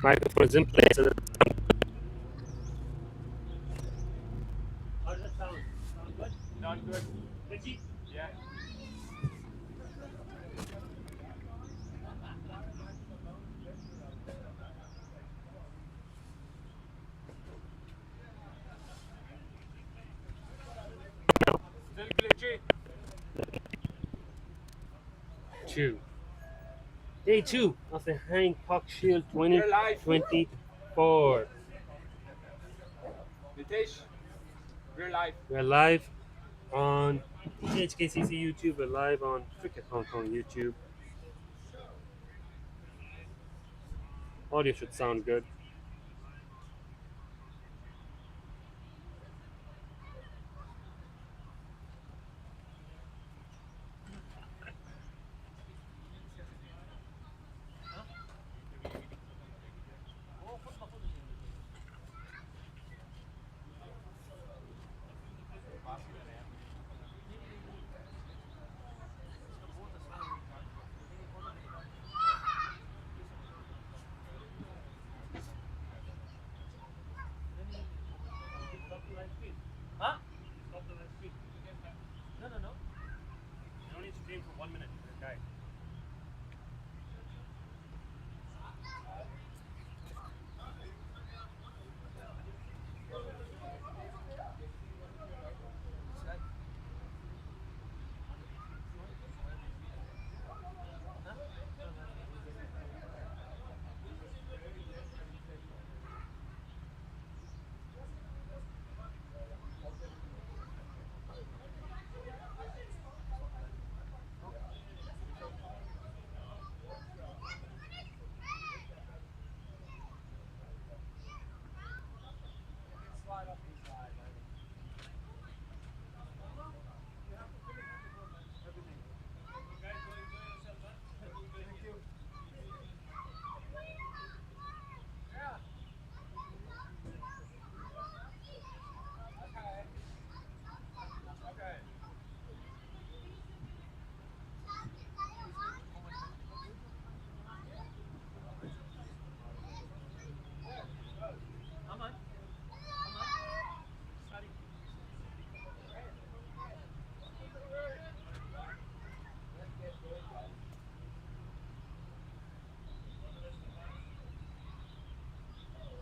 Microphone is in place. How does that sound? Sound good? Sound good. Richie? Yeah. Still glitchy. Day 2 of the Hancock Shield You're live. 2024. Nitesh, we're live. We're live on HKCC YouTube. We're live on Cricket Hong Kong YouTube. Audio should sound good. Huh? Stop the live stream. No. You only stream for 1 minute. Okay.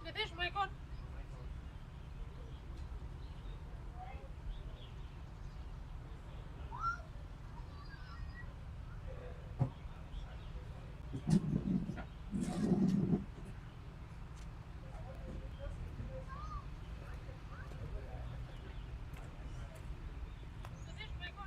Nitish, mic on. Nitish, mic on.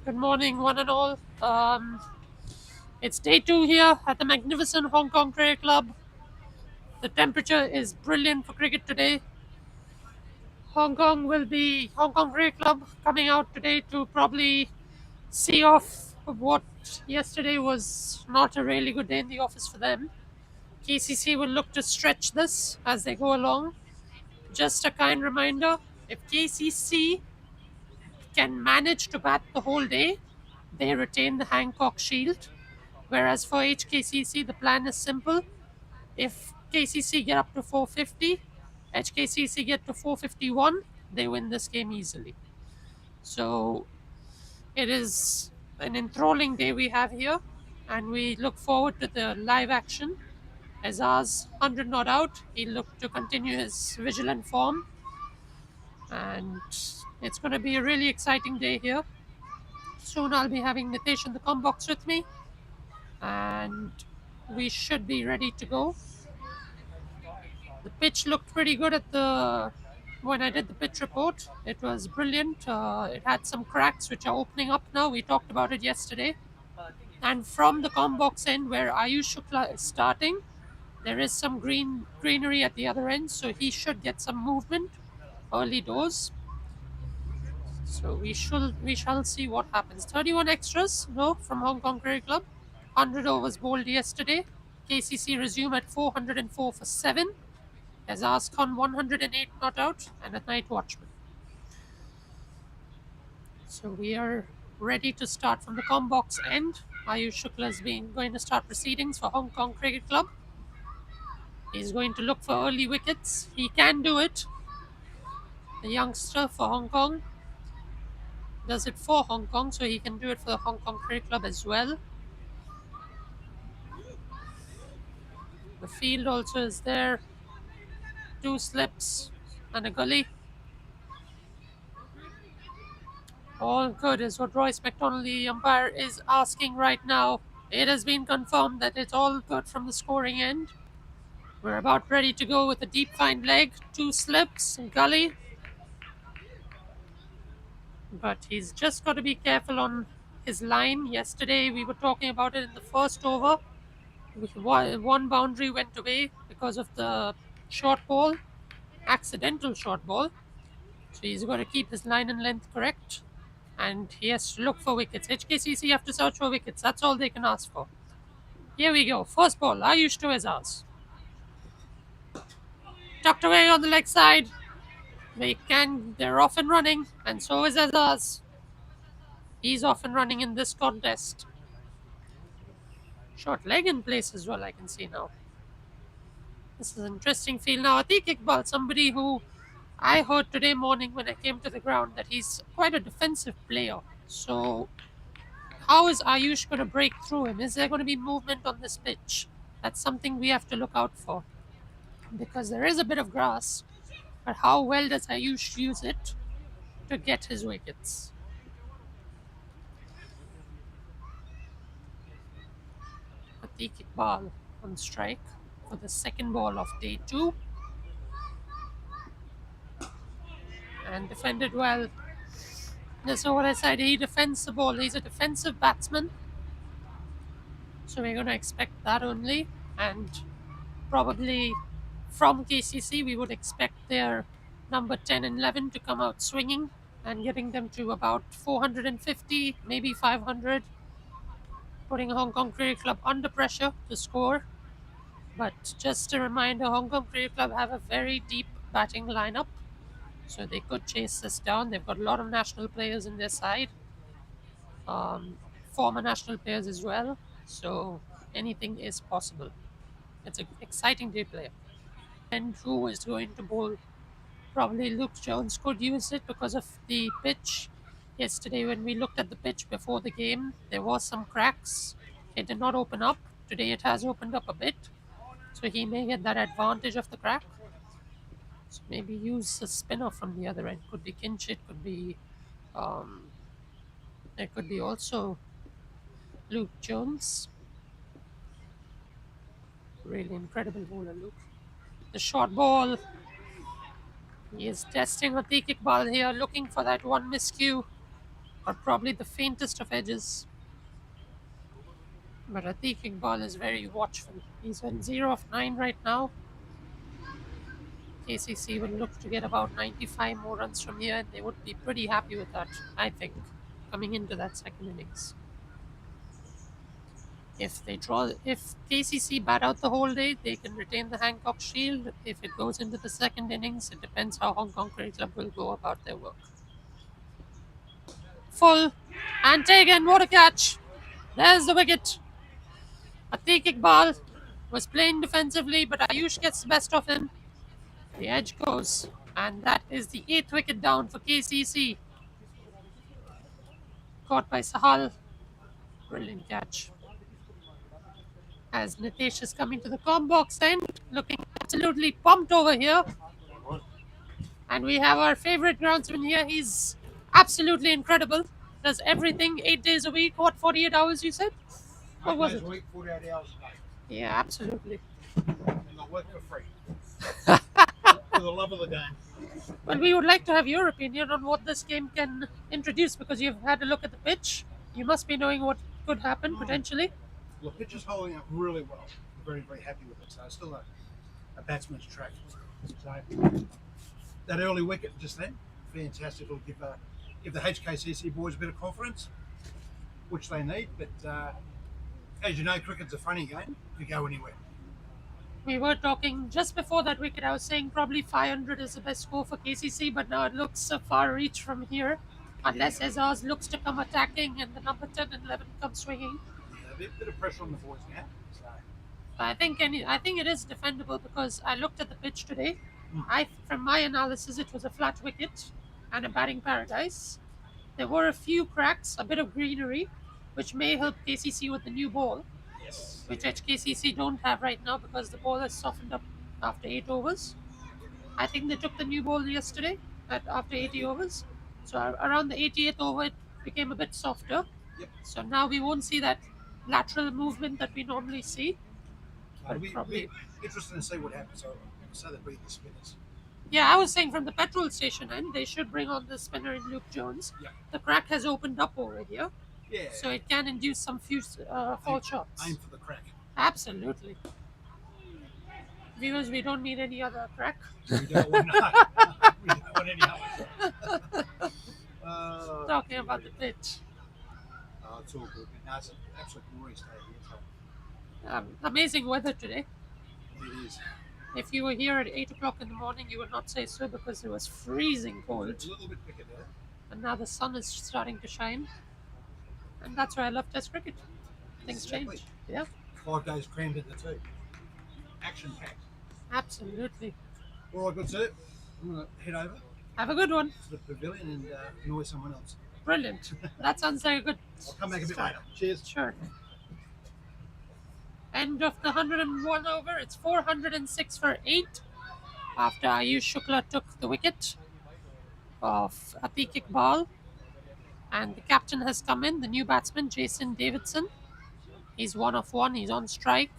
Good morning, one and all. It's day 2 here at the magnificent Hong Kong Cricket Club. The temperature is brilliant for cricket today. Hong Kong Cricket Club coming out today to probably see off what yesterday was not a really good day in the office for them. KCC will look to stretch this as they go along. Just a kind reminder, if KCC can manage to bat the whole day, they retain the Hancock Shield. Whereas for HKCC, the plan is simple. If KCC get up to 450, HKCC get to 451, they win this game easily. So it is an enthralling day we have here, and we look forward to the live action. Azar's 100 not out. He'll look to continue his vigilant form, and it's going to be a really exciting day here. Soon I'll be having Nitesh in the comm box with me, and we should be ready to go. The pitch looked pretty good when I did the pitch report. It was brilliant. It had some cracks which are opening up now. We talked about it yesterday. And from the comm box end where Ayush Shukla is starting, there is some greenery at the other end, so he should get some movement early doors. So we shall see what happens. 31 extras, no, from Hong Kong Cricket Club. 100 overs bowled yesterday. KCC resume at 404 for 7. Azar's Khan 108 not out and a night watchman. So we are ready to start from the Combox end. Ayush Shukla is going to start proceedings for Hong Kong Cricket Club. He's going to look for early wickets. He can do it. The youngster for Hong Kong does it for Hong Kong, so he can do it for the Hong Kong Cricket Club as well. The field also is there. 2 slips and a gully. All good is what Royce McDonald, the umpire, is asking right now. It has been confirmed that it's all good from the scoring end. We're about ready to go with a deep fine leg, 2 slips, and gully. But he's just got to be careful on his line. Yesterday we were talking about it in the first over. One boundary went away because of the short ball, accidental short ball. So he's got to keep his line and length correct. And he has to look for wickets. HKCC have to search for wickets. That's all they can ask for. Here we go. First ball. Ayush to Azaz. Tucked away on the leg side. They're off and running. And so is Azaz. He's off and running in this contest. Short leg in place as well, I can see now. This is an interesting field. Now, Atiq Iqbal, somebody who I heard today morning when I came to the ground that he's quite a defensive player. So how is Ayush going to break through him? Is there going to be movement on this pitch? That's something we have to look out for. Because there is a bit of grass, but how well does Ayush use it to get his wickets? Atiq Iqbal on strike for the second ball of day 2. And defended well. That's not what I said. He defends the ball. He's a defensive batsman. So we're going to expect that only. And probably from KCC, we would expect their number 10 and 11 to come out swinging and getting them to about 450, maybe 500, putting Hong Kong Cricket Club under pressure to score. But just a reminder, Hong Kong Cricket Club have a very deep batting lineup, so they could chase this down. They've got a lot of national players in their side, former national players as well, so anything is possible. It's an exciting day player. And who is going to bowl? Probably Luke Jones could use it because of the pitch. Yesterday, when we looked at the pitch before the game, there was some cracks. It did not open up. Today, it has opened up a bit, so he may get that advantage of the crack. So maybe use a spinner from the other end. Could be Kinchit, could be there could be also Luke Jones. Really incredible bowler, Luke. The short ball. He is testing Atiq Iqbal here, looking for that one miscue, or probably the faintest of edges. But Atiq Iqbal is very watchful. He's on 0 of 9 right now. KCC will look to get about 95 more runs from here, and they would be pretty happy with that, I think, coming into that second innings. If KCC bat out the whole day, they can retain the Hancock Shield. If it goes into the second innings, it depends how Hong Kong Cricket Club will go about their work. Full and taken. What a catch! There's the wicket. Atiq Iqbal was playing defensively, but Ayush gets the best of him. The edge goes, and that is the 8th wicket down for KCC. Caught by Sahal. Brilliant catch. As Nitesh is coming to the Combox end, looking absolutely pumped over here. And we have our favorite groundsman here. He's absolutely incredible. Does everything 8 days a week. What, 48 hours you said? What was it? 48 hours a day. Yeah, absolutely. And I work for free. For the love of the game. Well, we would like to have your opinion on what this game can introduce, because you've had a look at the pitch. You must be knowing what could happen potentially. Well, the pitch is holding up really well. I'm very, very happy with it. So it's still a batsman's track. So that early wicket just then, fantastic. It'll give the HKCC boys a bit of confidence, which they need. But as you know, cricket's a funny game. You go anywhere. We were talking just before that wicket. I was saying probably 500 is the best score for KCC, but now it looks a far reach from here. Unless Azaz looks to come attacking and the number 10 and 11 come swinging. Yeah, a bit of pressure on the boys now. So, I think it is defendable because I looked at the pitch today. Mm. From my analysis, it was a flat wicket and a batting paradise. There were a few cracks, a bit of greenery, which may help KCC with the new ball, yes. which HKCC don't have right now because the ball has softened up after 8 overs. I think they took the new ball yesterday after 80 overs. So around the 88th over, it became a bit softer. Yep. So now we won't see that lateral movement that we normally see. It'll But be probably, interesting to see what happens. So they beat the spinners. yeah, I was saying from the petrol station end, they should bring on the spinner in Luke Jones. Yep. The crack has opened up over here, Yeah. so it can induce some few fall shots. Aim for the crack. Absolutely. Viewers, we don't need any other crack. We don't want, no. We don't want any others. Talking about the pitch. Oh, it's all good. No, it's an absolute glorious day here. So Amazing weather today. it is. If you were here at 8 o'clock in the morning, you would not say so because it was freezing cold. It's a little bit thicker there. And now the sun is starting to shine. And that's why I love Test cricket. Things Exactly. change. Yeah, 5 days crammed into 2. Action packed. absolutely. All right, good sir. I'm going to head over Have a good one. to the pavilion and annoy someone else. Brilliant. That sounds very good. I'll come back a bit later. Cheers. Sure. End of the 101 over. It's 406 for 8 after Ayush Shukla took the wicket of Atiq Iqbal. And the captain has come in, the new batsman, Jason Davidson. He's 1 of 1. He's on strike.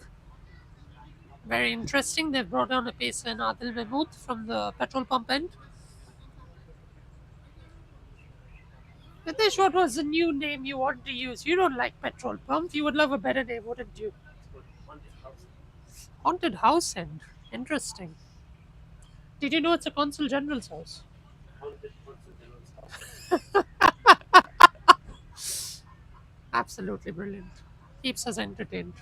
Very interesting. They've brought down a pacer in Adil Mahmood from the petrol pump end. Nitesh, what was the new name you want to use? You don't like petrol pump. You would love a better name, wouldn't you? Haunted house end. Interesting. Did you know it's a consul general's house? Absolutely brilliant. Keeps us entertained.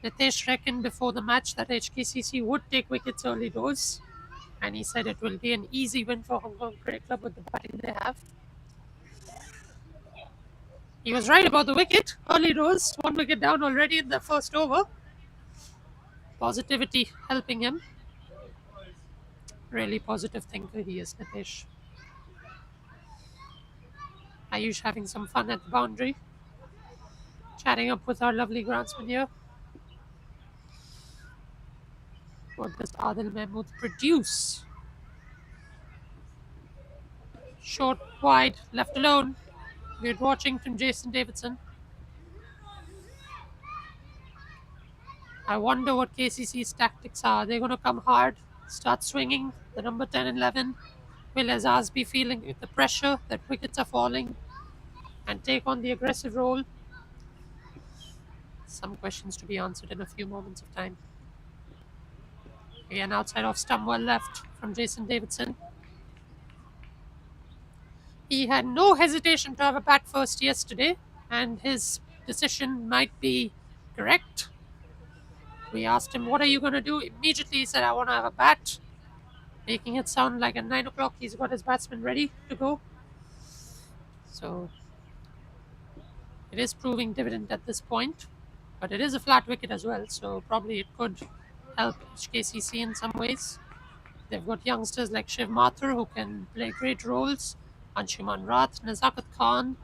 Nitesh reckoned before the match that HKCC would take wickets early doors, and he said it will be an easy win for Hong Kong Cricket Club with the batting they have. He was right about the wicket. Early doors, 1 wicket down already in the first over. Positivity helping him. Really positive thinker he is, Nitesh. Ayush having some fun at the boundary. Chatting up with our lovely groundsman here. What does Adil Mahmood produce? Short, wide, left alone. We're watching from Jason Davidson. I wonder what KCC's tactics are. They're going to come hard, start swinging the number 10 and 11. Will Azaz be feeling the pressure that wickets are falling and take on the aggressive role? Some questions to be answered in a few moments of time. Again, outside off stump well left from Jason Davidson. He had no hesitation to have a bat first yesterday, and his decision might be correct. We asked him, what are you going to do? Immediately he said, I want to have a bat, making it sound like at 9 o'clock he's got his batsman ready to go. So it is proving dividend at this point, but it is a flat wicket as well, so probably it could help HKCC in some ways. They've got youngsters like Shiv Mathur who can play great roles. Anshuman Rath, Nazakat Khan,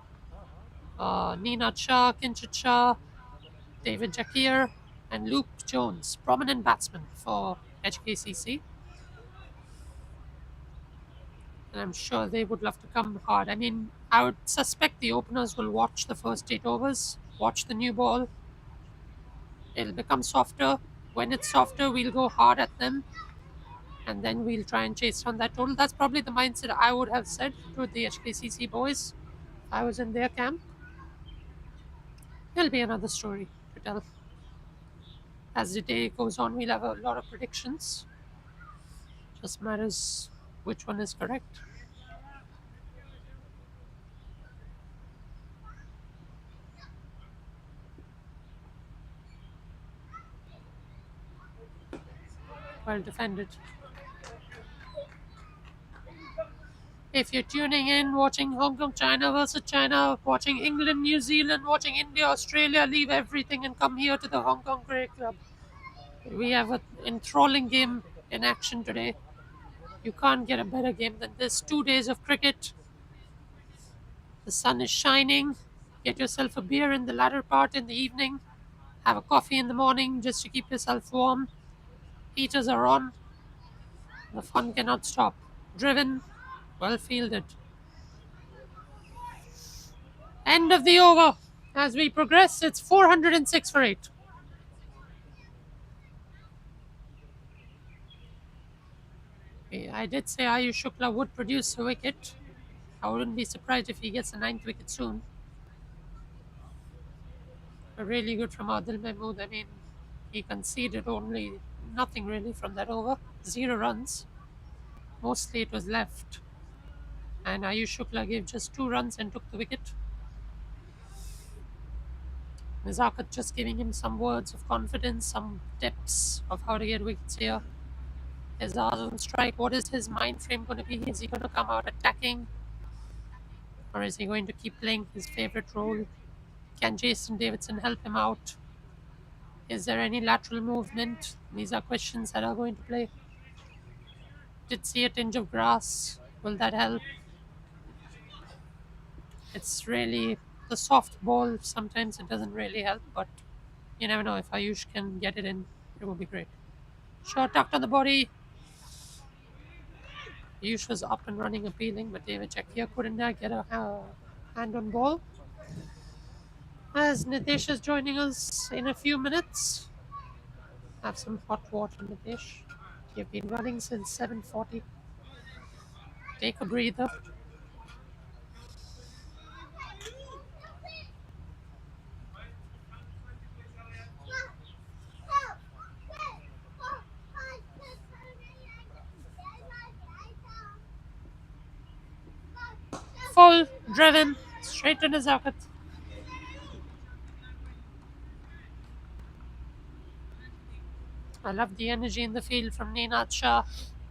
Nina Shah, Kinchit Shah, David Jakir, and Luke Jones, prominent batsmen for HKCC. And I'm sure they would love to come hard. I mean, I would suspect the openers will watch the first 8 overs, watch the new ball. It'll become softer. When it's softer, we'll go hard at them. And then we'll try and chase down that total. That's probably the mindset I would have said to the HKCC boys if I was in their camp. There'll be another story to tell. As the day goes on, we'll have a lot of predictions. Just matters which one is correct. Well defended. If you're tuning in, watching Hong Kong, China versus China, watching England, New Zealand, watching India, Australia, leave everything and come here to the Hong Kong Cricket Club. We have an enthralling game in action today. You can't get a better game than this. 2 days of cricket. The sun is shining. Get yourself a beer in the latter part in the evening. Have a coffee in the morning just to keep yourself warm. Heaters are on. The fun cannot stop. Driven, well fielded. End of the over. As we progress, it's 406 for 8. I did say Ayush Shukla would produce a wicket. I wouldn't be surprised if he gets a 9th wicket soon. But really good from Adil Mahmood. I mean, he conceded only nothing really from that over. 0 runs. Mostly it was left. And Ayush Shukla gave just 2 runs and took the wicket. Nizakat just giving him some words of confidence, some tips of how to get wickets here. Azaz on strike. What is his mind frame going to be? Is he going to come out attacking? Or is he going to keep playing his favourite role? Can Jason Davidson help him out? Is there any lateral movement? These are questions that are going to play. Did see a tinge of grass. Will that help? It's really the soft ball. Sometimes it doesn't really help, but you never know. If Ayush can get it in, it will be great. Short tucked on the body. Ayush was up and running, appealing, but David Chakia couldn't get a hand on ball. As Nitesh is joining us in a few minutes. Have some hot water, Nitesh. You've been running since 7:40. Take a breather. Full, driven, straight to Nizakat. I love the energy in the field from Ninad Shah.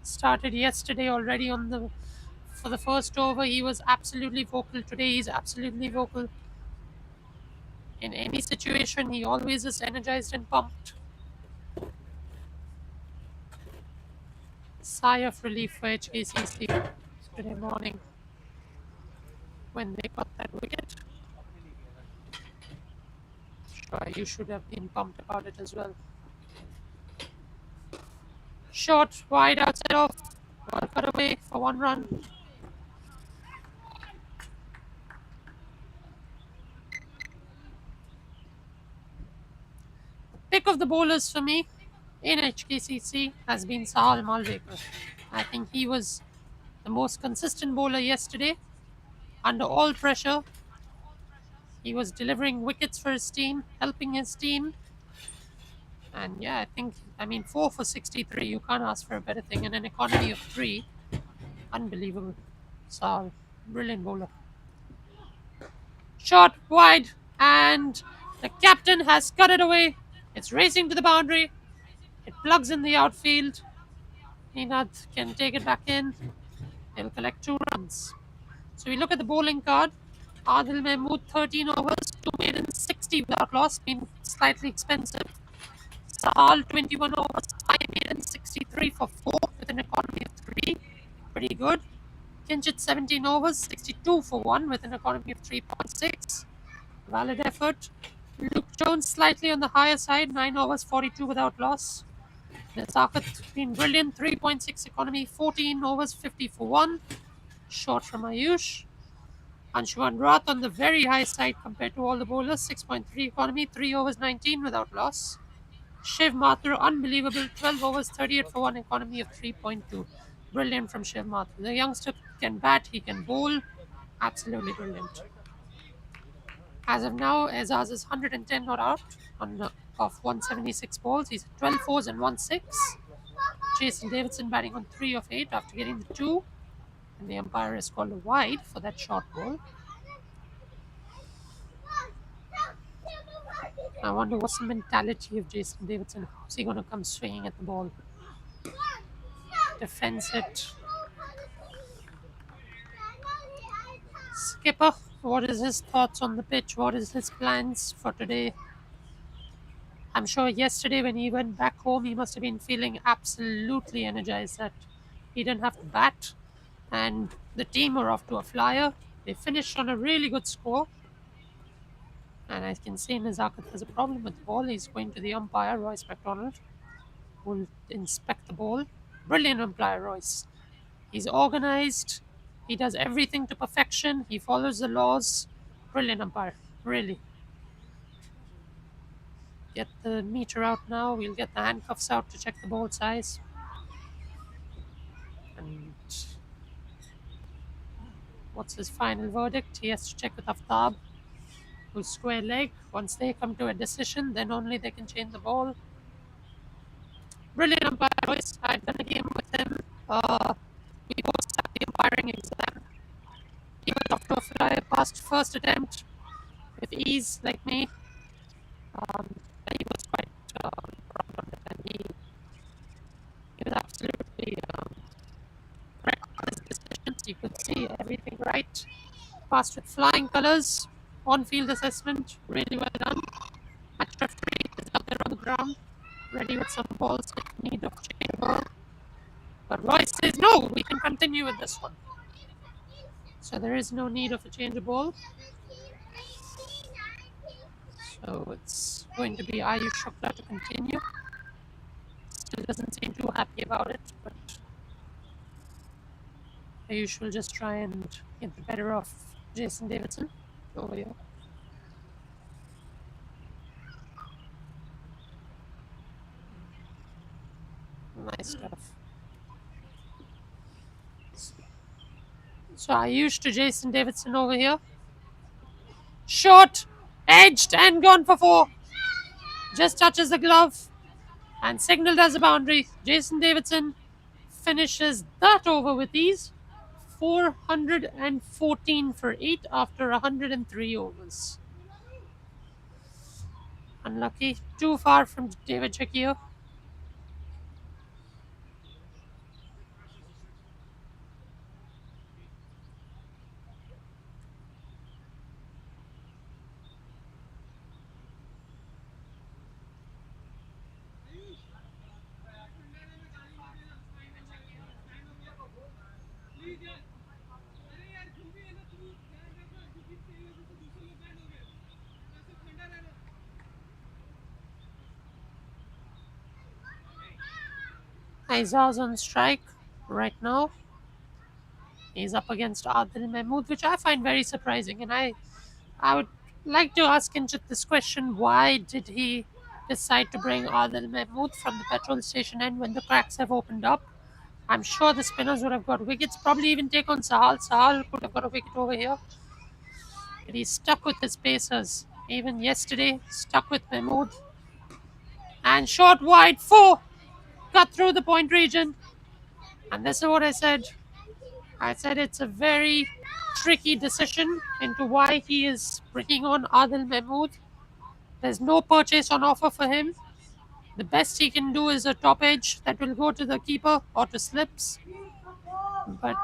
Started yesterday already for the first over. He was absolutely vocal. Today he's absolutely vocal. In any situation, he always is energized and pumped. Sigh of relief for HKCC today morning when they got that wicket. Sure, you should have been pumped about it as well. Short, wide, outside off. Ball cut away for 1 run. Pick of the bowlers for me in HKCC has been Sahal Malvekar. I think he was the most consistent bowler yesterday. Under all pressure, he was delivering wickets for his team, helping his team. And yeah, I mean, 4 for 63. You can't ask for a better thing in an economy of 3. Unbelievable. Sahal, brilliant bowler. Shot wide, and the captain has cut it away. It's racing to the boundary. It plugs in the outfield. Ninad can take it back in. They'll collect 2 runs. So we look at the bowling card. Adil Mahmood, 13 overs, 2 maiden, 60 without loss, been slightly expensive. Sahal, 21 overs, 5 maiden, 63 for 4 with an economy of 3. Pretty good. Kinchit, 17 overs, 62 for 1 with an economy of 3.6. Valid effort. Luke Jones slightly on the higher side, 9 overs, 42 without loss. Nizakat been brilliant, 3.6 economy, 14 overs, 50 for 1. Short from Ayush. Anshuman Rath on the very high side compared to all the bowlers, 6.3 economy, 3 overs, 19 without loss. Shiv Mathur, unbelievable, 12 overs, 38 for 1 economy of 3.2. Brilliant from Shiv Mathur. The youngster can bat, he can bowl. Absolutely brilliant. As of now, Azaz is 110 not out of 176 balls. He's 12 fours and 1 6. Jason Davidson batting on 3 of 8 after getting the 2. And the umpire has called a wide for that short ball. I wonder what's the mentality of Jason Davidson. How's he going to come swinging at the ball? Defends it. skipper. What is his thoughts on the pitch? What is his plans for today? I'm sure yesterday when he went back home, he must have been feeling absolutely energized that he didn't have to bat, and the team were off to a flyer. They finished on a really good score. And I can see Nazakat has a problem with the ball. He's going to the umpire, Royce McDonald, who will inspect the ball. Brilliant umpire, Royce. He's organized. He does everything to perfection. He follows the laws. Brilliant umpire, really. Get the meter out now. We'll get the handcuffs out to check the ball size. And what's his final verdict? He has to check with Aftab, who's square leg. Once they come to a decision, then only they can change the ball. Brilliant umpire, Royce. I've done a game with him. We both sat the umpiring exam. He went off to a fly, passed first attempt with ease, like me. He was quite proud of it, and he was absolutely correct on his decisions. You could see everything right. Passed with flying colours. On-field assessment, really well done. Match referee is out there on the ground, ready with some balls in need of change ball. But Royce says, no, we can continue with this one. So there is no need of a change of ball. So it's going to be Ayush Shukla to continue. Still doesn't seem too happy about it, but Ayush will just try and get the better of Jason Davidson over here. Nice stuff. So Ayush to Jason Davidson over here. Short, edged, and gone for 4. Just touches the glove and signaled as a boundary. Jason Davidson finishes that over with ease. 414 for 8 after 103 overs. Unlucky. Too far from David Shakir. Aizaz on strike right now. He's up against Adil Mahmood, which I find very surprising. And I would like to ask Kinchit this question. Why did he decide to bring Adil Mahmood from the petrol station end when the cracks have opened up? I'm sure the spinners would have got wickets, probably even take on Sahal. Sahal could have got a wicket over here. But he's stuck with his pacers. Even yesterday, stuck with Mahmood. And short wide 4. Cut through the point region. And this is what I said. I said it's a very tricky decision into why he is bringing on Adil Mahmood. There's no purchase on offer for him. The best he can do is a top edge that will go to the keeper or to slips. But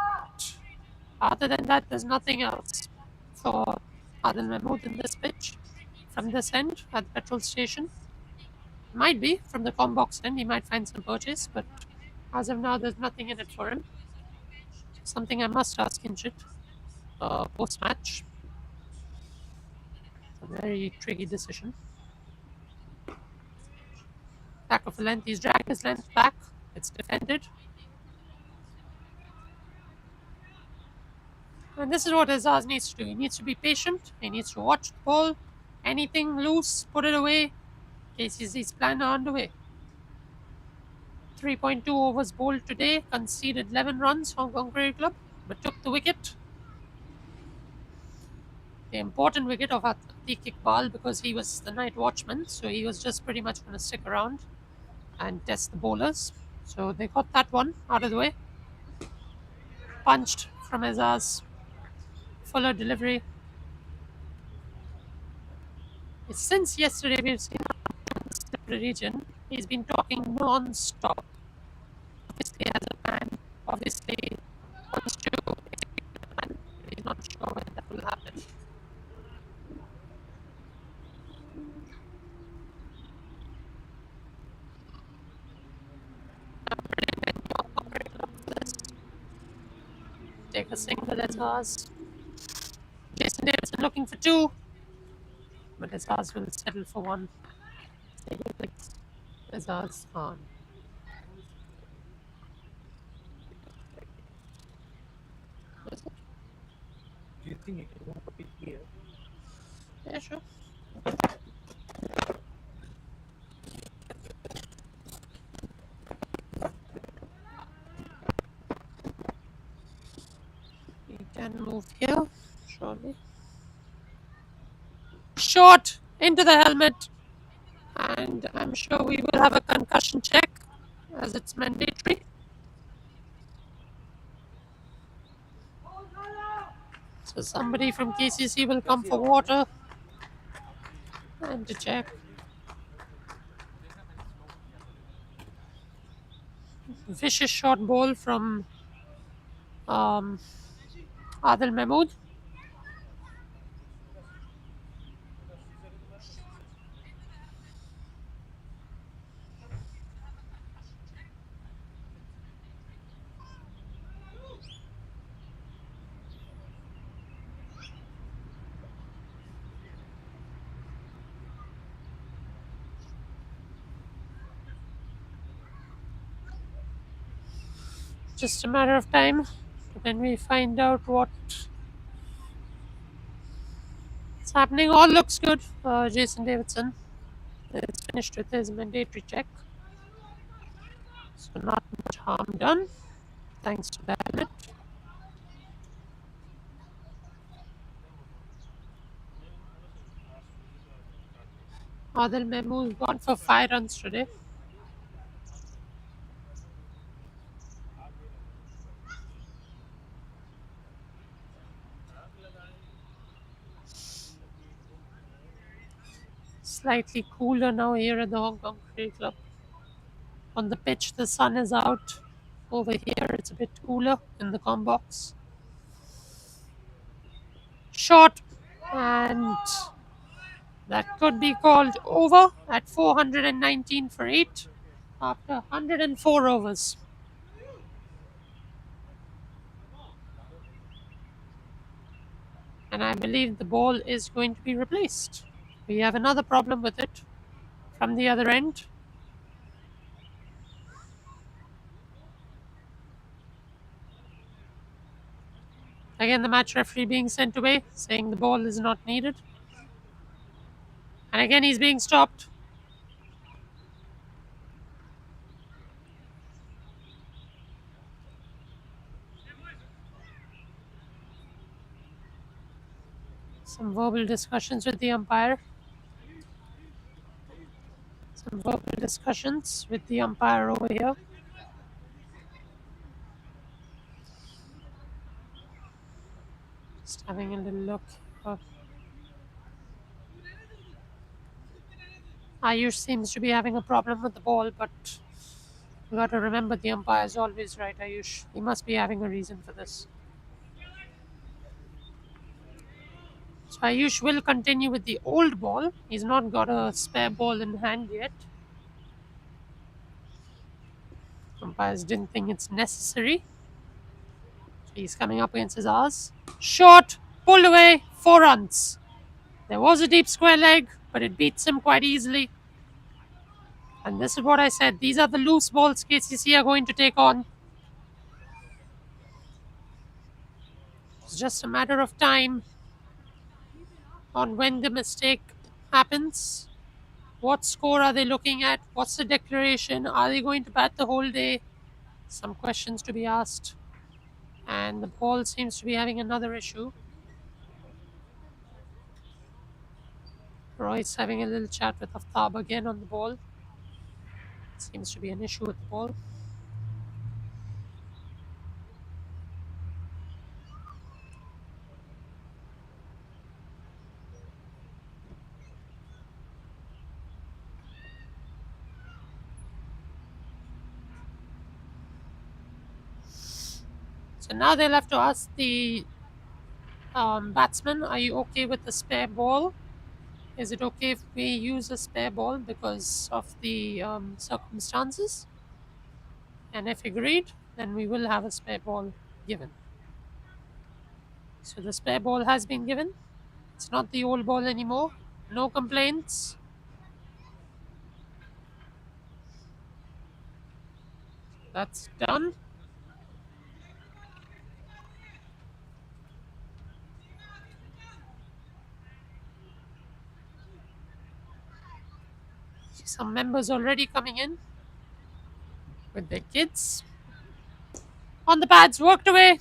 other than that, there's nothing else for Adil Mahmood in this pitch. From this end at the petrol station. Might be from the com box end, he might find some purchase, but as of now, there's nothing in it for him. Something I must ask Kinchit post-match. A very tricky decision. Back of the length, he's dragged his length back. It's defended. And this is what Azaz needs to do. He needs to be patient. He needs to watch the ball. Anything loose, put it away. KCC's plan are underway. 3.2 overs bowled today. Conceded 11 runs, Hong Kong Cricket Club, but took the wicket. The important wicket of Atiq Iqbal because he was the night watchman, so he was just pretty much going to stick around and test the bowlers. So they got that one out of the way. Punched from Azaz. Fuller delivery. Since yesterday, we've seen the region. He's been talking non-stop. Obviously, as a fan, obviously wants to execute the plan. He's not sure when that will happen. Take a single, that's ours. Jason Davidson looking for two, but his ours will settle for one. His ours on. Do you think you can walk a bit here? Yeah, sure. We can move here, surely. Short into the helmet, and I'm sure we will have a concussion check as it's mandatory. So somebody from KCC will come for water and to check. Vicious short ball from Adil Mahmood. Just a matter of time when we find out what's happening. All looks good. Jason Davidson is finished with his mandatory check. So not much harm done, thanks to the helmet. Adil Mahmood gone for 5 runs today. Slightly cooler now here at the Hong Kong Cricket Club. On the pitch, the sun is out. Over here, it's a bit cooler in the com box. Short, and that could be called over at 419 for 8 after 104 overs. And I believe the ball is going to be replaced. We have another problem with it from the other end. Again, the match referee being sent away, saying the ball is not needed. And again, he's being stopped. Some verbal discussions with the umpire. Some verbal discussions with the umpire over here. Just having a little look. Ayush seems to be having a problem with the ball, but you got to remember the umpire is always right, Ayush. He must be having a reason for this. So Ayush will continue with the old ball. He's not got a spare ball in hand yet. Umpires didn't think it's necessary. So he's coming up against his ours. Short, pulled away, 4 runs. There was a deep square leg, but it beats him quite easily. And this is what I said. These are the loose balls KCC are going to take on. It's just a matter of time on when the mistake happens. What score are they looking at? What's the declaration? Are they going to bat the whole day? Some questions to be asked. And the ball seems to be having another issue. Roy's having a little chat with Aftab again on the ball. Seems to be an issue with the ball. So now they'll have to ask the Batsman, are you okay with the spare ball? Is it okay if we use a spare ball because of the circumstances? And if agreed, then we will have a spare ball given. So the spare ball has been given. It's not the old ball anymore. No complaints. That's done. See some members already coming in with their kids. On the pads, worked away.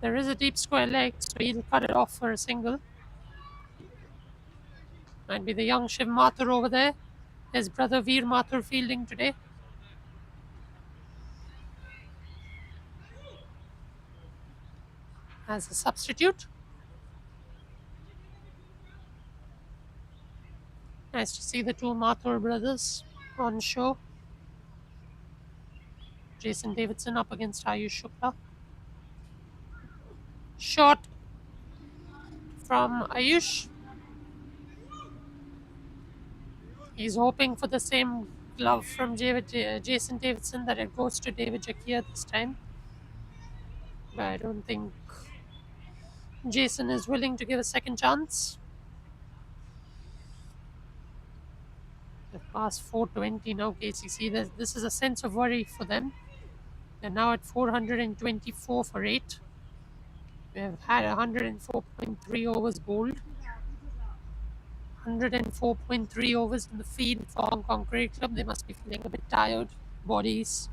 There is a deep square leg, so he'll cut it off for a single. Might be the young Shiv Mathur over there. His brother Veer Mathur fielding today. As a substitute. Nice to see the two Mathur brothers on show. Jason Davidson up against Ayush Shukla. Shot from Ayush. He's hoping for the same glove from Jason Davidson, that it goes to David Jakia this time. But I don't think Jason is willing to give a second chance. They've passed 420 now, KCC. This is a sense of worry for them. They're now at 424 for 8. They've had 104.3 overs bowled. 104.3 overs in the field for Hong Kong Cricket Club. They must be feeling a bit tired. Bodies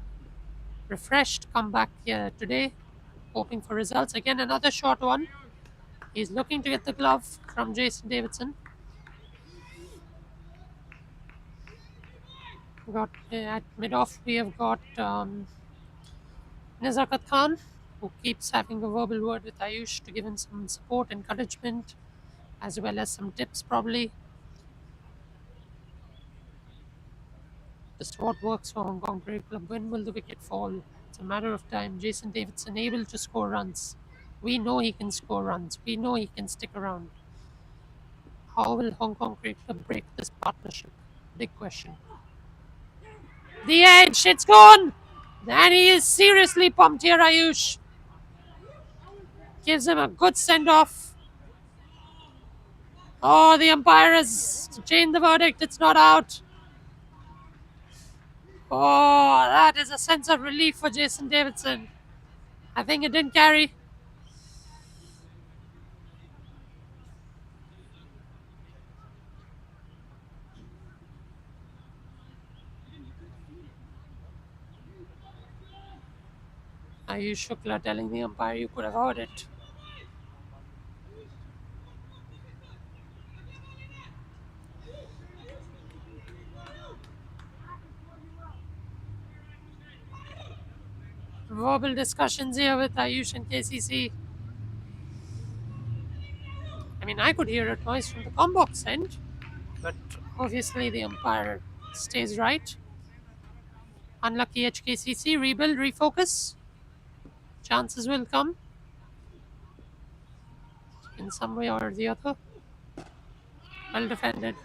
refreshed. Come back here today, hoping for results. Again, another short one. He's looking to get the glove from Jason Davidson. Got at mid-off, we have got Nazakat Khan, who keeps having a verbal word with Ayush to give him some support, encouragement, as well as some tips probably. Just what works for Hong Kong Cricket Club. When will the wicket fall? It's a matter of time. Jason Davidson able to score runs. We know he can score runs. We know he can stick around. How will Hong Kong Cricket Club break this partnership? Big question. The edge, it's gone! And he is seriously pumped here, Ayush. Gives him a good send-off. Oh, the umpire has changed the verdict. It's not out. Oh, that is a sense of relief for Jason Davidson. I think it didn't carry. Ayush Shukla telling the umpire you could have heard it. Verbal discussions here with Ayush and KCC. I mean, I could hear a noise from the combox end, but obviously the umpire stays right. Unlucky HKCC, rebuild, refocus. Chances will come in some way or the other. Well defended.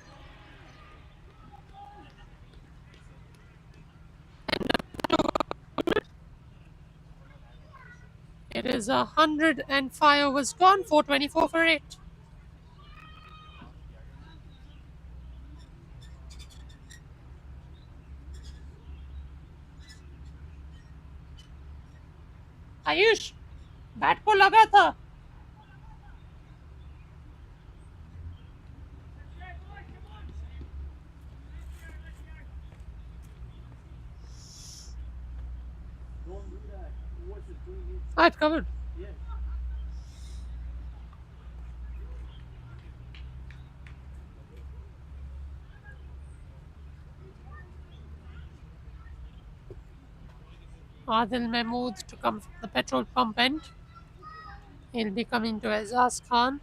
It is 105 overs gone, 424 for 8. Ayush bat को लगा था. I've covered. Adil Mahmood to come from the petrol pump end. He'll be coming to Azaz Khan.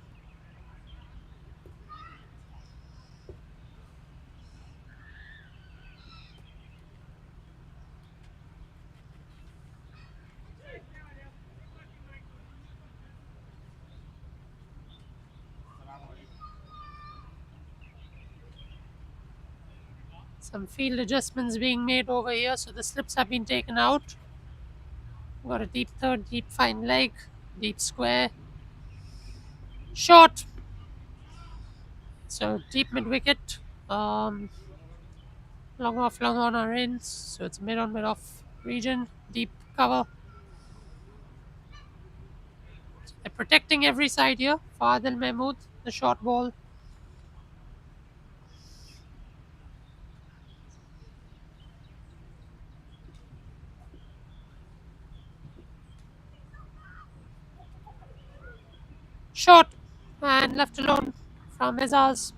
Some field adjustments being made over here, so the slips have been taken out. Got a deep third, deep fine leg, deep square, short. So deep mid wicket, long off, long on our ends. So it's mid on, mid off region, deep cover. They're protecting every side here. Fadil Mahmood, the short ball. Short and left alone from Azaz.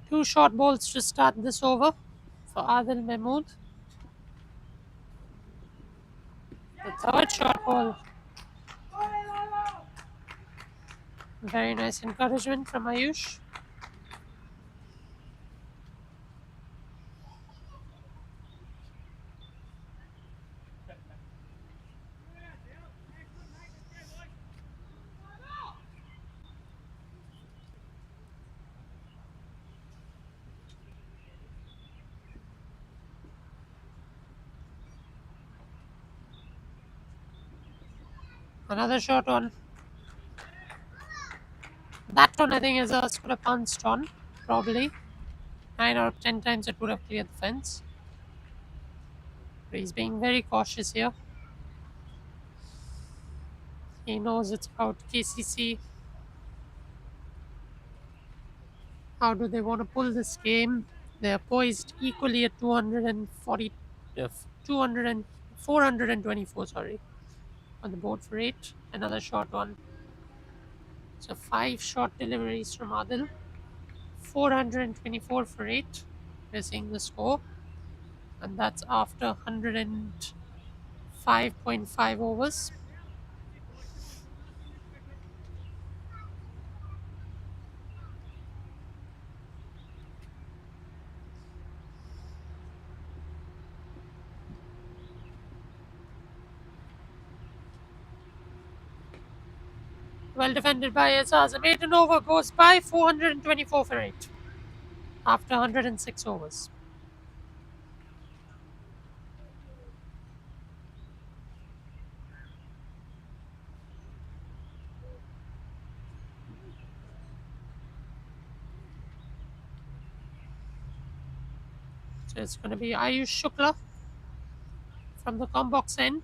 Two short balls to start this over for Adil Mahmood. The third short ball. Very nice encouragement from Ayush. Another short one. That one I think Azaz could have pounced on, probably. 9 out of 10 times it would have cleared the fence. But he's being very cautious here. He knows it's about KCC. How do they want to pull this game? They are poised equally at 240, 200 and 424, sorry, on the board for 8. Another short one. So 5 short deliveries from Adil. 424 for 8. We're seeing the score. And that's after 105.5 overs. Well defended by Azaz. A maiden over goes by 424 for 8 after 106 overs. So it's going to be Ayush Shukla from the Combox end.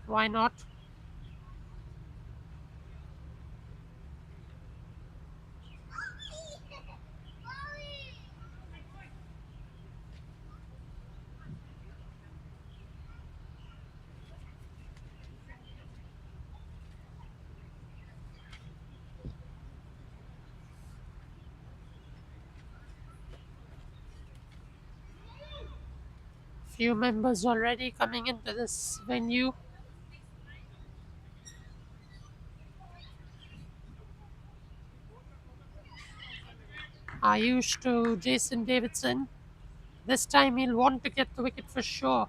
Why not? Few members already coming into this venue. Ayush to Jason Davidson. This time he'll want to get the wicket for sure.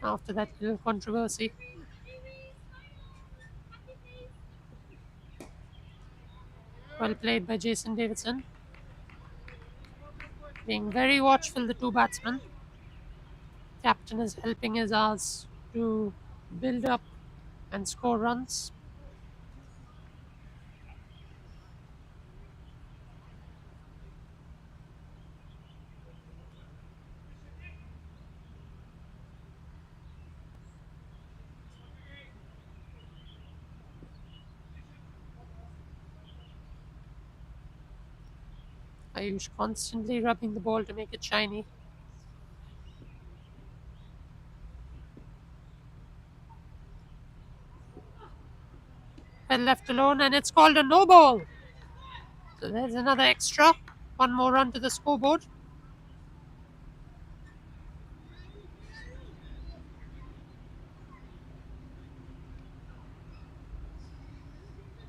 After that little controversy. Well played by Jason Davidson. Being very watchful, the two batsmen. Captain is helping his ass to build up and score runs. Ayush constantly rubbing the ball to make it shiny. Well left alone, and it's called a no ball. So there's another extra. One more run to the scoreboard.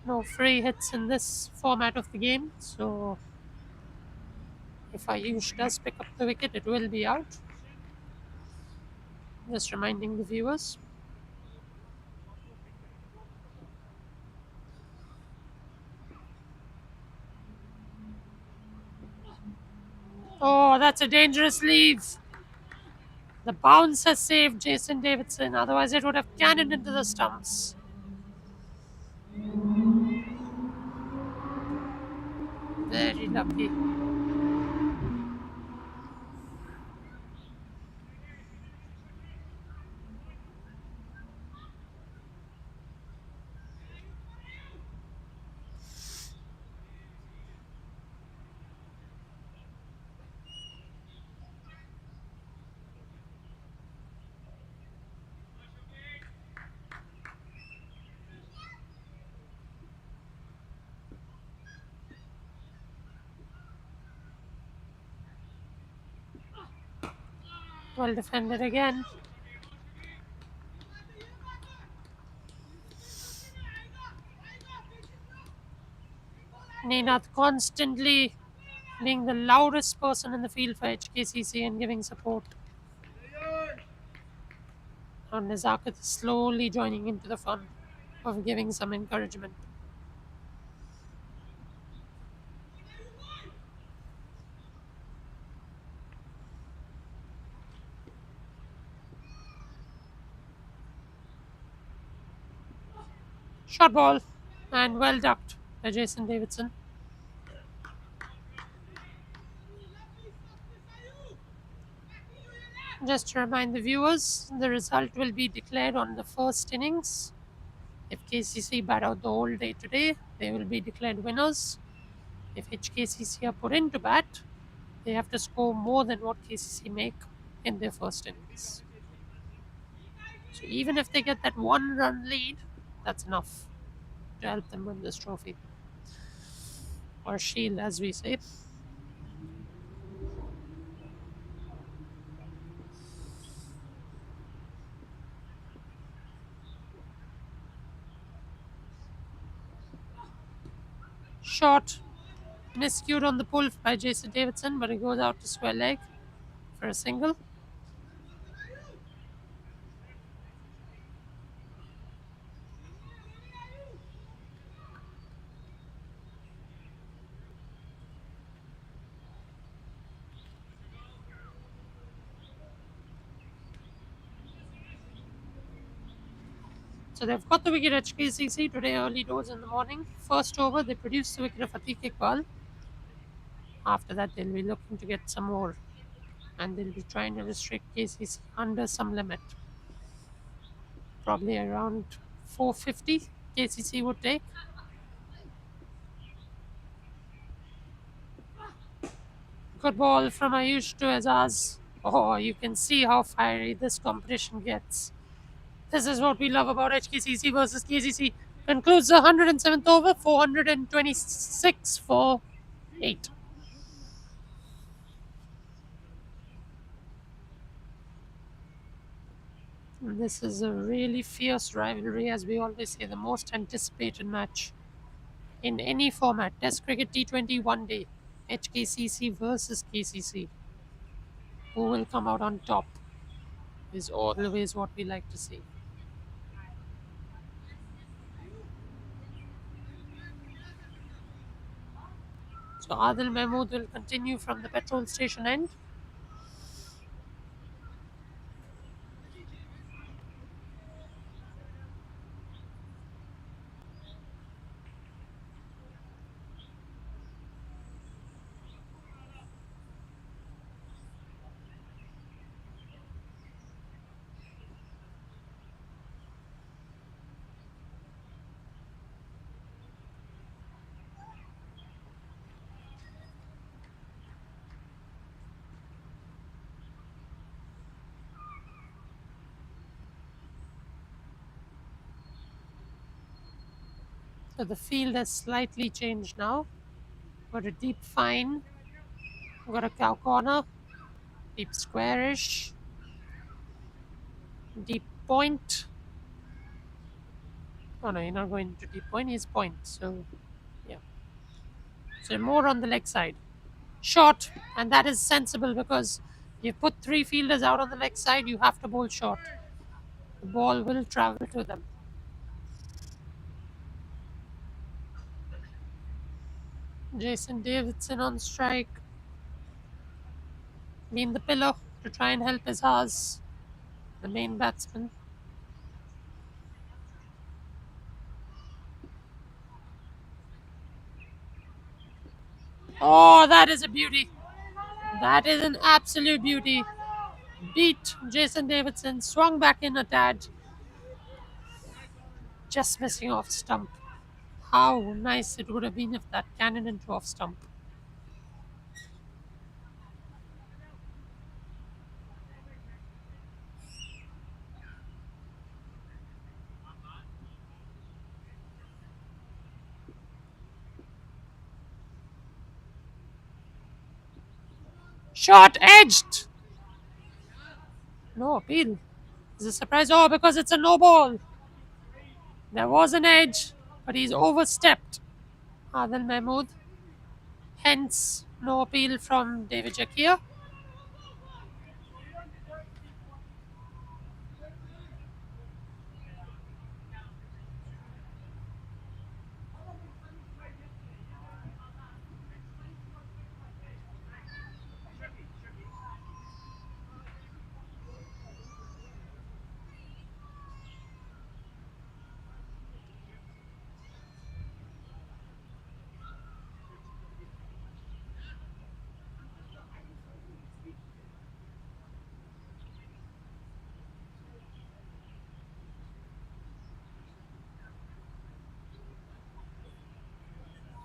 No free hits in this format of the game, so if Ayush does pick up the wicket, it will be out. Just reminding the viewers. Oh, that's a dangerous leave. The bounce has saved Jason Davidson, otherwise, it would have cannoned into the stumps. Very lucky. Well defended again. Ninath constantly being the loudest person in the field for HKCC and giving support. And Nizakat is slowly joining into the fun of giving some encouragement. Shot ball and well ducked by Jason Davidson. Just to remind the viewers, the result will be declared on the first innings. If KCC bat out the whole day today, they will be declared winners. If HKCC are put into bat, they have to score more than what KCC make in their first innings. So even if they get that 1 run lead, that's enough to help them win this trophy. Or shield, as we say. Shot miscued on the pull by Jason Davidson, but it goes out to square leg for a single. So they've got the wicket at HKCC today early doors in the morning. First over, they produced the wicket of Atiq Iqbal. After that, they'll be looking to get some more. And they'll be trying to restrict KCC under some limit. Probably around 450 KCC would take. Good ball from Ayush to Azaz. Oh, you can see how fiery this competition gets. This is what we love about HKCC versus KCC. Concludes the 107th over, 426 for 8. This is a really fierce rivalry, as we always say, the most anticipated match in any format. Test cricket, T20, one day. HKCC versus KCC. Who will come out on top is always what we like to see. So Adil Mahmood will continue from the petrol station end. So the field has slightly changed now. Got a deep fine, got a cow corner, deep squarish, deep point, Oh no, you're not going to deep point, he's point. So, yeah. So more on the leg side. Short, and that is sensible because you put three fielders out on the leg side, you have to bowl short. The ball will travel to them. Jason Davidson on strike, being the pillar to try and help his Haas, the main batsman. Oh, that is a beauty. That is an absolute beauty. Beat Jason Davidson, swung back in a tad, just missing off stump. How nice it would have been if that cannon into off stump. Short edged. No appeal. It's a surprise. Oh, because it's a no ball. There was an edge, but he's overstepped. Adil Mahmood. Hence, no appeal from David Jakia.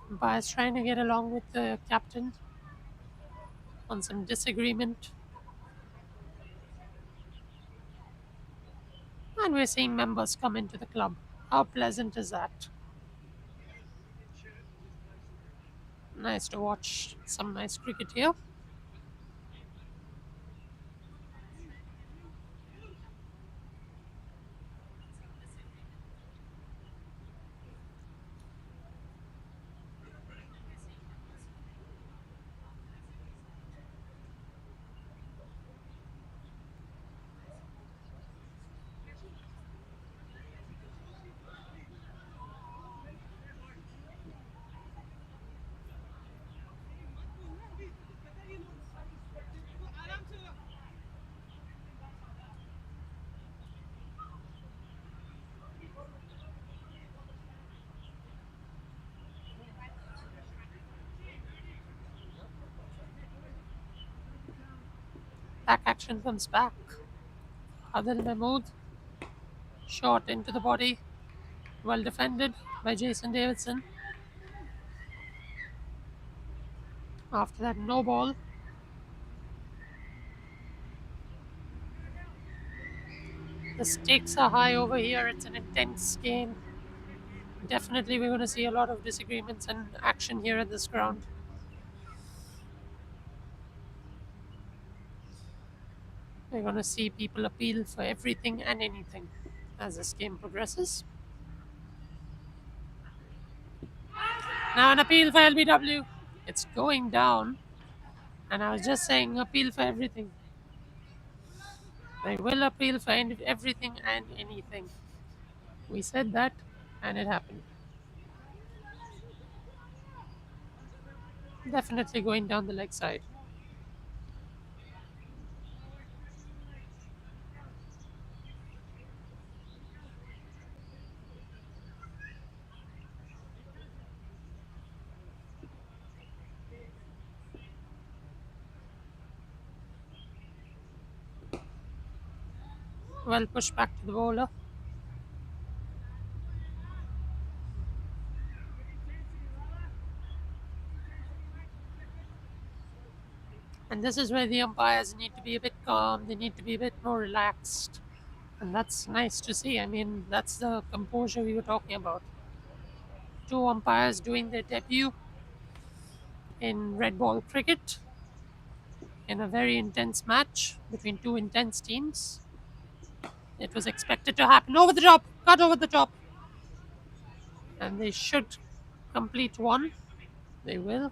Umpire's trying to get along with the captain on some disagreement. And we're seeing members come into the club. How pleasant is that? Nice to watch some nice cricket here. Back action comes back. Adil Mahmood. Shot into the body. Well defended by Jason Davidson. After that, no ball. The stakes are high over here. It's an intense game. Definitely, we're going to see a lot of disagreements and action here at this ground. We're going to see people appeal for everything and anything as this game progresses. Now, an appeal for LBW. It's going down. And I was just saying, appeal for everything. They will appeal for everything and anything. We said that, and it happened. Definitely going down the leg side. Well pushed back to the bowler. And this is where the umpires need to be a bit calm, they need to be a bit more relaxed. And that's nice to see. I mean, that's the composure we were talking about. Two umpires doing their debut in red ball cricket in a very intense match between two intense teams. It was expected to happen. Over the top, cut over the top. and they should complete one. They will.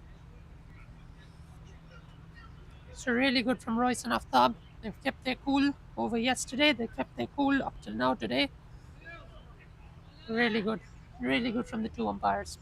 So really good from Royce and Aftab. They've kept their cool over yesterday. They kept their cool up till now today. Really good. Really good from the two umpires.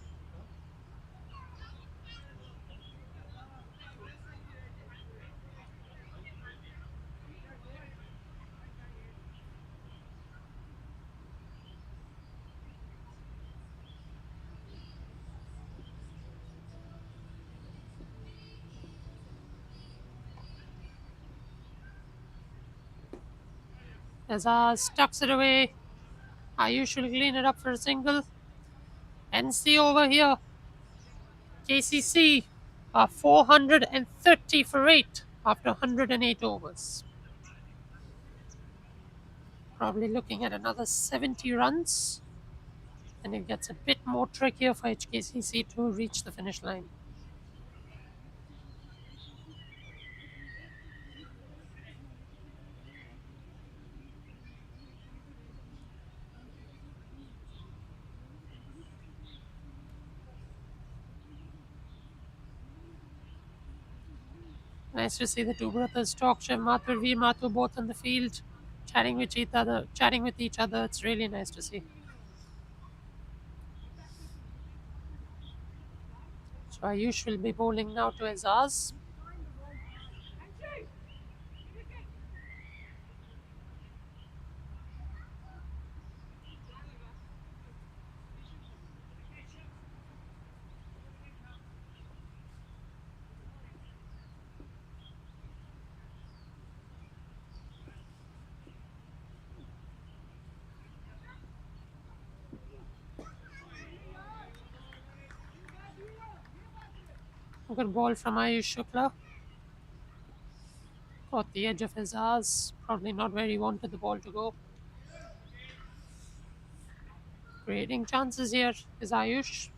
As tucks it away. Ayush will clean it up for a single. NC over here. KCC are 430 for 8 after 108 overs. Probably looking at another 70 runs. And it gets a bit more trickier for HKCC to reach the finish line. Nice to see the two brothers talk. Shiv Mathur, Veer Mathur both on the field, chatting with each other. It's really nice to see. So Ayush will be bowling now to Azaz. Good ball from Ayush Shukla. Caught the edge of Azaz. Probably not where he wanted the ball to go. Creating chances here is Ayush.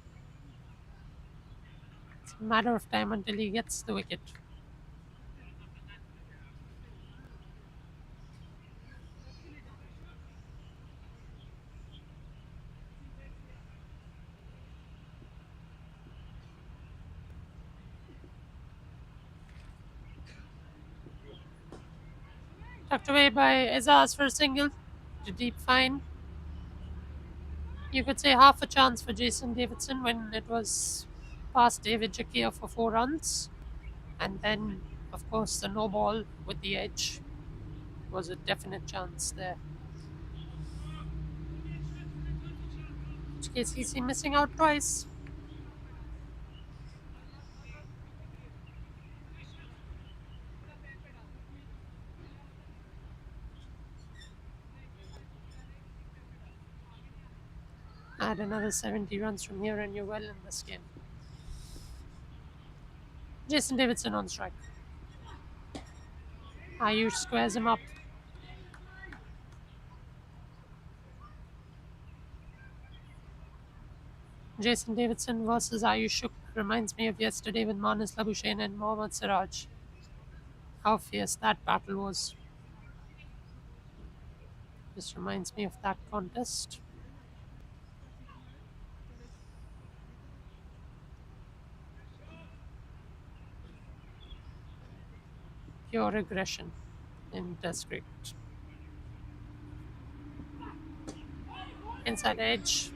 It's a matter of time until he gets the wicket. Tucked away by Azaz for a single. To deep fine. You could say half a chance for Jason Davidson when it was past David Jakia for 4 runs. And then, of course, the no ball with the edge was a definite chance there. HKCC missing out twice. Add another 70 runs from here and you're well in this game. Jason Davidson on strike. Ayush squares him up. Jason Davidson versus Ayush Shukla reminds me of yesterday with Manas Labuschagne and Mohammad Siraj. How fierce that battle was. This reminds me of that contest. Pure aggression in Test cricket. Inside edge.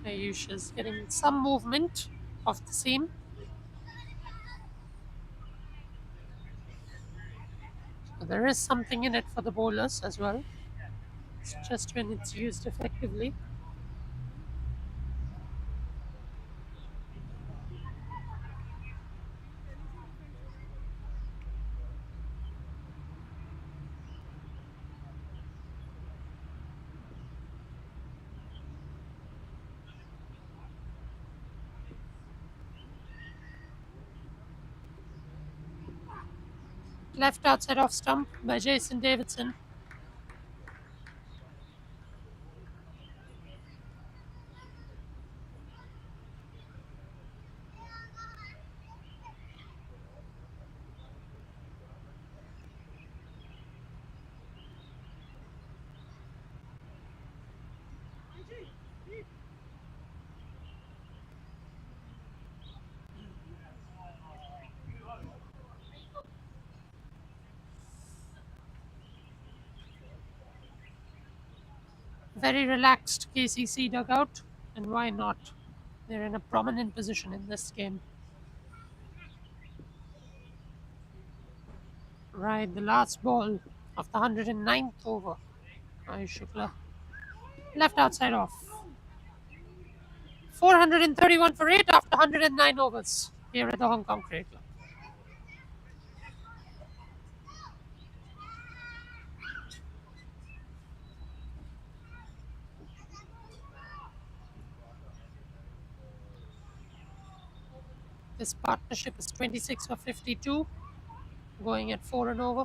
Ayush is getting some movement off the seam. So there is something in it for the bowlers as well. It's just when it's used effectively. Left outside off stump by Jason Davidson. Very relaxed KCC dugout, and why not? They're in a prominent position in this game. Right, the last ball of the 109th over. Ayush Shukla. Left outside off. 431 for 8 after 109 overs here at the Hong Kong Cricket Club. This partnership is 26 for 52, going at 4 and over.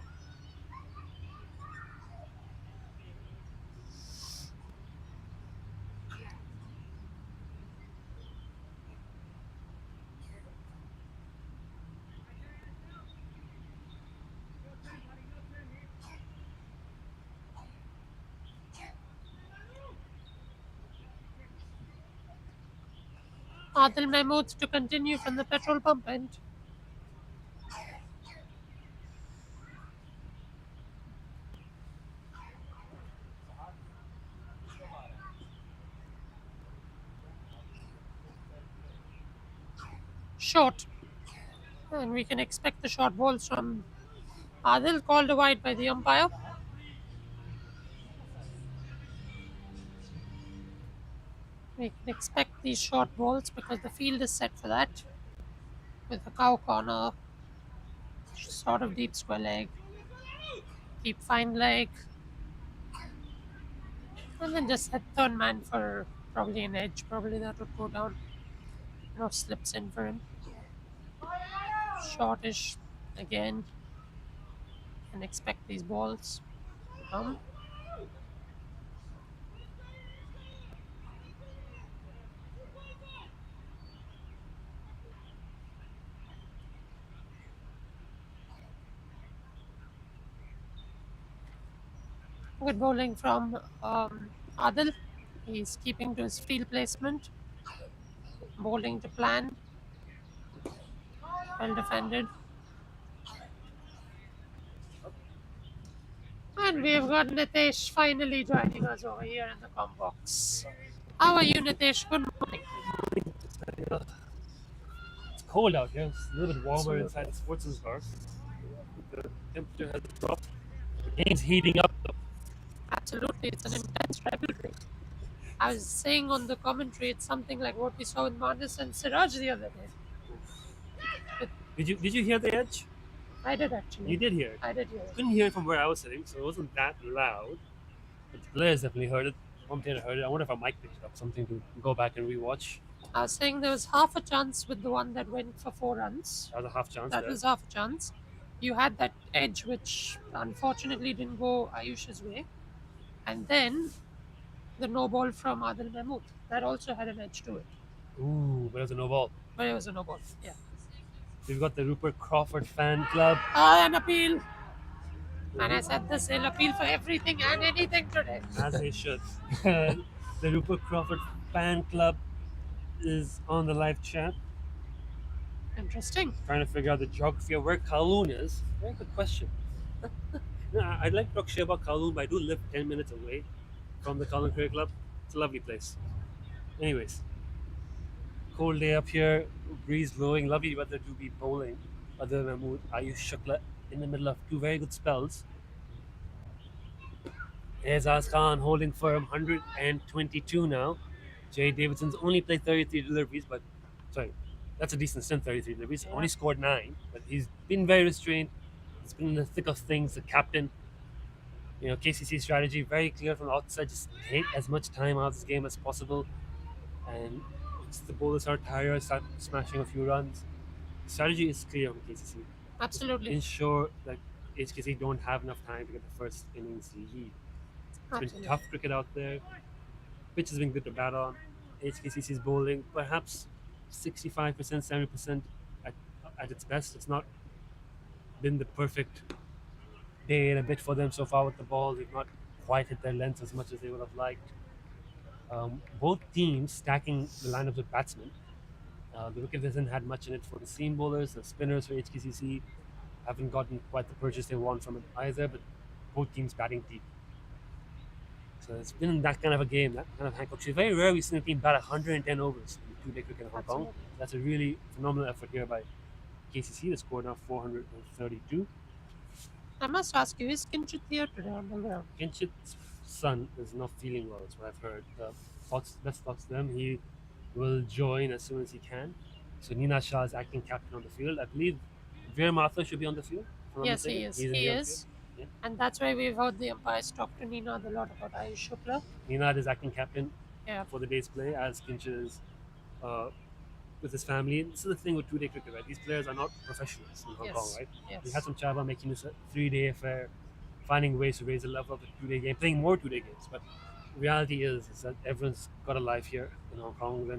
Adil Mahmood to continue from the petrol pump end. Short. And we can expect the short balls from Adil, called wide by the umpire. We can expect these short balls because the field is set for that. With a cow corner, sort of deep square leg, deep fine leg, and then just that third man for probably an edge. Probably that would go down. No slips in for him. Shortish again. Can expect these balls to come. Good bowling from Adil. He's keeping to his field placement. Bowling to plan. Well defended. And we've got Nitesh finally joining us over here in the com box. How are you, Nitesh? Good morning. It's cold out here. It's a little bit warmer inside the sportsman's car. The temperature has dropped. The game's heating up though. Absolutely, it's an intense rivalry. I was saying on the commentary, it's something like what we saw with Manas and Siraj the other day. Did you hear the edge? I did actually. You did hear it. I did hear it. Couldn't hear it from where I was sitting, so it wasn't that loud. But the players definitely heard it. Commentator heard it. I wonder if I might pick it up, something to go back and rewatch. I was saying there was half a chance with the one that went for 4 runs. That was a half chance That there. was half a chance. You had that edge, which unfortunately didn't go Ayush's way. And then the no ball from Adil Mahmood. That also had an edge to it. Ooh, but it was a no ball. But it was a no ball. Yeah. We've got the Rupert Crawford fan club. An appeal. And I said this, they'll appeal for everything and anything today. As they should. The Rupert Crawford fan club is on the live chat, Interesting. trying to figure out the geography of where Kowloon is. Very good question. I'd like to talk shit about Kowloon, but I do live 10 minutes away from the Kowloon Cricket Club. It's a lovely place. Anyways, cold day up here, breeze blowing, lovely weather to be bowling. Other than Mahmood, Ayush Shukla in the middle of two very good spells. Aizaz Khan holding firm, 122 now. Jay Davidson's only played 33 deliveries, but sorry, that's a decent stint, 33 deliveries. Only scored 9, but he's been very restrained. He's been in the thick of things, the captain. You know, KCC strategy very clear from the outset. Just take as much time out of this game as possible, and once the bowlers are tired, start smashing a few runs. The strategy is clear from KCC. Absolutely. Ensure that HKC don't have enough time to get the first innings lead. It's been Absolutely. tough cricket out there. Pitch has been good to bat on. HKCC's bowling, perhaps 65%, 70% at its best. It's not been the perfect day and a bit for them so far with the ball. They've not quite hit their lengths as much as they would have liked. Both teams stacking the lineups with batsmen. The wicket hasn't had much in it for the seam bowlers. The spinners for HKCC haven't gotten quite the purchase they want from it either, but both teams batting deep. So it's been that kind of a game, that kind of Hancock Shield. Very rare we've seen a team bat 110 overs in two-day cricket in Hong Kong. Absolutely. That's a really phenomenal effort here by KCC. The score now 432. I must ask you, is Kinchit here today on the ground? Kinchit's son is not feeling well, is what I've heard. Best thoughts to them. He will join as soon as he can. So Nina Shah is acting captain on the field. I believe Veer Mathur should be on the field. If I'm not Yes, he mistaken. is. He's in He the outfield. is. Yeah. And that's why we've heard the umpires talk to Nina a lot about Ayush Shukla. Ninad is acting captain Yeah. for the day's play, as Kinchit is with his family. This is the thing with two-day cricket, right? These players are not professionals in Hong Kong, Yes. right? We Yes. had some chat about making this a three-day affair, finding ways to raise the level of the two-day game, playing more two-day games. But reality is that everyone's got a life here in Hong Kong. They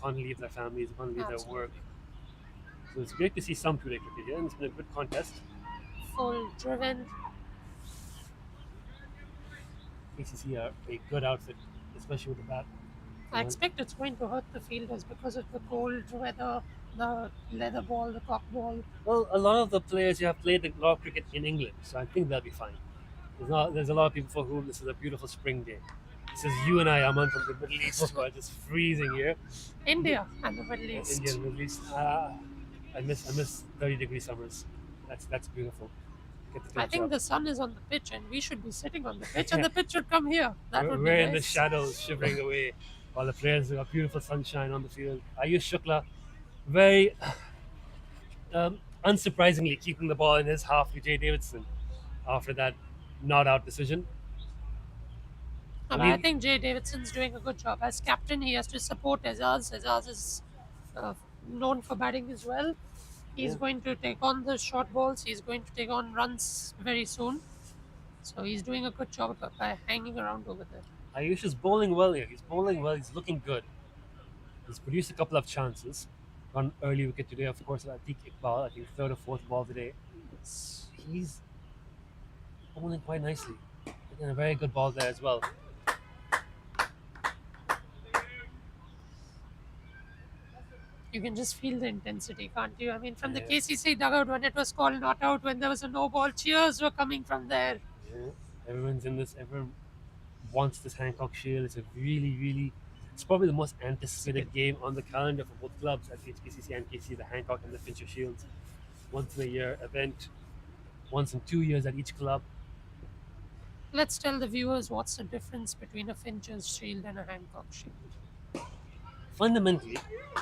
can't leave their families, they can't leave their work. So it's great to see some two-day cricket here, and it's been a good contest. Full driven. KCC are a good outfit, especially with the bat. I expect it's going to hurt the fielders because of the cold weather, the leather ball, the cock ball. Well, a lot of the players here have played a lot of cricket in England, so I think they'll be fine. There's a lot of people for whom this is a beautiful spring day. This is you and I, Aman, from the Middle East, who are just freezing here. India and the Middle East. India, Middle East. I miss 30-degree summers. That's beautiful. Get the I temps think up. the sun is on the pitch and we should be sitting on the pitch Yeah. and the pitch should come here. That would We're be in the nice. shadows, shivering away, while the players have got beautiful sunshine on the field. Ayush Shukla, very unsurprisingly, keeping the ball in his half to Jay Davidson after that not out decision. But I think Jay Davidson's doing a good job. As captain, he has to support Azaz. Azaz is known for batting as well. He's Yeah. going to take on the short balls. He's going to take on runs very soon. So he's doing a good job by hanging around over there. Ayush is bowling well here. He's bowling well. He's looking good. He's produced a couple of chances. One early wicket today, of course, Atiq Iqbal, I think third or fourth ball today. He's bowling quite nicely. And a very good ball there as well. You can just feel the intensity, can't you? I mean, from the Yeah. KCC dugout when it was called not out, when there was a no ball, cheers were coming from there. Yeah. Everyone's in this. Everyone wants this Hancock Shield. It's a really. It's probably the most anticipated game on the calendar for both clubs at HKCC and KC, the Hancock and the Fincher Shields. Once in a year event, once in 2 years at each club. Let's tell the viewers what's the difference between a Fincher's Shield and a Hancock Shield. Fundamentally,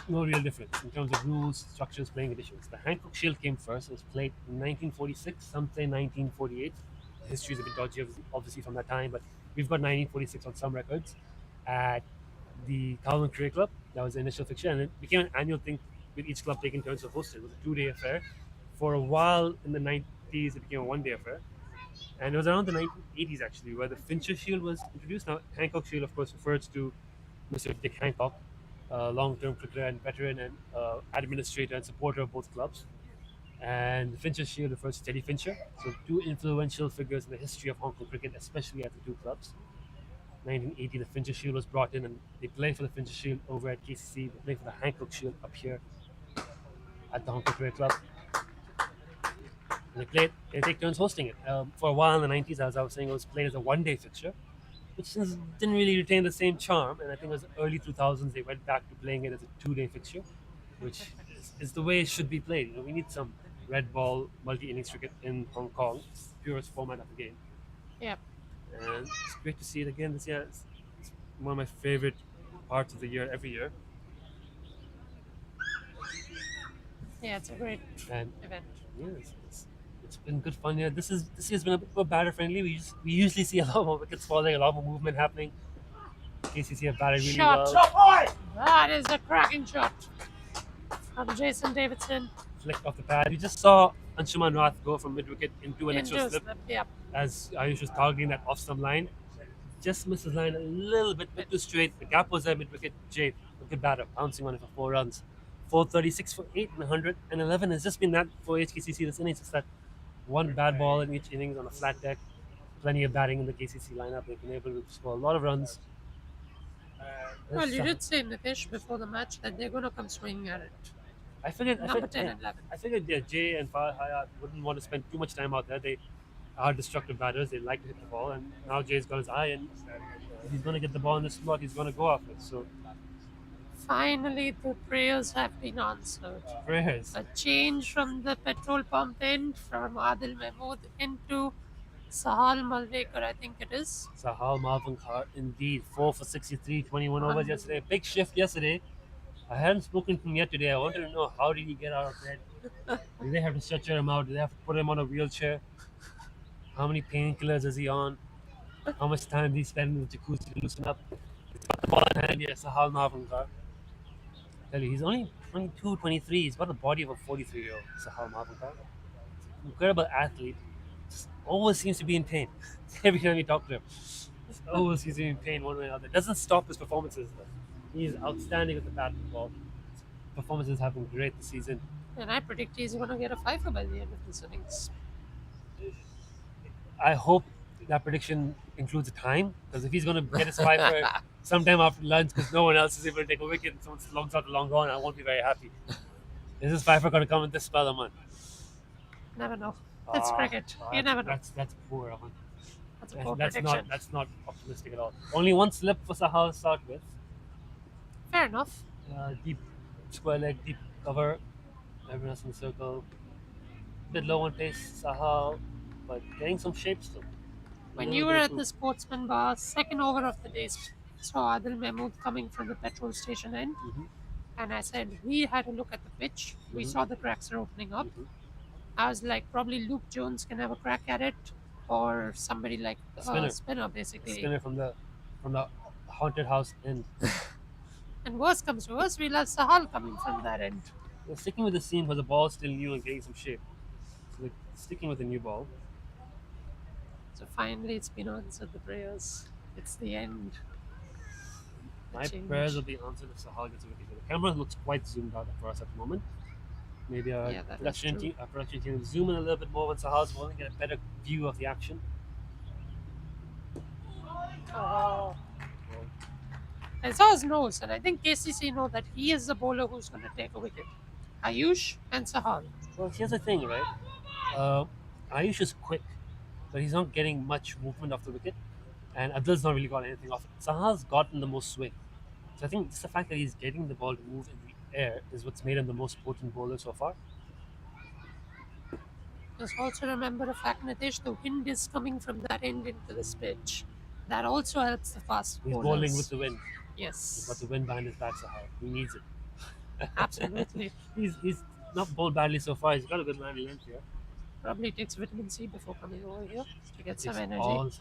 no real difference in terms of rules, structures, playing conditions. The Hancock Shield came first. It was played in 1946, some say 1948. The history is a bit dodgy, obviously, from that time, but we've got 1946 on some records at the Kowloon Cricket Club. That was the initial fixture, and it became an annual thing with each club taking turns to host it. It was a 2-day affair. For a while in the 90s, it became a 1-day affair. And it was around the 1980s, actually, where the Fincher Shield was introduced. Now, Hancock Shield, of course, refers to Mr. Dick Hancock, long-term cricketer and veteran and administrator and supporter of both clubs. And the Fincher Shield refers to Teddy Fincher. So two influential figures in the history of Hong Kong cricket, especially at the two clubs. 1980, the Fincher Shield was brought in, and they play for the Fincher Shield over at KCC. They play for the Hancock Shield up here at the Hong Kong Cricket Club. And they take turns hosting it. For a while in the 90s, as I was saying, it was played as a 1-day fixture, which didn't really retain the same charm. And I think it was early 2000s they went back to playing it as a 2-day fixture, which is the way it should be played. You know, we need some red ball multi-innings cricket in Hong Kong. It's the purest format of the game. Yep. And it's great to see it again this year. It's one of my favorite parts of the year every year. Yeah, it's a great And event. yeah, it's been good fun here. This year's been a bit more batter friendly. We usually see a lot more wickets falling, a lot more movement happening. KCC have batted really Shot. well. That is a cracking shot from Jason Davidson. Flicked off the pad. We just saw Anshuman Rath go from mid wicket into an extra Into slip slip. Yep. as Ayush was targeting that off stump line. Just missed his line a little bit too straight. The gap was there mid wicket. Jade, a good batter, bouncing on it for 4 runs. 436 for 8 and 111 has just been that for HKCC this innings. It's that one bad ball in each innings on a flat deck. Plenty of batting in the KCC lineup. They've been able to score a lot of runs. Well, you did say, Nitish, before the match that they're going to come swinging at it. I figured Number 10 and 11. I figured Jay and Fahad wouldn't want to spend too much time out there. They are destructive batters. They like to hit the ball, and now Jay's got his eye, and he's going to get the ball in the slot. He's going to go after it. So Finally, the prayers have been answered. prayers. A change from the petrol pump end from Adil Mahmood into Sahal Malvekar, I think it is. Sahal Marvin Khan, indeed, 4 for 63, 21 overs yesterday. Big shift yesterday. I hadn't spoken to him yet today. I wanted to know how did he get out of bed? Did they have to stretcher him out? Did they have to put him on a wheelchair? How many painkillers is he on? How much time did he spend in the jacuzzi to loosen up? He's got the ball in hand, yes, Sahal Marvin Khan. Tell you, he's only 22, 23. He's got the body of a 43-year-old, Sahal Marvin Khan. Incredible athlete. Just always seems to be in pain. Every time we talk to him, just always seems to be in pain one way or another. Doesn't stop his performances though. He's outstanding with the bat and ball. His performances have been great this season. And I predict he's going to get a fifer by the end of this innings. I hope that prediction includes a time, because if he's going to get his fifer sometime after lunch because no one else is able to take a wicket and someone's long shot long gone, I won't be very happy. Is this fifer going to come in this spell, Aman? Never know. It's cricket. You never know. That's poor, Aman. That's a poor That's prediction. not optimistic at all. Only one slip for Sahal to start with. Fair enough. Deep square leg, deep cover. Everyone else in the circle. Bit low on pace, Sahal, but getting some shape still. When you were at the sportsman bar, second over of the day, saw Adil Mahmood coming from the petrol station end, Mhm. and I said we had a look at the pitch. We Mhm. saw the cracks are opening up. Mhm. I was like, probably Luke Jones can have a crack at it, or somebody like spinner basically. Spinner from the haunted house end. And worse comes to worse, we'll have Sahal coming from that end. They're sticking with the seam because the ball's still new and getting some shape. So they're sticking with the new ball. So finally, it's been answered. The prayers. It's the end. The My change. prayers will be answered if Sahal gets a wicket. The camera looks quite zoomed out for us at the moment. Maybe our Yeah, that is production true. team will zoom in a little bit more when Sahal's bowling, get a better view of the action. I saw his nose, and I think KCC know that he is the bowler who's going to take a wicket. Ayush and Sahal. Well, here's the thing, right? Ayush is quick, but he's not getting much movement off the wicket, and Adil's not really got anything off it. Sahal's gotten the most swing. So I think just the fact that he's getting the ball to move in the air is what's made him the most potent bowler so far. Just also remember the fact, Nitish, the wind is coming from that end into this pitch. That also helps the fast He's bowlers. bowling with the wind. He's Yes, got the wind behind his back, Sahal. He needs it. absolutely. He's not bowled badly so far. He's got a good line of length here. Probably takes vitamin C before coming over here to get some It's energy. all-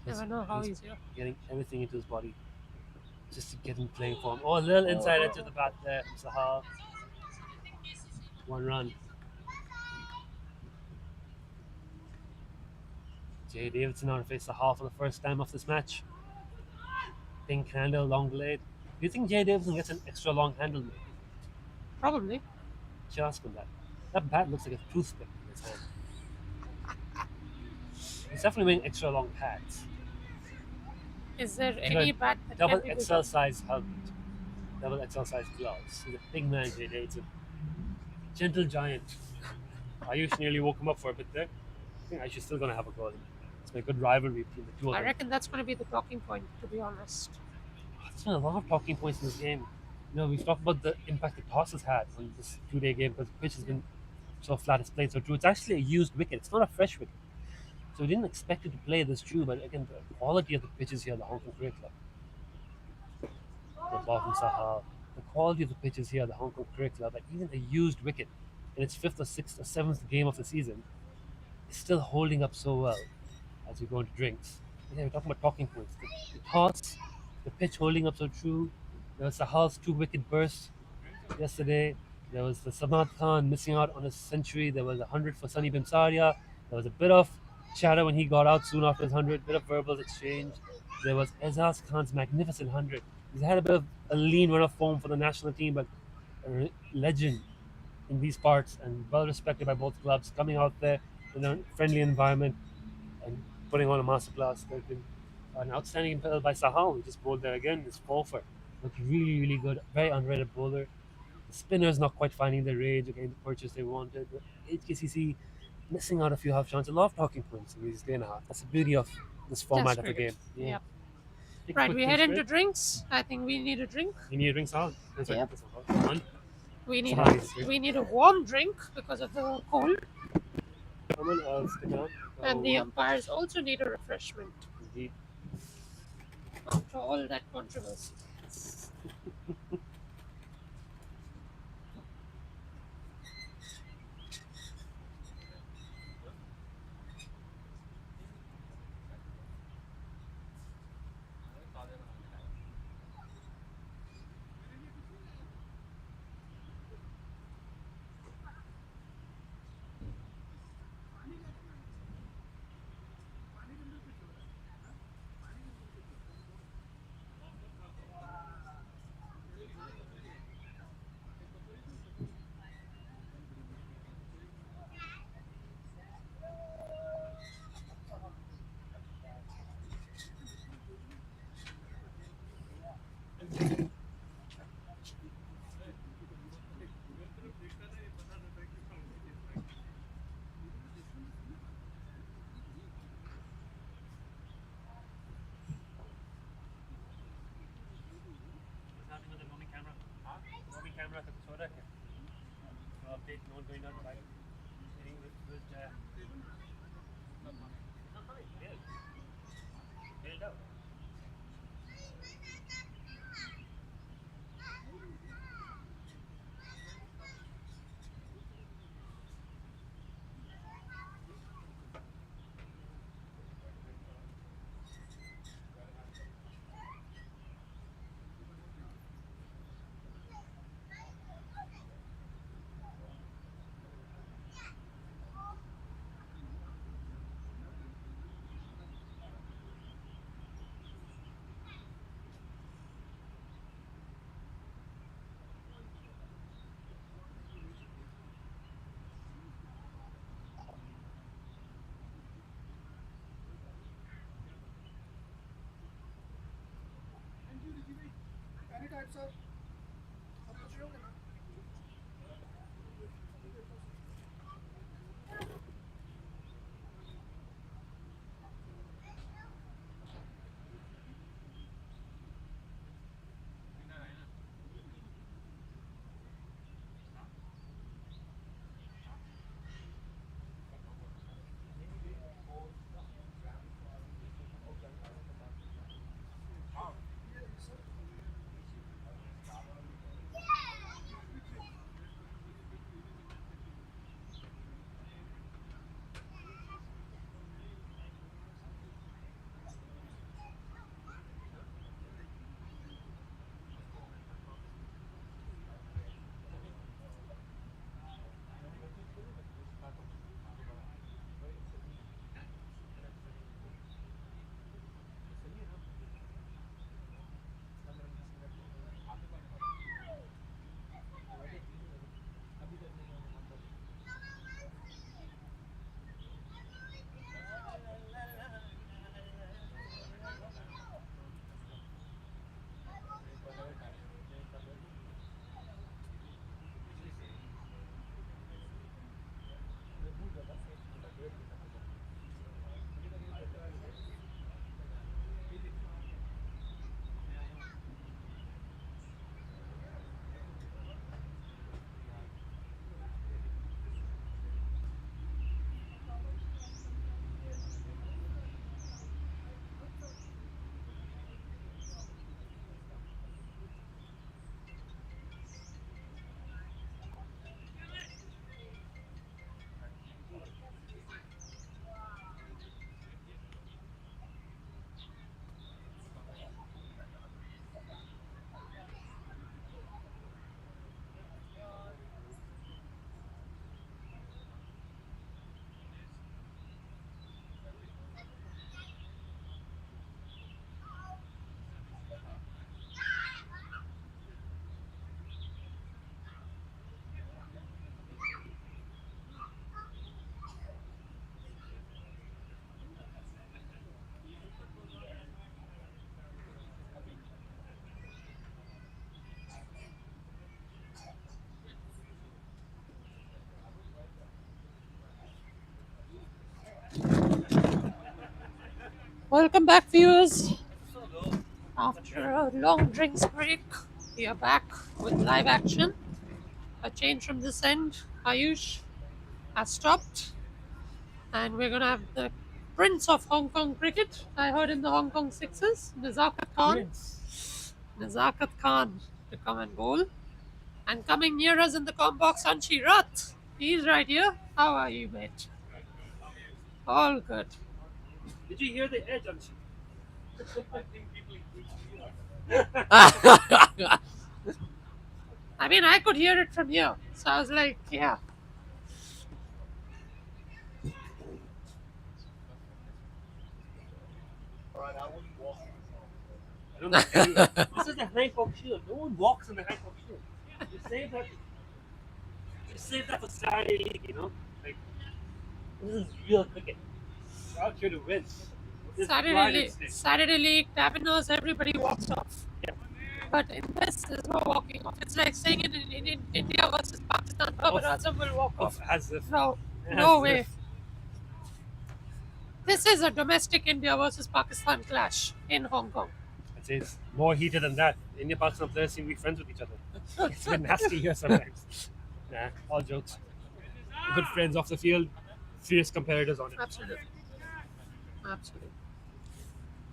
Never know how he's he's here. getting everything into his body just to get him playing form. Oh, a little inside edge of the bat there from Sahal. 1 run. Jay Davidson on to face Sahal for the first time of this match. Pink handle, long blade. Do you think Jay Davidson gets an extra long handle? Probably. Should ask him that. That bat looks like a toothpick in his hand. He's definitely wearing extra long pads. Is there got any bat that Double can be XL size helmet. Double XL size gloves. He's a big man, Jay Davidson. Gentle giant. Ayush nearly woke him up for a bit there. I think Ayush is still going to have a go. It's been a good rivalry between the two of I them. reckon that's going to be the talking point, to be honest. There's been a lot of talking points in this game. You know, we've talked about the impact the toss has had on this 2-day game because the pitch has been so flat, it's played so true. It's actually a used wicket. It's not a fresh wicket. So we didn't expect it to play this true, but again, the quality of the pitches here at the Hong Kong Cricket Club. The ball from Sahal. The quality of the pitches here at the Hong Kong Cricket Club, like even a used wicket in its 5th or 6th or 7th game of the season, is still holding up so well as we go into drinks. Yeah, we're talking about talking points. The toss, the pitch holding up so true. There was Sahal's 2-wicket burst yesterday. There was the Samad Khan missing out on a century. There was a 100 for Sunny Bimsaria. There was a bit of chatter when he got out soon after his 100, bit of verbal exchange. There was Ezaz Khan's magnificent 100. He's had a bit of a lean run of form for the national team, but a legend in these parts and well respected by both clubs, coming out there in a friendly environment and putting on a masterclass. There's been an outstanding impel by Sahal, who just bowled there again. His 4-for looked really, really good. Very underrated bowler. The spinners not quite finding their range, again, the purchase they wanted. But HKCC missing out a few half chances, a lot of talking points in these day and a half. That's the beauty of this format Test of the cricket. game. Yeah. Yep. Take a Right, quick we head pinch into break. drinks. I think we need a drink. You need a drink salad. That's right. Yep. That's all. One. We need Sorry, a sweet. we need a warm drink because of the cold, Come on, I'll stick around. and the umpires also need a refreshment Indeed. after all that controversy. What's happening with the moving camera? Huh? Moving camera to छोड़ रखे. No update. No one going out to buy. Sitting with not funny. Bailed. Bailed out. Anytime, sir. Welcome back, viewers. After a long drinks break, we are back with live action. A change from this end. Ayush has stopped, and we're gonna have the Prince of Hong Kong cricket. I heard in the Hong Kong Sixers, Nazakat Khan to come and bowl. And coming near us in the com box, Anshi Rath. He's right here. How are you, mate? All good. Did you hear the edge on she? I mean, I could hear it from here. So I was like, yeah. I don't know. This is the Hancock Shield. No one walks in the Hancock Shield. You save that. You save that for Saturday League. You know, like this is real cricket. We're out here to win. This is pride at stake. Saturday League, Tavernos, everybody walks off. Yeah. But in this, there's no walking off. It's like saying in India versus Pakistan, Babar Azam will walk off. As if. No, as no way. if. This is a domestic India versus Pakistan clash in Hong Kong. I'd say it's more heated than that. India Pakistan players seem to be friends with each other. It's been nasty here sometimes. Nah, all jokes. Good friends off the field, fierce competitors on it. Absolutely. Absolutely.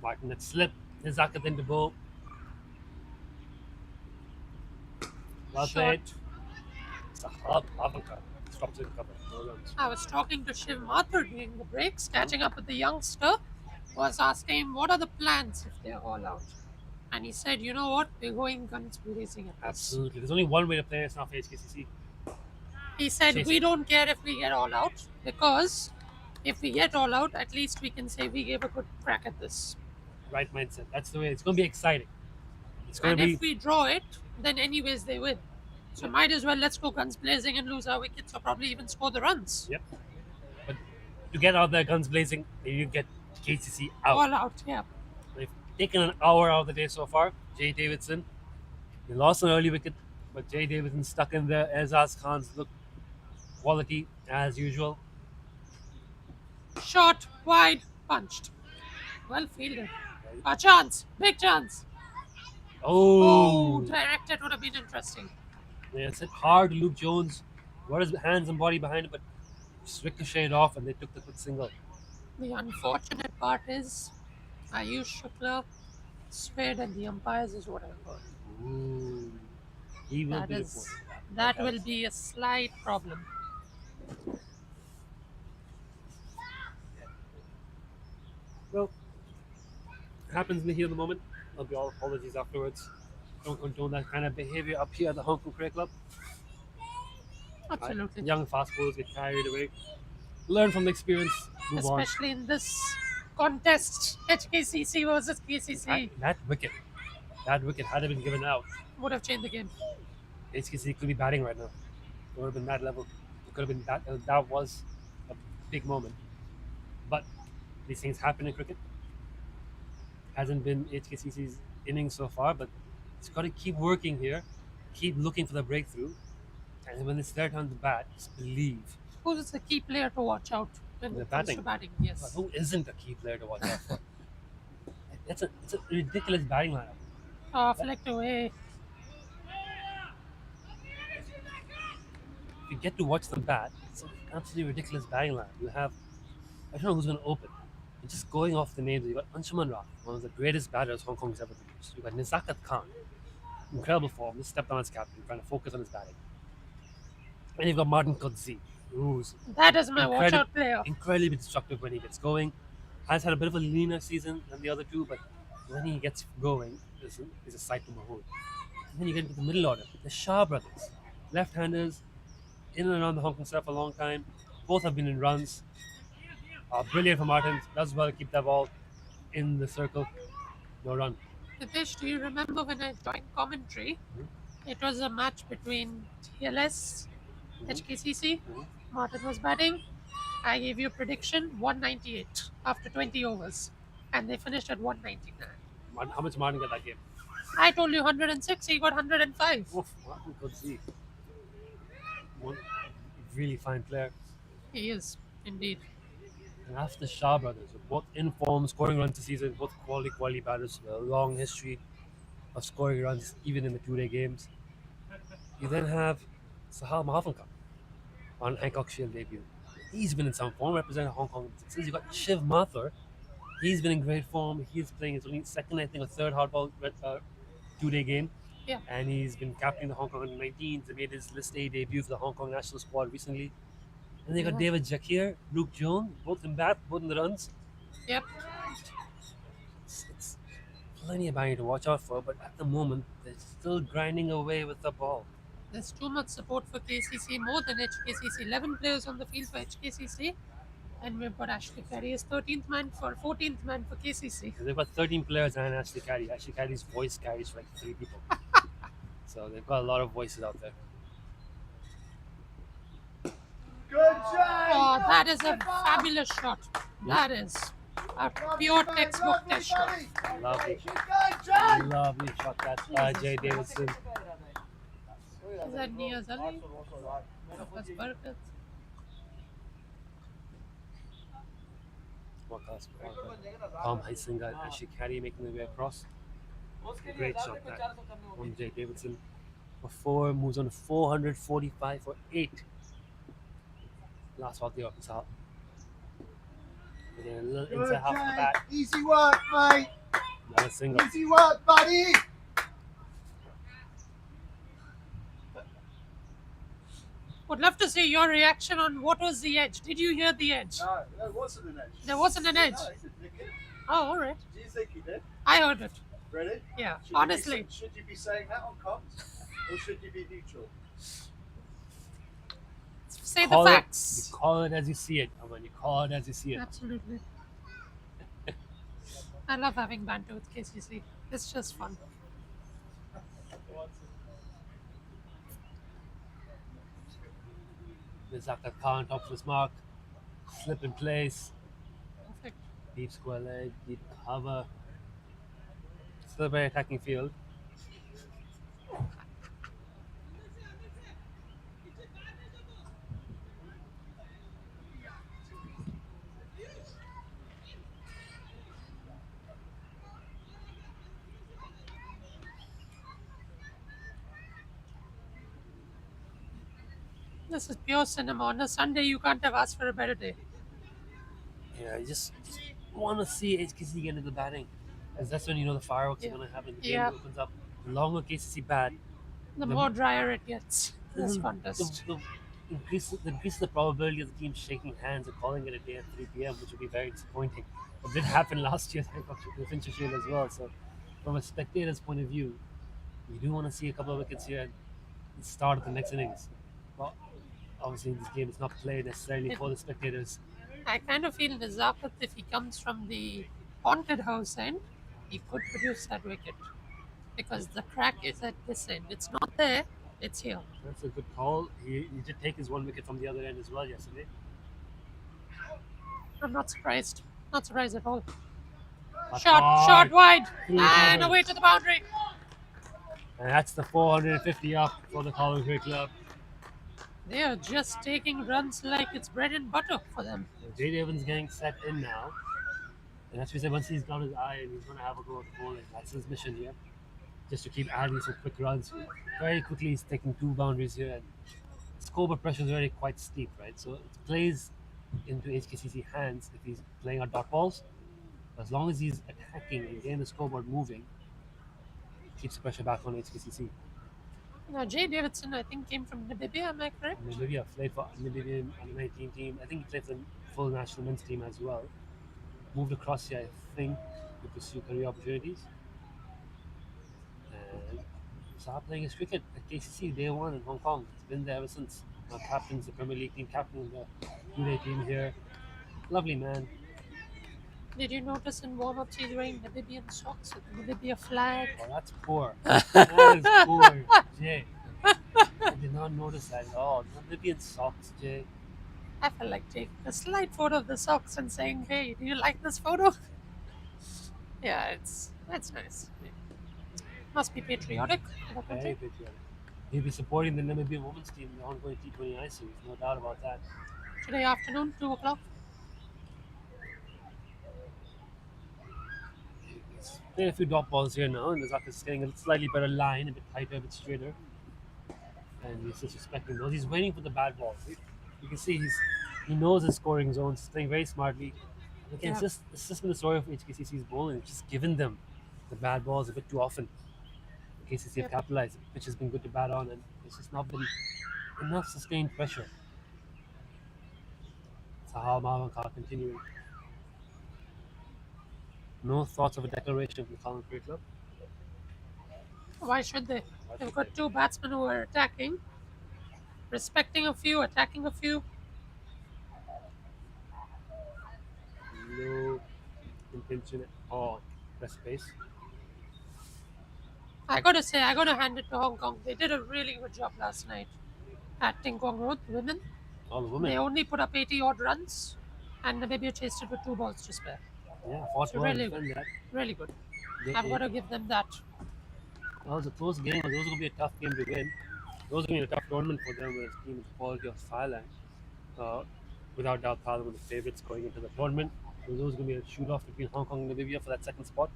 Martin had slipped. Zakat into bowl. Well Shot. played. It's a hard Hancock. Stops in cover. No runs. I was talking to Shiv Mathur during the breaks, catching up with the youngster. Was asking him, what are the plans if they're all out? And he said, you know what? We're going guns blazing at this. Absolutely. There's only one way to play this now for HKCC. He said, Chase we it. don't care if we get all out, because if we get all out, at least we can say we gave a good crack at this. Right mindset. That's the way. It's going to be exciting. It's going And to be. if we draw it, then anyways they win. So might as well let's go guns blazing and lose our wickets, or probably even score the runs. Yep. But to get out there guns blazing, you get KCC out. All out, yeah. They've taken an hour out of the day so far. Jay Davidson. They lost an early wicket, but Jay Davidson stuck in there. Ezaz Khan's look quality as usual. Shot, wide, punched. Well fielded. A chance, big chance. Oh, Directed would have been interesting. yeah, it's hit hard. Luke Jones got his hands and body behind it, but just ricocheted off, and they took the quick single. The unfortunate part is Ayush Shukla sweared at the umpires is what I heard. Ooh, he will That be is reported. that will be a slight problem. Well, happens in the heat of the moment. There'll be all apologies afterwards. Don't condone that kind of behavior up here at the Hong Kong Cricket Club. Absolutely. Young fast bowlers get carried away. Learn from the experience. Move on. Especially in this contest, HKCC versus KCC That wicket had it been given out. would have changed the game. HKC could be batting right now. It would have been that level. It could have been that. That was a big moment. But these things happen in cricket. Hasn't been HKCC's innings so far, but it's got to keep working here, keep looking for the breakthrough, and when it's their turn to bat, just believe. Who's the key player to watch out when The it comes to batting. batting? Yes. But who isn't a key player to watch out for? It's a ridiculous batting lineup. Flicked away. If you get to watch them bat, it's an absolutely ridiculous batting lineup. You have, I don't know who's going to open. And just going off the names, you've got Anshuman Rath, one of the greatest batters Hong Kong's ever produced. You've got Nizakat Khan, incredible form, just stepped on as captain, trying to focus on his batting. And you've got Martin Kodzi, who's That is my watch Incredible. out player. incredibly destructive when he gets going. Has had a bit of a leaner season than the other two, but when he gets going, is a sight to behold. And then you get into the middle order. The Shah brothers, left-handers, in and around the Hong Kong side for a long time. Both have been in runs. Brilliant for Martin. Does well to keep that ball in the circle. No run. Dipesh, do you remember when I joined commentary? It was a match between TLS, HKCC. Martin was batting. I gave you a prediction 198 after 20 overs, and they finished at 199. How much Martin got that game? I told you 106, he got 105. Oof, Martin Kodzi. One really fine player. He is, indeed. And after the Shah brothers, were both in form, scoring runs this season, both quality batters with a long history of scoring runs, even in the 2-day games. You then have Sahal Mahafankar on Hancock Shield debut. He's been in some form, representing Hong Kong. Since you got Shiv Mathur, he's been in great form. He's playing his only second, I think, or third hardball 2-day game. Yeah. And he's been captaining the Hong Kong under-19s. He made his List A debut for the Hong Kong national squad recently. And they got Yeah. David Jakir, Luke Jones, both in bat, both in the runs. Yep. It's plenty of batting to watch out for, but at the moment, they're still grinding away with the ball. There's too much support for KCC, more than HKCC. 11 players on the field for HKCC. And we've got Ashley Carey as 13th man for 14th man for KCC. They've got 13 players and Ashley Carey. Ashley Carey's voice carries for like 3 people. So they've got a lot of voices out there. Good job. Oh, that is a fabulous shot. That is a pure textbook test shot. Lovely shot. That's by Jay Davidson. Is that Niaz Ali? That's Barakat. Tom Heisinger and Ashley Carey making their way across. Great shot that from Jay Davidson. For 4, moves on to 445 for 8. Last ball the opposite half. A little Good, inside half of the Jay. bat. Easy work, mate. Another single. Easy work, buddy. Would love to see your reaction on what was the edge. Did you hear the edge? No, there wasn't an edge. There wasn't an edge. No, he didn't nick it. Oh, all right. Do you think he did? I heard it. Really? Yeah, Should honestly. should you be saying that on comms? Or should you be neutral? Say the Call it- facts. You call it as you see it. When you call it as you see it. Absolutely. I love having banter with KCC. It's just fun. Zaka Khan top of his mark. Slip in place. Perfect. Deep square leg. Deep cover. Still a very attacking field. This is pure cinema. On a Sunday, you can't have asked for a better day. Yeah, I just want to see HKC get into the batting. Because that's when you know the fireworks Yeah. are going to happen. The Yeah. game opens up. The longer KCC bat, The The- more drier it gets, this the, contest. the increase the probability of the team shaking hands and calling it a day at 3 p.m., which would be very disappointing. It did happen last year at the Fincher Shield as well. So, from a spectator's point of view, you do want to see a couple of wickets here and start at the next innings. But obviously, in this game, it's not played necessarily for the spectators. I kind of feel Nazakat, if he comes from the haunted house end, he could produce that wicket. Because the crack is at this end. It's not there, it's here. That's a good call. He did take his 1 wicket from the other end as well yesterday. I'm not surprised. Not surprised at all. That's Shot hard. wide, Through and cover. away to the boundary. And that's the 450 up for the Kowloon Cricket Club. They are just taking runs like it's bread and butter for them. Jay David's getting set in now. And as we said, once he's got his eye and he's going to have a go at the bowling, that's his mission here. Just to keep adding some quick runs. Very quickly, he's taking 2 boundaries here. And scoreboard pressure is already quite steep, right? So it plays into HKCC hands if he's playing out dot balls. As long as he's attacking and getting the scoreboard moving, keeps the pressure back on HKCC. Now, Jay Davidson, I think, came from Namibia, am I correct? Namibia played for Namibian under-19 team. I think he played for the full national men's team as well. Moved across here, I think, to pursue career opportunities. And started playing his cricket at KCC day 1 in Hong Kong. It's been there ever since. Now captains the Premier League team, captain the 2-day team here. Lovely man. Did you notice in warm-ups he's wearing Namibian socks with the Namibia flag? Oh, that's poor. That is poor, Jay. I did not notice that at all. Namibian socks, Jay. I felt like taking a slide photo of the socks and saying, "Hey, do you like this photo?" Yeah, that's nice. Must be patriotic. Very patriotic. He'll be supporting the Namibian women's team in the ongoing T20I series, no doubt about that. Today afternoon, 2 o'clock. Playing a few dot balls here now, and Razak is getting a slightly better line, a bit tighter, a bit straighter. And he's disrespecting those. He's waiting for the bad balls. You can see he knows his scoring zones. He's playing very smartly. And again, Yeah. it's just been the story of HKCC's bowling. It's just given them the bad balls a bit too often. KCC have Yeah. capitalized. The pitch has been good to bat on, and it's just not been enough sustained pressure. Sahal Hancock continuing. No thoughts of a declaration from the Kowloon Cricket Club. Why should they? Why They've should got two batsmen who are attacking, respecting a few, attacking a few. they? No intention at all. Press pace. I gotta hand it to Hong Kong. They did a really good job last night at Ting Kwong Road, the women. All the They women. only put up 80 odd runs, and Namibia chased it with 2 balls to spare. Yeah, fought So well. really Defend that. Really good. They, I've got to give them that. That was a close game. It was going to be a tough game to win. It was going to be a tough tournament for them with a team with the quality of Thailand. Without doubt, Thailand were the favourites going into the tournament. It was always going to be a shoot-off between Hong Kong and Namibia for that second spot.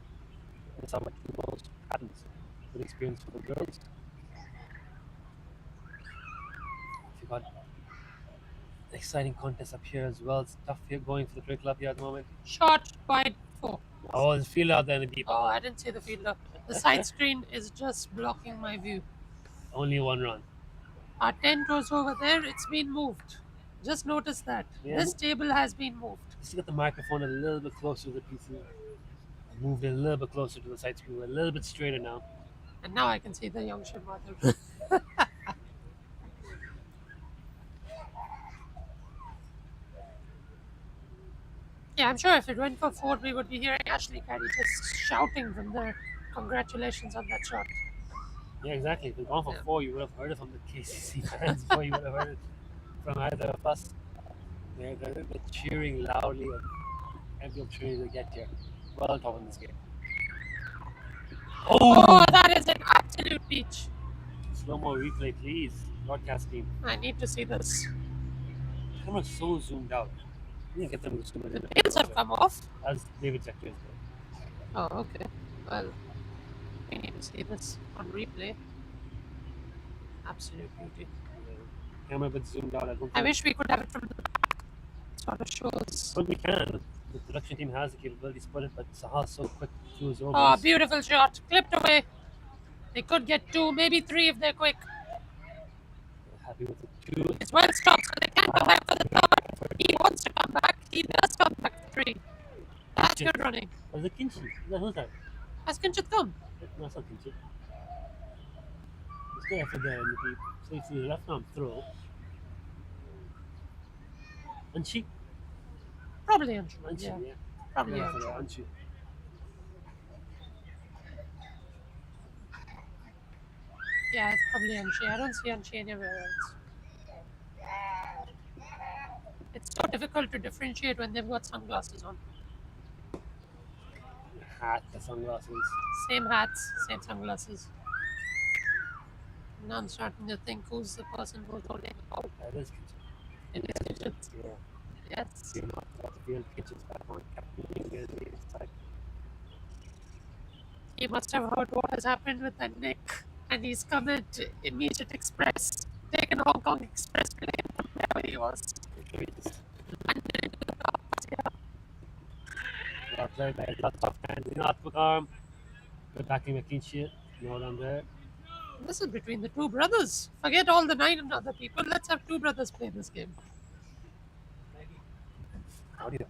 That's how much football happens. Good experience for the girls. You got exciting contests up here as well. It's tough here going for the cricket club here at the moment. Short, wide, 4. Oh, there's a field out there in the deep. Oh, I didn't see the fielder. The side screen is just blocking my view. Only one run. Our tent was over there. It's been moved. Just notice that. Yeah. This table has been moved. Just get the microphone a little bit closer to the PC. Moved it a little bit closer to the side screen. We're a little bit straighter now. And now I can see the young Shivmathur. Yeah, I'm sure if it went for 4, we would be hearing Ashley Carey just shouting from there. Congratulations on that shot. Yeah, exactly. If we'd gone for Yeah. 4, you would have heard it from the KCC fans before you would have heard it from either of us. They're cheering loudly at every opportunity they get here. Well top in this game. Oh, that is an absolute beach. Slow mo replay, please. Broadcast team. I need to see this. Camera's so zoomed out. You didn't get them to zoom in. The nails have come off. As David Sector is there. Oh, okay. Well, we need to see this on replay. Absolute beauty. Camera a bit zoomed out. I wish we could have it from the back. Sort of shows. But we can. The production team has the capability to put it, but Sahal's so quick through his overs. Oh, beautiful shot. Clipped away. They could get 2, maybe 3 if they're quick. Happy with the 2. It's well stopped, so they can't come back for the third. He wants to come back. He does come back for 3. That's good running. Was it Kinchi? Who's that? Has Kinchit come? No, it's not Kinchi. It's good effort there in the deep. Safely left arm throw. Anchi? Probably Anshu. Anchi, Yeah, yeah. probably Yeah, Anshu. Anchi. Yeah, it's probably Anshi. I don't see Anshi anywhere else. It's so difficult to differentiate when they've got sunglasses on. Hat, the sunglasses. Same hats, same sunglasses. Now I'm starting to think who's the person who's holding the ball. That is Kinchi. It is Kinchit. Yeah. Yes. You're not off the field. Kinchi's back on. Captain the side. He must have heard what has happened with that Nick, and he's come at Immediate Express, taken Hong Kong Express plane from where he was. Landed into the cars, yeah. Well played by lots of hands. Not arm. Good backing with Kinchi. No run there. This is between the 2 brothers. Forget all the 9 other people. Let's have 2 brothers play this game. How do you?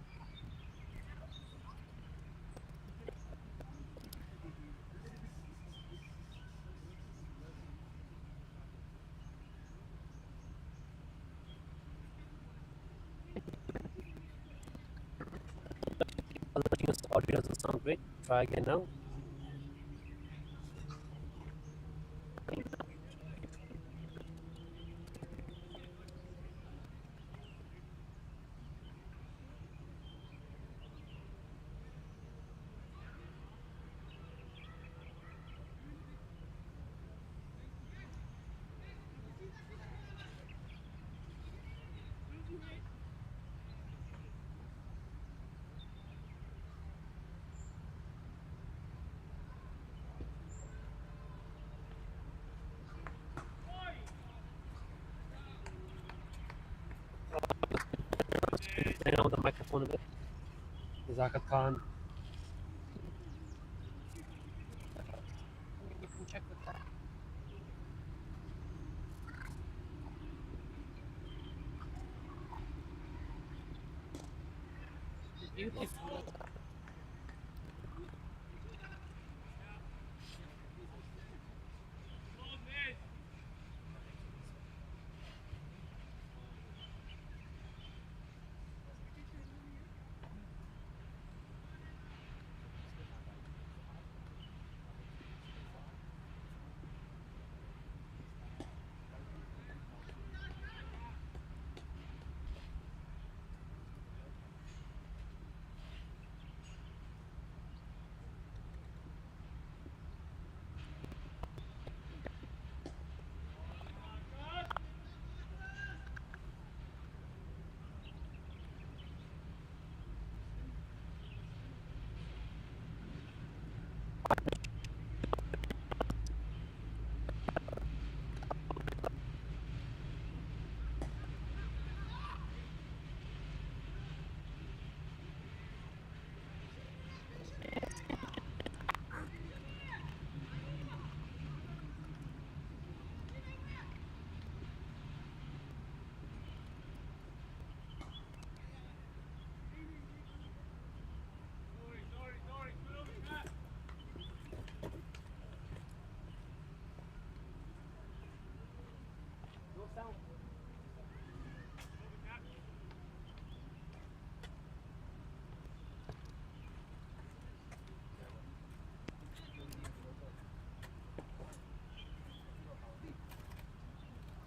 The audio doesn't sound great. Try again now. playing around with the microphone a bit. Zakat Khan. You can check with that. Beautiful.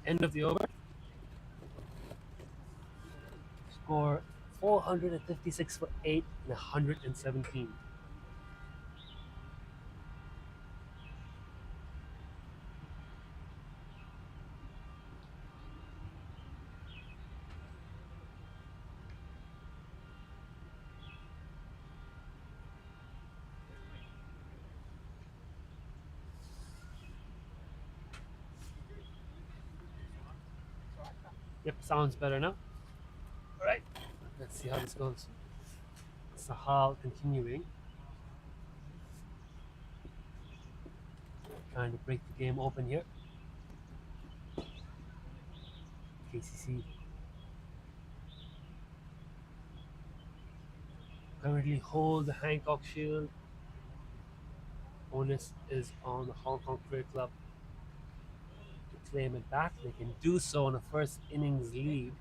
End of the over. Score 456 for 8 and 117. Yep, sounds better now. Alright, let's see how this goes. Sahal continuing. Trying to break the game open here. KCC currently hold the Hancock Shield. Onus is on the Hong Kong Cricket Club to claim it back. They can do so on a first innings lead,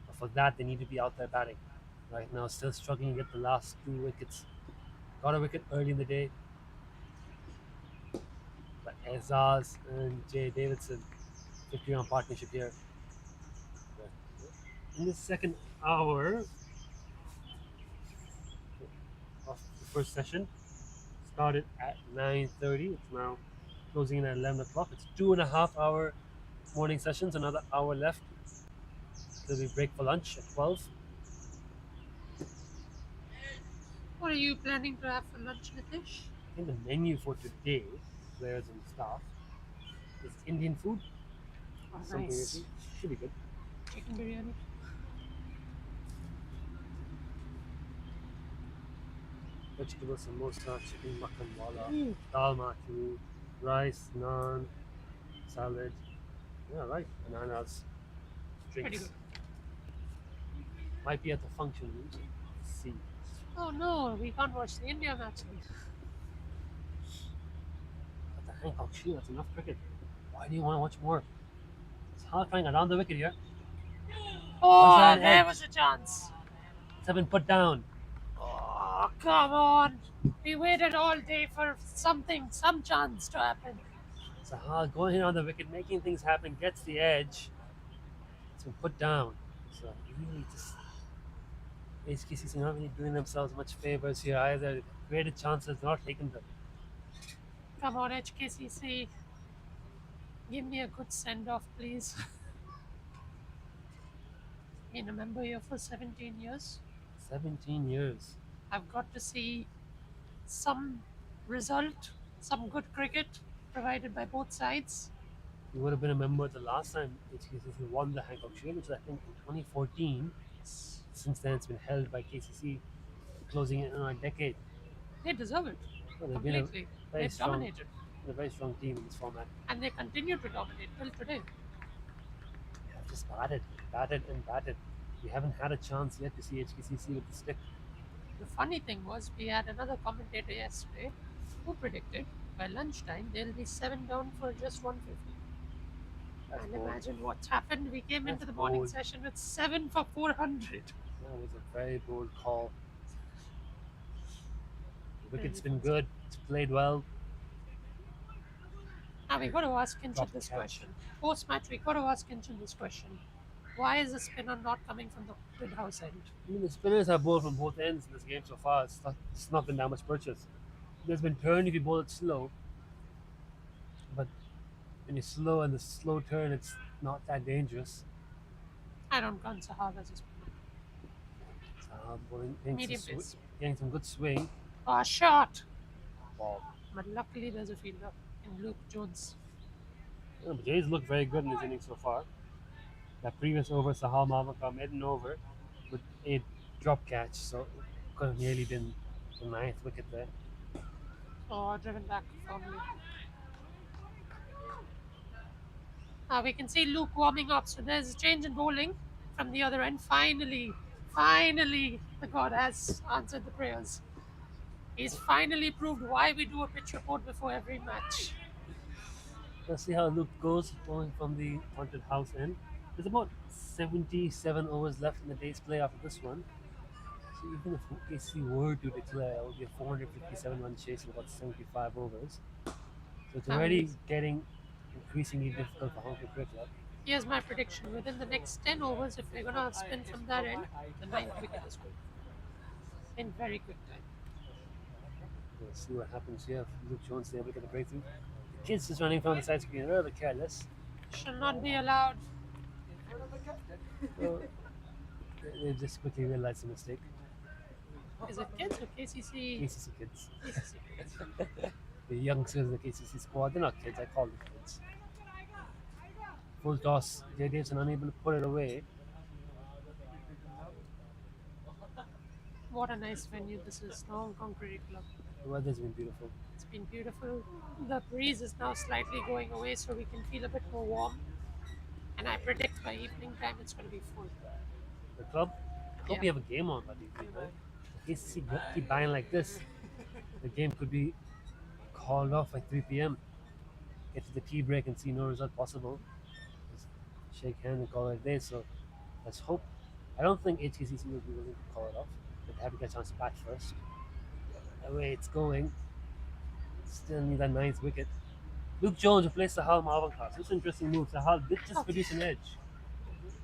but for that they need to be out there batting. Right now, still struggling to get the last 2 wickets. Got a wicket early in the day, but Azaz and Jay Davidson, 50-round partnership here. In the second hour of the first session, started at 9:30. It's now closing in at 11 o'clock. It's 2.5-hour morning sessions, another hour left. There'll be break for lunch at 12. What are you planning to have for lunch, Nitish? I think the menu for today, players and staff, is Indian food. Oh, Something nice. should be good. Chicken biryani. Vegetable samosa, chicken makhan wala, dal makhani, rice, naan, salad. Yeah, right. Bananas, Pretty drinks. good. Might be at the function. Let's see. Oh no, we can't watch the India match. At the Hancock Shield, that's enough cricket. Why do you want to watch more? It's hard trying around the wicket here. Oh, that there edge? was a chance. It's been put down. Oh, come on. We waited all day for something, some chance to happen. Sahal going in on the wicket, making things happen, gets the edge. It's been put down. So really just HKC's not really doing themselves much favors here either. They've created chances, not taken them. Come on, HKCC. Give me a good send off, please. Been a member here for 17 years. 17 years. I've got to see some result, some good cricket provided by both sides. You would have been a member the last time HKCC won the Hancock Shield, which was I think in 2014. since then it's been held by KCC, closing in on a decade. They deserve it Well, they've been a completely. very They've strong, dominated, very strong team in this format. and they continue to dominate till today. They've just batted and batted. We haven't had a chance yet to see HKCC with the stick. The funny thing was, we had another commentator yesterday who predicted by lunchtime they'll be 7 down for just 150. That's And bold. imagine what's happened. We came into That's the morning bold. session with 7 for 400. That was a very bold call. The wicket's Really been good. It's played well. Now we got to ask Drop Kinchit this catch. question. Post match, we got to ask Kinchit this question. Why is the spinner not coming from the mid house end? I mean, the spinners have bowled from both ends in this game so far. It's not been that much purchase. There's been turn if you bowl it slow, but when you're slow and the slow turn, it's not that dangerous. I don't count Sahab as a spinner. Bowling, Medium pace. getting some good swing. Oh, shot! Wow. But luckily there's a fielder in Luke Jones. Yeah, but Jay's looked very good in his innings so far. That previous over, Sahal Mavaka made an over with a drop catch, so it could have nearly been the ninth wicket there. Oh, driven back firmly. We can see Luke warming up, so there's a change in bowling from the other end. Finally, the God has answered the prayers. He's finally proved why we do a pitch report before every match. Let's see how Luke goes going from the haunted house end. There's about 77 overs left in the day's play after this one. So even if KC were to declare, it would be a 457 run chase in about 75 overs. So it's already getting increasingly difficult for Hancock Cricket Club. Here's my prediction. Within the next 10 overs, if we're going to spin from that end, the ninth wicket is good. In very quick time. We'll see what happens here if Luke Jones is able to get a breakthrough. The kid's just running from the side screen, a little bit careless. Should not be allowed. So they just quickly realized the mistake. Is it kids or KCC? KCC kids. KCC kids. The youngsters in the KCC squad, they're not kids, I call them kids. Full toss, Jay Davidson unable to put it away. What a nice venue this is, the Hong Kong Cricket Club. The weather's been beautiful. It's been beautiful. The breeze is now slightly going away, so we can feel a bit more warm. And I predict by evening time it's going to be full. The club, I hope Yeah. we have a game on, buddy. If KCC keep buying like this, the game could be called off by 3 p.m. Get to the tea break and see no result possible. Just shake hands and call it a day. So let's hope. I don't think HKCC will be willing to call it off. They have to get a chance to bat first. The way it's going, still need that ninth wicket. Luke Jones replaced Sahal Mavankar. It's an interesting move. Sahal did just produce an edge.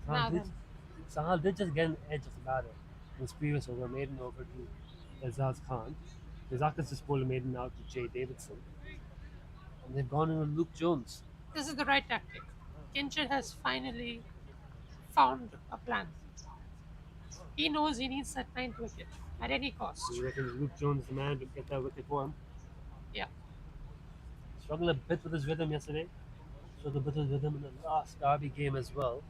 Now Sahal did just get an edge of the batter in his previous over, maiden over to Azaz Khan. Zakas just pulled a maiden out to Jay Davidson. And they've gone in with Luke Jones. This is the right tactic. Kinchit has finally found a plan. He knows he needs that ninth wicket at any cost. So you reckon Luke Jones is the man to get that wicket for him? Yeah. Struggled a bit with his rhythm yesterday. Struggled a bit with his rhythm in the last Derby game as well.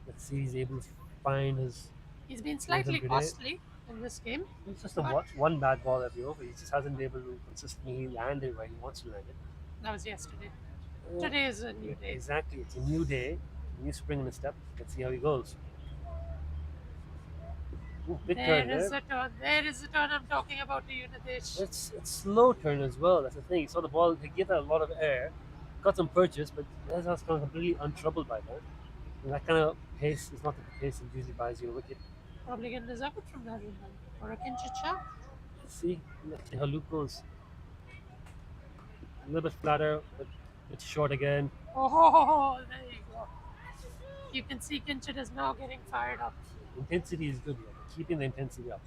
Let's see if he's able to find his. He's been slightly today. costly in this game. It's just one bad ball every over. He just hasn't been able to consistently land it where he wants to land it. That was yesterday. Today is a new day. Exactly. It's a new day, new spring in the step. Let's see how he goes. Ooh, big turn There is there. a turn. There is the turn I'm talking about to you, Nitesh. It's slow turn as well. That's the thing. He saw the ball. He gave that a lot of air. Got some purchase, but that's kind of completely untroubled by that. And that kind of pace is not the pace that usually buys you a wicket. Probably going to deserve it from that run. Or a Kinchit shot. Let's see how Luke goes. A little bit flatter, but it's short again. Oh, there you go. You can see Kinchit is now getting fired up. Intensity is good here. Keeping the intensity up.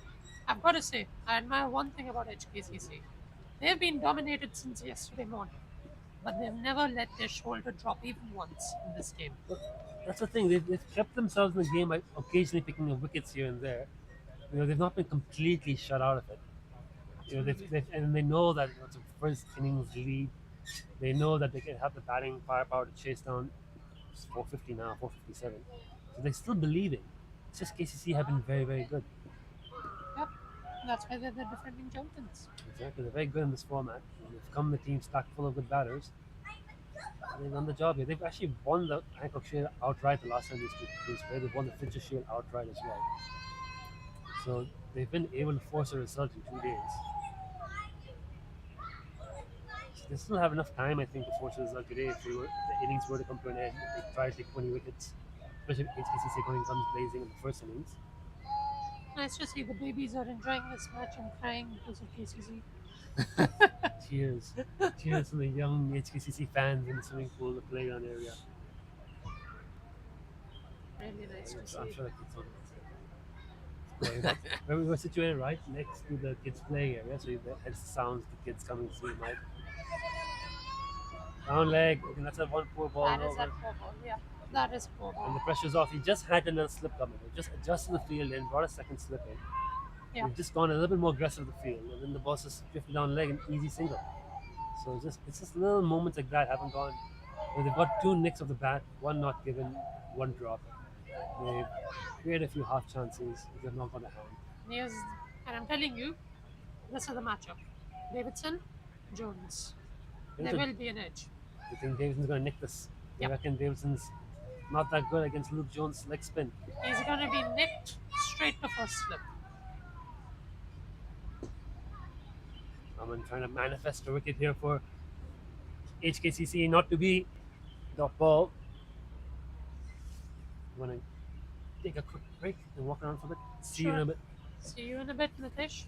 I've got to say, I admire one thing about HKCC. They've been dominated since yesterday morning, but they've never let their shoulder drop even once in this game. That's the thing. They've kept themselves in the game by occasionally picking up wickets here and there. They've not been completely shut out of it. And they know that it's a first innings lead. They know that they can have the batting firepower to chase down 450 now, 457. So they're still believing. It's just KCC have been very, very good. Yep. That's why they're the defending champions. Exactly, they're very good in this format. And they've come the team stacked full of good batters. They've done the job here. They've actually won the Hancock Shield outright the last time these played. They've won the Fincher Shield outright as well. So they've been able to force a result in 2 days. So they still have enough time, I think, to force a result today if the innings were to come to an end. If they try to take 20 wickets, especially if HKCC comes blazing in the first innings. Nice to see the babies are enjoying this match and crying because of KCC. Cheers. Cheers to the young HKCC fans in the swimming pool, the playground area. Really nice to see. I'm sure the kids on where we were situated right next to the kids' play area, so it sounds the kids coming to see Mike. Down leg, I think that's a one poor ball That is over. a poor ball, yeah. That is poor And ball. the pressure's off. He just had another slip coming. He just adjusted the field and brought a second slip in. Yeah. He's just gone a little bit more aggressive with the field, and then the ball just drifted down leg and easy single. So it's just little moments like that haven't gone. Where they've got 2 nicks of the bat, 1 not given, 1 drop. They've created a few half chances. They're not going to hand. Yes, and I'm telling you, this is the matchup. Davidson, Jones. There will be an edge. You think Davidson's going to nick this? You Yep. reckon Davidson's not that good against Luke Jones' leg spin? He's going to be nicked straight to first slip. I'm trying to manifest a wicket here for HKCC not to be dot ball. I'm going to take a quick break and walk around for a bit. See you in a bit. See you in a bit, Nitish.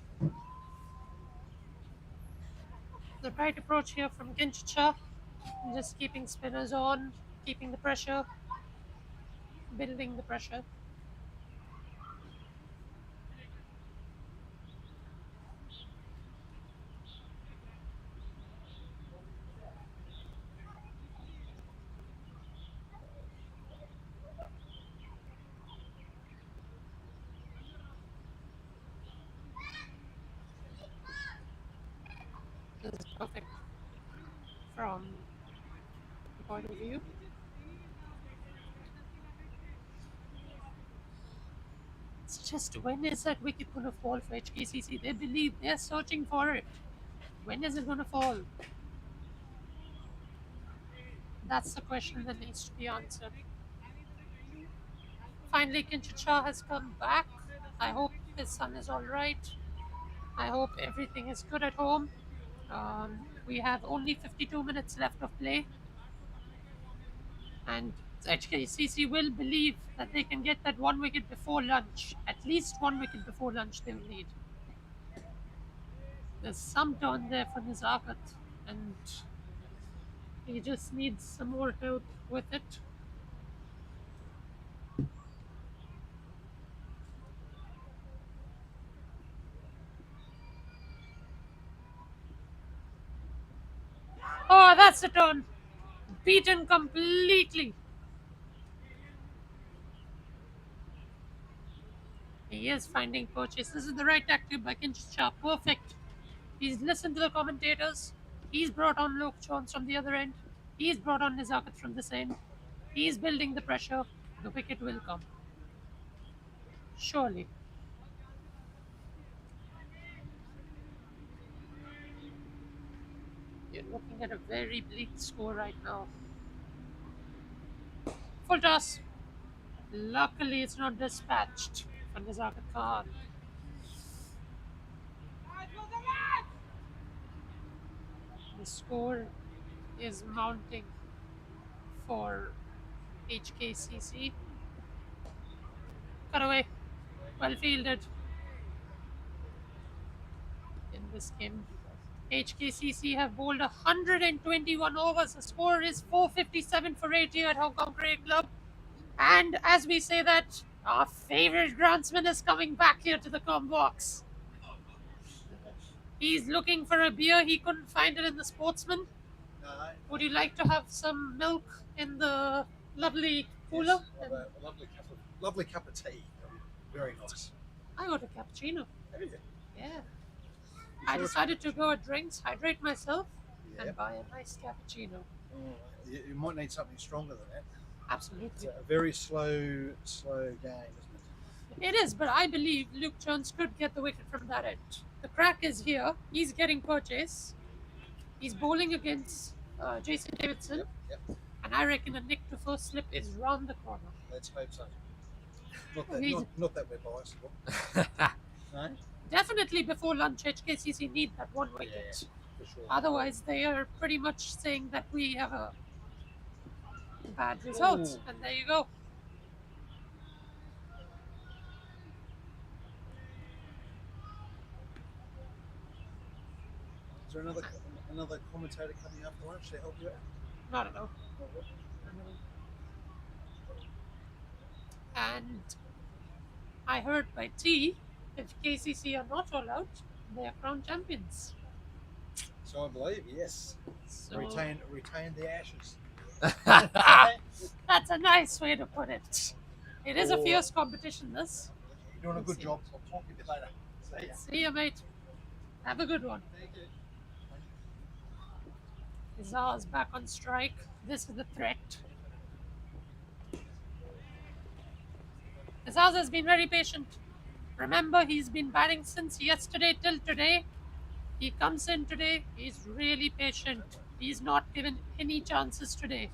The right approach here from Kinchicha. Just keeping spinners on, keeping the pressure, building the pressure. This is perfect from the point of view. It's just when is that wicket going to fall for HKCC? They believe they're searching for it. When is it going to fall? That's the question that needs to be answered. Finally, Kinchicha has come back. I hope his son is alright. I hope everything is good at home. We have only 52 minutes left of play. And HKCC will believe that they can get that 1 wicket before lunch. At least 1 wicket before lunch they will need. There's some turn there for Nizakat, and he just needs some more help with it. Oh, that's the turn. Beaten completely. He is finding purchase. This is the right tactic by Kinchicha. Perfect. He's listened to the commentators. He's brought on Luke Jones from the other end. He's brought on Nizakat from this end. He's building the pressure. The wicket will come. Surely. You're looking at a very bleak score right now. Full toss. Luckily, it's not dispatched for Nizakat Khan. The score is mounting for HKCC. Cut away. Well fielded in this game. HKCC have bowled 121 overs. The score is 457 for 8 here at Hong Kong Cricket Club. And as we say that, our favorite groundsman is coming back here to the com box. He's looking for a beer. He couldn't find it in the Sportsman. Would you like to have some milk in the lovely cooler? Yes, a lovely cup of tea. Very nice. I got a cappuccino. Have you? Yeah. I decided to go at drinks, hydrate myself, Yeah. and buy a nice cappuccino. You might need something stronger than that. It's Absolutely. a very slow game, isn't it? It is, but I believe Luke Jones could get the wicket from that end. The crack is here. He's getting purchase. He's bowling against Jason Davidson. Yep. And I reckon a nick to first slip is round the corner. Let's hope so. He's- Not that we're biased. No, Definitely before lunch, HKCC need that one wicket. for sure. Otherwise, they are pretty much saying that we have a bad result. Ooh. And there you go. Is there another commentator coming after lunch to help you out? Not at all. And I heard by T, if KCC are not all out, they are crown champions. So I believe, yes. So Retain the ashes. that's a nice way to put it. It is a Or- fierce competition, this. You're doing a good job. I'll talk to you a bit later. See ya. See you, mate. Have a good one. Thank you. Azar's back on strike. This is the threat. Azaz has been very patient. Remember, he's been batting since yesterday till today. He comes in today. He's really patient. He's not given any chances today.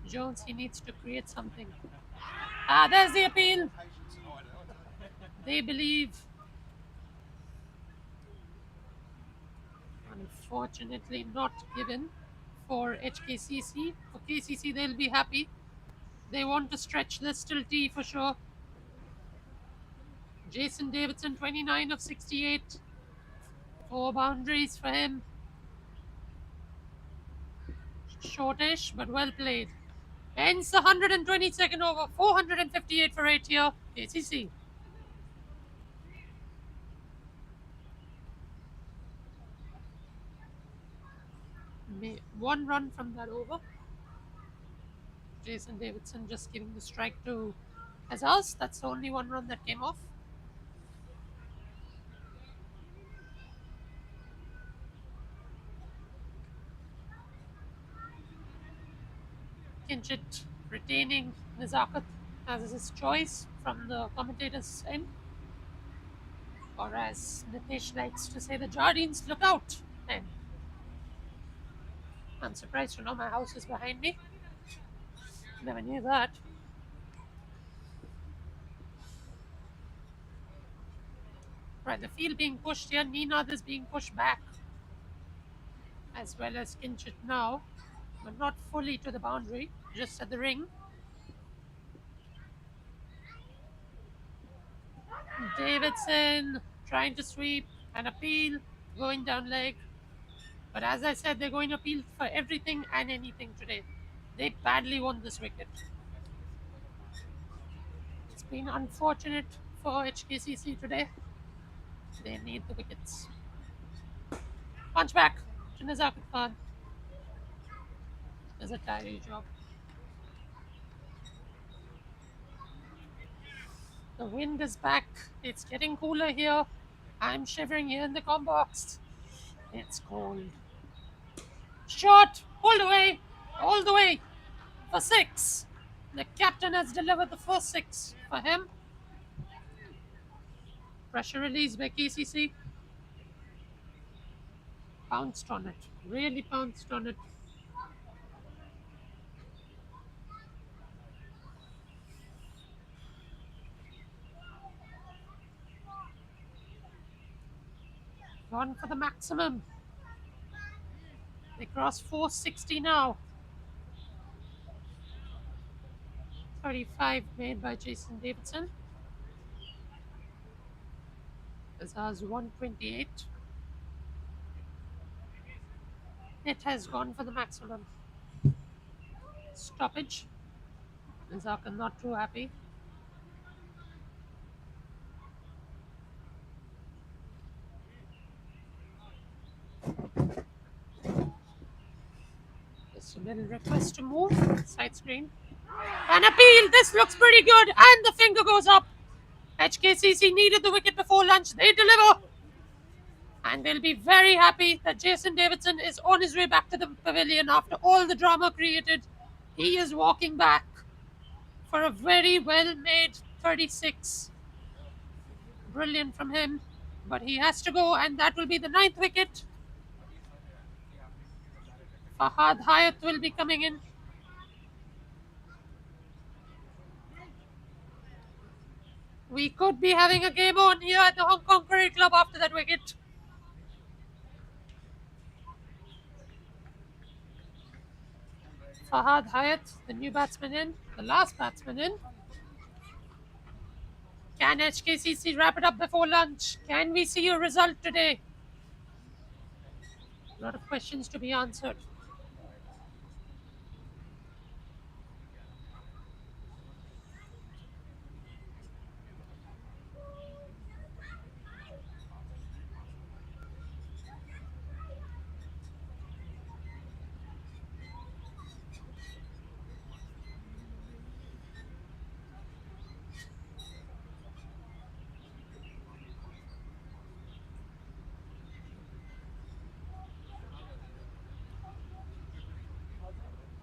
Jones, he needs to create something. There's the appeal. They believe. Unfortunately, not given for HKCC. For KCC, they'll be happy. They want to stretch this till T for sure. Jason Davidson, 29 of 68. 4 boundaries for him. Shortish, but well played. Ends the 122nd over. 458 for 8 here. KCC. One run from that over. Jason Davidson just giving the strike to Azaz. That's the only one run that came off. Kinchit retaining Nizakat as his choice from the commentator's end. Or as Nitesh likes to say, the Jardines look out. And I'm surprised to know my house is behind me. Never knew that. Right, the field being pushed here. Ninath is being pushed back. As well as Kinchit now. But not fully to the boundary. Just at the ring. Davidson trying to sweep. An appeal. Going down leg. But as I said, they're going to appeal for everything and anything today. They badly want this wicket. It's been unfortunate for HKCC today. They need the wickets. Punch back to Nizakat Khan. Does a tidy job. The wind is back. It's getting cooler here. I'm shivering here in the com box. It's cold. Shot! All the way for 6. The captain has delivered the first 6 for him. Pressure release by KCC. Pounced on it. Really pounced on it. Gone for the maximum. They cross 460 now. 35 made by Jason Davidson. Azaz 128. It has gone for the maximum. Stoppage. Azaka not too happy. Just a little request to move. Side screen. An appeal. This looks pretty good. And the finger goes up. HKCC needed the wicket before lunch. They deliver. And they'll be very happy that Jason Davidson is on his way back to the pavilion after all the drama created. He is walking back for a very well made 36. Brilliant from him. But he has to go, and that will be the ninth wicket. Fahad Hayat will be coming in. We could be having a game on here at the Hong Kong Cricket Club after that wicket. Fahad Hayat, the new batsman in, the last batsman in. Can HKCC wrap it up before lunch? Can we see a result today? A lot of questions to be answered.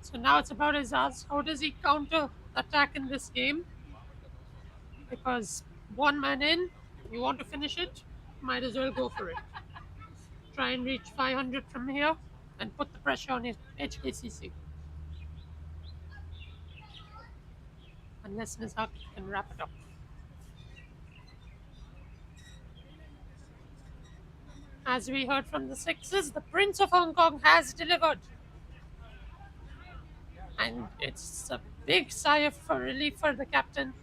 So now it's about Azaz. How does he counter attack in this game? Because one man in, you want to finish it, might as well go for it. Try and reach 500 from here and put the pressure on HKCC. Unless Nizak can wrap it up. As we heard from the Sixes, the Prince of Hong Kong has delivered. And it's a big sigh of relief for the captain.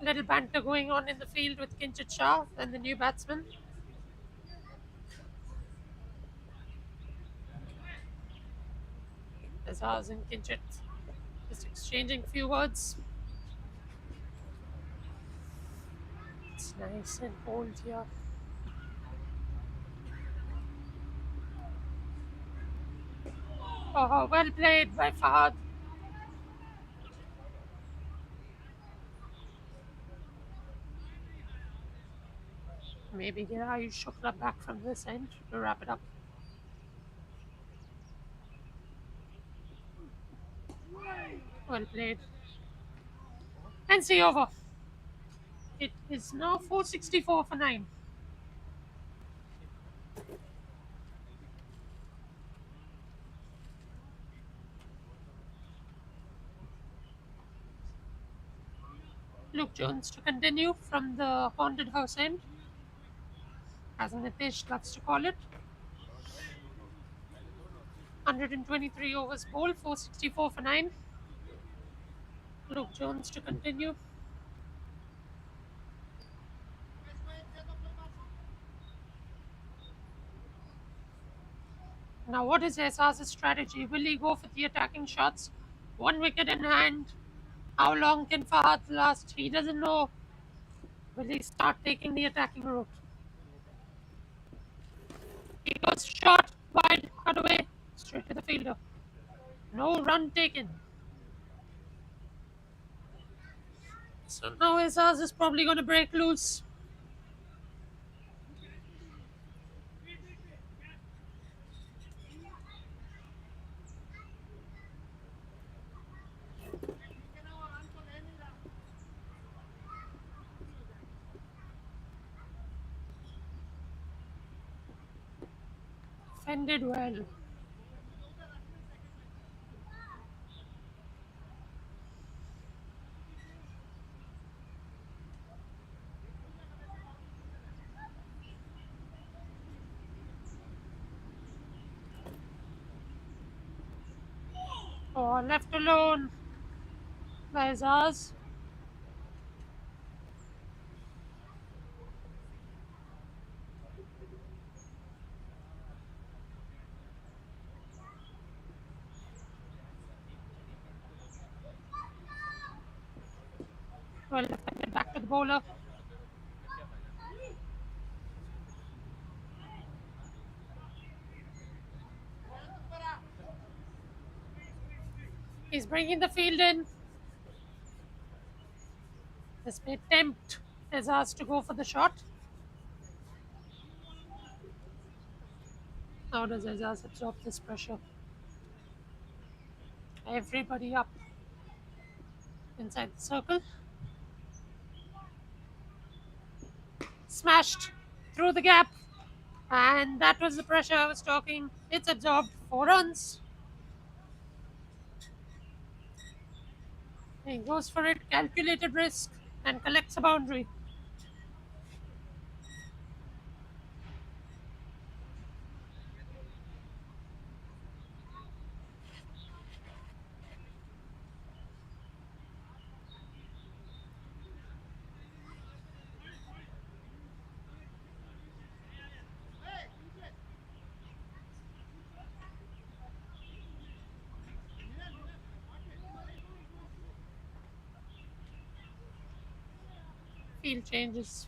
Little banter going on in the field with Kinchit Shah and the new batsman. Azaz and Kinchit just exchanging a few words. It's nice and cold here. Oh, well played by Fahad. Maybe get Ayush Shukla back from this end to wrap it up. Well played. And see over. It is now 464 for 9. Luke Jones to continue from the haunted house end, as Nitish loves to call it. 123 overs bowled, 464 for 9. Luke Jones to continue. Now, what is Esas's strategy? Will he go for the attacking shots? One wicket in hand. How long can Fahad last? He doesn't know. Will he start taking the attacking route? He goes short, wide, cut away, straight to the fielder. No run taken. So now Esas is probably going to break loose. Fended well. Oh, left alone by Esas. Well defended, back to the bowler. He's bringing the field in. This may tempt Esas to go for the shot. How does Esas absorb this pressure? Everybody up. inside the circle. Smashed through the gap. And that was the pressure I was talking. It's absorbed 4 runs. He goes for it, calculated risk, and collects a boundary. Field changes.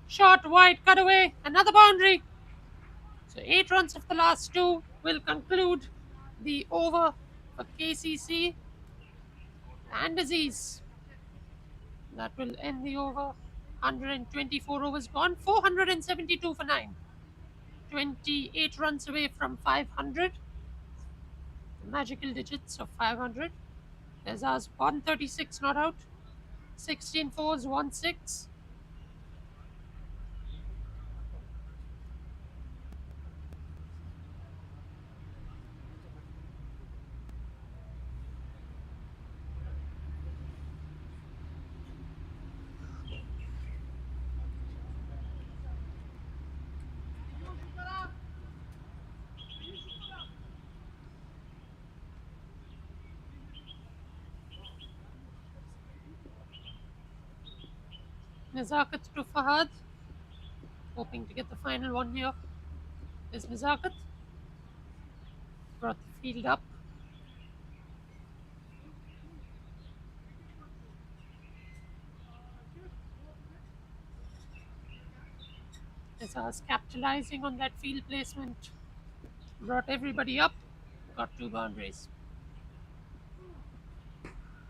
Short, wide, cutaway, another boundary. So 8 runs of the last 2 will conclude the over for KCC and Aziz. That will end the over. 124 overs gone, 472 for 9. 28 runs away from 500. The magical digits of 500. There's ours 136 not out. 16 fours, 1 6. Nazakat to Fahad. Hoping to get the final one here. Is Nazakat. Brought the field up. Azaz capitalizing on that field placement. Brought everybody up. Got 2 boundaries.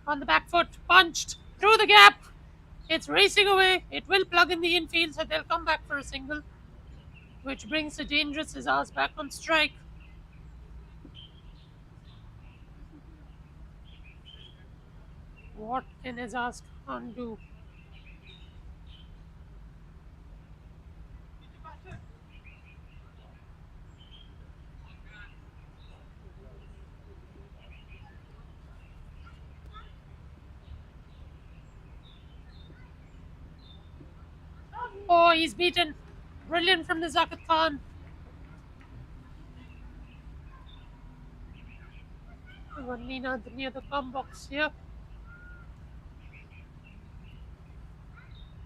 On the back foot, punched through the gap. It's racing away. It will plug in the infield, so they'll come back for a single, which brings the dangerous Azaz back on strike. What can Azaz Khan do? Oh, he's beaten. Brilliant from the Zakat Khan. Nina near the come box here.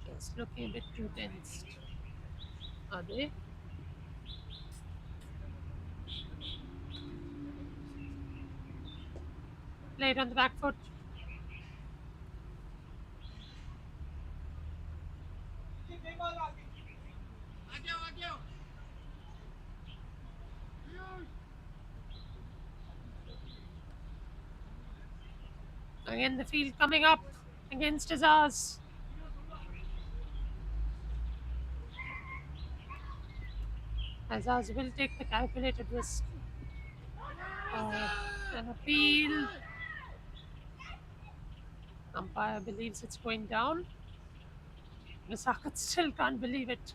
Just looking a bit too tensed. Are they? Played on the back foot. Again, the field coming up against Azaz. Azaz will take the calculated risk. An appeal. Umpire believes it's going down. Nazakat still can't believe it.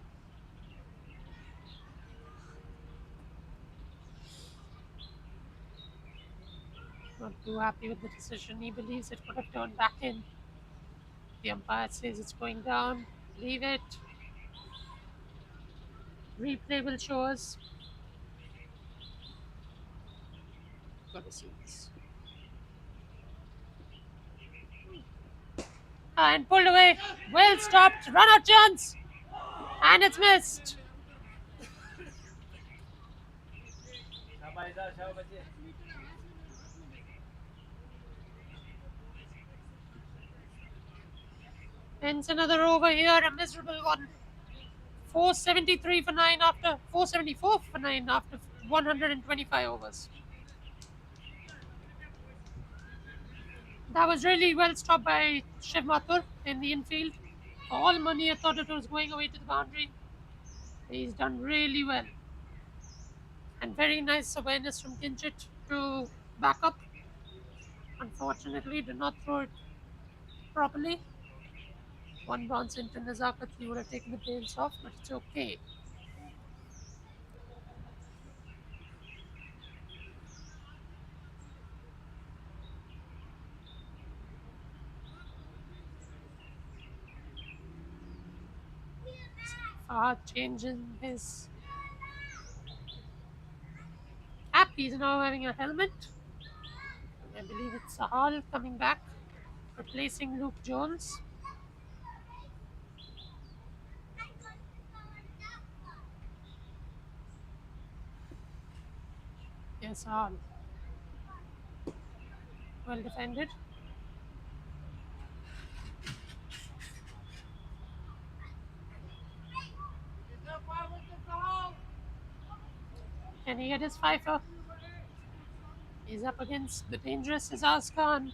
Not too happy with the decision. He believes it could have turned back in. The umpire says it's going down. Leave it. Replay will show us. Got to see this. And pulled away. Well stopped. Run out chance. And it's missed. Ends another over here, a miserable one. 473 for 9 after 474 for 9 after 125 overs. That was really well stopped by Shiv Mathur in the infield. For all money, I thought it was going away to the boundary. He's done really well. And very nice awareness from Ginchit to back up. Unfortunately, did not throw it properly. One bounce into Nazakat, he would have taken the tails off, but it's okay. Fahad changing his cap. He's now wearing a helmet. I believe it's Sahal coming back, replacing Luke Jones. Yes, Sahal. Well defended. Can he get his Pfeiffer? He's up against the dangerous Azaz Khan.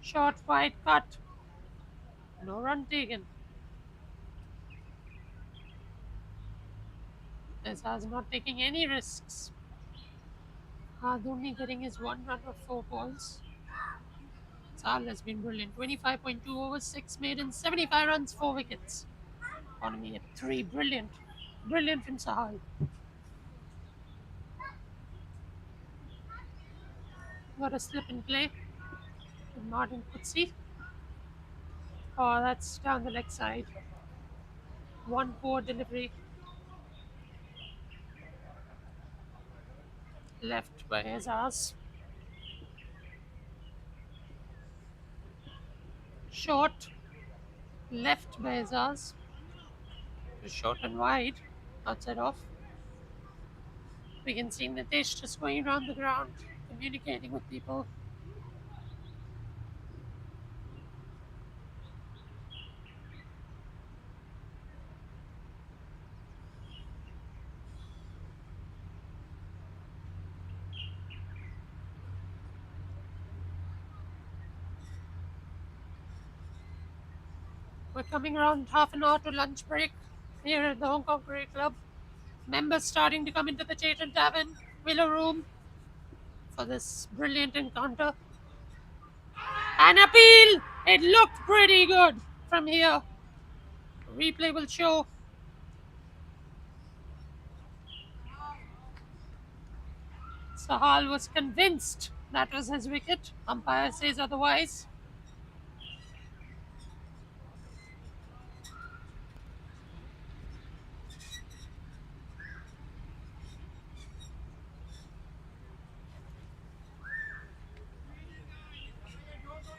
Short, wide cut. No run taken. Azaz not taking any risks. Hard only getting his one run of 4 balls. Sahal has been brilliant. 25.2 overs, 6 maidens, 75 runs, 4 wickets. Economy at 3. Brilliant. Brilliant from Sahal. Got a slip in play. Martin Kutsi. Oh, that's down the leg side. One poor delivery. Left by Azaz. Short. Left by Azaz. Short and wide. Outside off. We can see Nitesh just going around the ground, communicating with people. We're coming around half an hour to lunch break here at the Hong Kong Cricket Club. Members starting to come into the Chaitan Tavern, Willow Room, for this brilliant encounter. An appeal! It looked pretty good from here. Replay will show. Sahal was convinced that was his wicket. Umpire says otherwise.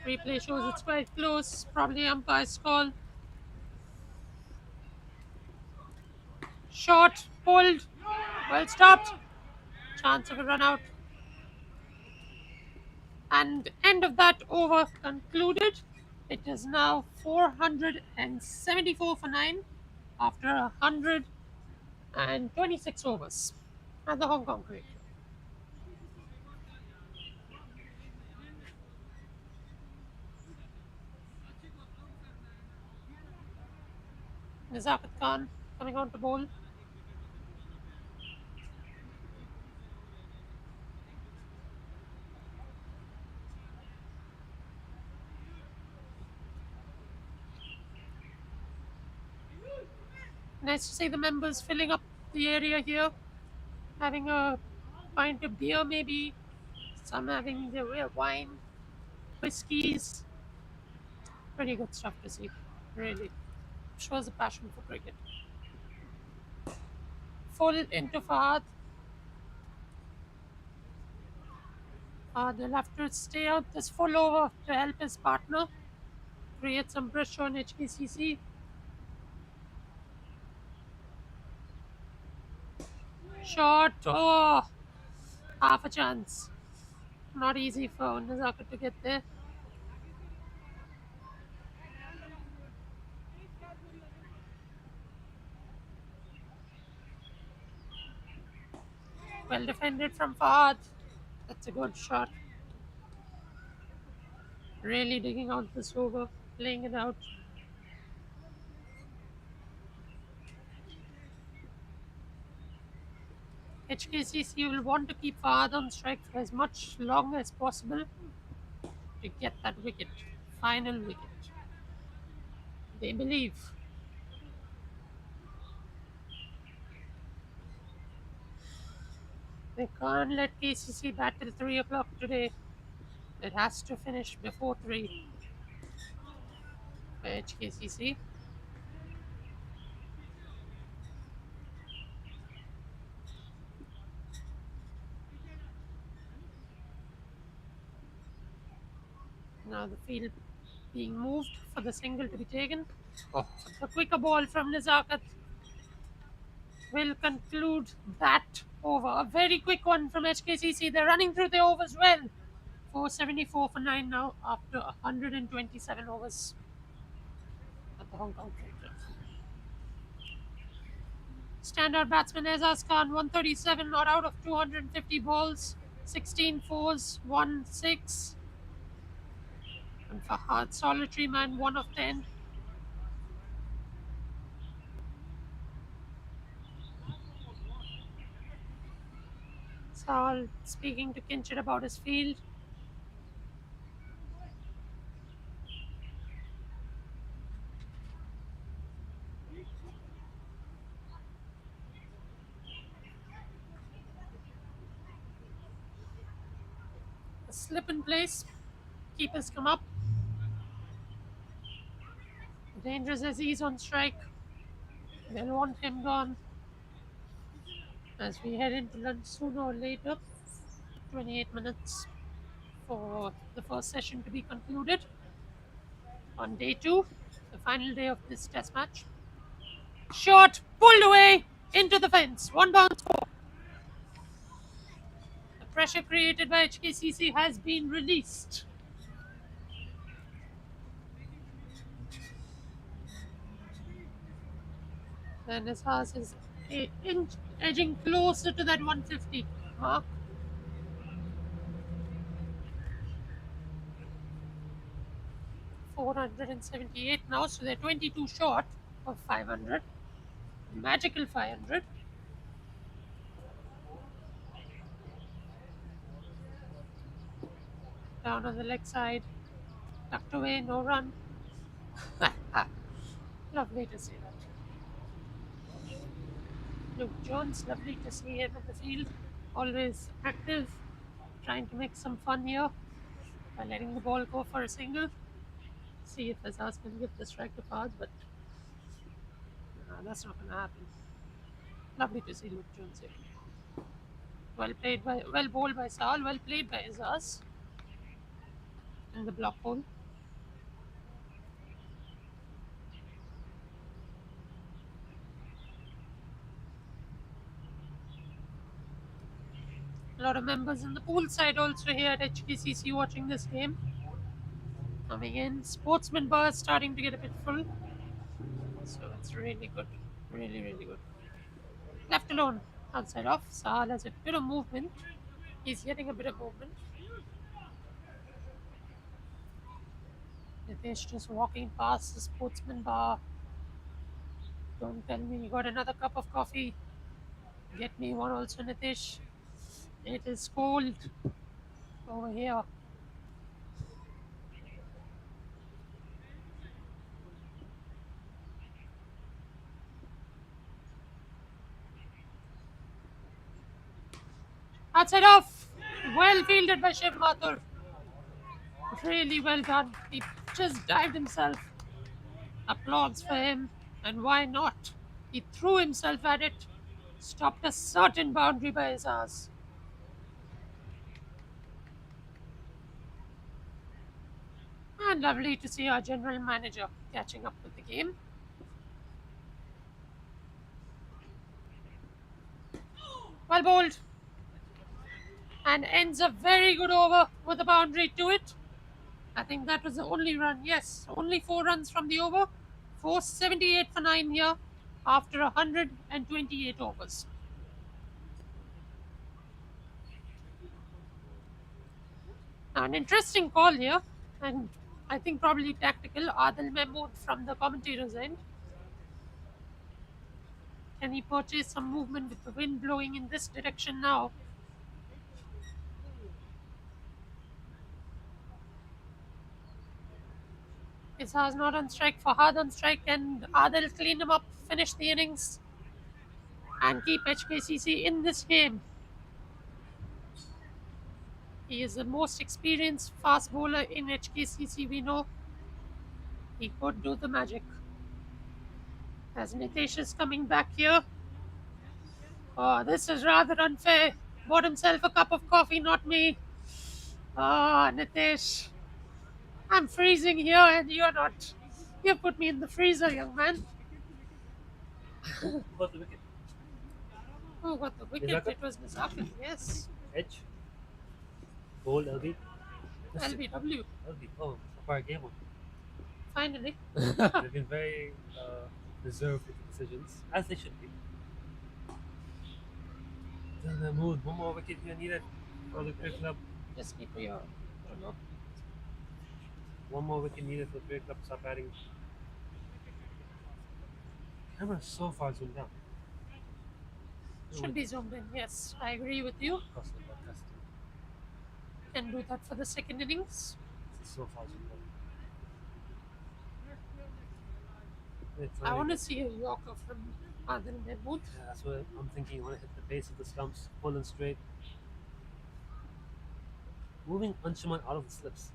Replay shows it's quite close. Probably umpire's call. Shot, pulled, well stopped. Chance of a run out. And end of that over concluded. It is now 474 for 9 after 126 overs at the Hong Kong Cricket. Nazakat Khan coming on to bowl. Nice to see the members filling up the area here, having a pint of beer maybe, some having their wine, whiskies. Pretty good stuff to see, really. Shows a passion for cricket. Full into Fahad. They'll have to stay out this full over to help his partner create some pressure on HKCC. Shot. Oh, half a chance. Not easy for Nazakat to get there. Well defended from Fahad. That's a good shot. Really digging out this over, playing it out. HKCC will want to keep Fahad on strike for as much long as possible to get that wicket, final wicket. They believe. They can't let KCC bat till 3 o'clock today. It has to finish before 3 for HKCC. Now the field being moved for the single to be taken. Oh, The quicker ball from Nizakat will conclude that over. A very quick one from HKCC. They're running through the overs well. 474 for 9 now after 127 overs at the Hong Kong Cricket. Standout batsman Azaz Khan, 137 not out of 250 balls, 16 fours, 1 6. And Fahad, solitary man, 1 of 10. Sal speaking to Kinchit about his field. A slip in place. Keepers come up. Dangerous as he's on strike. They'll want him gone as we head into lunch sooner or later. 28 minutes for the first session to be concluded on day 2, the final day of this test match. Shot pulled away into the fence. 1 bounce 4. The pressure created by HKCC has been released. And his house is edging closer to that 150 mark. $478 now, so they're 22 short of 500. Magical 500. Down on the leg side, tucked away, no run. Lovely to see that. Luke Jones, lovely to see him in the field, always active, trying to make some fun here by letting the ball go for a single. See if Azaz can give the strike to Fahad, but no, that's not going to happen. Lovely to see Luke Jones here. Well bowled by Sal, well played by Azaz in the block hole. A lot of members in the pool side also here at HKCC watching this game. Coming in, sportsman bar starting to get a bit full, so it's really good, really good. Left alone, outside off. Sahal has a bit of movement. He's getting a bit of movement. Nitesh just walking past the sportsman bar. Don't tell me you got another cup of coffee. Get me one also, Nitesh. It is cold over here. Outside off. Well fielded by Shiv Mathur. Really well done. He just dived himself. Applause for him. And why not? He threw himself at it. Stopped a certain boundary by his ass. And lovely to see our general manager catching up with the game. Well bowled. And ends a very good over with a boundary to it. I think that was the only run. Yes, only 4 runs from the over. 478 for 9 here after 128 overs. An interesting call here. And I think probably tactical. Adil Mahmood from the commentator's end. Can he purchase some movement with the wind blowing in this direction now? Ishaz not on strike, Fahad on strike, and Adil clean him up, finish the innings, and keep HKCC in this game. He is the most experienced fast bowler in HKCC, we know. He could do the magic. As Nitesh is coming back here. Oh, this is rather unfair. Bought himself a cup of coffee, not me. Ah, Nitesh. I'm freezing here and you're not. You put me in the freezer, young man. Who got the wicket? Who got the wicket? Nizaka? It was Nizaka, yes. Edge. Bold, LB. LBW, LB. Oh, so far game one. finally. They've been very reserved with the decisions, as they should be. Then the mood. One more wicket here needed for the cricket club. Just keep your remote. One more wicket needed for the cricket club to stop batting. Camera so far zoomed down. Should be zoomed in, yes. I agree with you. Across the broadcast. Can do that for the second innings. It's so far zoomed down. It's I want to see a Yorker from Adil Mahmood. Yeah, that's what I'm thinking. You want to hit the base of the stumps, full and straight. Moving Anshuman out of the slips.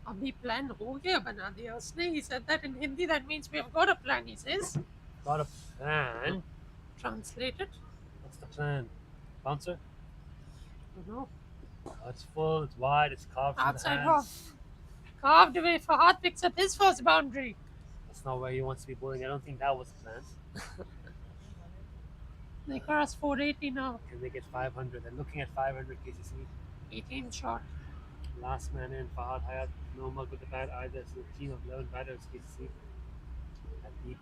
अभी plan हो गया बना दिया उसने. He said that in Hindi. That means we have got a plan, he says. Got a plan. Translated. What's the plan? Bouncer? No. Oh, it's full, it's wide, it's carved from the Outside hands. off. Carved away. Fahad picks up his first boundary. That's not where he wants to be bowling. I don't think that was the plan. They cross 480 now. Can they get 500? They're looking at 500 KCC. 18 shot. Last man in, Fahad Hayat. No mug with the bat either. So a team of 11 batters, KCC. At deep.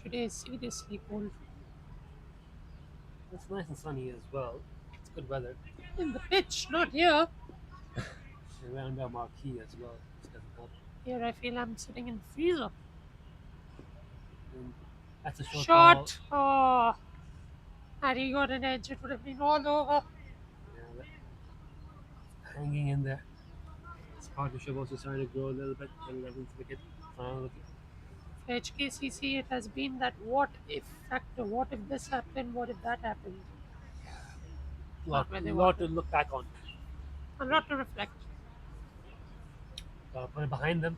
Today is seriously cold. It's nice and sunny as well. It's good weather. In the pitch, not here. And we're under a marquee as well, which doesn't help. Here I feel I'm sitting in the freezer. And that's a short Shot. Oh. Had he got an edge, it would have been all over. ball. Yeah, hanging in there. This partnership also starting to grow a little bit. 11th wicket, final wicket. For HKCC, it has been that what if factor. What if this happened? What if that happened? Lot, where they lot to look back on. A lot to reflect. Gotta put it behind them.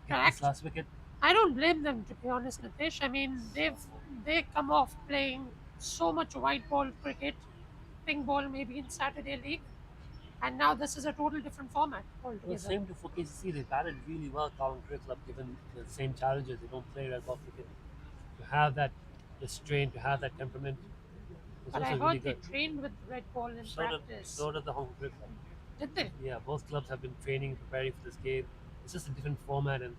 Get Correct. this last wicket. I don't blame them, to be honest, Nitish. I mean, they come off playing so much white ball cricket, pink ball maybe in Saturday League, and now this is a total different format Well, altogether. same to for KCC. They batted really well, Kowloon Cricket Club, given the same challenges. They don't play red ball cricket. To have that restraint, to have that temperament, is But I also heard really they good. trained with red ball in practice. So did the Hong Kong Cricket Club. Did they? Yeah, both clubs have been training and preparing for this game. It's just a different format, and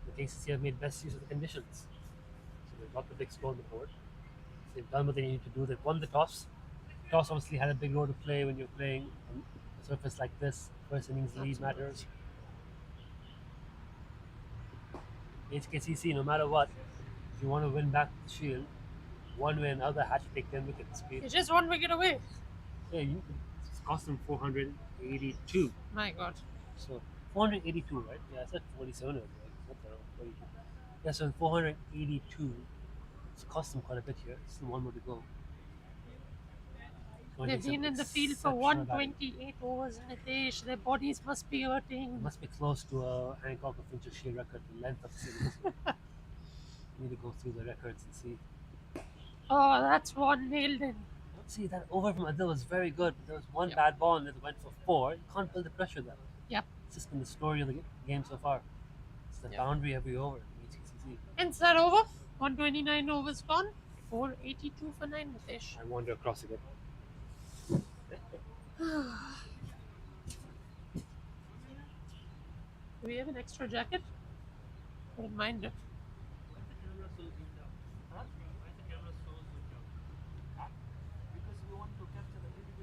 the KCC have made best use of the conditions. So they've got the big score on the board. They've done what they need to do. They've won the toss. Toss obviously had a big role to play when you're playing on a surface like this. First innings lead matters. HKCC, no matter what, if you want to win back the Shield, one way or another has to take 10 wickets. You're just one wicket away. Yeah, it's cost them 482. My God. So 482, right? Yeah, I said 47 earlier. What the hell, 42. Yeah, so 482. It's cost them quite a bit here. Still one more to go. They've been in the field for 128 overs, Nitish. Their bodies must be hurting. It must be close to a Hancock or Fincher Shield record, the length of the series. Need to go through the records and see. Oh, that's one nailed in. See, that over from Adil was very good, but there was one Yep. bad ball and it went for 4. You can't build the pressure there. Yep. It's just been the story of the game so far. It's the Yep. boundary every over in HKCC. Hence that over. 129 overs gone. 482 for 9, Nitish. I wander across again. Do we have an extra jacket? I don't mind it. Why is the camera so zoomed out? Huh? Why is the camera so zoomed out? Because we want to capture the individual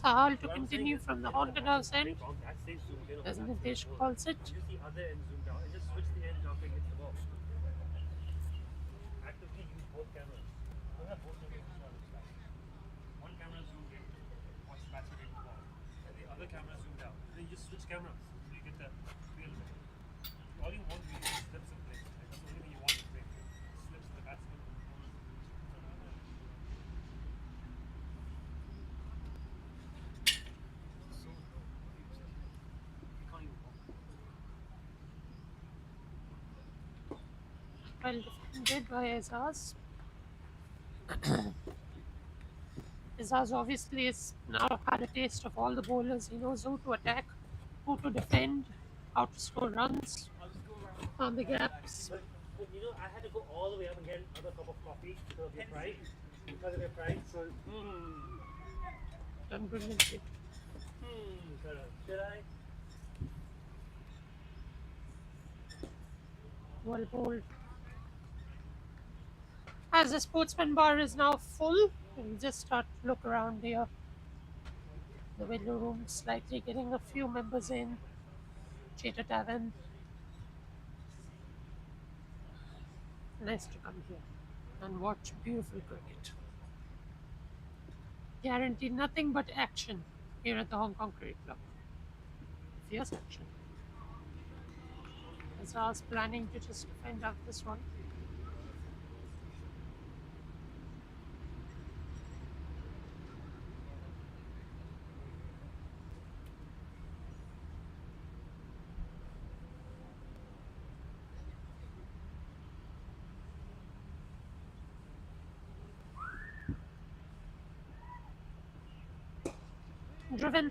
Sahal to What I'm saying continue is, from the you know, Haunted House I end, think from that stage zoomed in on as the Nitesh absolute goal. calls it. And just the other end zoomed out and just switch the end after he hits the ball. Actively use both cameras. Don't have both cameras in shot of the one camera zoomed in, watch the batsman hit the ball, and the other camera zoomed out. And then you just switch cameras so you get the feel of it. All you want really is slips of play. Like, that's the only thing you want to play. Slips of the batsman and the bowler. So low. You can't even walk. Well defended by Azaz. Azaz obviously has now had a taste of all the bowlers. He knows who to attack, who to defend, how to score runs I'll just go around. on the gaps. But you know, I had to go all the way up and get another cup of coffee because of your pride. Because of your pride. So, Done brilliantly. should I? Well bowled. As the sportsman bar is now full, we'll just start to look around here. The window room slightly getting a few members in. Cheetah Tavern. Nice to come here and watch beautiful cricket. Guaranteed nothing but action here at the Hong Kong Cricket Club. Fierce action. As I was planning to just defend out this one. Driven.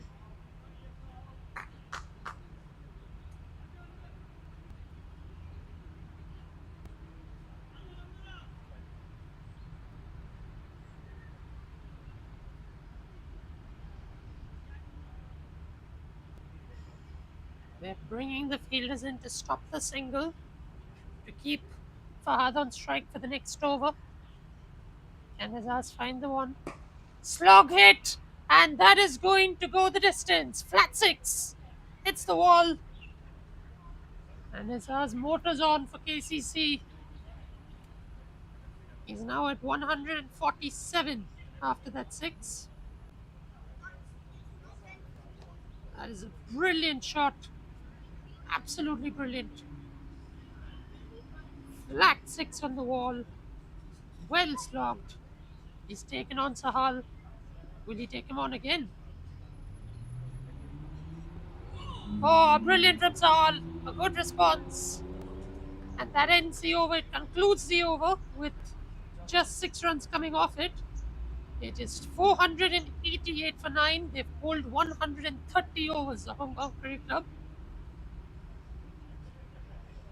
They're bringing the fielders in to stop the single, to keep Fahad on strike for the next over. Can Azaz find the one? Slog hit! And that is going to go the distance. Flat six. Hits the wall. And Azaz motors on for KCC. He's now at 147 after that six. That is a brilliant shot. Absolutely brilliant. Flat six on the wall. Well slogged. He's taken on Sahal. Will he take him on again? Oh, brilliant from Sahal. A good response. And that ends the over. It concludes the over with just 6 runs coming off it. It is 488 for 9. They've bowled 130 overs, the Hong Kong Cricket Club.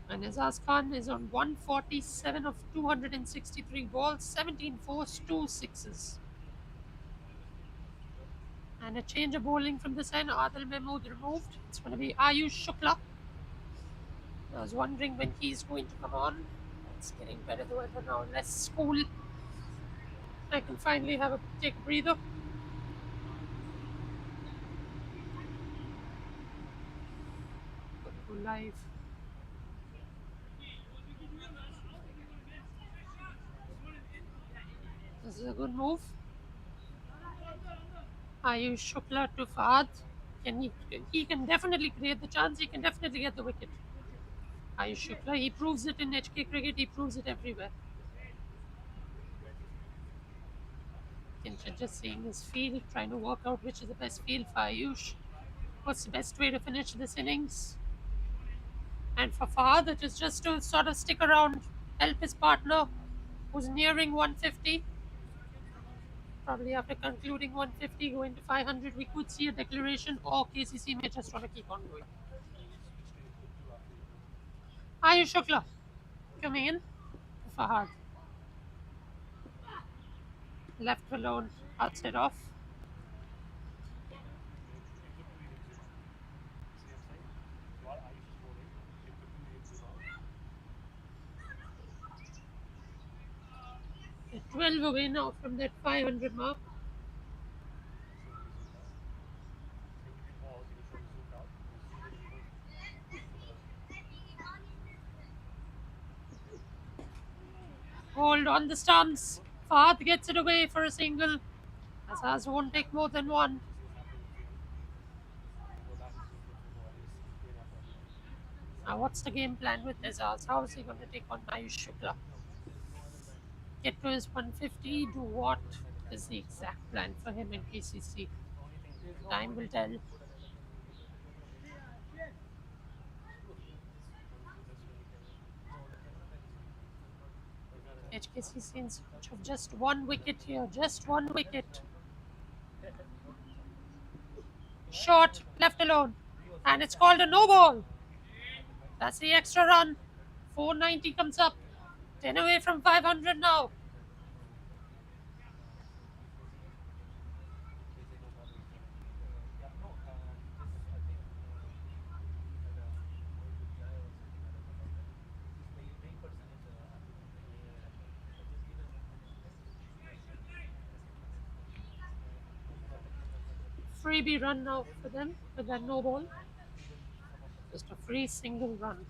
And Azaz Khan is on 147 of 263 balls, 17 fours, 2 sixes. And a change of bowling from this end. Adil Mahmood removed. It's going to be Ayush Shukla. I was wondering when he's going to come on. It's getting better the weather now, less cool. I can finally take a breather. Go live. This is a good move. Ayush Shukla to Fahad. He can definitely create the chance. He can definitely get the wicket. Ayush Shukla, he proves it in HK cricket. He proves it everywhere. Kinshasa just seeing his field, trying to work out which is the best field for Ayush. What's the best way to finish this innings? And for Fahad, it is just to sort of stick around, help his partner, who's nearing 150. Probably after concluding 150, going to 500, we could see a declaration, or KCC may just want to keep on going. Ayush Shukla coming in for Fahad. Left alone, outside off. They're 12 away now from that 500 mark. Hold on the stumps. Fahad gets it away for a single. Azaz won't take more than one. Now, what's the game plan with Azaz? How is he going to take on Ayush Shukla? Get to his 150. Do what is the exact plan for him in KCC? Time will tell. HKCC in search of just one wicket here. Just one wicket. Short, left alone. And it's called a no ball. That's the extra run. 490 comes up. 10 away from 500 now. Freebie run now for them with that no ball. Just a free single run.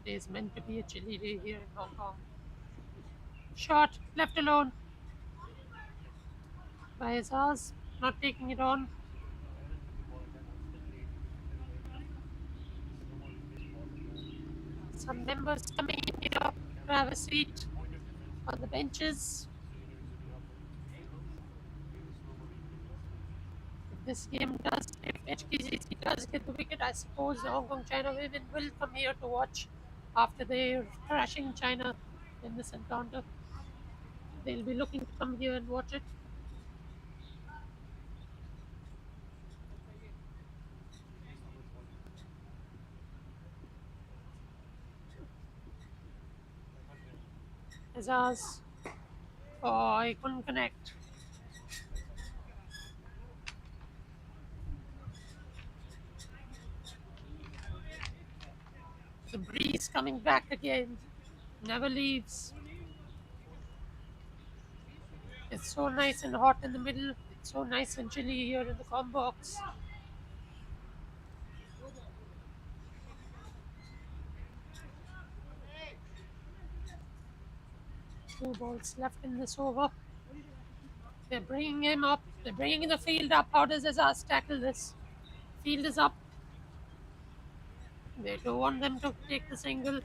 Today is meant to be a chilly day here in Hong Kong. Shot, left alone by Azaz, not taking it on. Some members coming in here to have a seat on the benches. If this game does, if HKCC does get the wicket, I suppose the Hong Kong China women will come here to watch after they're thrashing China in this encounter. They'll be looking to come here and watch it. Azaz. Oh, I couldn't connect. The breeze coming back again. Never leaves. It's so nice and hot in the middle. It's so nice and chilly here in the com box. Two balls left in this over. They're bringing him up. They're bringing the field up. How does Azaz tackle this? Field is up. They don't want them to take the single.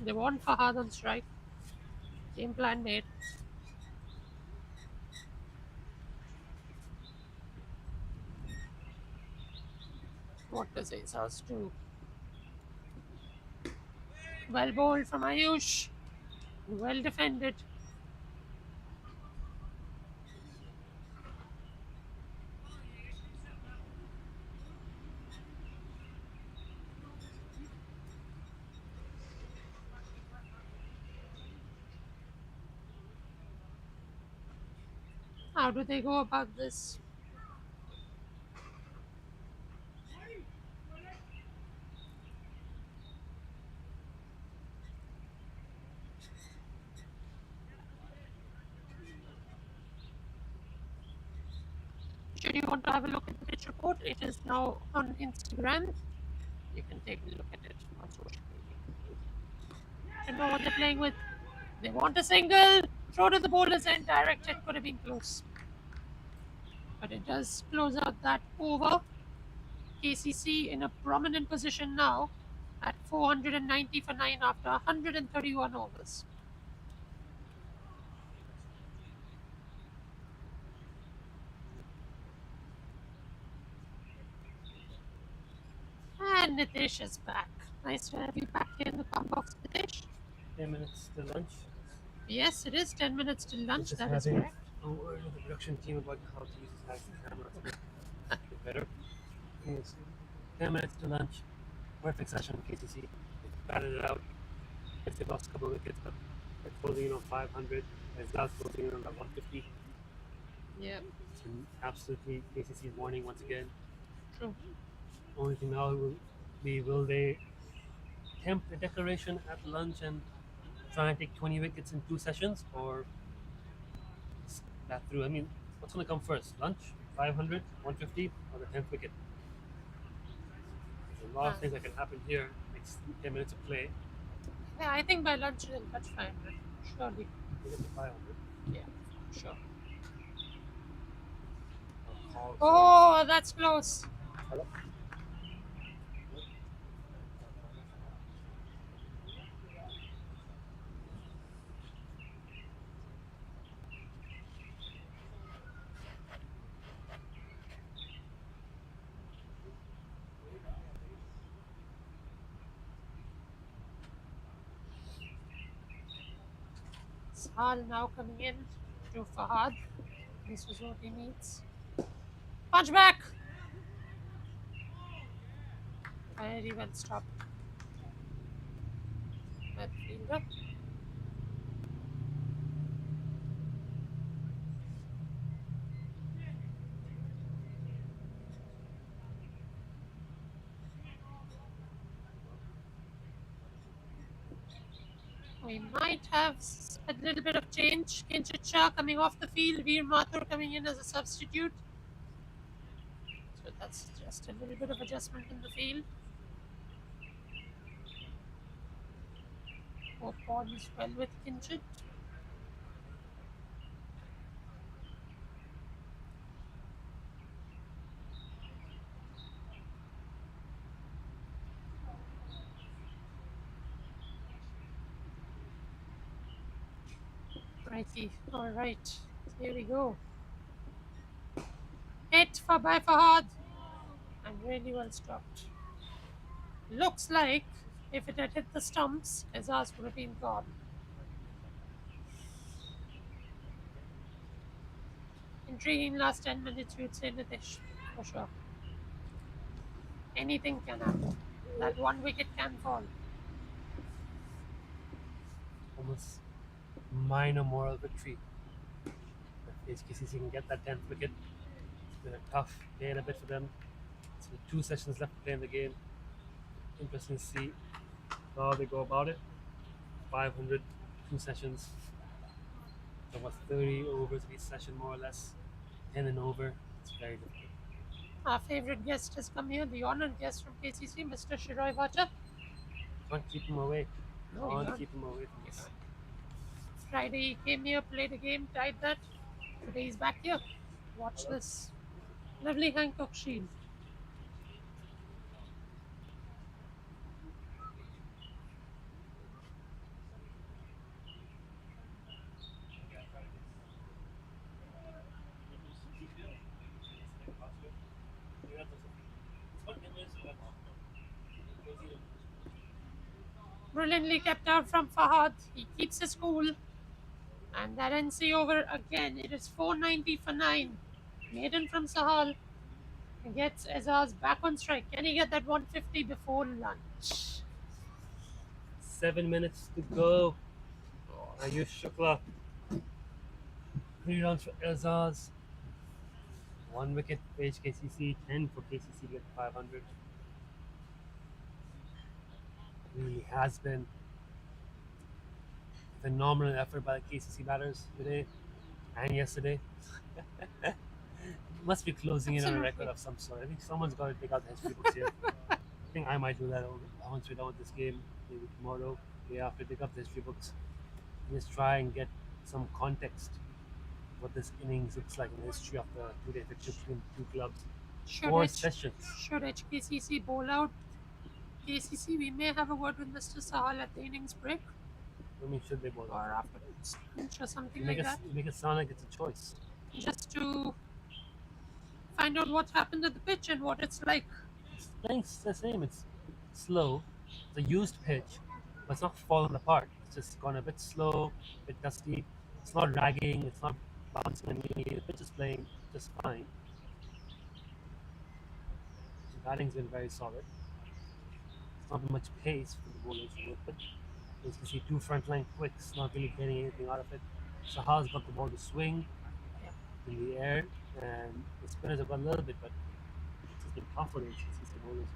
They want Fahad on strike. Game plan made. What does Azaz do? Well bowled from Ayush. Well defended. How do they go about this? Should you want to have a look at the pitch report, it is now on Instagram. You can take a look at it on social media. You know what they're playing with. They want a single. Throw to the bowler's end. Directed. Could have been close. But it does close out that over. KCC in a prominent position now at 490 for 9 after 131 overs. And Nitish is back. Nice to have you back here in the com box, Nitish. 10 minutes to lunch. Yes, it is 10 minutes till lunch. Just That is having correct. a word with the production team about how to use this camera to make it better. Yes. 10 minutes to lunch. Perfect session, KCC. They batted it out. Yes, they lost a couple of wickets, but they're closing in on 500. As Dallas closing in on about 150. Yeah, And absolutely, KCC's warning once again. true. Only thing now will be, will they attempt a declaration at lunch and try and take 20 wickets in 2 sessions, or that through? I mean, what's going to come first? Lunch, 500, 150, or the 10th wicket? a lot of things that can happen here. Next 10 minutes of play. Yeah, I think by lunch they'll touch 500. Surely. They get to 500. Yeah, sure. Call. Oh, that's close. Hello? Sal now coming in to Fahad. This is what he needs. Punch back! Very well stopped. Midfielder. We might have a little bit of change. Kinchit Shah coming off the field. Veer Mathur coming in as a substitute. So that's just a little bit of adjustment in the field. Both bodies well with Kinchit. Righty. Alright. Here we go. Hit by Fahad. And really well stopped. Looks like if it had hit the stumps, Azaz would have been gone. Intriguing last 10 minutes, we would say, Nitish, for sure. Anything can happen. That one wicket can fall. Almost minor moral victory. If HKCC can get that 10th wicket, it's been a tough day and a bit for them. It's been 2 sessions left to play in the game. Interesting to see how they go about it. 500, 2 sessions. About 30 overs in each session, more or less. 10 and over. It's very difficult. Our favourite guest has come here, the honoured guest from KCC, Mr. Shiroy Vacha. Can't keep him away. No, you Can't can't. keep him away from us. Friday he came here, played a game, tied that. Today he's back here. Watch this lovely Hancock shield. Brilliantly kept out from Fahad. He keeps his cool. And that NC over again. It is 490 for 9. Maiden from Sahal gets Azaz back on strike. Can he get that 150 before lunch? 7 minutes to go. Ayush Shukla. 3 runs for Elzaz. 1 wicket for HKCC. 10 for KCC to get 500. Really has been a phenomenal effort by the KCC batters today and yesterday. Must be closing in on a record of some sort. I think someone's got to take out the history books here. I think I might do that once we're done with this game, maybe tomorrow, day after, pick up the history books. Just try and get some context what this innings looks like in the history of the 2-day fixture between the 2 clubs. Should, 4 sessions. should HKCC bowl out KCC? We may have a word with Mr. Sahal at the innings break I mean, should they bowl? or after lunch or something Make like that. it sound like it's a choice. Just to find out what happened at the pitch and what it's like. It's the same. It's slow. It's a used pitch, but it's not falling apart. It's just gone a bit slow, a bit dusty. It's not dragging. It's not bouncing on me. The pitch is playing just fine. The batting's been very solid. It's not been much pace for the bowlers to work with. As you can see, 2 frontline quicks, not really getting anything out of it. Sahal's got the ball to swing in the air, and the spinners have got a little bit, but it's just been tough for the HCC bowlers.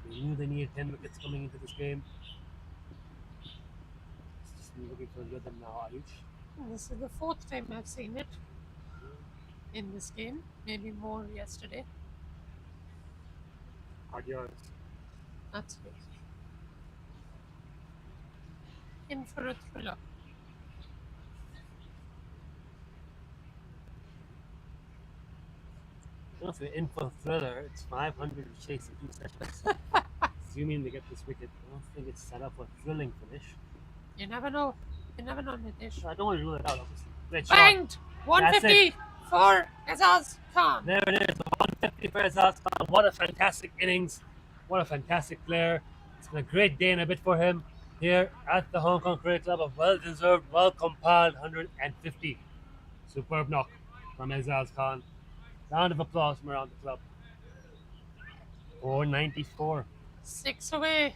They knew they needed 10 wickets coming into this game. It's just looking for a rhythm now, Ayush. This is the 4th time I've seen it in this game, maybe more yesterday. Hard yards. That's good. In for a thriller. You know, if you're in for a thriller, it's 500 to chase in 2 sessions. Assuming they get this wicket, I don't think it's set up for a thrilling finish. You never know. You never know, Nitish. So I don't want to rule it out, obviously. Great shot. Banged! 150 for Azaz Khan. There it is, 150 for Azaz Khan. What a fantastic innings. What a fantastic player. It's been a great day and a bit for him here at the Hong Kong Cricket Club. A well-deserved, well-compiled 150. Superb knock from Azaz Khan. Round of applause from around the club. 494. 6 away.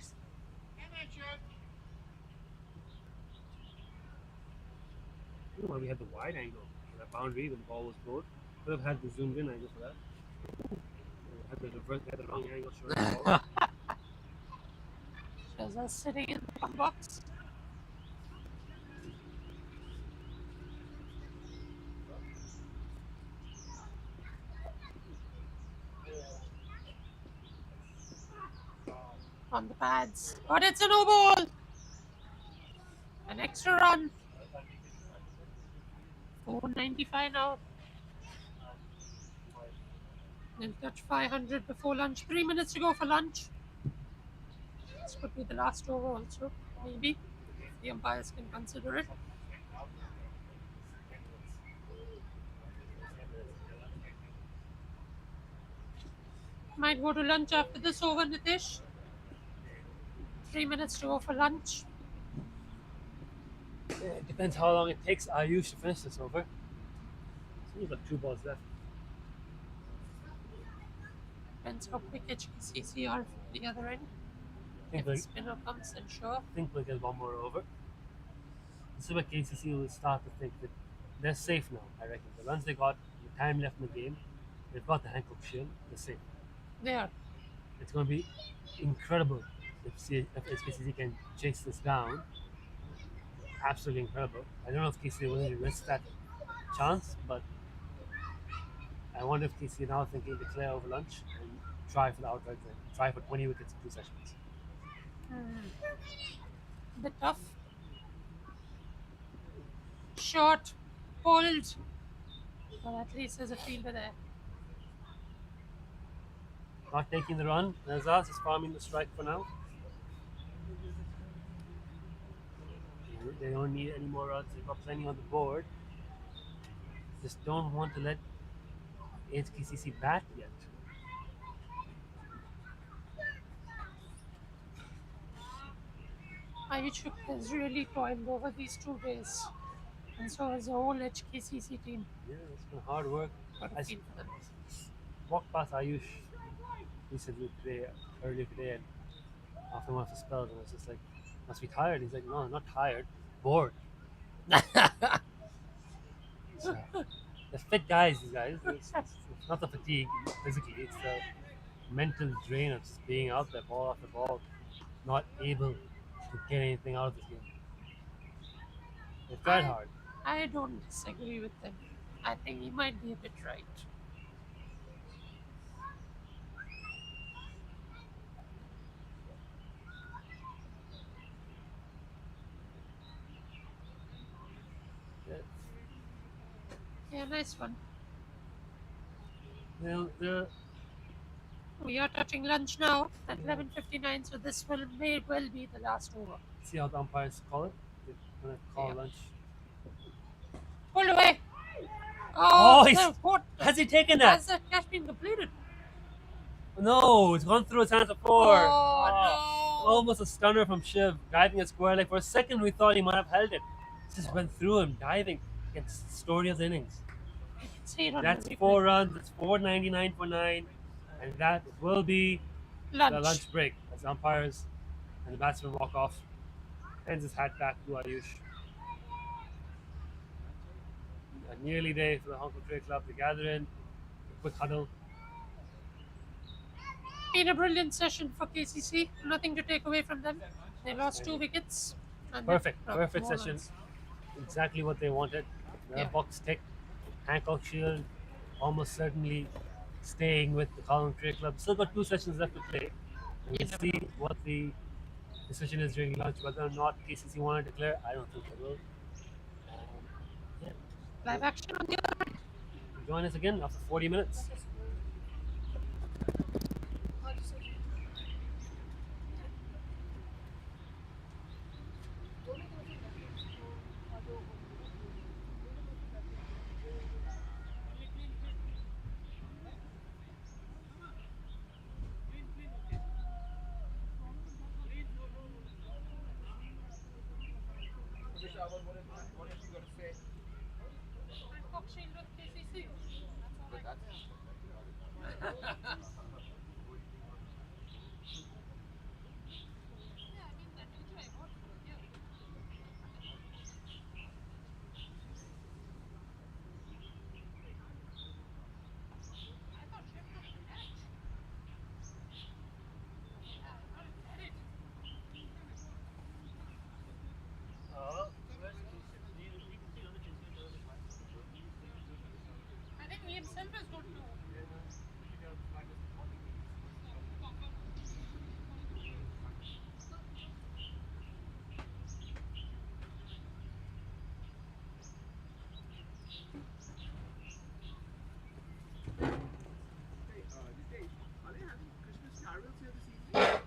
Well, we had the wide angle for that boundary when the ball was bowled. Could have had the zoomed in angle for that. Had the reverse, had the wrong angle showing the ball. Shows us sitting in the box. On the pads. But it's a no ball. An extra run. 495 now. They'll touch 500 before lunch. 3 minutes to go for lunch. This could be the last over also, maybe. If the umpires can consider it. Might go to lunch after this over, Nitish. 3 minutes to go for lunch. Yeah, it depends how long it takes Ayush to finish this over. So we've got 2 balls left. Depends how quick HKCC are from the other end. I think If the spinner comes, then sure. we'll get 1 more over. This is where KCC will start to think that they're safe now, I reckon. The runs they got, the time left in the game, they've got the Hancock shield, they're safe. They are. It's going to be incredible if HKCC can chase this down. Absolutely incredible. I don't know if KCC is willing to risk that chance, but I wonder if KCC now thinking to clear over lunch and try for the outright win. Try for 20 wickets in 2 sessions. Bit tough. Short, pulled. But at least there's a fielder there. Not taking the run. Nazaz is farming the strike for now. They don't need any more runs. They've got plenty on the board. Just don't want to let HKCC bat yet. Ayushuk has really toiled over these 2 days. And so has the whole HKCC team. Yeah, it's been hard work. What I a feel for them. walked past Ayush recently earlier today, and after one of the spells, and I was just like, must be tired. He's like, no, I'm not tired, bored. So, they're fit guys, these guys. It's not the fatigue physically, it's the mental drain of just being out there, ball after ball, not able to get anything out of this game. They've tried hard. I don't disagree with them. I think he might be a bit right. Yeah, nice one. They're We are touching lunch now at 11:59, so this may well be the last over. see how the umpires call it. They're gonna call Yeah. lunch. Pull away! Oh, what? Has he taken that? Has the catch been completed? No, it's gone through his hands before. Oh, Almost a stunner from Shiv, diving a square leg. For a second, we thought he might have held it. Just went through him, diving. It's the story of the innings. no! You can see it on That's the replay. 4 runs. It's 499 for 9. And that will be Lunch. the lunch break as the umpires and the batsmen walk off. Hands his hat back to Ayush. A nearly day for the Hong Kong Cricket Club to gather in. A quick huddle. Been a brilliant session for KCC. Nothing to take away from them. They lost 2 wickets. And they Perfect. dropped Perfect more session. runs. Exactly what they wanted. Their Yeah. box ticked. Hancock Shield almost certainly staying with the Kowloon Cricket Club. Still got 2 sessions left to play. And You we'll never see know. what the decision is during lunch. Whether or not KCC want to declare, I don't think they will. Yeah. Live action on the other end. Join us again after 40 minutes. What have you got to say? Hancock Shield with KCC. But that's Yeah, I mean, that will try. What? Yeah. I thought Shift was the match. Yeah, I thought it had it. I think he himself has got no. Nitesh, are they having Christmas carols here this evening?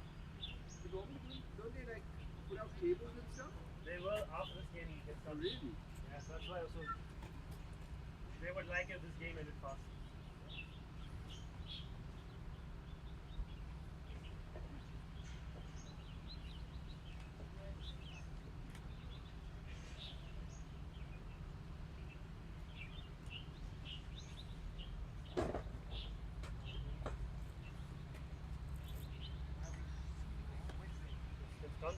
They normally don't they like put out tables and stuff? They will after this game get Oh, really? Yeah, so that's why also they would like if this game ended fast. It's done.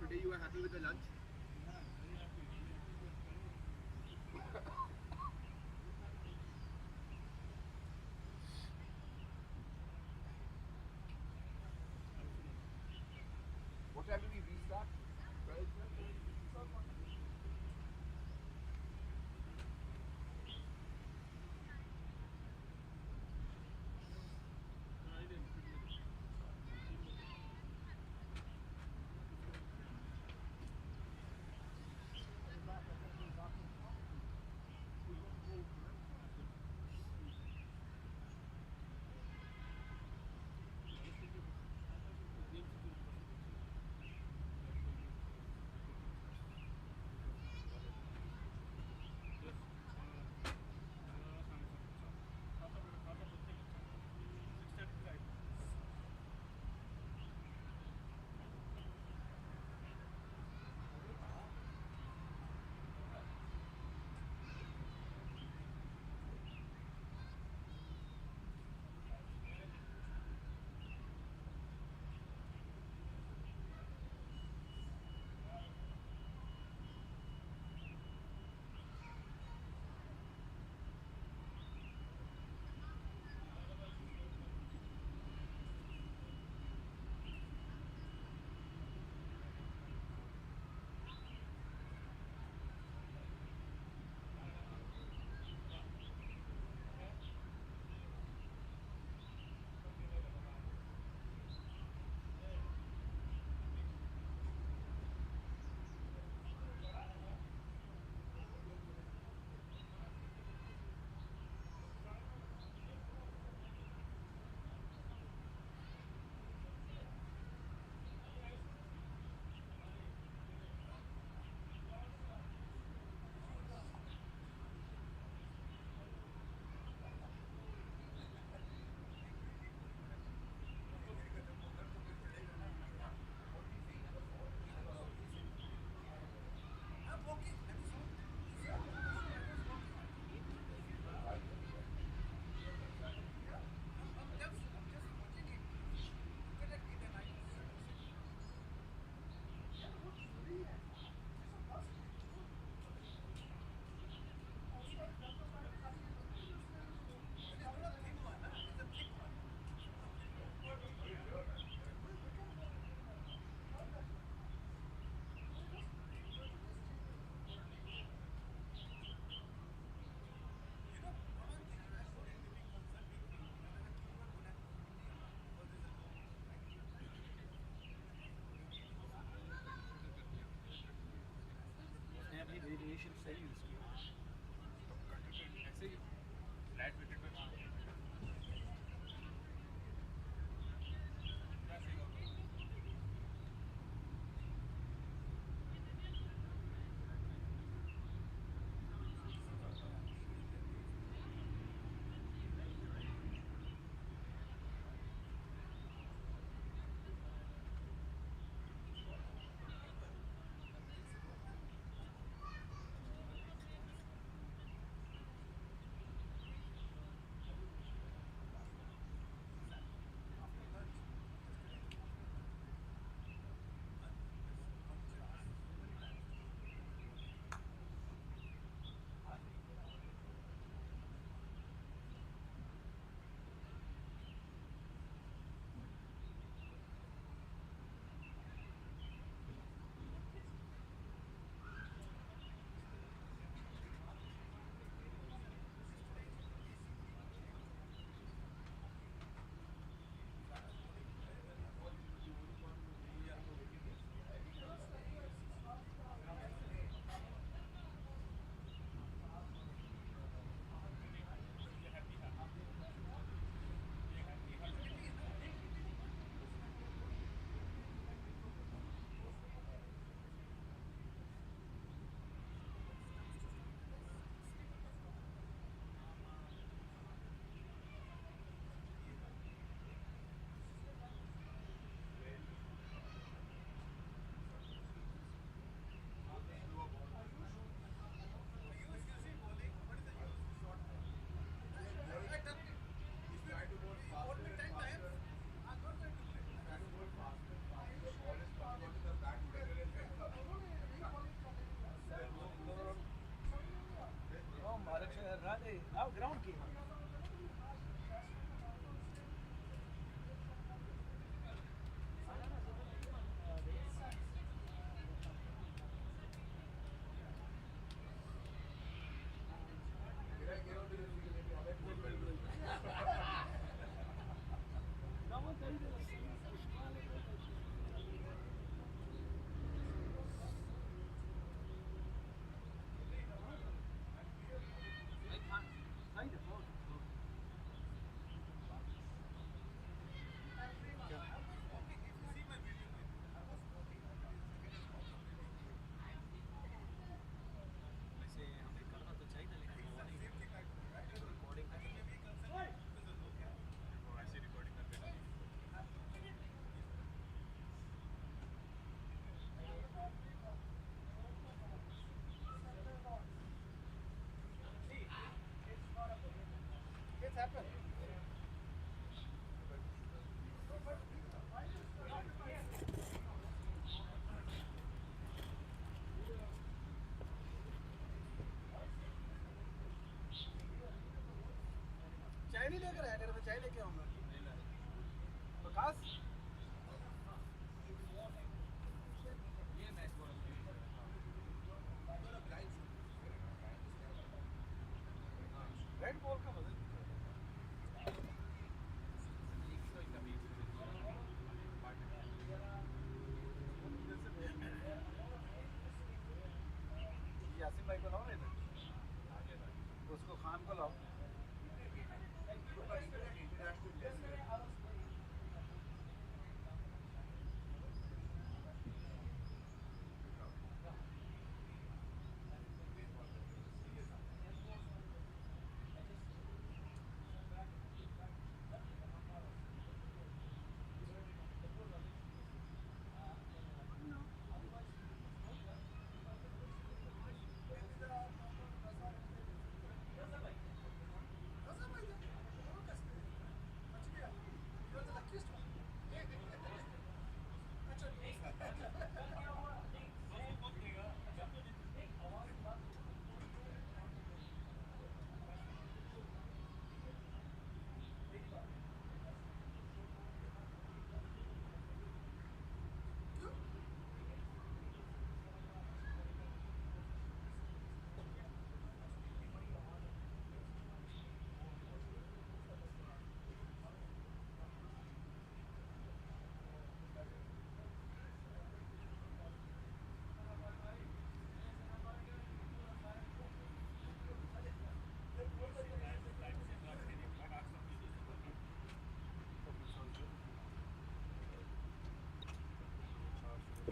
today you were happy with the lunch? What time do we restart? 12? यासिम भाई को लाओ ना इधर उसको खान को लाओ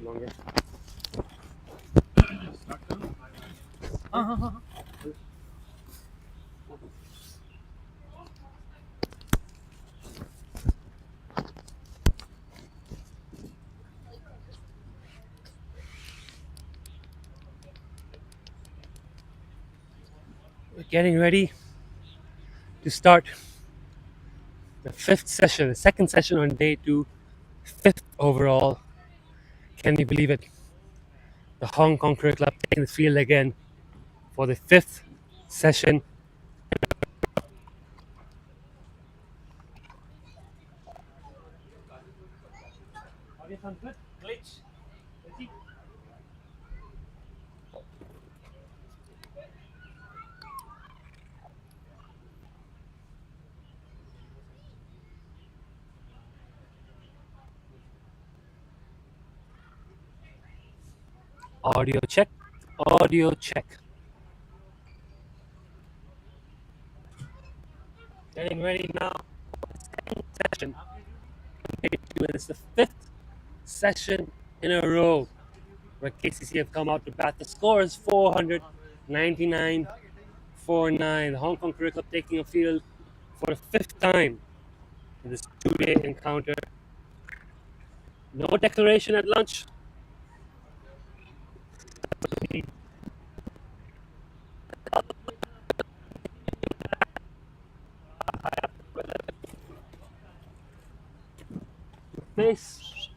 bit longer. We're getting ready to start the fifth session, the second session on day 2, fifth overall. Can you believe it? The Hong Kong Cricket Club taking the field again for the fifth session. Glitch. Audio check. Audio check. Getting ready now for the second session. It's the fifth session in a row where KCC have come out to bat. The score is 499 4-9. The Hong Kong Cricket Club taking a field for the fifth time in this 2-day encounter. No declaration at lunch. Face.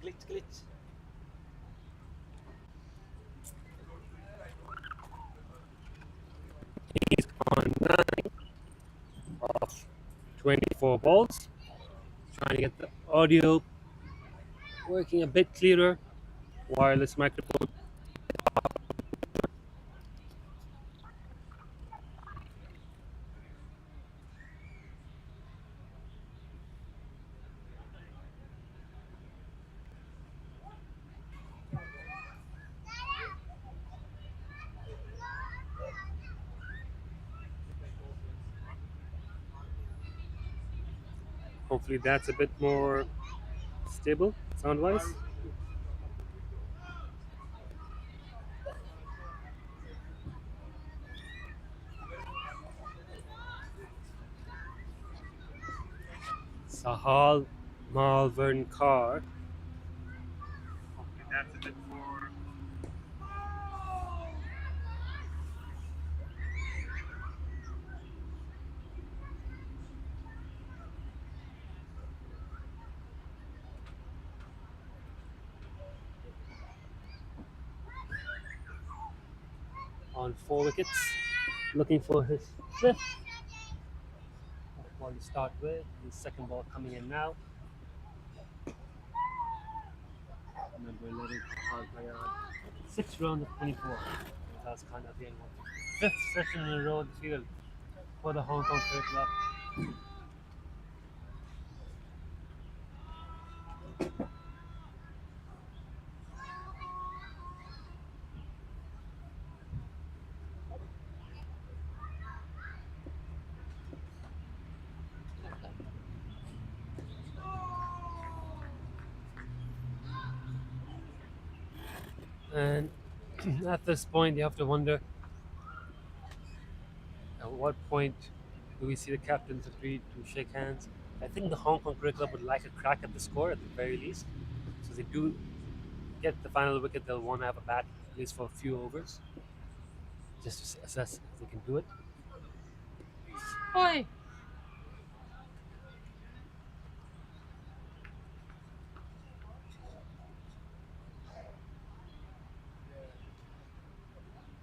Glitch. He's on 9 of 24 balls. Trying to get the audio working a bit clearer. Wireless microphone. Hopefully that's a bit more stable sound wise. Sahal Malvern Carr. Hopefully that's a bit more. On 4 wickets, looking for his fifth. Ball to start with. The second ball coming in now. We're letting Hancock play on. 6 rounds of 24. That's kind of the end one. Fifth session in a row in the field for the Hong Kong Cricket Club. And at this point, you have to wonder at what point do we see the captains agree to shake hands? I think the Hong Kong Cricket Club would like a crack at the score at the very least. So they do get the final wicket, they'll want to have a bat at least for a few overs just to assess if they can do it. Oi!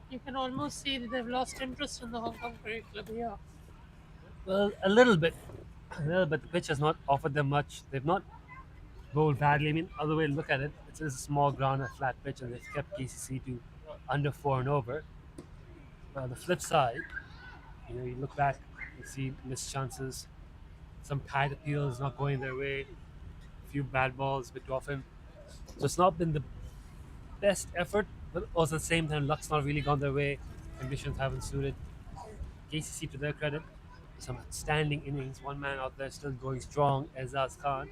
You can almost see that they've lost interest in the Hong Kong Cricket Club here. Well, a little bit. A little bit. The pitch has not offered them much. They've not bowled badly. I mean, other way to look at it, it's a small ground, a flat pitch, and they've kept KCC to under 4 and over. But on the flip side, you look back, you see missed chances, some tight appeals not going their way, a few bad balls a bit often. So it's not been the best effort, but also at the same time, luck's not really gone their way. Conditions haven't suited. KCC, to their credit, some outstanding innings. One man out there still going strong, Ezaz Khan.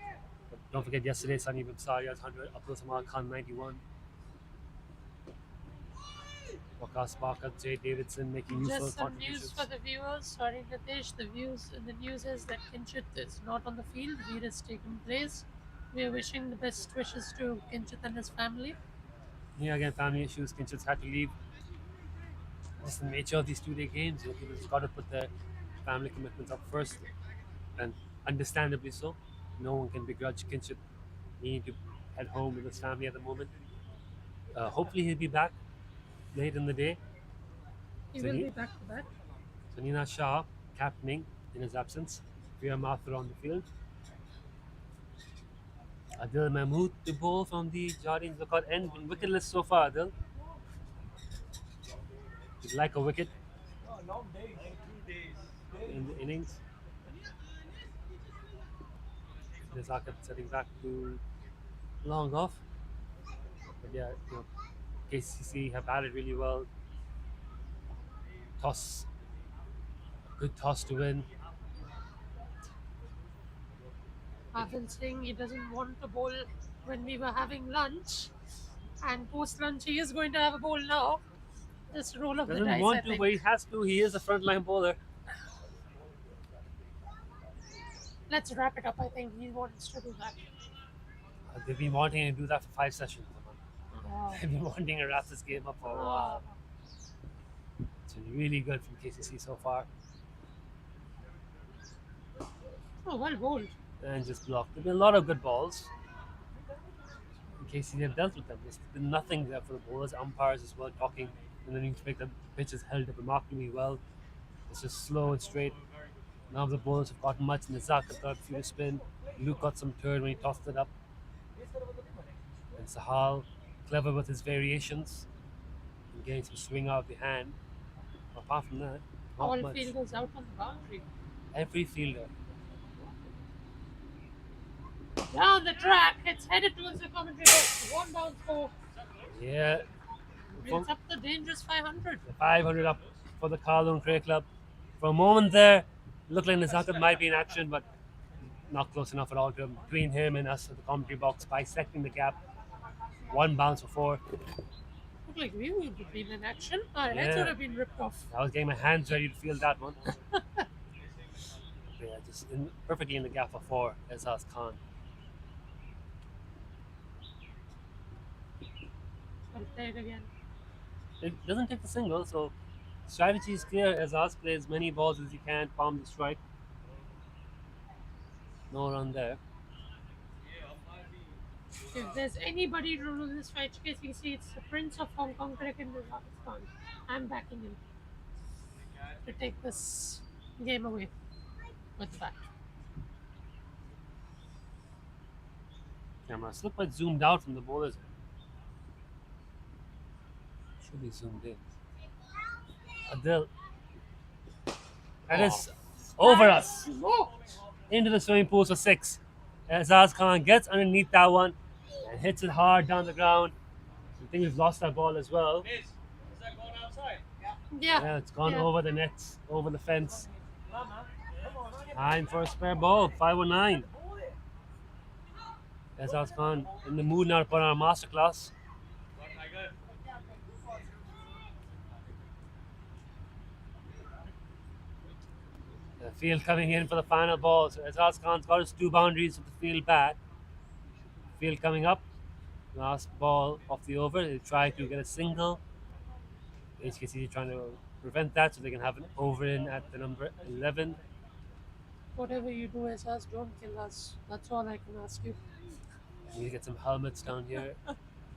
But don't forget yesterday, Sunny Bimsaria's 100, Abdul Samad Khan 91. Waqas Barkat, Jay Davidson making useful Just some contributions. news for the viewers. Sorry, Nitesh. The news is that Kinchit is not on the field. Veer has taken place. We are wishing the best wishes to Kinchit and his family. Here again, family issues. Kinchit's had to leave. Just the nature of these 2-day games. People just got to put their family commitments up first, and understandably so. No one can begrudge Kinchit needing to head home with his family at the moment. Hopefully, he'll be back late in the day. He So will he- be back to back. Sanina Shah captaining in his absence. Priya Mathur on the field. Adil Mahmood to bowl from the Jardines lookout end. Been wicketless so far, Adil. He'd like a wicket in the innings. Nezakat setting back to long off. But yeah, KCC have batted really well. Toss, good toss to win. I've been saying he doesn't want to bowl when we were having lunch. And post lunch, he is going to have a bowl now. Just roll of the Doesn't dice, I want to, think. but he has to. He is a frontline bowler. Let's wrap it up. I think he wants to do that. They've been wanting to do that for 5 sessions. Oh. They've been wanting to wrap this game up for a while. It's been really good from KCC so far. Oh, well bowled. And just blocked. There've been a lot of good balls. KCC have dealt with them. There's been nothing there for the bowlers. Umpires as well talking. And then you expect the pitch is held up remarkably well. It's just slow and straight. None of the bowlers have gotten much. Nizak got a few to spin. Luke got some turn when he tossed it up. And Sahal, clever with his variations. And getting some swing out of the hand. Apart from that, not All much. fielders out on the boundary. Every fielder. Down the track, it's headed towards the commentary box. One bounce for. Yeah. Brings up the dangerous 500. 500 up for the Kowloon Cricket Club. For a moment there, it looked like Nizakat might be in action, but not close enough at all to him. Between him and us at the commentary box, bisecting the gap. One bounce for 4. Looked like we would have been in action. Our heads Yeah. would have been ripped off. I was getting my hands ready to field that one. Yeah, just perfectly in the gap for 4, Ezaz Khan. I'll play it again. It doesn't take the single, so strategy is clear. Ezaz plays as many balls as he can, palm the strike. No run there. If there's anybody to lose this fight, KCC, it's the Prince of Hong Kong cricket, Pakistan. I'm backing him to take this game away with the bat. Camera look quite zoomed out from the bowlers. Should be zoomed in. Adil. That is over us. Into the swimming pool for 6. Azaz Khan gets underneath that one and hits it hard down the ground. I think we've lost that ball as well. Is that going outside? Yeah. Yeah, it's gone Yeah. over the nets, over the fence. Come on. Time for a spare ball, 5:09. Azaz Khan in the mood now to put on a masterclass. The field coming in for the final ball. So Azaz Khan's got his 2 boundaries with the field back. Field coming up. Last ball off the over. They try to get a single. HKC trying to prevent that so they can have an over in at the number 11. Whatever you do, Azaz, don't kill us. That's all I can ask you. We need to get some helmets down here.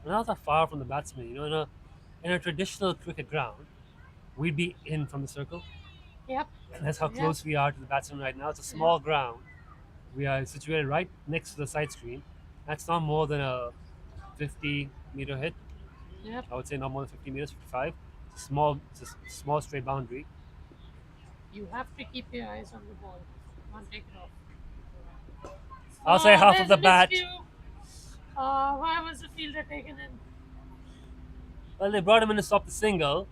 We're not that far from the batsman. You know, in a traditional cricket ground, we'd be in from the circle. Yep. And that's how Yeah. close we are to the batsman right now. It's a small ground. We are situated right next to the side screen. That's not more than a 50-meter hit. Yep. I would say not more than 50 meters, 55. It's a small straight boundary. You have to keep your eyes on the ball. Can't take it off. I'll say half of there's the a bat. miscue. Why was the fielder taken in? Well, they brought him in to stop the single,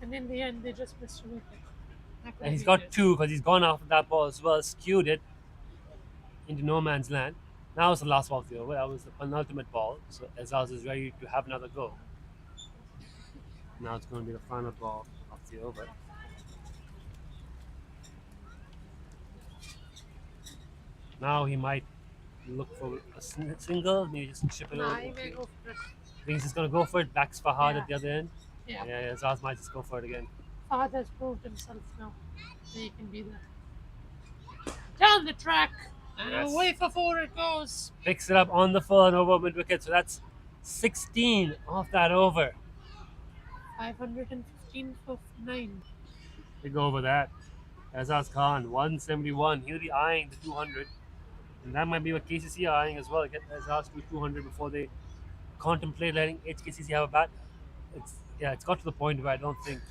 And in the end, they just missed a wicket. That could and he's have got been 2 because he's gone after that ball as well, skewed it into no man's land. Now it's the last ball of the over. That was the penultimate ball. So Azaz is ready to have another go. Now it's going to be the final ball of the over. Now he might look for a single, maybe just chip it good. over. Nah, he may go for it. I think he's just going to go for it. Backs Fahad Yeah. at the other end. Yeah. Yeah, Azaz might just go for it again. Fahad has proved himself now. So he can be there. Down the track. And Yes. away for 4 it goes. Picks it up on the full and over mid wicket. So that's 16 off that over. 515 for 9. Big over that. Azaz Khan, 171. He'll be eyeing the 200. And that might be what KCC are eyeing as well. Get Azaz to 200 before they contemplate letting HKCC have a bat. It's got to the point where I don't think.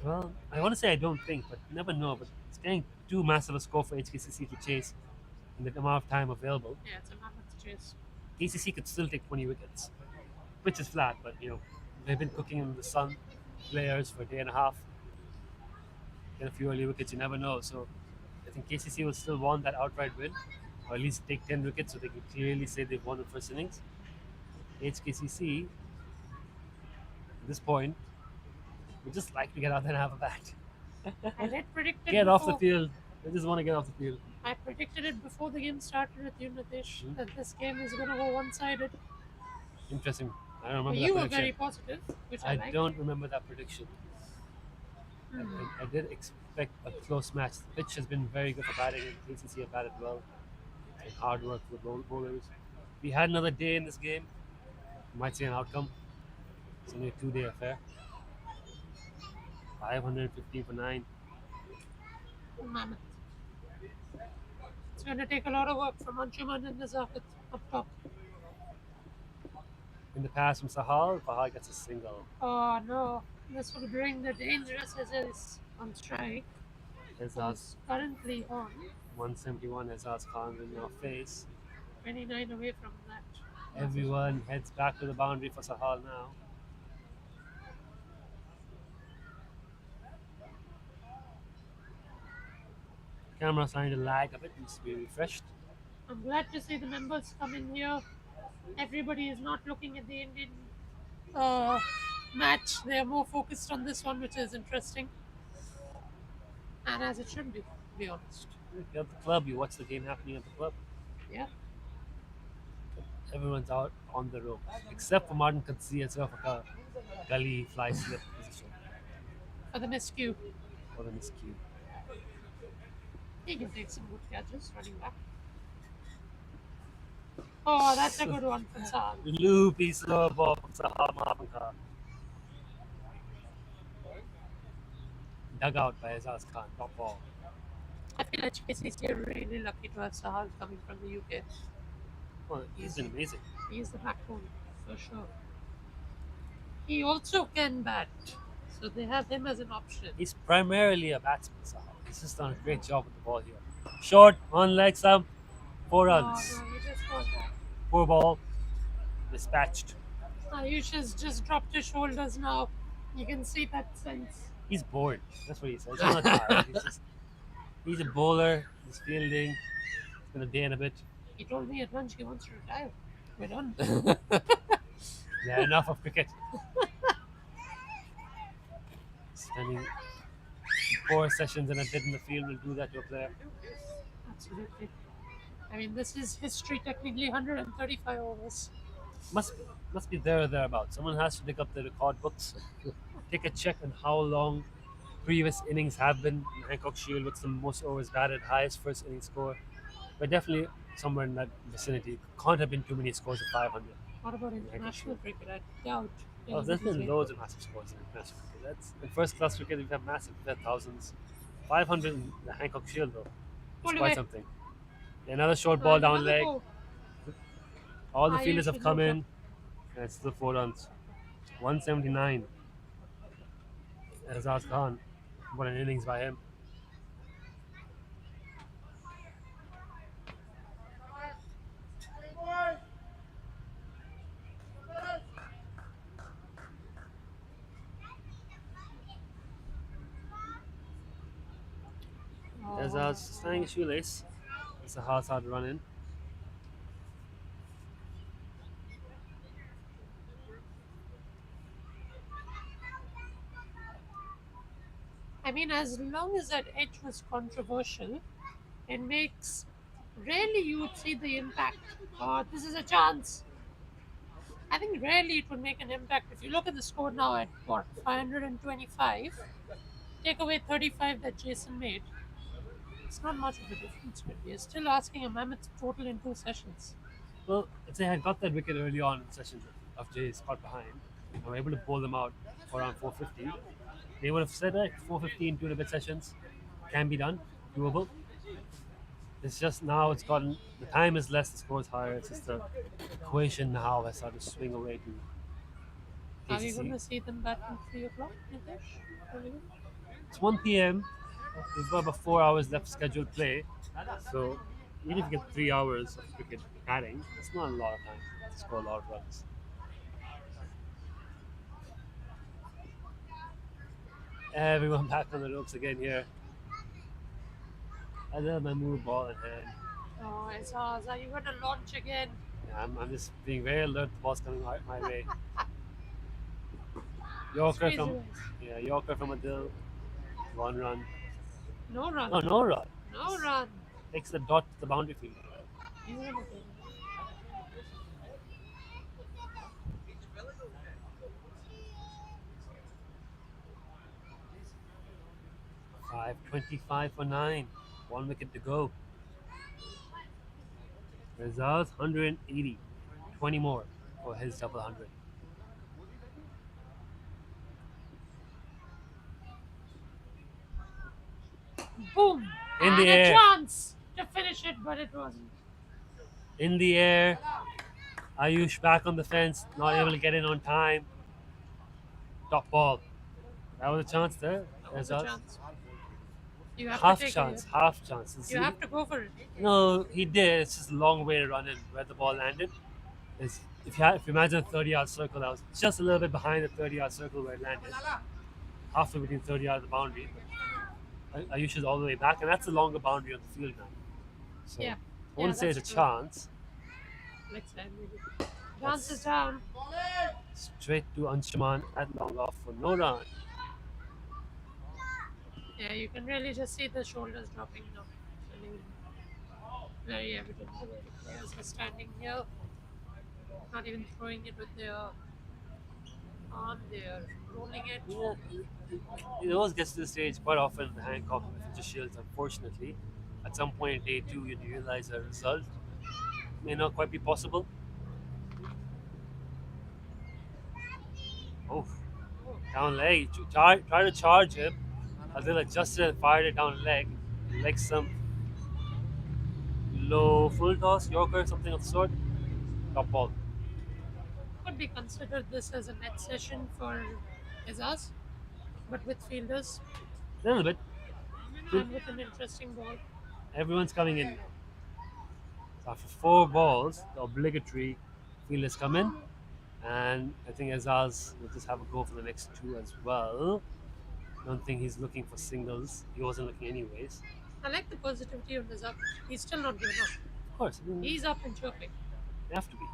Well, I want to say I don't think, but you never know. But it's getting too massive a score for HKCC to chase in the amount of time available. Yeah, it's a mammoth chase. KCC could still take 20 wickets. Pitch is flat, but they've been cooking in the sun players for a day and a half. Get a few early wickets, you never know. So I think KCC will still want that outright win, or at least take 10 wickets so they can clearly say they've won the first innings. HKCC, at this point, would just like to get out there and have a bat. I did predict it Get off the before- field. They just want to get off the field. I predicted it before the game started with you, Nitish, Mhm. that this game is going to go one-sided. Interesting. I don't But remember you that were very prediction. positive, which I I like. don't remember that prediction. Hmm. I did expect a close match. The pitch has been very good for batting, and KCC have batted well. And hard work for the bowlers. If we had another day in this game, we might see an outcome. It's only a 2-day affair. 515 for 9. Mammoth. It's going to take a lot of work from Anshuman and Nazakat up top. In the pass from Fahad gets a single. Oh no, this will bring the dangerous Azaz on strike. Azaz Who's currently on 171. Azaz Khan in your face. 29 away from that. Everyone heads back to the boundary for Sahal now. Camera starting to lag a bit, needs to be refreshed. I'm glad to see the members come in here. Everybody is not looking at the Indian match. They are more focused on this one, which is interesting. And as it should be, to be honest. If you're at the club, you watch the game happening at the club. Yeah. Everyone's out on the rope, except for Martin Katsi as well for a gully fly slip position For the miscue. for the miscue. He can take some good catches running back. Oh, that's a good one from Saad. Loopy slow ball from Sahal Mahapankar. Dug out by Azaz Khan, top ball. I feel like HKCC are really lucky to have Sahal coming from the UK. Well, he's been amazing. He's the backbone, for sure. He also can bat, so they have him as an option. He's primarily a batsman, so he's just done a great job with the ball here. Short, on leg stump, 4 runs. No, he just got that. Poor ball, dispatched. Ayush has just dropped his shoulders now. You can see that sense. He's bored. That's what he says. He's not tired. He's a bowler. He's fielding. It's been a day and a bit. He told me at lunch he wants to retire. We're done. Yeah, enough of cricket. Spending 4 sessions and a bit in the field will do that to a player. Absolutely. I mean, this is history technically 135 overs. Must be there or thereabouts. Someone has to dig up the record books, take a check on how long previous innings have been in Hancock Shield, what's the most overs batted, highest first inning score. But definitely somewhere in that vicinity. Can't have been too many scores of 500. What about international cricket? I doubt. Oh, there's been anybody's loads of massive scores in international cricket. That's in first class cricket. We've had massive, we've had thousands. 500 in the Hancock Shield though. Pull It's away. quite something. Another short ball down Another leg. ball. All the Ayush fielders have is come over. in. And it's still 4 runs. 179. Azaz Khan. What an innings by him. Oh, Azaz tying his shoelace. It's a hard run in. I mean, as long as that edge was controversial, it makes rarely you would see the impact. Oh, this is a chance. I think rarely it would make an impact. If you look at the score now at what 525, take away 35 that Jason made. It's not much of a difference, but we are still asking a mammoth total in 2 sessions. Well, if they had got that wicket early on in sessions of Jay's caught behind and were able to bowl them out for around 450, they would have said, right, 450 in 2 and a bit sessions can be done, doable. It's just now it's gotten, the time is less, the score is higher. It's just the equation now has started to swing away to Are we going KCC. to see them back in 3 o'clock, Nitesh? It's 1 p.m. We've got about 4 hours left scheduled play. So even if you get 3 hours of cricket batting, it's not a lot of time to score a lot of runs. Everyone back on the ropes again here. I love my move ball in hand. Oh, Azaz, are you going to launch again? Yeah, I'm just being very alert. The ball's coming my way. Yorker Squeeze from away. Yorker from Adil. 1 run. No run. Oh, no run. No run. Takes the dot to the boundary field. He's gonna take it. 5:25 for 9. 1 wicket to go. Results 180. 20 more for his double 100. Boom! In and the a air. chance to finish it, but it wasn't. In the air. Ayush back on the fence. Not able to get in on time. Top ball. That was a chance there. That was a Results. chance. You have Half to take chance. it. Half chance. You have to go for it. No, he did. It's just a long way to run in where the ball landed. It's, if you imagine a 30-yard circle, that was just a little bit behind the 30-yard circle where it landed. Halfway between 30 yards of the boundary. Ayush is all the way back, and that's the longer boundary on the field now. So Yeah. I wouldn't say it's that's a true. chance. Next time, maybe. Chance is down. Straight to Anshuman at long off for no run. Yeah, you can really just see the shoulders dropping now. I mean, very evident. The players are standing here, not even throwing it with their arm, they're rolling it. Yeah, it always gets to the stage quite often in the Hancock Future Shields, unfortunately. At some point in day 2, you realize a result may not quite be possible. Oh, down leg. Try to charge him. Adil adjusted and fired it down leg. Like some low full toss, Yorker, something of the sort. Top ball. could be considered this as a net session for Azaz, but with fielders A little bit. and with an interesting ball. Everyone's coming in. So after 4 balls, the obligatory fielders come in, and I think Azaz will just have a go for the next two as well. Don't think he's looking for singles. He wasn't looking anyways. I like the positivity of Nizam. He's still not given up. Of course, I mean, He's up and chirping. they have to be.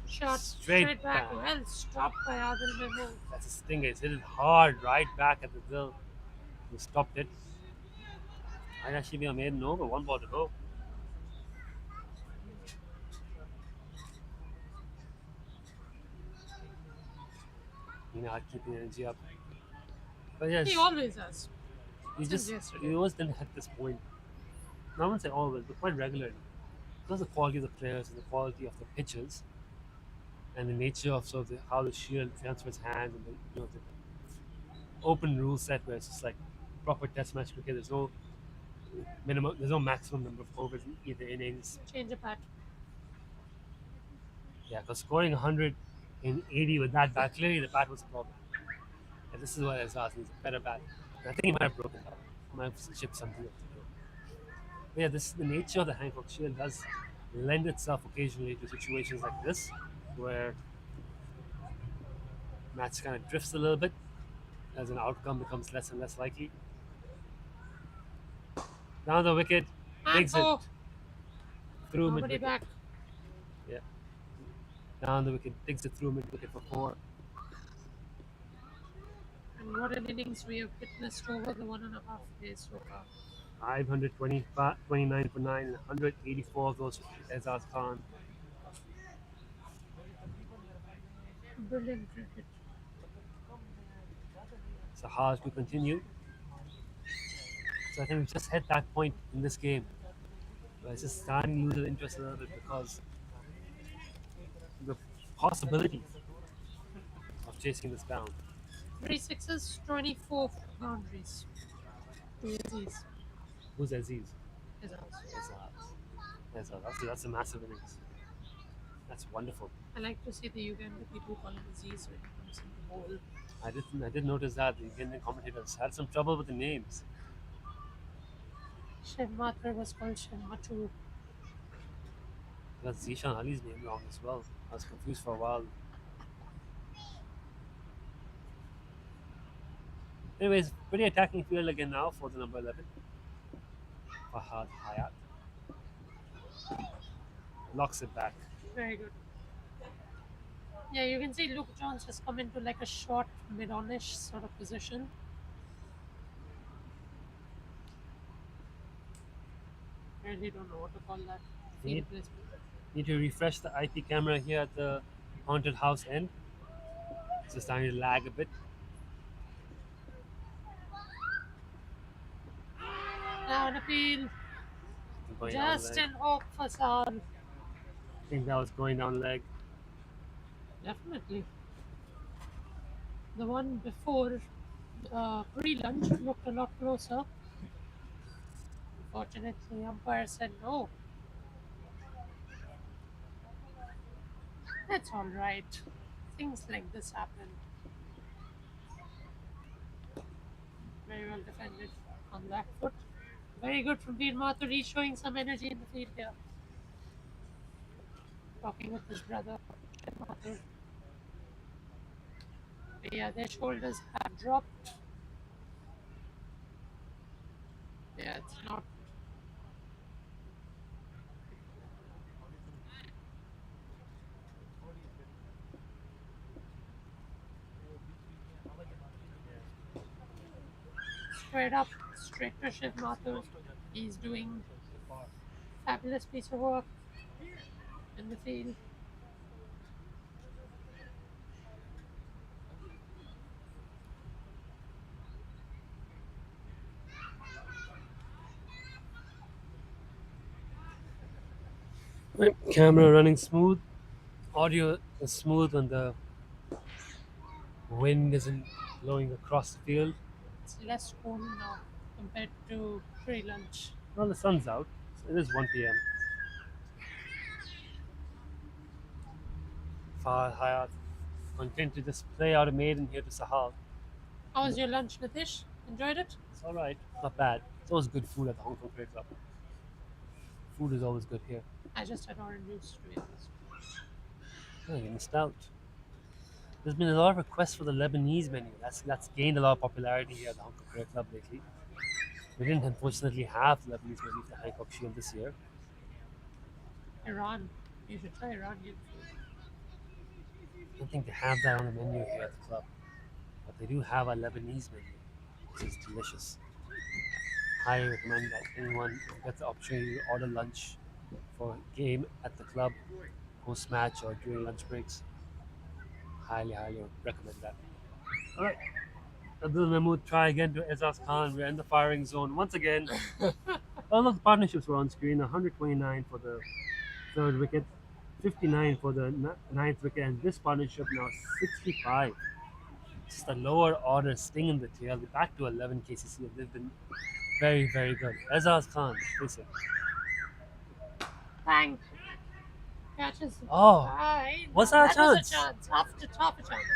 Shot Straight straight back. back. Well stopped by Adil Mehmood. That's a stinger. He's hit it hard right back at the bill. Who stopped it. Might actually be a maiden over. 1 ball to go. Keeping energy up. But yes, He always has. he since just yesterday. he always didn't hit this point. I wouldn't say always, but quite regularly. Because the quality of the players and the quality of the pitches and the nature of sort of how the shield transfers hands and the open rule set where it's just like proper test match cricket. There's no minimum, there's no maximum number of overs in either innings. Change of bat. Yeah, because scoring 180 with that bat, clearly the bat was a problem. And this is what Azaz needs, a better bat. And I think he might have broken that. He might have chipped something up. But yeah, this the nature of the Hancock Shield does lend itself occasionally to situations like this, where match kind of drifts a little bit as an outcome becomes less and less likely. Down the wicket, And digs it oh, through mid nobody wicket. back. Yeah, down the wicket, digs it through mid wicket for 4. And what an innings we have witnessed over the 1.5 days so far. 529 for 9, and 184 of those for Azaz Khan. Brilliant cricket. So hard to continue. So I think we've just hit that point in this game where it's just starting to lose interest a little bit because the possibility of chasing this down. 3 sixes, 24 boundaries. To Aziz. Who's Aziz? Azaz. That's a massive innings. That's wonderful. I like to see the Uganda people call him Aziz when he comes in the bowl. I did notice that the Indian commentators had some trouble with the names. Shiv Matra was called Shiv Matu. That's Zishan Ali's name wrong as well. I was confused for a while. Anyways, pretty attacking field again now for the number 11. Fahad Hayat. Locks it back. Very good. Yeah, you can see Luke Jones has come into like a short mid-on-ish sort of position. Really don't know what to call that. Need- Field placement. Need to refresh the IP camera here at the haunted house end. It's just starting to lag a bit. Now an appeal. Going down Just leg. in hope for Sal. I think that was going down leg. Definitely. The one before pre-lunch looked a lot closer. Unfortunately, umpire said no. That's all right. Things like this happen. Very well defended on that foot. Very good from Veer Mathuri, showing some energy in the field here. Talking with his brother, Shiv Mathur. Yeah, their shoulders have dropped. Yeah, it's not. Straight up, straight to Shiv Mathur. He's doing fabulous piece of work in the field. Right, camera running smooth. Audio is smooth when the wind isn't blowing across the field. It's less cool now compared to pre-lunch. Well, the sun's out. So it is 1 p.m. Fahad Hayat. Content to just play out a maiden here to Sahal. How was your lunch, Nitish? Enjoyed it? It's alright, not bad. It's always good food at the Hong Kong Cricket Club. Food is always good here. I just had orange juice, to be honest. Oh, you missed out. There's been a lot of requests for the Lebanese menu. That's gained a lot of popularity here at the Hong Kong Cricket Club lately. We didn't unfortunately have the Lebanese menu for the Hancock Shield this year. Iran. You should try Iranian food. I don't think they have that on the menu here at the club. But they do have a Lebanese menu, which is delicious. Highly recommend that anyone who gets the opportunity to order lunch for a game at the club, post match or during lunch breaks. Highly recommend that. Alright. Abdul Mahmood try again to Ezaz Khan. We're in the firing zone once again. All of the partnerships were on screen. 129 for the third wicket, 59 for the ninth wicket, and this partnership now 65. Just a lower order sting in the tail. They're back to 11 KCC. They've been very good. Ezaz Khan, listen. Bang! Catches. Oh, Bye. what's No, our that was chance? a chance. Half a chance.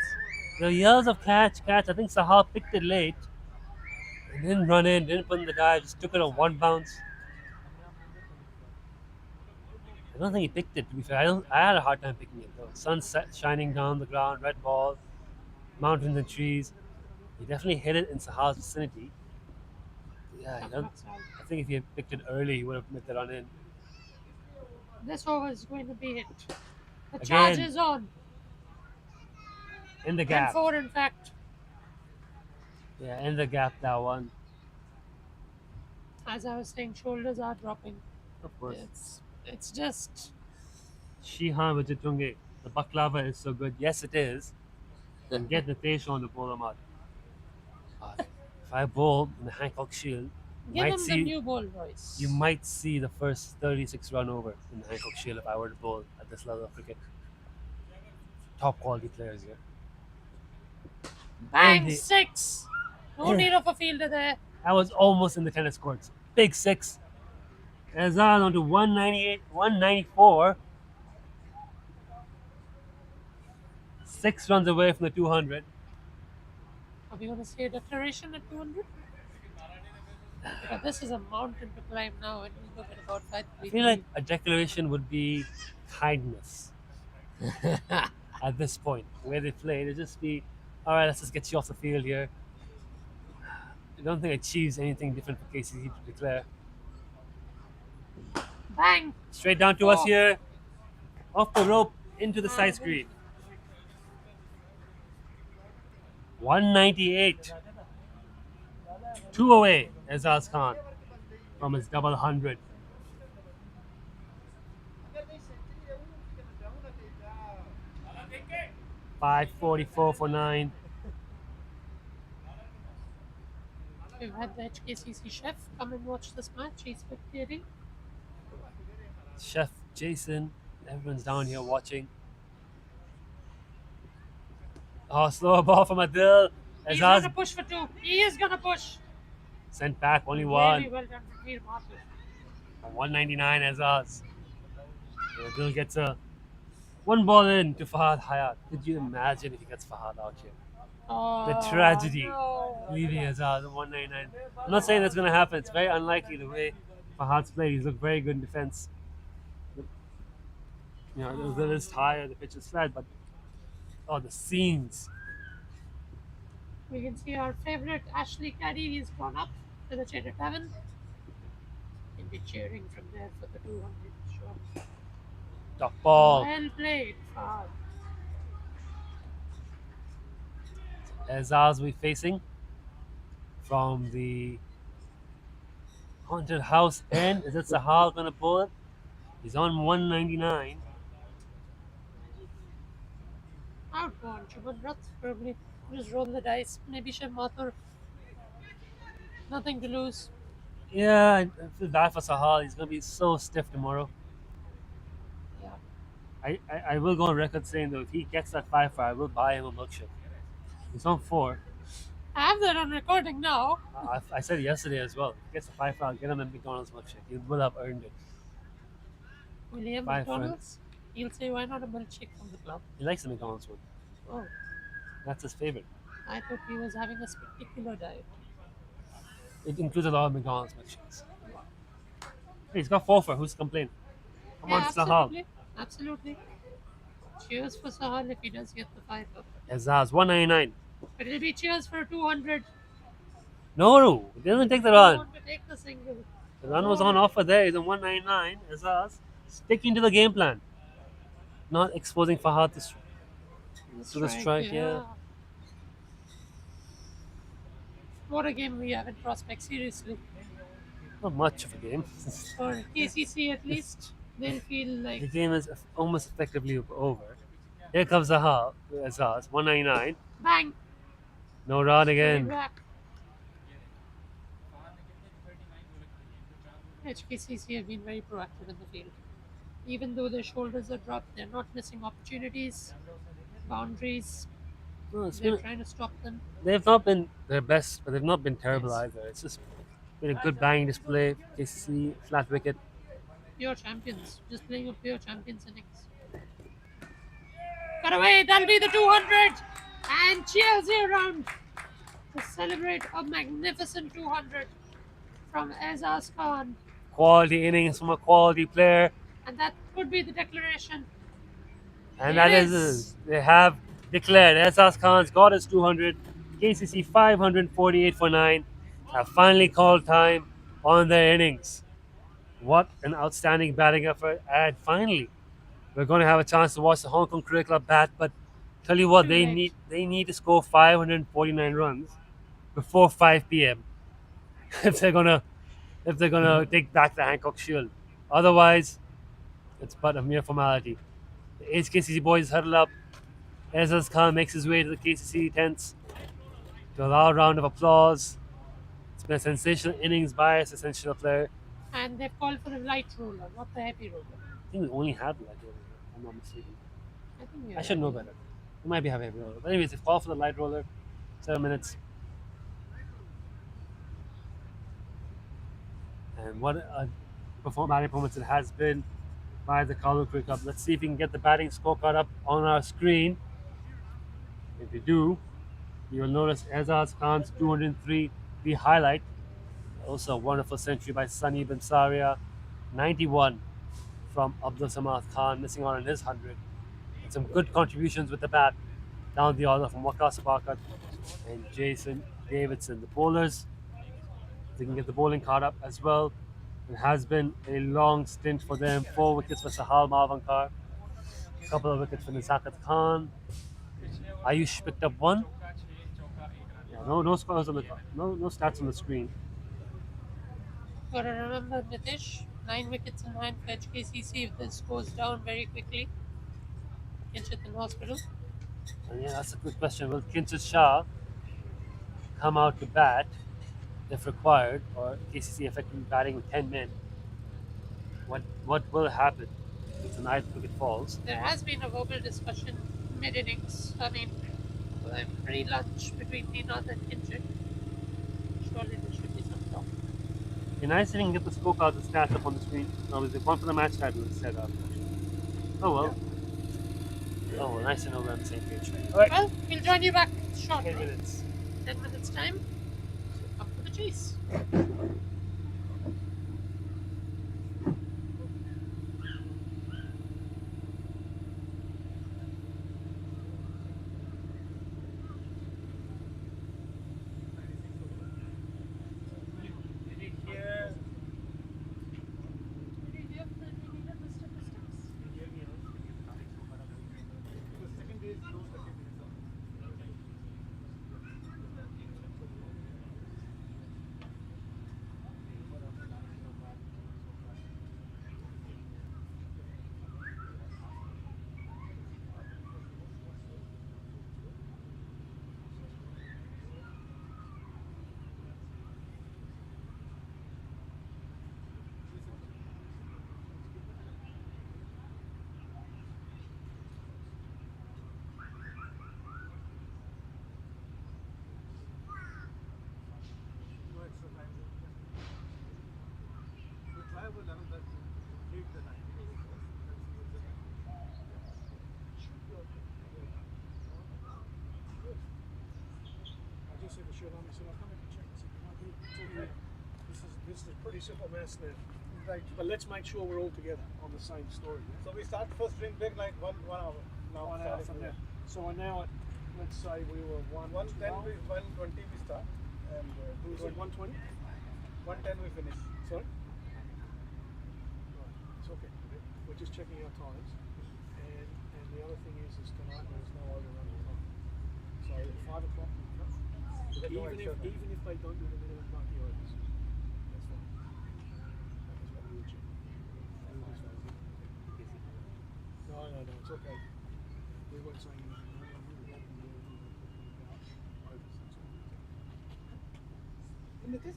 The yells of catch. I think Sahal picked it late. He didn't run in, didn't put in the dive, just took it on one bounce. I don't think he picked it, to be fair. I had a hard time picking it though. Sun shining down the ground, red ball, mountains and trees. He definitely hit it in Sahal's vicinity. Yeah, I think if he had picked it early, he would have met the run in. This over is going to be hit. The Again. charge is on. In the And gap. 4, in fact. Yeah, in the gap, that one. As I was saying, shoulders are dropping. Of course. It's just. Shihan Vajitunge. The baklava is so good. Yes, it is. And get the taste on the bowler mud. If I bowl in the Hancock Shield, Give him the new ball voice. you might see the first 36 run over in the Hancock Shield if I were to bowl at this level of cricket. Top quality players here. Bang! And the- 6! No need of a fielder there. I was almost in the tennis courts. Big 6. Azad on to 198, 194. 6 runs away from the 200. Are we going to see a declaration at 200? But this is a mountain to climb now, and we look at about 5 I feel like a declaration would be kindness at this point. The way they play, it'd just be, all right, let's just get you off the field here. I don't think it achieves anything different for KCC to declare. Bang! Straight down to us here. Off the rope, into the side screen. 198. 2 away, Ezaz Khan from his double 100. अगर नहीं century रहूं तो मैं जाऊंगा Teja 544 for 9. We've had the HKCC chef come and watch this match. He's spectating. Chef Jason, everyone's down here watching. Oh, slow ball from Adil. He's going to Ezaz push for 2. He is going to push. sent back only Very one. well done, Ranveer Mathur. 199 Ezaz. Adil gets a one ball in to Fahad Hayat. Could you imagine if he gets Fahad out here? Oh, The tragedy. no. Leaving Ezaz at 199. I'm not saying that's going to happen. It's very unlikely the way Fahad's played. He's looked very good in defense. You know, the is tired, the pitch is flat, but the scenes. We can see our favorite Ashley Caddy has gone up to the Cheddar Tavern. He'll be cheering from there for the 200 shot. Top ball. Well played, Fahad. Ezaz we facing from the haunted house end. Is it Sahal going to pull it? He's on 199. Out on Chuman Rath, probably. Just roll the dice. Maybe Shiv Mathur. Nothing to lose. Yeah, I feel bad for Sahal. He's going to be so stiff tomorrow. Yeah. I will go on record saying though, if he gets that 5-5, I will buy him a milkshake. He's on 4. I have that on recording now. I said yesterday as well. If he gets a 5-5, I'll get him a McDonald's milkshake. He will have earned it. William 5 McDonald's. He'll say, why not a milkshake from the club? He likes the McDonald's one. Oh, That's his favorite. I thought he was having a spectacular diet. It includes a lot of McDonald's milkshakes. Hey, he's got 4 for. Who's complaining? Come Yeah, on, Sahal. absolutely. Absolutely. Cheers for Sahal if he does get the 5 up. Azaz, 199. But it'll be cheers for 200. No, he doesn't take the I run. want to take the single. The run was on offer there. He's on 199. Azaz, sticking to the game plan. Not exposing Fahad to the strike, yeah. What a game we have in prospect, seriously. Not much of a game. For KCC at least, they'll feel The like game is almost effectively over. Here comes Azaz, 199. bang, No run straight again. back. HKCC have been very proactive in the field. Even though their shoulders are dropped, they're not missing opportunities, boundaries. No, it's They're been, trying to stop them. they've not been their best, but they've not been terrible Yes. either. It's just been a good banging display. KCC, flat wicket. Pure champions, just playing a pure champions innings. Cut away, that'll be the 200! And cheers here round to celebrate a magnificent 200 from Azaz Khan. Quality innings from a quality player. And that could be the declaration. And It that is. is, they have declared Azaz Khan's got his 200. KCC 548 for 9 have finally called time on their innings. What an outstanding batting effort. And finally, we're going to have a chance to watch the Hong Kong Cricket Club bat. But tell you what, Too they late. need to score 549 runs before 5 p.m. if they're gonna take back the Hancock Shield. Otherwise, it's but a mere formality. The HKCC boys huddle up. Azaz Khan makes his way to the KCC tents to a loud round of applause. It's been a sensational innings by a sensational player. And they've called for the light roller, not the heavy roller. I think we only have light roller, if I'm not mistaken. I think we I should know better. We might be having heavy roller. But anyways, they've called for the light roller. 7 minutes. And what a batting performance it has been by the Kowloon Cricket Club. Let's see if we can get the batting scorecard up on our screen. If we do, you will notice Azaz Khan's 203, the highlight. Also a wonderful century by Sunny Bansaria. 91 from Abdul Samad Khan, missing out on his 100. And some good contributions with the bat down the order from Waqas Bakat and Jason Davidson. The bowlers, they can get the bowling card up as well. It has been a long stint for them. 4 wickets for Sahal Malvankar, a couple of wickets for Nisakat Khan. Ayush picked up 1. Yeah, no scores on the no stats on the screen. Gotta remember, Nitish, 9 wickets in hand for HKCC. If this goes down very quickly, Kinchit in hospital. And yeah, that's a good question. Will Kinchit Shah come out to bat if required, or KCC effectively batting with 10 men? What will happen if the 9th wicket falls? There has been a verbal discussion mid innings. I mean, pre lunch between Ninath and Kinchit. Surely there should be some talk. Be nice if you can get the scorecards and stats up on the screen. No, they've gone for the match title instead of. Oh well. Oh well, nice to know we're on the same page. Alright, Well, we'll join you back 10 shortly. minutes. 10 minutes time. So up to the chase. your alarm. He said, I'll come back and check. I said, you might be okay. This is a pretty simple mess now. Right. But let's make sure we're all together on the same story. Yeah? So we start first drink break like 1 hour. Now 1 hour from now. So we're now at, let's say we were 1:10 we 1:20 we start and Is it 120? 1:10 we finish. Sorry? Right, it's okay. We're just checking our times. And the other thing is tonight there's no overrun of time. So at 5 o'clock we come. There's no extra time. Even if they don't do the minimum 90 overs. That's fine. That was what we were checking. No, it's okay. We weren't saying anything.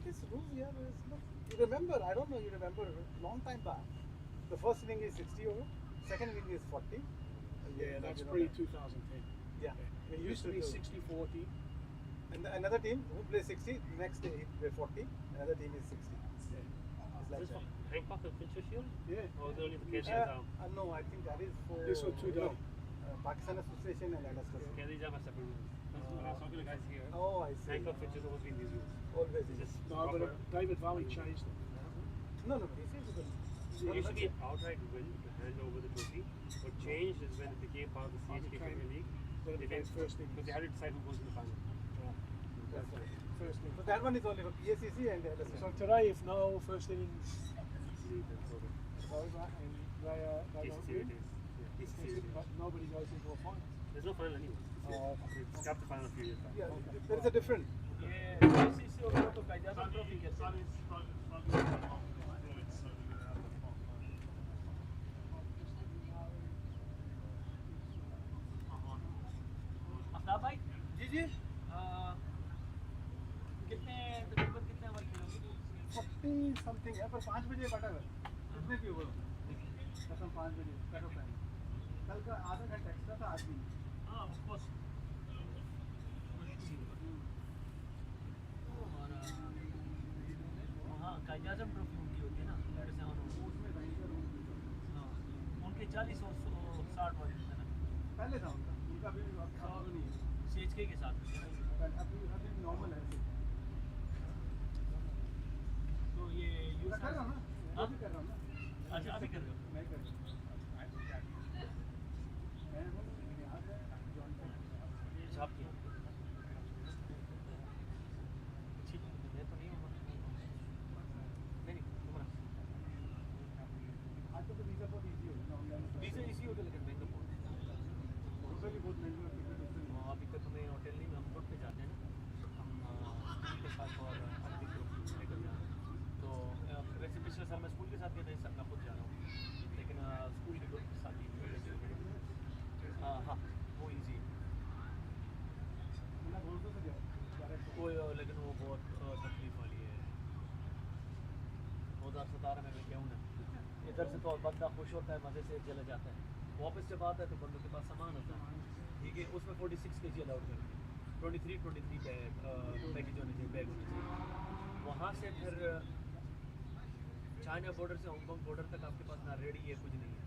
This rules here is not, you remember, I don't know, you remember long time back. The first inning is 60 over, second inning is 40. Yeah, that's you know pre that. 2010. Yeah. It used to be 60-40. And another team who plays 60, next day he play 40, another team is 60. Yeah. It's like Is this that. for Hancock and Fincher Shield? Yeah. Or is it only for KC Jam? No, I think that is for This was 2 days. Pakistan Association and LSS. KC Jam has separate rules. When I was talking to the guys here, Oh, I see. Hancock Fincher's always been these rules. Always. It's just No, but proper- David Valley changed it. No, he says it. It used to be an outright win to hand over the trophy. What changed is when it became part of the CHK Became- Premier League. Then it became first Because innings. they had to decide who goes in the final. That's right. First So innings. that one is only for PSCC and LSS. So today, if no first innings, League and so on. it's over and they don't PCC it win, is. Yeah, PCC it is. but nobody goes into a final. There's no final anyway. Oh, It's got the final a few years back. Yeah, there is a difference. Aftab भाई जी जी कितने तकरीबन कितने over खेलोगे 40 something है पर 5 बजे कटा है कितने की ओवर कसम 5 बजे कट ऑफ टाइम कल का आधा घंटा एक्स्ट्रा था आज भी हाँ ऑफ कोर्स और वहाँ कायजाजम ट्रॉफी उनकी होती है ना जैसे उसमें भयंकर हाँ उनके 40 और 60 वाले थे ना पहले था उनका भी अब नहीं है CHK के साथ थे ना। अभी नॉर्मल है तो ये यूज मैं कर रहा हूँ ना मैं भी कर रहा हूँ ना अच्छा अभी कर रहे हो मैं कर रहा हूँ मैं हूँ यहाँ से जॉइन कर छाप किया ठीक है मैं तो नहीं हूँ नहीं तुम्हारा आज तो वीज़ा बहुत इजी हो गया ऑनलाइन वीज़ा इसी होटल लेकिन महंगा बहुत रुपये भी बहुत महंगे होते हैं अभी तक हमें होटल नहीं हम बोट पे जाते हैं ना हम स्कूल के साथ और आर्थिक ग्रुप लेकर जा रहे हैं तो वैसे पिछले साल मैं स्कूल के साथ गया था इस साल मैं खुद जा रहा हूँ लेकिन स्कूल के ग्रुप के साथ ही हाँ वो ईजी मैं बोल तो गया डायरेक्ट वो लेकिन वो बहुत तकलीफ वाली है 2017 में मैं गया हूँ ना इधर से तो बंदा खुश होता है मज़े से चला जाता है वापस जब आता है तो बंदों के पास सामान होता है ठीक है उसमें 46 kg अलाउड कर 23 पैकेज होने चाहिए बैग होने चाहिए वहाँ से फिर चाइना बॉर्डर से हांगकॉन्ग बॉर्डर तक आपके पास ना रेडी है कुछ नहीं है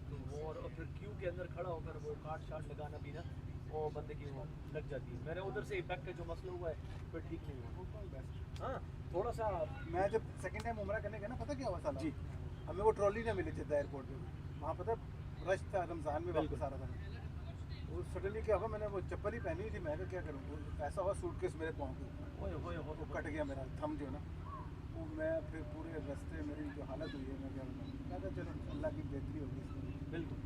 तो वो और फिर क्यू के अंदर खड़ा होकर वो कार्ड शार्ट लगाना भी ना वो बंदे की वो लग जाती है मेरे उधर से बैग का जो मसला हुआ है फिर ठीक नहीं हुआ हाँ थोड़ा सा मैं जब सेकंड टाइम उमरा करने गया ना पता क्या हुआ साला जी हमें वो ट्रॉली ना मिली थी एयरपोर्ट पे वहाँ पता रश था रमज़ान में वापस आ रहा था वो सडनली क्या हुआ मैंने वो चप्पल ही पहनी हुई थी मैं तो क्या करूँ ऐसा हुआ सूटकेस मेरे पाँव पे वो कट गया मेरा थम जो ना वो मैं फिर पूरे रास्ते मेरी जो हालत हुई है मैं क्या बताऊँ मैं कहा चलो अल्लाह की बेहतरी होगी इसमें बिल्कुल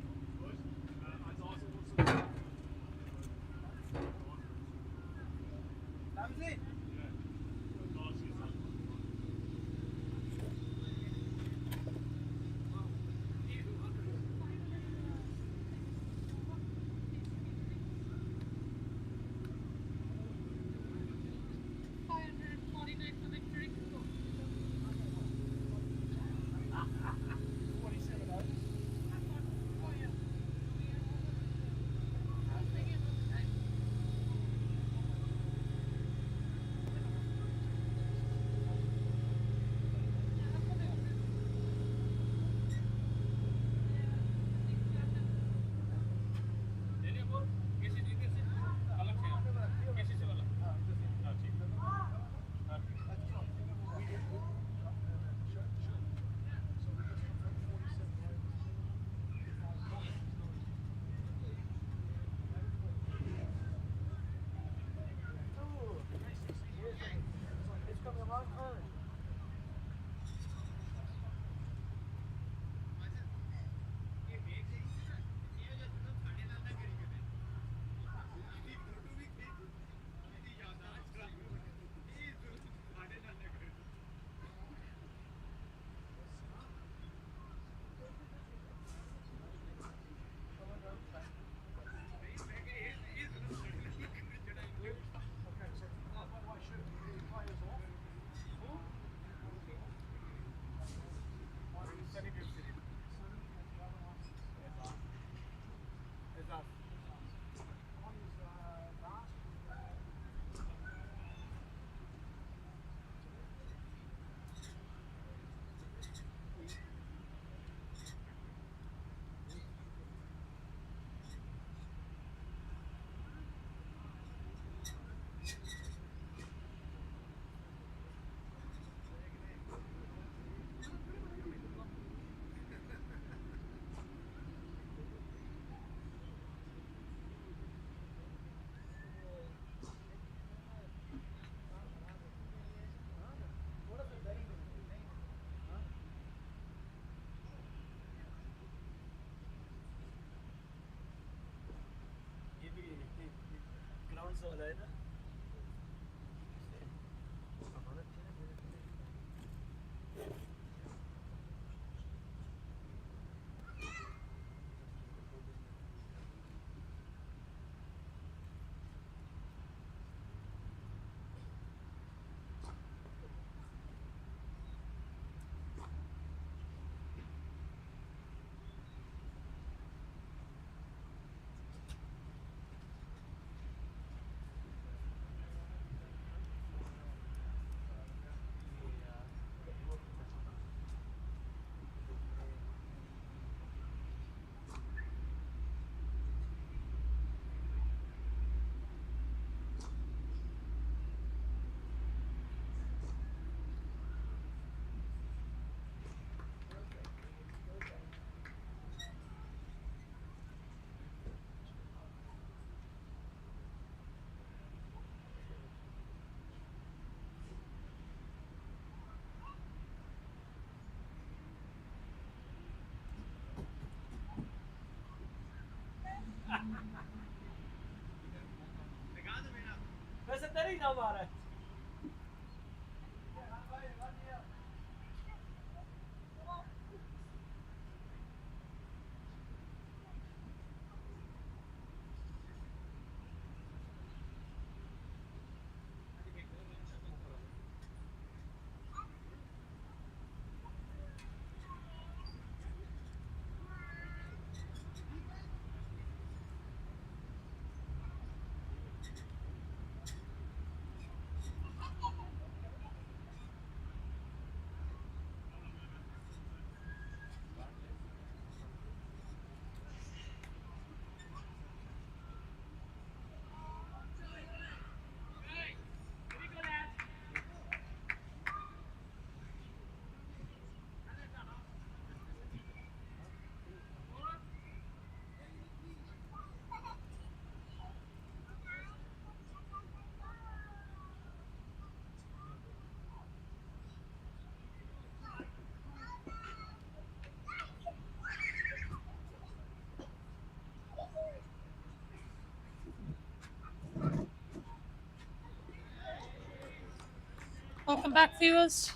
Welcome back, viewers.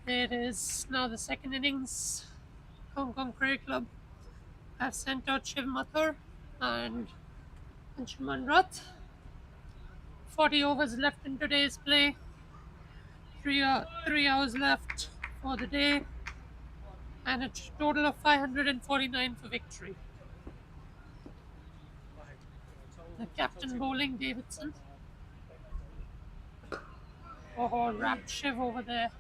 It is now the second innings. Hong Kong Cricket Club have sent out Shiv Mathur and Anshuman Rath. 40 overs left in today's play. 3 hours left for the day, and a total of 549 for victory. The captain bowling, Davidson. Oh, wrapped Shiv over there.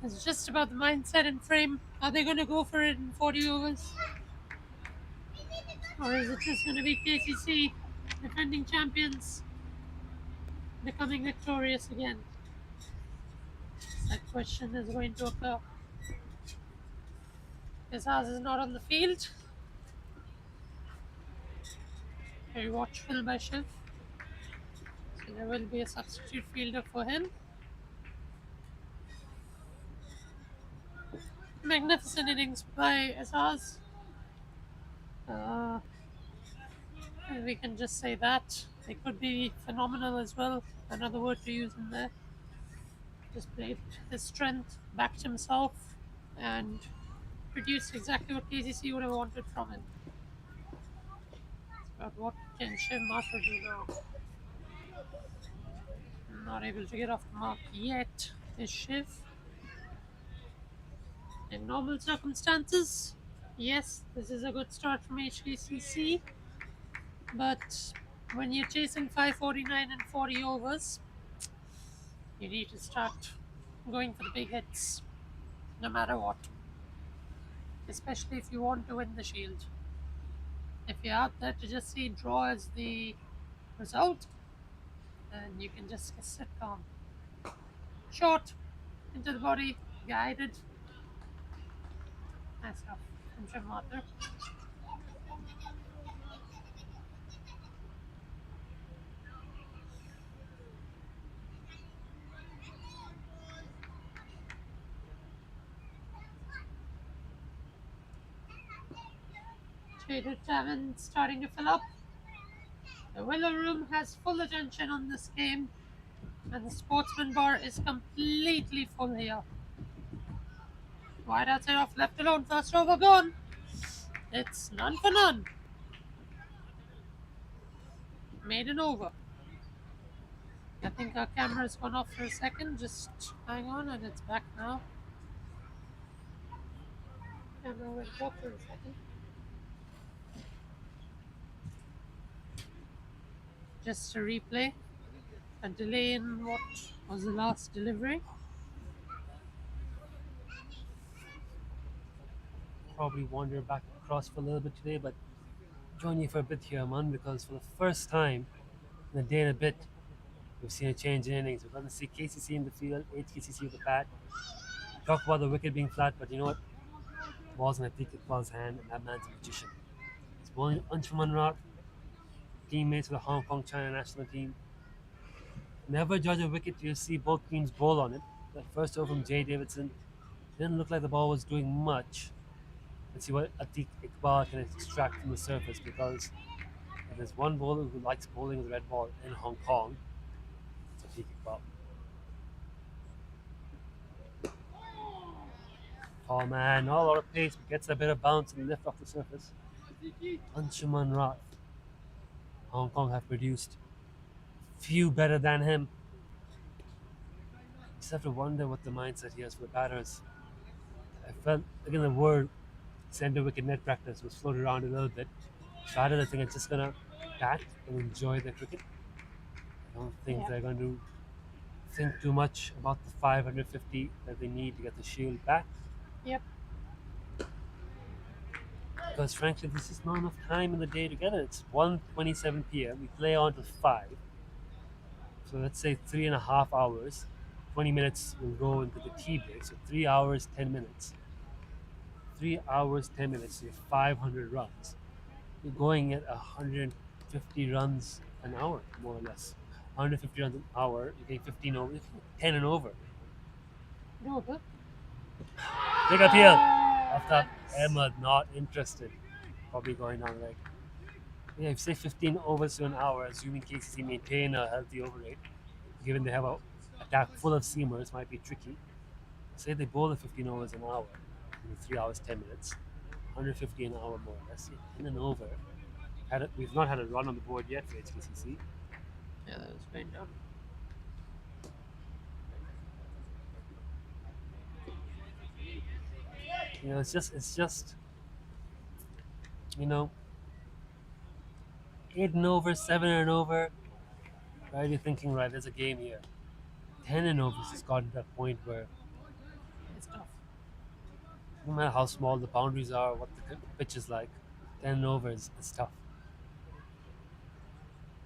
It's just about the mindset and frame. Are they going to go for it in 40 overs? Or is it just going to be KCC, defending champions, becoming victorious again? That question is going to occur. Azaz is not on the field. Very watchful by Shiv. So there will be a substitute fielder for him. Magnificent innings by Azaz. We can just say that. They could be phenomenal as well. Another word to use in there. Just played his strength, backed himself, and produced exactly what KCC would have wanted from him. But what can Shiv Mathur do now? Not able to get off the mark yet is Shiv. In normal circumstances, yes, this is a good start from HKCC. But when you're chasing 549 and 40 overs, you need to start going for the big hits, no matter what. Especially if you want to win the Shield. If you're out there to just see draw as the result, then you can just sit calm. Short into the body, guided. Nice stuff from Shiv Mathur. Trader Tavern starting to fill up. The Willow Room has full attention on this game, and the Sportsman Bar is completely full here. Wide outside off, left alone, first over gone. It's none for none. Maiden over. I think our camera's gone off for a second. Just hang on, and it's back now. Camera went off for a second. Just a replay. A delay in what was the last delivery. Probably wander back across for a little bit today, but join you for a bit here, man, because for the first time in a day and a bit, we've seen a change in innings. We're going to see KCC in the field, HKCC with the bat. Talk about the wicket being flat, but you know what? It wasn't. I think it was hand, and that man's a magician. He's bowling Anshuman Rath, teammates with the Hong Kong China national team. Never judge a wicket till you see both teams bowl on it. The first over from Jay Davidson didn't look like the ball was doing much, Let's see what Atiq Iqbal can extract from the surface, because if there's one bowler who likes bowling with the red ball in Hong Kong, it's Atiq Iqbal. Oh man, not a lot of pace, but gets a bit of bounce and lift off the surface. Anshuman Rath. Hong Kong have produced few better than him. Just have to wonder what the mindset he has for the batters. I felt, again, the word center wicket net practice was floated around a little bit. Batters, I think, are just gonna bat and enjoy their cricket. I don't think Yeah. they're going to think too much about the 550 that they need to get the shield back. Yep. Because frankly, this is not enough time in the day to get it. It's 1:27 p.m. We play on till 5. So let's say 3.5 hours. 20 minutes will go into the tea break. So 3 hours, 10 minutes. 3 hours, 10 minutes. So you have 500 runs. You're going at 150 runs an hour, more or less. 150 runs an hour. You're getting 15 over, 10 and over. Doable. Big appeal. After Ahmed not interested. Probably going down like. Yeah, if say 15 overs to an hour, assuming KCC maintain a healthy over rate, given they have a attack full of seamers, might be tricky. Say they bowl the 15 overs an hour in 3 hours 10 minutes, 150 an hour more or less, in and over. We've not had a run on the board yet for HKCC. Yeah, that was going down. It's just, you know, 8 and over, 7 and over. Right, you're thinking, right, there's a game here. 10 and over has gotten to that point where It's tough. no matter how small the boundaries are, what the pitch is like, 10 and over is tough.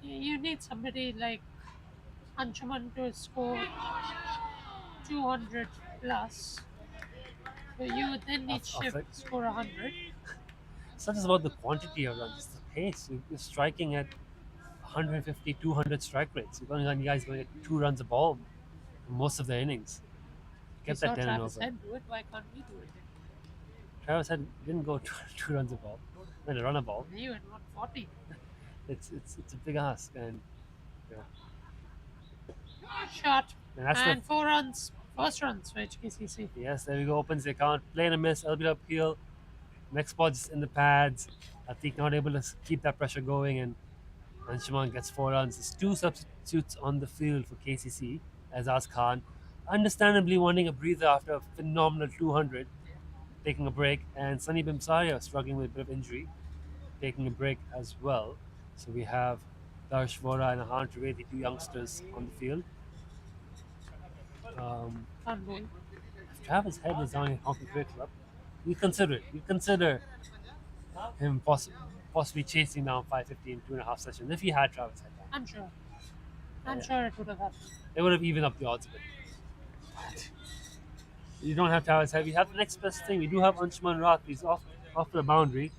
You need somebody like Anshuman to score 200 plus. So you would then need Of Shiv like- to score 100. It's not just about the quantity of runs, it's the pace. You're striking at 150, 200 strike rates. You're going on, you guys going at 2 runs a ball for most of the innings. You Get saw that 10 and Travis over. Head do it. Why can't we do it? Travis Head didn't go 2 runs a ball. Went a run a ball. You at 140. It's a big ask, and Shot. that's And 4 runs. First runs for HKCC. yes, there we go. Opens the account. Play and a miss. A little bit uphill. Next ball just in the pads. Atiq not able to keep that pressure going, and Anshuman gets 4 runs. There's 2 substitutes on the field for KCC. Azaz Khan, understandably wanting a breather after a phenomenal 200, taking a break, and Sunny Bimsaria struggling with a bit of injury, taking a break as well. So we have Darsh Vora and Ahan Trivedi, 2 youngsters on the field. Can't bowl. If Travis Head is on a Hockey Cricket Club, you consider it. You consider him possibly chasing down 550 in 2.5 sessions if he had Travis Head down. I'm sure. I'm Yeah. sure it would have happened. They would have evened up the odds a bit. But you don't have Travis Head. We have the next best thing. We do have Anshuman Rath. He's off the boundary.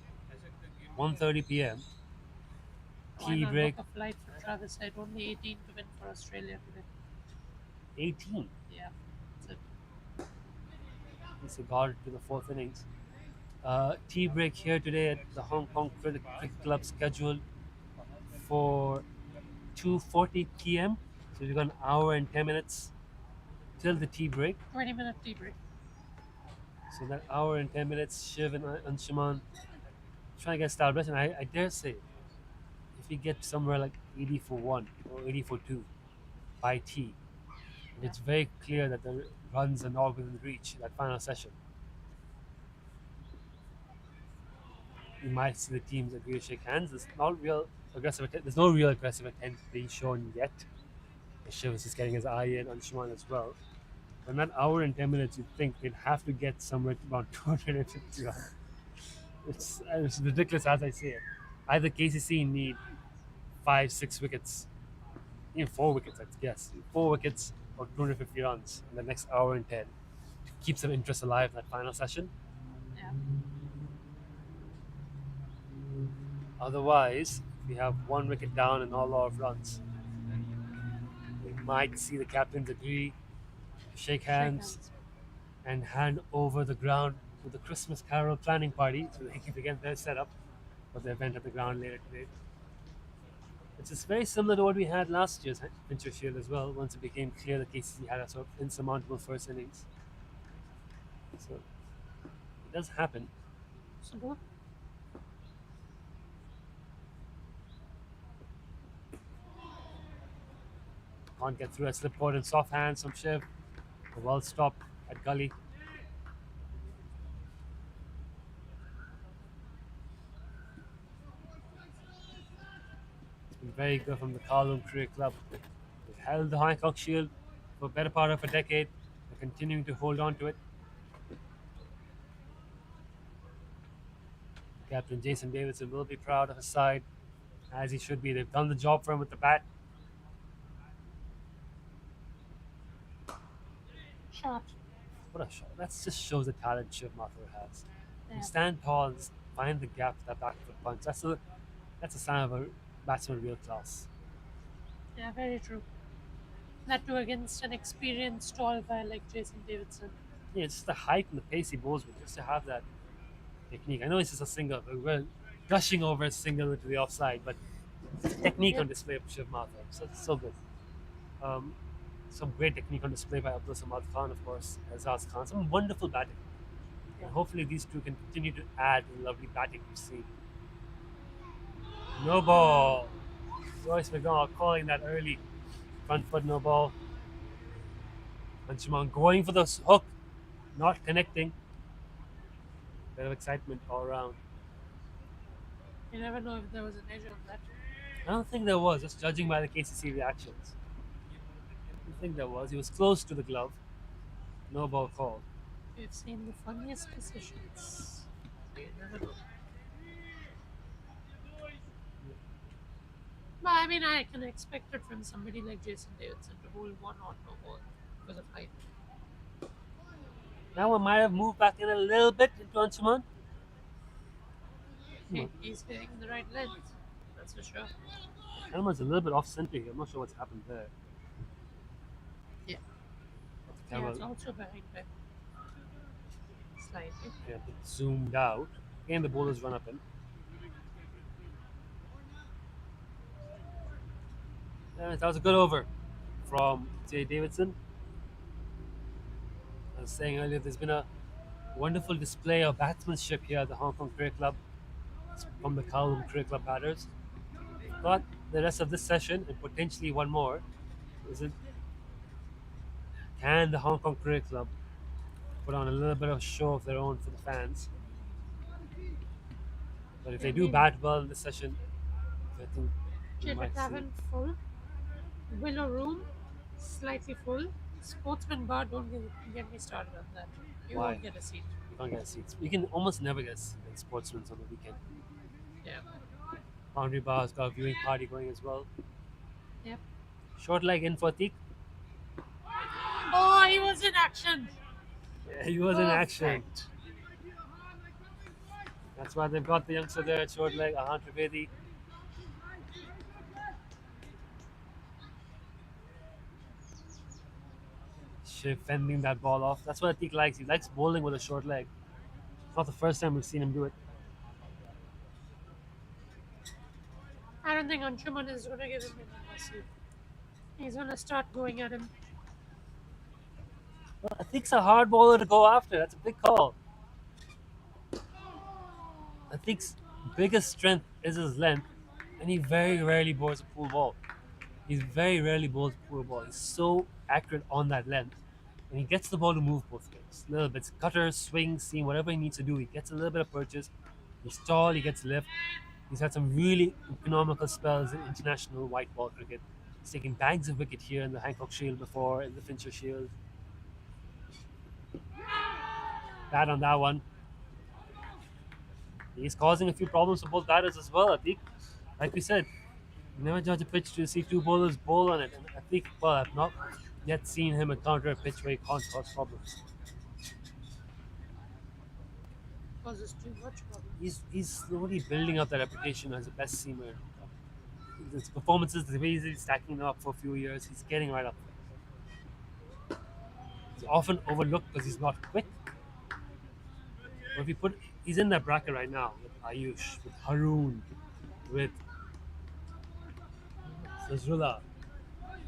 1:30 p.m. Why Tea not break. book a flight for Travis Head? Only 18 to win for Australia today. 18. Yeah. That's it. He's a guard to the 4th innings. Tea break here today at the Hong Kong Cricket Club scheduled for 2:40 p.m. So we've got an hour and 10 minutes till the tea break. 20-minute tea break. So that hour and 10 minutes, Shiv and Anshuman trying to get established. And I dare say, if we get somewhere like 80 for 1 or 80 for 2 by tea, and it's very clear that the runs are not within reach in that final session, you might see the teams agree to shake hands. There's no real aggressive intent being shown yet. Shiv is just getting his eye in, Anshuman as well. But in that hour and 10 minutes, you'd think they'd have to get somewhere around 250 runs. It's ridiculous as I say it. Either KCC need 5-6 wickets, even 4 wickets, I guess. 4 wickets or 250 runs in the next hour and 10 to keep some interest alive in that final session. Yeah. Otherwise, if we have 1 wicket down and not a lot of runs, we might see the captains agree, shake hands, and hand over the ground with the Christmas Carol planning party so they can begin their setup for the event at the ground later today. Which is very similar to what we had last year's Fincher Shield as well, once it became clear that KCC had a sort of insurmountable first innings. So it does happen. So, Can't get through a slip forward in soft hands from Shiv. A well stop at Gully. It's been very good from the Kowloon Cricket Club. They've held the Hancock Shield for a better part of a decade. They're continuing to hold on to it. Captain Jason Davidson will be proud of his side, as he should be. They've done the job for him with the bat. shot. What a shot. That just shows the talent Shiv Mathur has. Yeah. You stand tall and find the gap for that back foot punch. That's a sign of a batsman of real class. Yeah, very true. That too against an experienced tall guy like Jason Davidson. Yeah, it's just the height and the pace he bowls with, just to have that technique. I know it's just a single, but we're gushing over a single into the offside, but it's technique Yeah. on display for Shiv Mathur. So it's so good. Some great technique on display by Abdul Samad Khan, of course, Azaz Khan. Some wonderful batting. And hopefully these two can continue to add to the lovely batting we've seen. No ball. Joyce McDonald calling that early. Front foot no ball. Anshuman going for the hook, not connecting. Bit of excitement all around. You never know if there was an edge on that. I don't think there was, just judging by the KCC reactions. I don't think there was. He was close to the glove. No ball called. We've seen the funniest positions. You never know. But I mean, I can expect it from somebody like Jason Davidson to hold one on no ball because of height. Now we might have moved back in a little bit into Anshuman. He's hitting the right length, that's for sure. Helmet's a little bit off center here. I'm not sure what's happened there. Yeah. The Yeah, camera it's also behind him. Slightly. yeah, a bit zoomed out. Again, the bowlers run up in. That was a good over from Jay Davidson. I was saying earlier, there's been a wonderful display of batsmanship here at the Hong Kong Cricket Club from the Kowloon Cricket Club batters. But the rest of this session, and potentially one more, is it? Can the Hong Kong Cricket Club put on a little bit of a show of their own for the fans? But if they do bat well in this session, I think we Cheetah might see. Tavern full. Willow Room slightly full. Sportsman Bar, don't get me started on that. You Why? won't get a seat. You can't get seats. You can almost never get sportsmen's on the weekend. Yeah. Boundary Bar's got a viewing party going as well. Yep. Short leg in for Teak. Oh, he was in action. Yeah, he was in action. Perfect. That's why they've got the youngster there at short leg, Ahan Trivedi. Shiv fending that ball off. That's what Atik likes. He likes bowling with a short leg. It's not the first time we've seen him do it. I don't think Anshuman is going to give him any mercy. He's going to start going at him. Well, Atik's a hard bowler to go after. That's a big call. Atik's biggest strength is his length, and he very rarely bowls a pool ball. He very rarely bowls a pool ball. He's so accurate on that length. And he gets the ball to move both ways. Little bits, cutter, swing, seam, whatever he needs to do. He gets a little bit of purchase. He's tall, he gets lift. He's had some really economical spells in international white ball cricket. He's taken bags of wicket here in the Hancock Shield before, in the Fincher Shield. Bad on that one. He's causing a few problems for both batters as well, I think. Like we said, you never judge a pitch to see two bowlers bowl on it. And I think, well, I've not yet seen him encounter a pitch where he can't cause problems. Causes too much problem. He's slowly building up that reputation as the best seamer. His performances, the way he's stacking them up for a few years, he's getting right up there. He's often overlooked because he's not quick. But if you put, he's in that bracket right now with Ayush, with Haroon, with Sazrullah,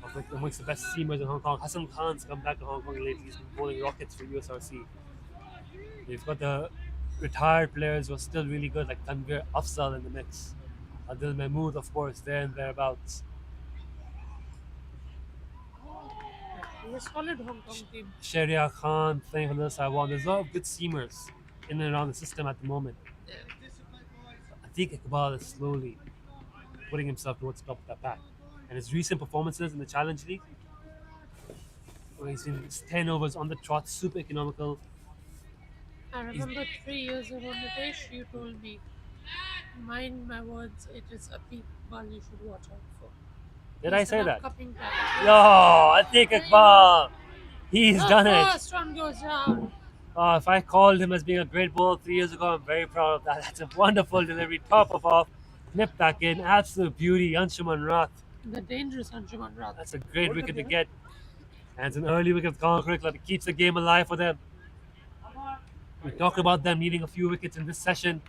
of like amongst the best seamers in Hong Kong. Hassan Khan's come back to Hong Kong lately. He's been bowling rockets for USRC. You've got the retired players who are still really good, like Tanvir Afzal in the mix. Adil Mahmood, of course, there and thereabouts. A solid Hong Kong team. Sharia Khan playing for the Taiwan. There's a lot of good seamers in and around the system at the moment. Atiq Iqbal is slowly putting himself towards the top of that pack. And his recent performances in the Challenge League, where he's been 10 overs on the trot, super economical. I remember 3 years ago, Nitesh, you told me, mind my words, it is Atiq Iqbal you should watch out for. Did I He's say an that? upcoming talent. Yo, Atiq Iqbal! He's The done it. first one goes down. If I called him as being a great bowler 3 years ago, I'm very proud of that. That's a wonderful delivery. Top of off. Nip back in. Absolute beauty. Anshuman Rath. The dangerous Anshuman Rath. That's a great What wicket to did they get. And it's an early wicket for the Hancock Club. It keeps the game alive for them. We talk about them needing a few wickets in this session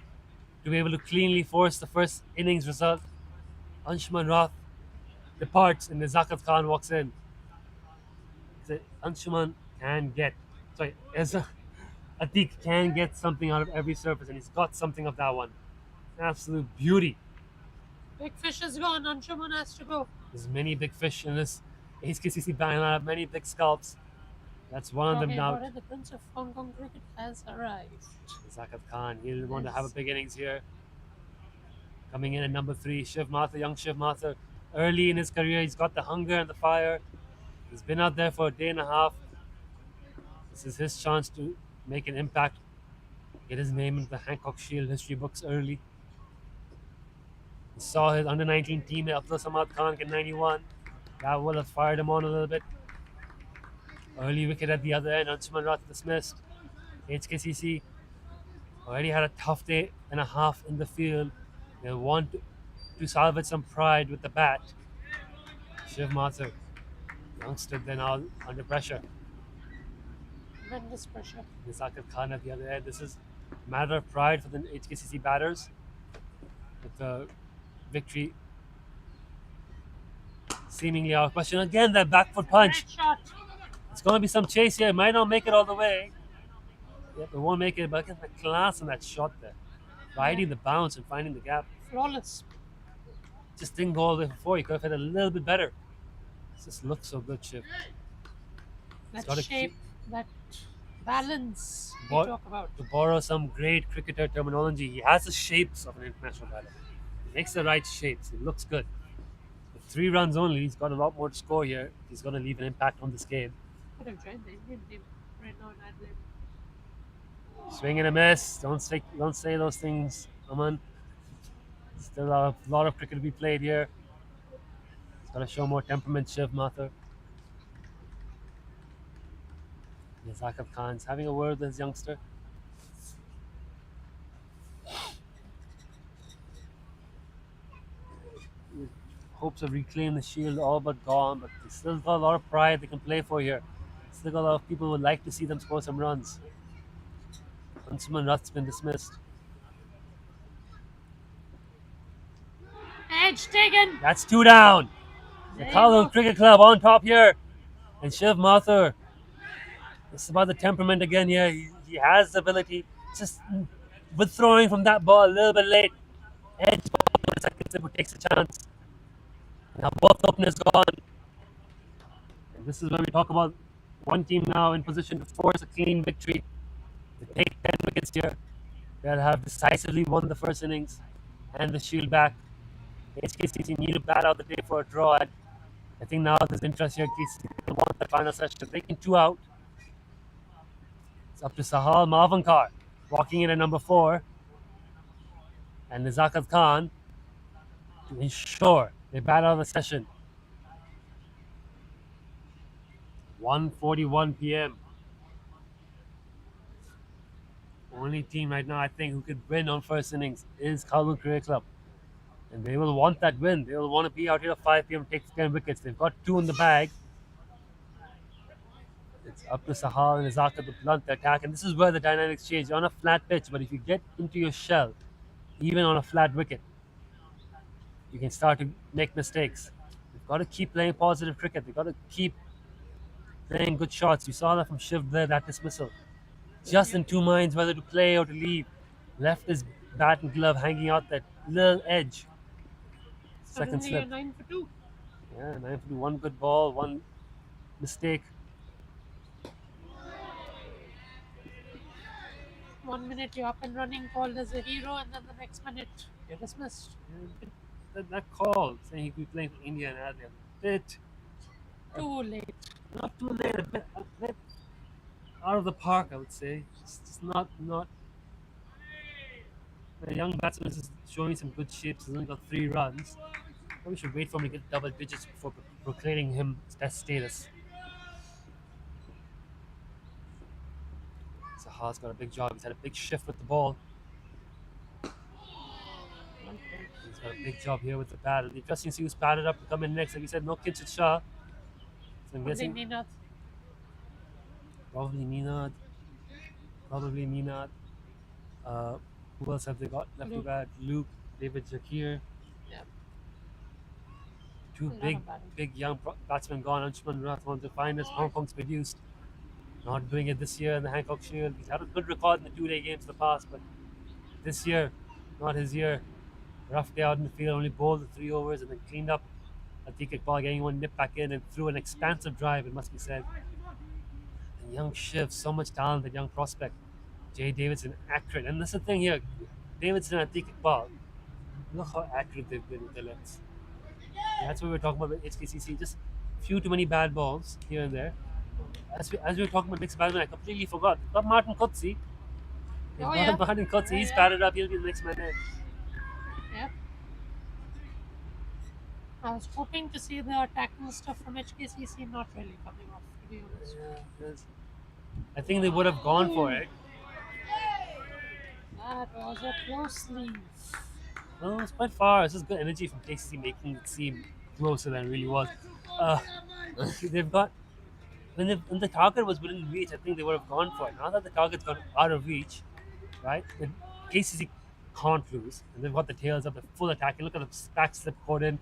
to be able to cleanly force the first innings result. Anshuman Rath departs and Zakat Khan walks in. So Anshuman can get, sorry, Atiq can get something out of every surface, and he's got something of that one. Absolute beauty. Big fish is gone. Anshuman has to go. There's many big fish in this HKCC batting lineup, many big scalps. That's one of them Okay, now. what the Prince of Hong Kong cricket has arrived. Zakat Khan, he'll want to have a Yes. big innings here. Coming in at number 3, Shiv Mathur, young Shiv Mathur. Early in his career, he's got the hunger and the fire. He's been out there for a day and a half. This is his chance to make an impact, get his name into the Hancock Shield history books early. He saw his under 19 teammate Abdul Samad Khan get 91. That would have fired him on a little bit. Early wicket at the other end, Anshuman Rath dismissed. HKCC already had a tough day and a half in the field. They want to salvage some pride with the bat. Shiv Mathur, youngster, then all under pressure. Tremendous pressure. Zakat Khan at the other end. This is a matter of pride for the HKCC batters. With the victory seemingly out of question. Again, that back foot punch. Great shot. It's going to be some chase here. It might not make it all the way. Yep, it won't make it, but look at the class in that shot there. Riding the bounce and finding the gap. Flawless. Just didn't go all the way before. He could have hit a little bit better. It just looks so good, Shiv. That gotta shape, that balance we Bo- talk about. To borrow some great cricketer terminology, he has the shapes of an international batter. He makes the right shapes. It looks good. With 3 runs only, he's got a lot more to score here. He's going to leave an impact on this game. Could have joined the Indian team right now in Adelaide. Swing and a miss. Don't say those things, Aman. Still a lot of cricket to be played here. He's got to show more temperament, Shiv Mathur. Zakat Khan's having a word with his youngster. Hopes of reclaiming the shield all but gone, but they still got a lot of pride they can play for here. Still got a lot of people who would like to see them score some runs. Anshuman Rath's been dismissed. Edge taken. That's 2 down. The There you Kowloon go. Cricket Club on top here. And Shiv Mathur. It's about the temperament again here. He has the ability. Just withdrawing from that ball a little bit late. Edge ball, second who takes a chance. Now both openers gone. And this is when we talk about one team now in position to force a clean victory. They take 10 wickets here. They'll have decisively won the first innings and the shield back. HKCC need to bat out the day for a draw. And I think now there's interest here. KCC want the final session. Taking 2 out. It's up to Sahal Mavankar walking in at number 4. And Zakat Khan to ensure they bat out of the session. 1:41 p.m. Only team right now I think who could win on first innings is Kowloon Cricket Club. And they will want that win. They will want to be out here at 5 p.m. take 10 wickets. They've got 2 in the bag. It's up to Sahal and Izaka to blunt the attack, and this is where the dynamics change. You're on a flat pitch, but if you get into your shell, even on a flat wicket, you can start to make mistakes. You've got to keep playing positive cricket. You've got to keep playing good shots. You saw that from Shiv there, that dismissal. Just in two minds whether to play or to leave. Left his bat and glove hanging out that little edge. Second Suddenly slip. you're 9 for 2. Yeah, 9 for 2. One good ball, one mistake. 1 minute you're up and running, called as a hero, and then the next minute you're dismissed. That call saying he could be playing for India and Adelaide, a bit, Too late. not too late, a bit out of the park, I would say. It's just not. The young batsman is showing some good shapes. He's only got 3 runs. Probably should wait for him to get double digits before proclaiming him test status. Saha's got a big job. He's had a big shift with the ball. He's got a big job here with the bat. It'll be interesting to see who's batted up to come in next. Like you said, no Kinshit Shah. So I'm Only guessing Ninath. probably Ninad. Who else have they got left to Luke. bat? Luke, David Zakir. Yeah. Two A lot big, of batting. big young batsmen gone. Anshuman Rath, one of the finest Hong Kong's produced. Not doing it this year in the Hancock Shield. He's had a good record in the 2-day games in the past, but this year, not his year. Rough day out in the field, only bowled the 3 overs and then cleaned up Atiq Iqbal, getting one nip back in and threw an expansive drive, it must be said. And young Shiv, so much talent, that young prospect. Jay Davidson, accurate. And that's the thing here. Davidson and Atiq Iqbal, look how accurate they've been with their lengths. That's what we were talking about with HKCC. Just a few too many bad balls here and there. As we were talking about mixed batsmen, I completely forgot. They've got Martin Kotzi. They've Oh, got yeah. Martin Kotzi. He's batted up. He'll be the next man in. Yeah. I was hoping to see the attacking stuff from HKCC, not really coming off, to be honest. Yes. I think they would have gone for it. That was a close leave. Well, it's quite far. It's just good energy from KCC making it seem closer than it really was. They've got when the target was within reach, I think they would have gone for it. Now that the target's gone out of reach, right? The KCC can't lose, and they've got the tails up, the full attack. And look at the back slip put in.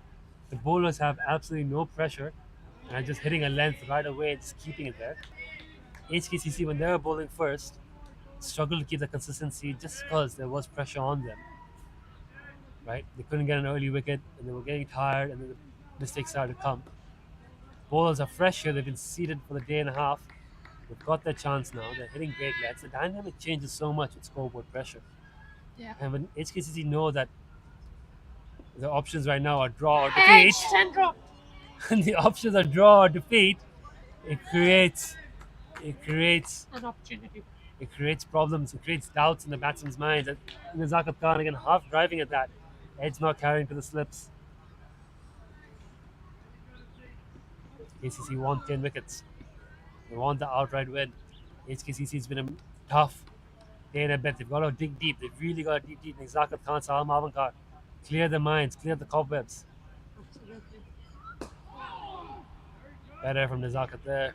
The bowlers have absolutely no pressure, and are just hitting a length right away and just keeping it there. HKCC, when they were bowling first, struggled to keep the consistency just because there was pressure on them. Right? They couldn't get an early wicket, and they were getting tired, and then the mistakes started to come. Bowlers are fresh here. They've been seated for the day and a half. They've got their chance now. They're hitting great lengths. The dynamic changes so much with scoreboard pressure. Yeah. And when HKCC know that the options right now are draw or Edge defeat, and drop. and the options are draw or defeat, it creates An opportunity. problems. It creates doubts in the batsman's mind. And Zakat Khan again half driving at that. Edge not carrying to the slips. KCC want 10 wickets. They want the outright win. HKCC's been a tough day and a bit. They've got to dig deep. They've really got to dig deep. Zakat Khan, Sahal Mavankar, clear their minds, clear the cobwebs. Absolutely. Better from Nazakat there.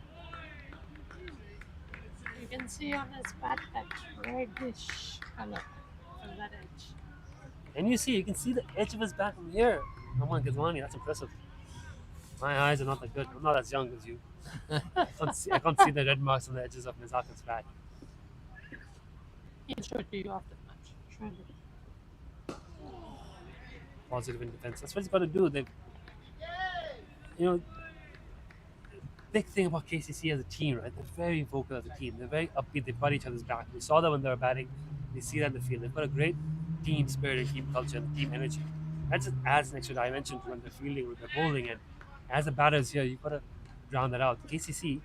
You can see on his bat that reddish color from that edge. And you can see the edge of his bat from here. Come on, Gizwani, that's impressive. My eyes are not that good. I'm not as young as you. I can't see the red marks on the edges of Nazakat's bat. He'll show it to you after the match. Surely. Positive in defense. That's what he's got to do. Big thing about KCC as a team, right? They're very vocal as a team. They're very upbeat. They've got each other's back. We saw that when they were batting. We see that in the field. They've got a great team spirit and team culture and team energy. That just adds an extra dimension to when they're fielding, when they're bowling. And as a batters here, you've got to drown that out. KCC,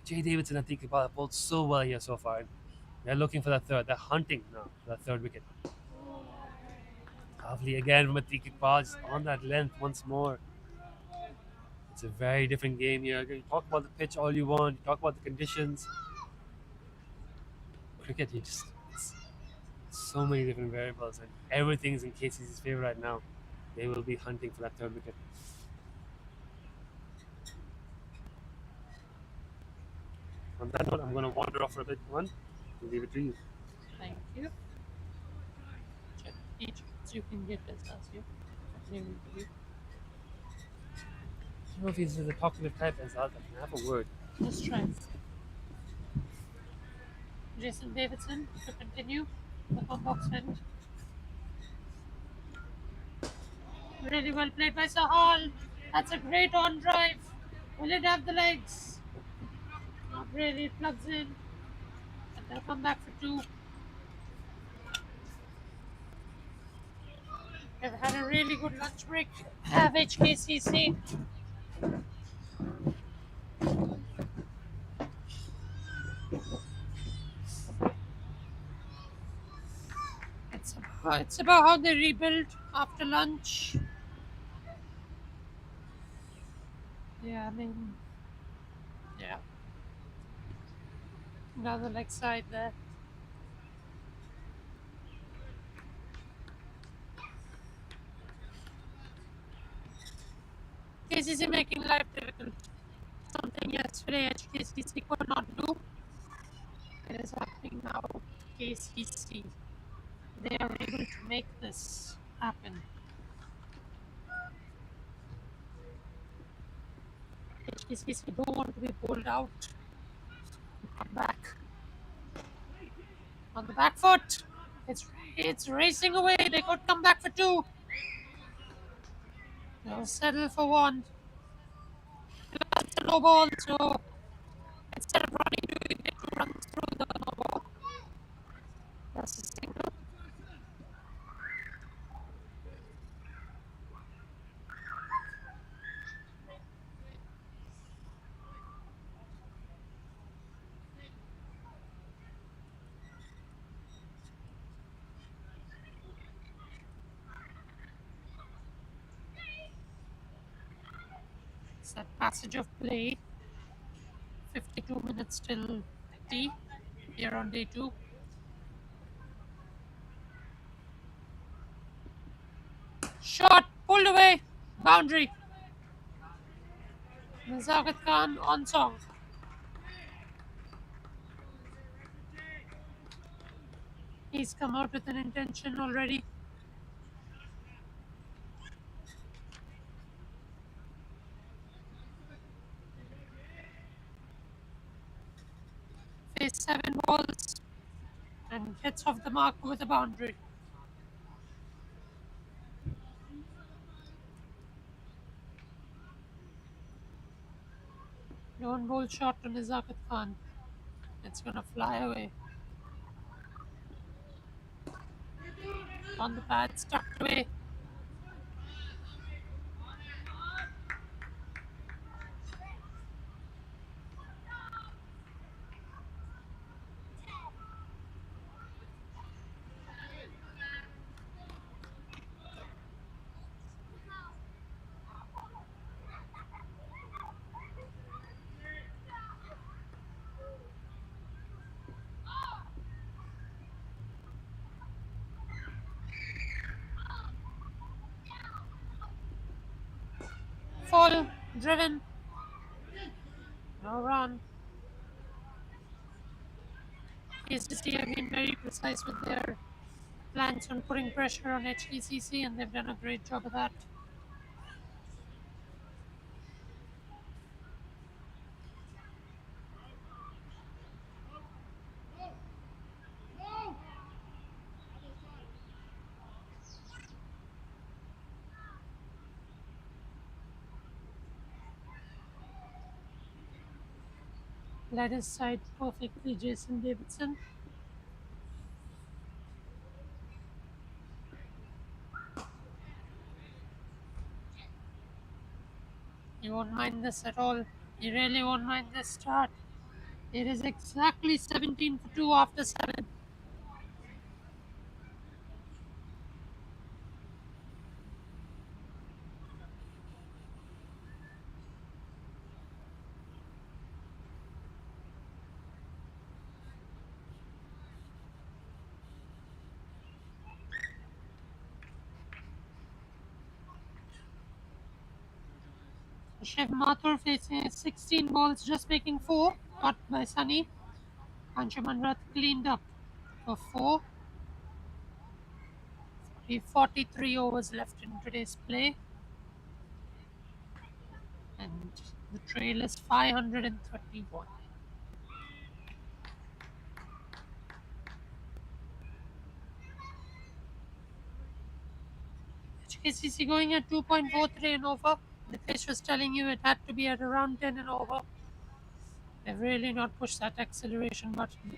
Jay Davidson and Atiq Iqbal have bowled so well here so far. They're looking for that third. They're hunting now for that third wicket. Lovely again from Atiq Iqbal, just on that length once more. It's a very different game here. You talk about the pitch all you want. You talk about the conditions. Cricket, it's so many different variables, and everything's in KCC's favor right now. They will be hunting for that third wicket. On that note, I'm going to wander off for a bit, one, and leave it to you. Thank you. Check each you can get this as you. Leave it to you. I don't know if he's the talkative type as I can have a word. Just try. Jason Davidson to continue the box end. Really well played by Sahal. That's a great on drive. Will it have the legs? Not really. It plugs in. And they'll come back for two. They've had a really good lunch break. Have HKCC. It's about how they rebuild after lunch. Yeah, I mean, yeah. Another leg side there. KCC making life difficult. Something yesterday HKCC could not do. It is happening now. KCC. They are able to make this happen. HKCC don't want to be pulled out. Come back. On the back foot. It's racing away. They could come back for two. They'll settle for one. That's a no ball, so instead of running, you get to run through the no ball. That's a single. It's that passage of play. 52 minutes till tea here on day two. Shot pulled away. Boundary. Nazakat Khan on song. He's come out with an intention already. Faced 7 balls and hits off the mark with a boundary. Lone ball shot to Nazakat Khan. It's gonna fly away. On the pad, tucked away. Full, driven. No run. KCC have been very precise with their plans on putting pressure on HKCC, and they've done a great job of that. Led his side perfectly, Jason Davidson. You won't mind this at all. You really won't mind this start. It is exactly 17 for 2 after 7. Shiv Mathur facing 16 balls, just making 4. Caught by Sunny. Anshumanrat cleaned up for 4. 43 overs left in today's play. And the trail is 531. HKCC going at 2.43 and over. The pace was telling you it had to be at around 10 and over. They've really not pushed that acceleration button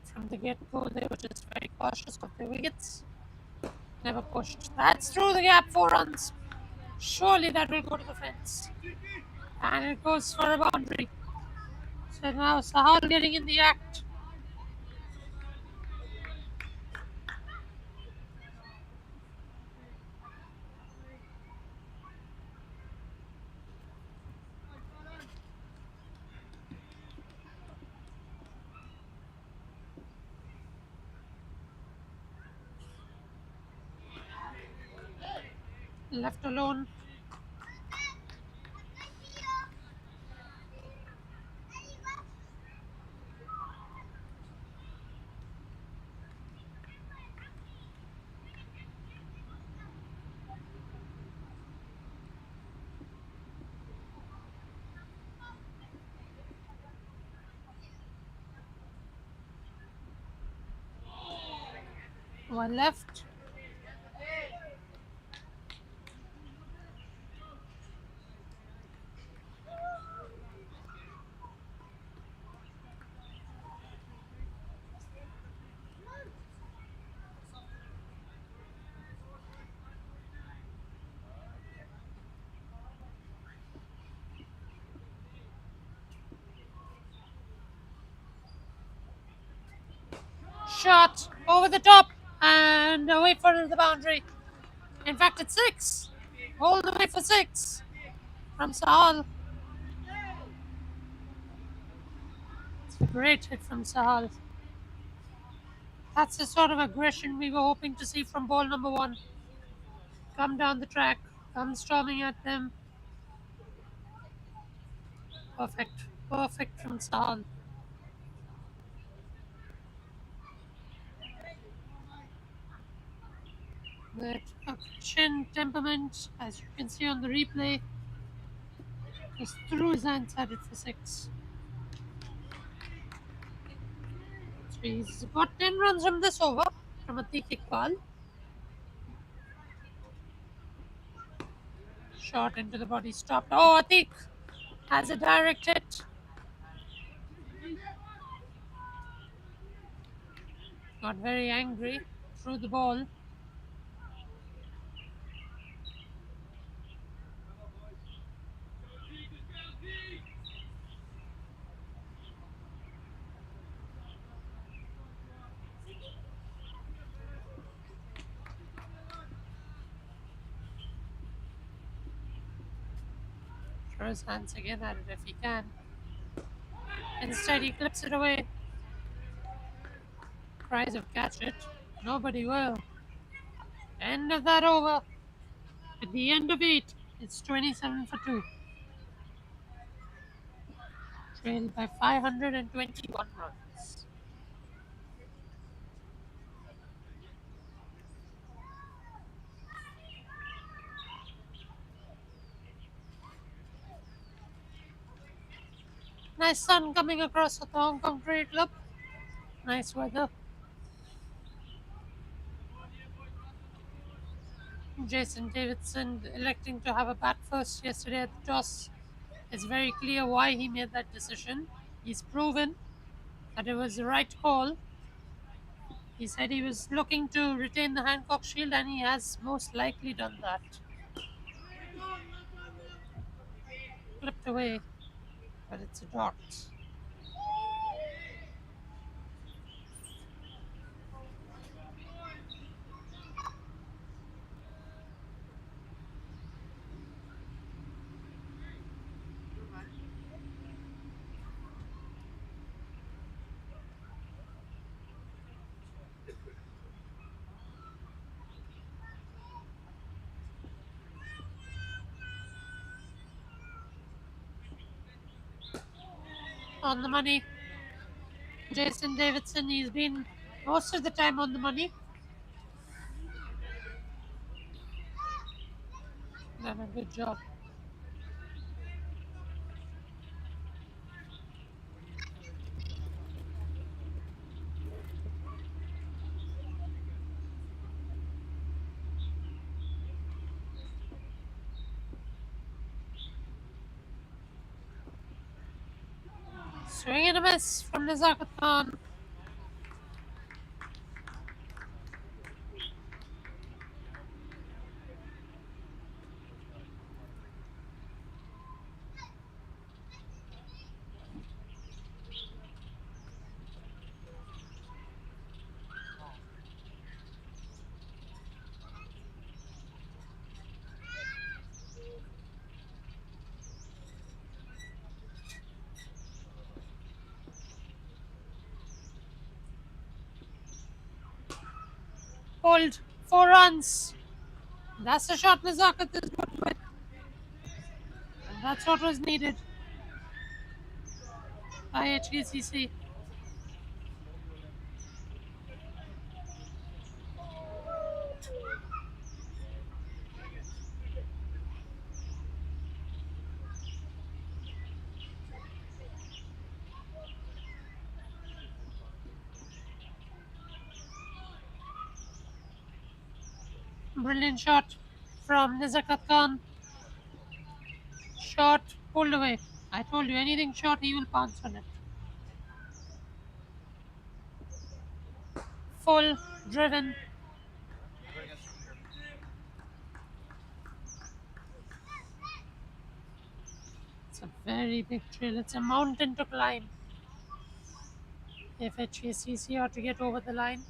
from the get-go. They were just very cautious of their wickets. Never pushed. That's through the gap, 4 runs. Surely that will go to the fence. And it goes for a boundary. So now Sahal getting in the act. Left alone. One left. Shot over the top and away for the boundary. In fact, it's 6. All the way for 6 from Sahal. Great hit from Sahal. That's the sort of aggression we were hoping to see from ball number 1. Come down the track, come storming at them. Perfect. Perfect from Sahal. That aggression, temperament, as you can see on the replay, was through his hands at it for 6. So he's got 10 runs from this over from Atiq Iqbal. Shot into the body, stopped. Oh, Atiq has a direct hit. Got very angry, threw the ball. Throw his hands again at it if he can. Instead, he clips it away. Tries to catch it. Nobody will. End of that over. At the end of 8, it's 27 for 2. Trailed by 521 runs. Nice sun coming across at the Hong Kong Cricket Club. Nice weather. Jason Davidson electing to have a bat first yesterday at the toss. It's very clear why he made that decision. He's proven that it was the right call. He said he was looking to retain the Hancock Shield, and he has most likely done that. Flipped away, but it's a dot. On the money. Jason Davidson, he's been most of the time on the money. Done a good job. Swing and a miss from Nazakat Khan. Pulled 4 runs. That's the shot Nazakat is good with. And that's what was needed by HKCC. Brilliant shot from Nazakat Khan. Shot pulled away. I told you, anything short, he will pounce on it. Full, driven. It's a very big trail. It's a mountain to climb. If HKCC are to get over the line.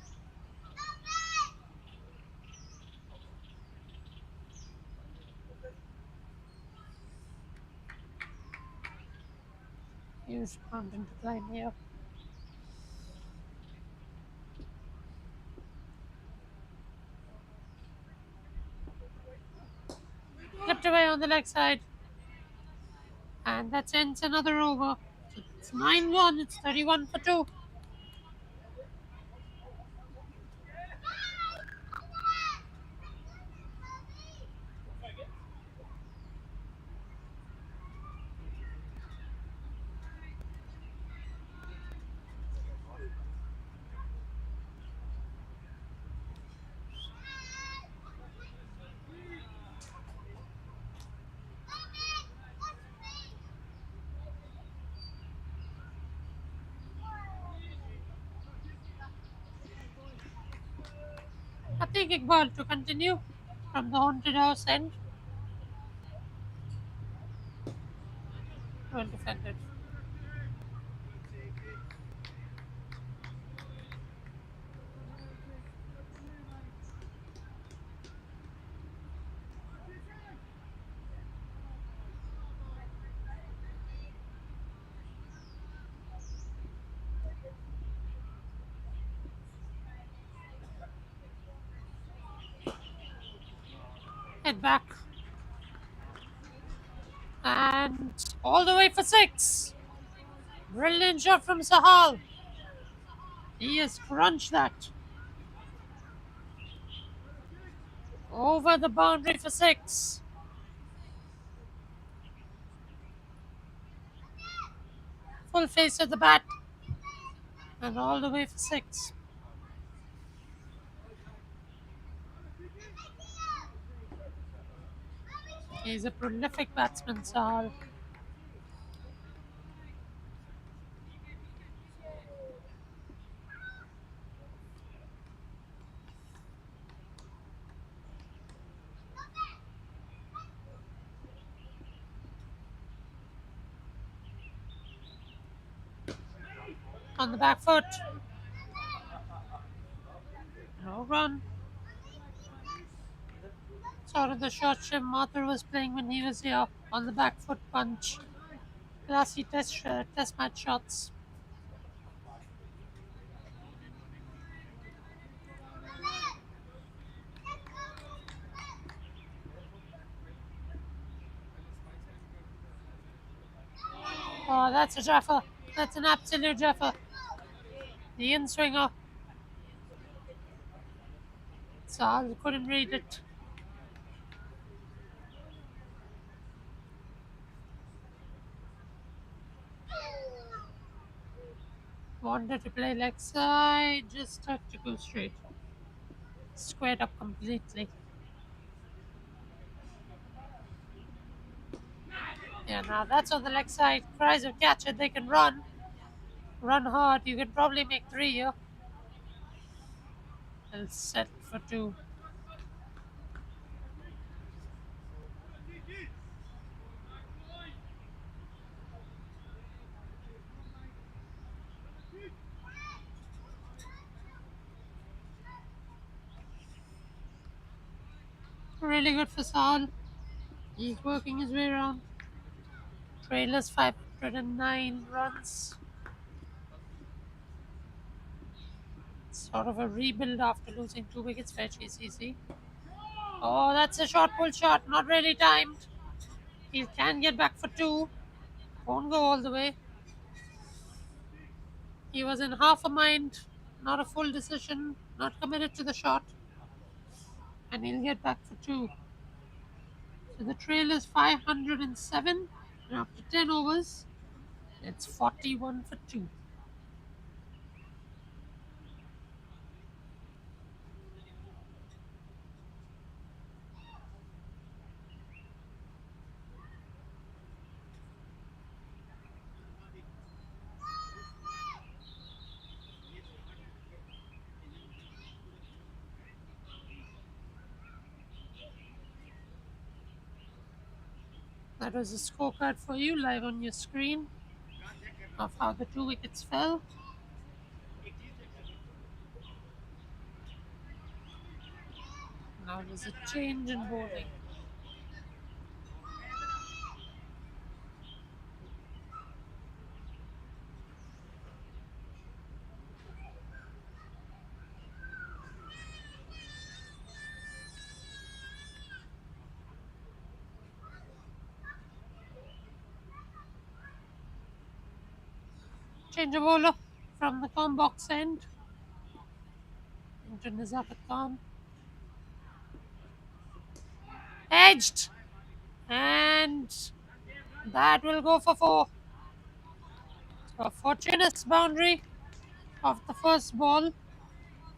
Huge mountain to climb here. Flipped away on the leg side. And that ends another over. It's 9-1. It's 31 for 2. A thinking ball to continue from the haunted house end. Well defended. Head back. And all the way for 6. Brilliant shot from Sahal. He has crunched that. Over the boundary for 6. Full face of the bat. And all the way for 6. He's a prolific batsman, Sahal. On the back foot. No run. Sort of the shot Shiv Mathur was playing when he was here. On the back foot punch. Classy test match shots. Oh, that's a Jaffa. That's an absolute jeffer. The in swinger. Sal couldn't read it. Wanted to play leg side, just had to go straight. Squared up completely. Yeah, now that's on the leg side. Cries of catch it, they can run. Run hard, you can probably make 3 here. And set for 2. Really good for Sal. He's working his way around. Trailers 509 runs. Sort of a rebuild after losing 2 wickets for HKCC. Oh, that's a short pull shot, not really timed. He can get back for 2. Won't go all the way. He was in half a mind, not a full decision, not committed to the shot. And he'll get back for 2. So the trail is 507. And after 10 overs, it's 41 for 2. That was a scorecard for you live on your screen of how the 2 wickets fell. Now there's a change in bowling. Change of bowler from the com box end into Nazakat Khan. Edged! And that will go for 4. So a fortuitous boundary of the first ball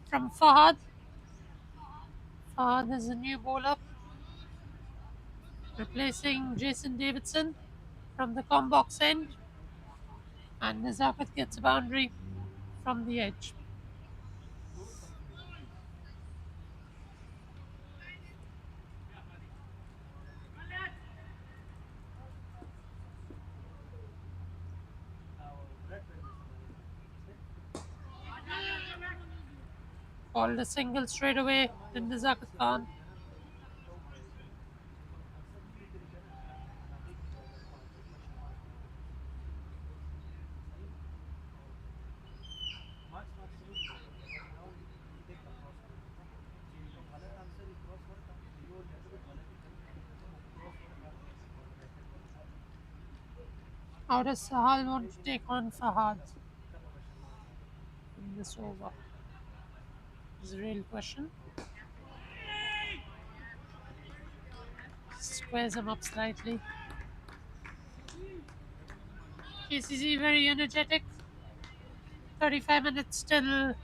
from Fahad. Fahad is a new bowler, replacing Jason Davidson from the com box end. And Nazakat gets a boundary from the edge. Called a single straight away to Nazakat Khan. How does Sahal want to take on Fahad in this over? Is a real question. Squares him up slightly. KCC very energetic. 35 minutes till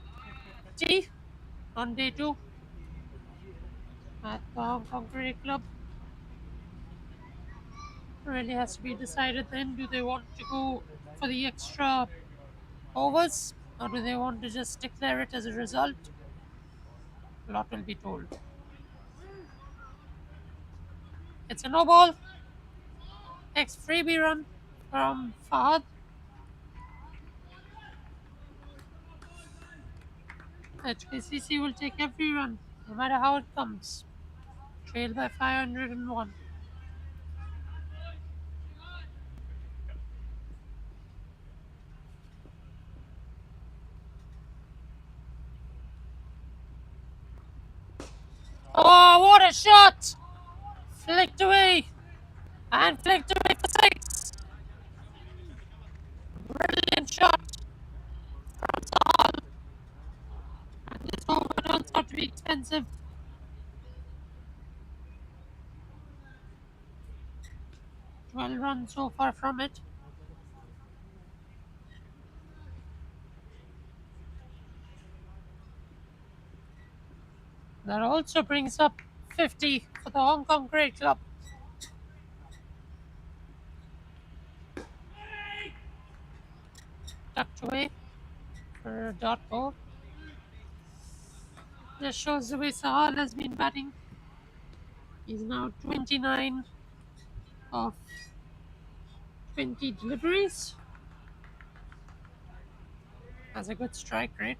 tea on day 2 at the Hancock Cricket Club. Really has to be decided then. Do they want to go for the extra overs or do they want to just declare it as a result? A lot will be told. It's a no ball. Next freebie run from Fahad. HKCC will take every run, no matter how it comes. Trail by 501. Oh, what a shot! Flicked away. And flicked away for 6. Brilliant shot from Sahal. And this over turns out to be expensive. Well run so far from it. That also brings up 50 for the Hong Kong Great Club. Tucked away for a dot ball. This shows the way Sahal has been batting. He's now 29 of 20 deliveries. Has a good strike rate.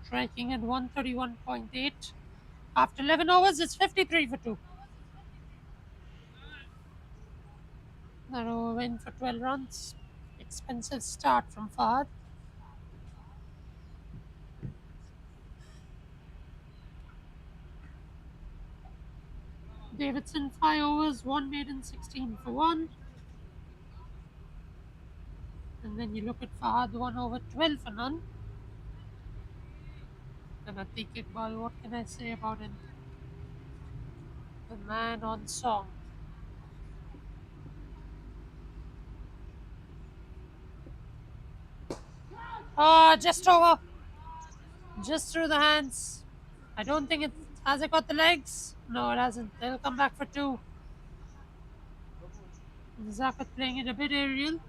Striking at 131.8. After 11 overs, it's 53 for 2. That over win for 12 runs. Expensive start from Fahad. Davidson 5 overs, 1 maiden, 16 for 1. And then you look at Fahad 1 over, 12 for none. And Atiq Iqbal, what can I say about him? The man on song. Oh, just over. Just through the hands. I don't think it has it got the legs. No, it hasn't. They'll come back for 2. Zakat playing it a bit aerial.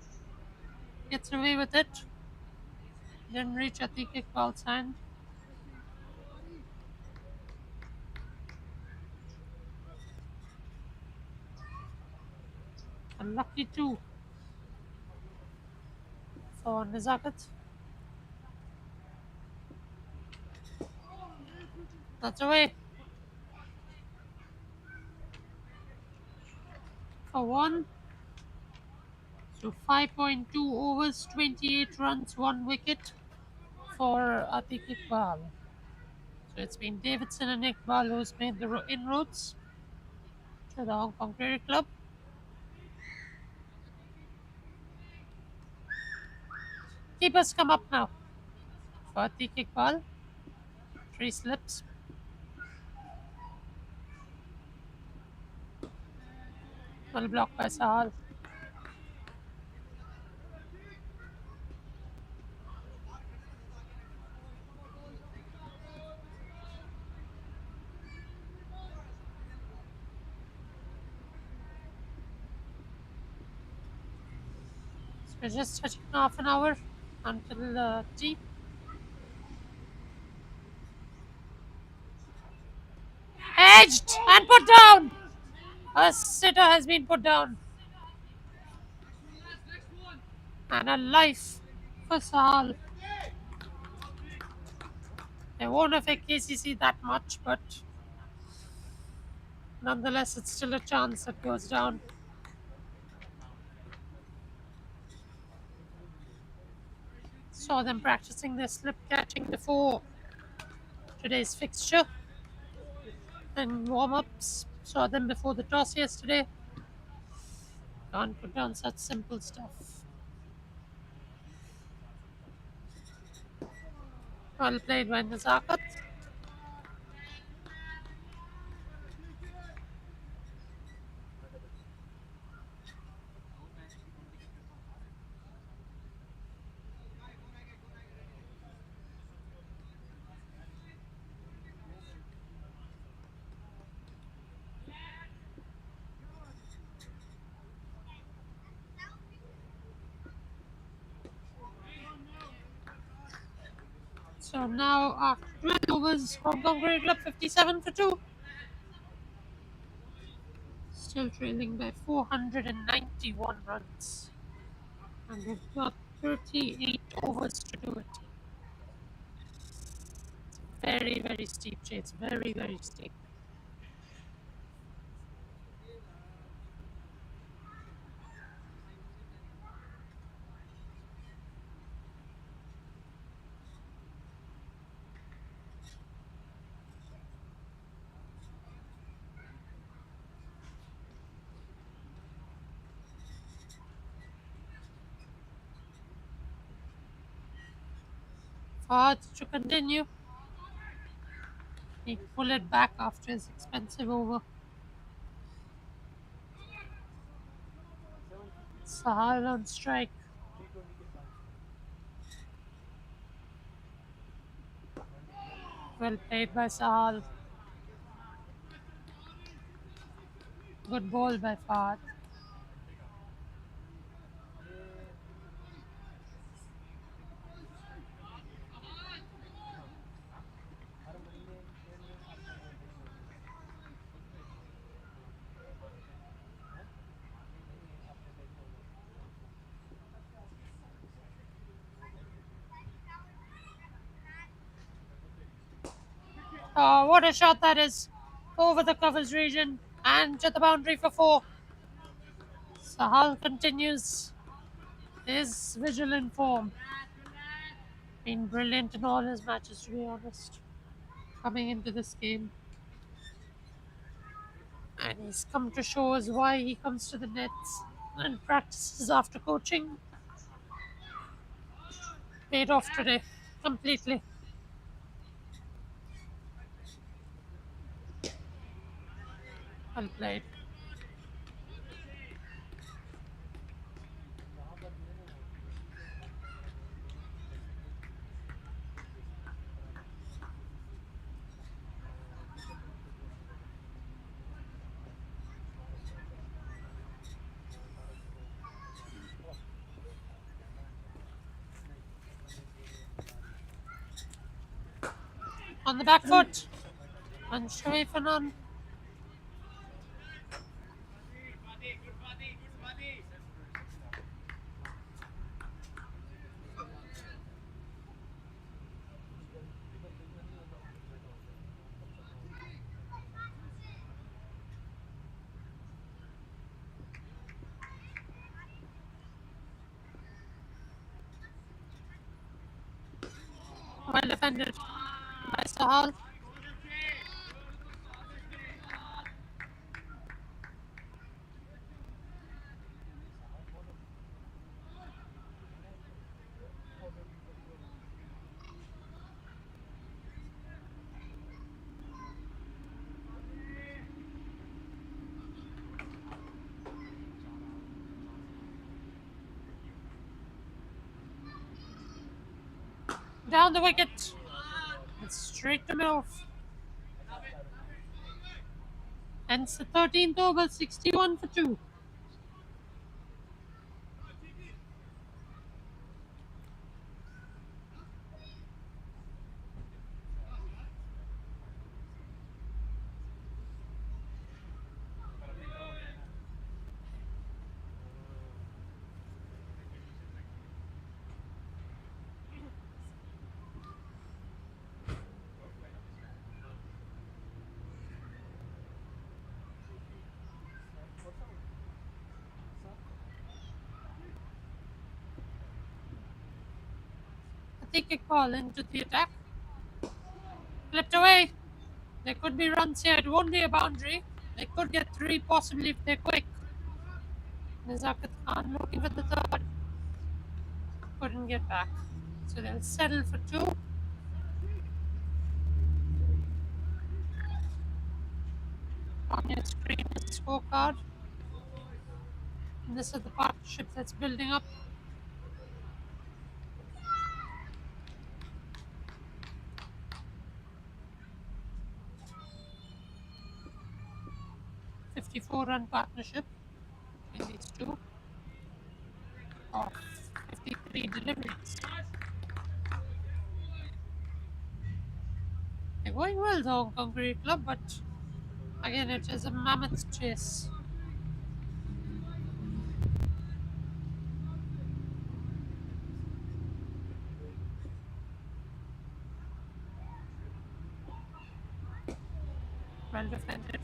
Gets away with it. Didn't reach Atiq Iqbal's hand. Unlucky 2 for Nazakat. That's away. For 1. So 5.2 overs, 28 runs, 1 wicket for Atiq Iqbal. So it's been Davidson and Iqbal who's made the inroads to the Hong Kong Cricket Club. Keepers come up now for Atiq Iqbal. 3 slips. Well blocked by Sahal. So we're just touching half an hour until tea. Edged and put down. A sitter has been put down. And a life for Sahal. They won't affect KCC that much, but nonetheless, it's still a chance that goes down. Saw them practicing their slip catching before today's fixture and warm ups. Saw them before the toss yesterday. Can't put down such simple stuff. Well played by Nazakat. So now after 12 overs, Hong Kong Cricket Club 57 for 2. Still trailing by 491 runs. And they've got 38 overs to do it. Very, very steep chase. Very, very steep. Hard to continue. He pull it back after his expensive over. Sahal on strike. Well played by Sahal. Good ball by Fahad. Oh, what a shot that is. Over the covers region and to the boundary for 4. Sahal continues his vigilant form. Been brilliant in all his matches, to be honest, coming into this game. And he's come to show us why he comes to the nets and practices after coaching. Paid off today, completely. Well played. On the back foot. And Fanon. Well defended by Sahal. Down the wicket. It's straight to Milf. Hence the 13th over, 61 for 2. I think a call into the attack. Flipped away. There could be runs here. It won't be a boundary. They could get 3 possibly if they're quick. Nazakat Khan looking for the third. Couldn't get back. So they'll settle for 2. On your screen is scorecard. And this is the partnership that's building up. $54-run partnership between these two of 53 deliveries. They're going well, the Hong Kong Cricket Club, but again, it is a mammoth chase. well defended.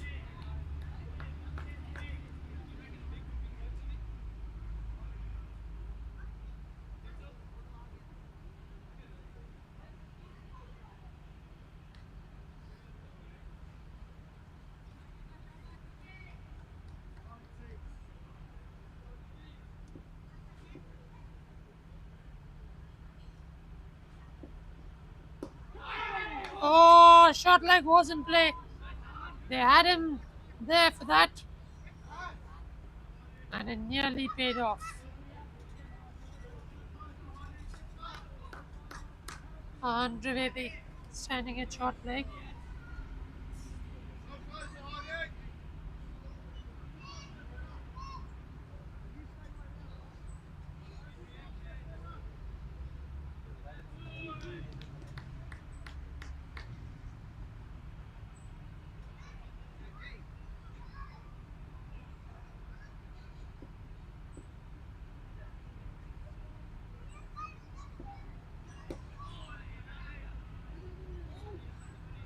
Oh, short leg was in play. They had him there for that, and it nearly paid off. Andre Baby standing at short leg.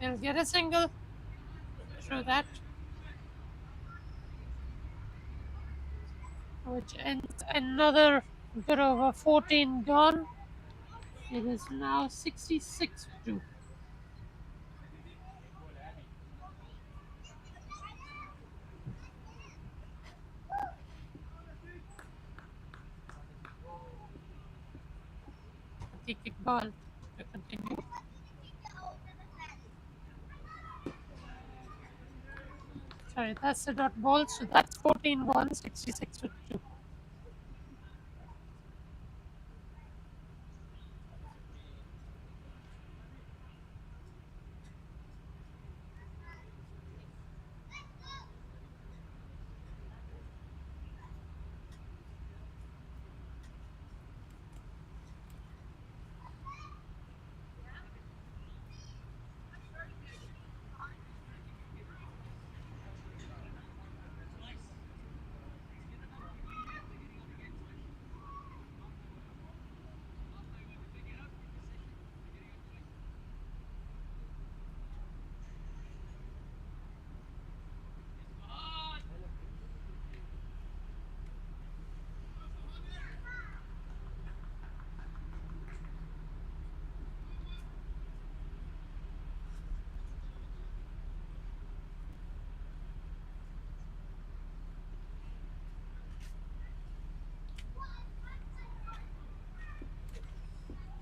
They'll get a single through that, which ends another bit of a 14 gone. It is now 66-2. The kick ball to continue. Sorry, that's the dot ball, so that's 14-1, 66-2.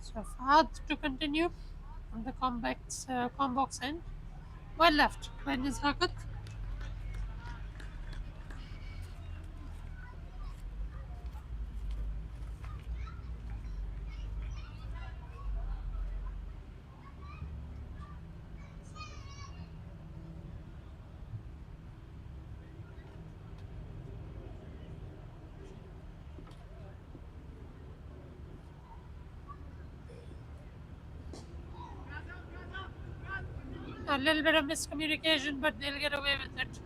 So Fahad to continue on the combox end. Well left. When is Hancock? A little bit of miscommunication, but they'll get away with it.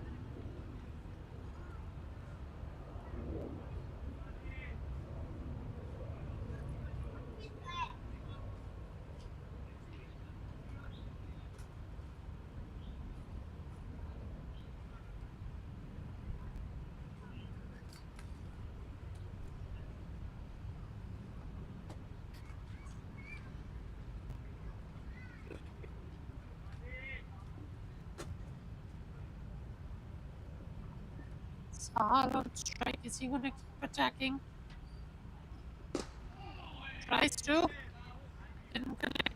Sahal on strike. Is he going to keep attacking? Tries to. Didn't connect.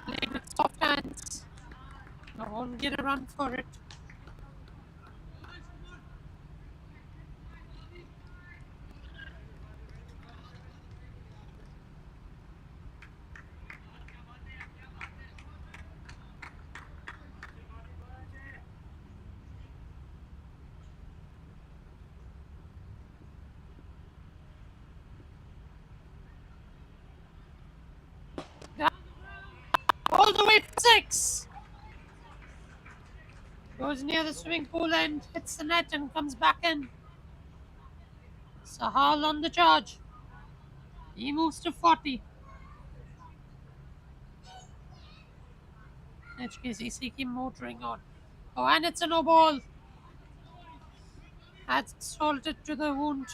Playing with soft hands. I won't get a run for it. all the way to 6. Goes near the swimming pool and hits the net and comes back in. Sahal on the charge. He moves to 40. HKCC keep motoring on. Oh, and it's a no ball. Adds salted to the wound.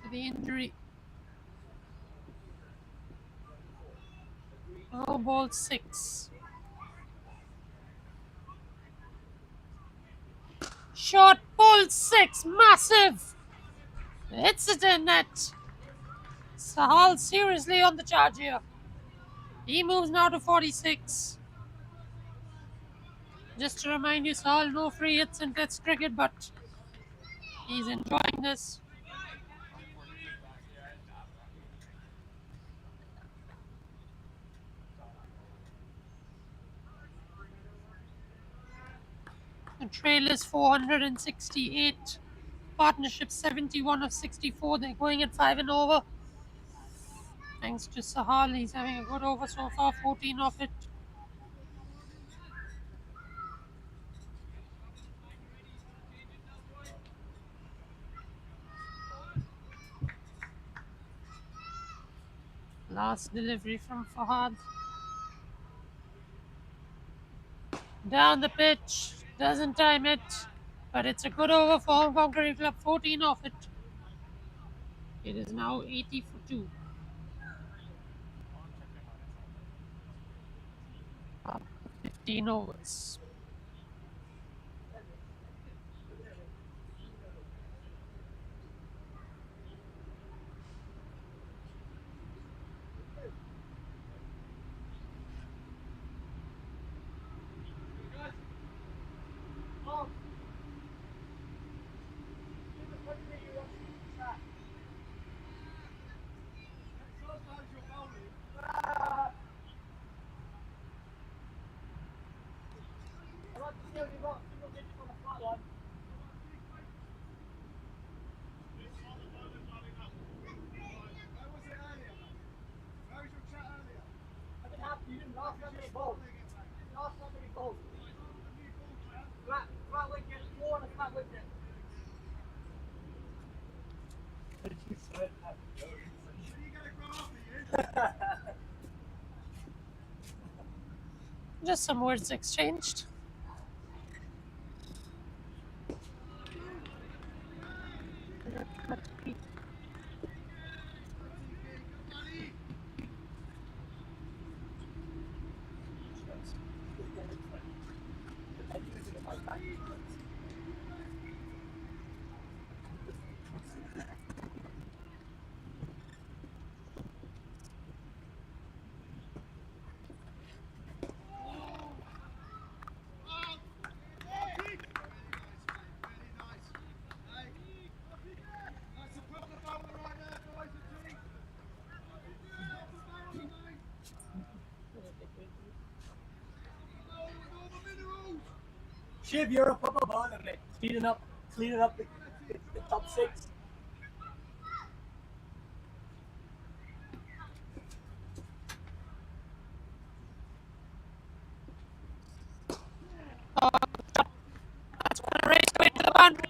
To the injury. No ball 6. Short ball 6. Massive. Hits it in net. Sahal seriously on the charge here. He moves now to 46. Just to remind you, Sahal, no free hits in Test cricket, but he's enjoying this. The trail is 468. Partnership 71 of 64. They're going at 5 and over. Thanks to Sahal, he's having a good over so far, 14 off it. Last delivery from Fahad. Down the pitch, doesn't time it, but it's a good over for Hong Kong Cricket Club, 14 off it. It is now 80 for 2. 15 overs. Just some words exchanged. Shiv, you're a proper bowler, mate. Cleaning up the top 6. That's going to race away to the boundary.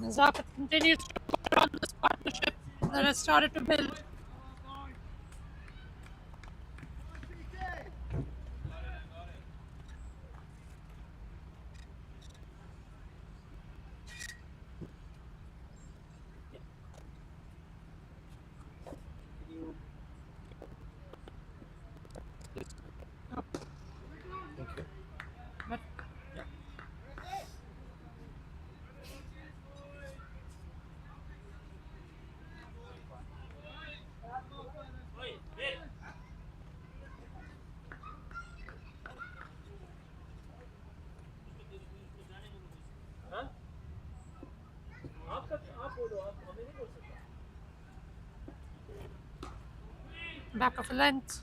Nazafat continues to put on this partnership that has started to build. But back of a length.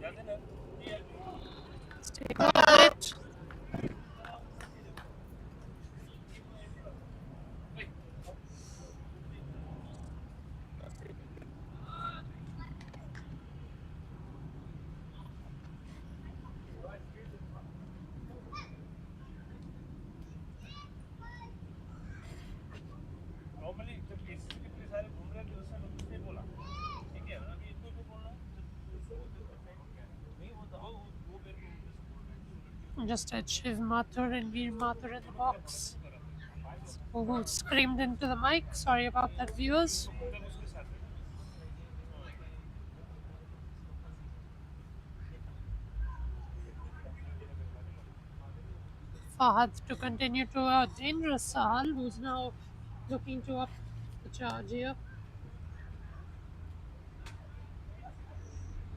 Let's take a look at it. Normally जब cases इतने सारे घूम रहे हैं तो उसने कुछ नहीं बोला ठीक है अभी इनको क्यों बोल रहा है नहीं वो तो वो मेरे को जैसे बोल रहे हैं Just had Shiv Mathur and Veer Mathur in the box. Who screamed into the mic. Sorry about that, viewers. तब उसके साथ है Fahad to continue to a dangerous Sahal, who's now looking to up the charge here.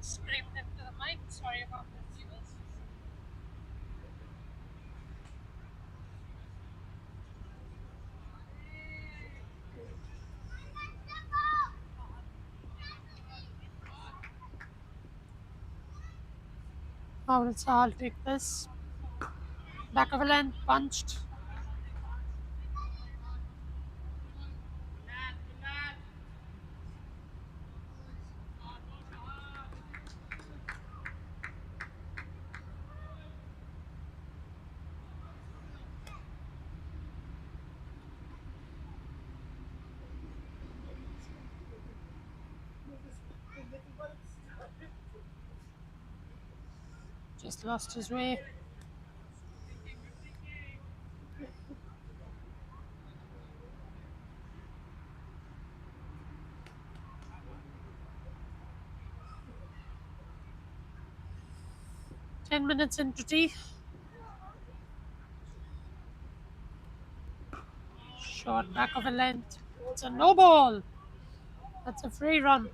Screamed into the mic. Sorry about that, viewers. How will Sahal take this? Back of a length, punched. Just lost his way. Ten minutes into tea. Short back of a length. It's a no ball. That's a free run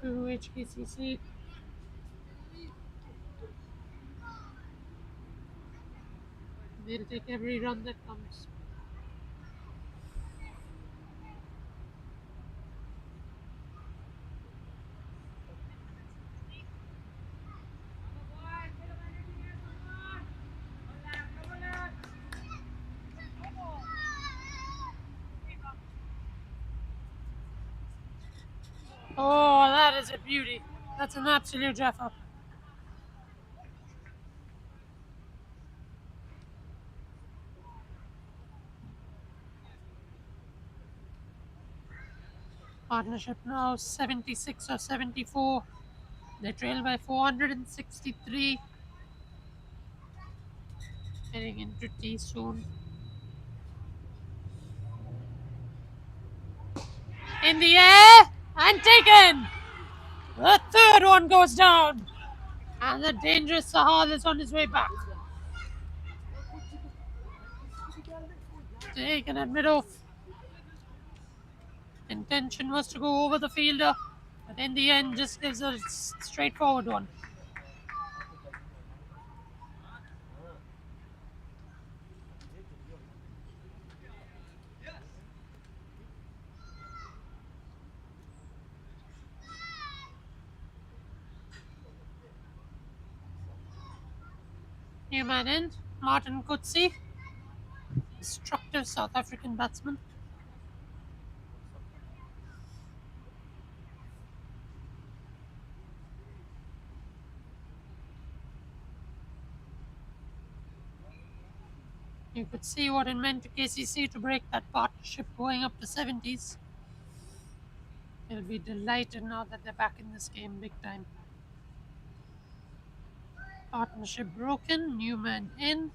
to HKCC. They'll take every run that comes. Oh, that is a beauty. That's an absolute jaffa. Partnership now 76 or 74. They trail by 463. Heading into tea soon. In the air and taken. The third one goes down. And the dangerous Sahal is on his way back. Taken at mid-off. Intention was to go over the fielder, but in the end just gives a straightforward one. New man in, Martin Coetzee, destructive South African batsman. You could see what it meant to KCC to break that partnership going up to 70s. They'll be delighted now that they're back in this game big time. Partnership broken, new man in.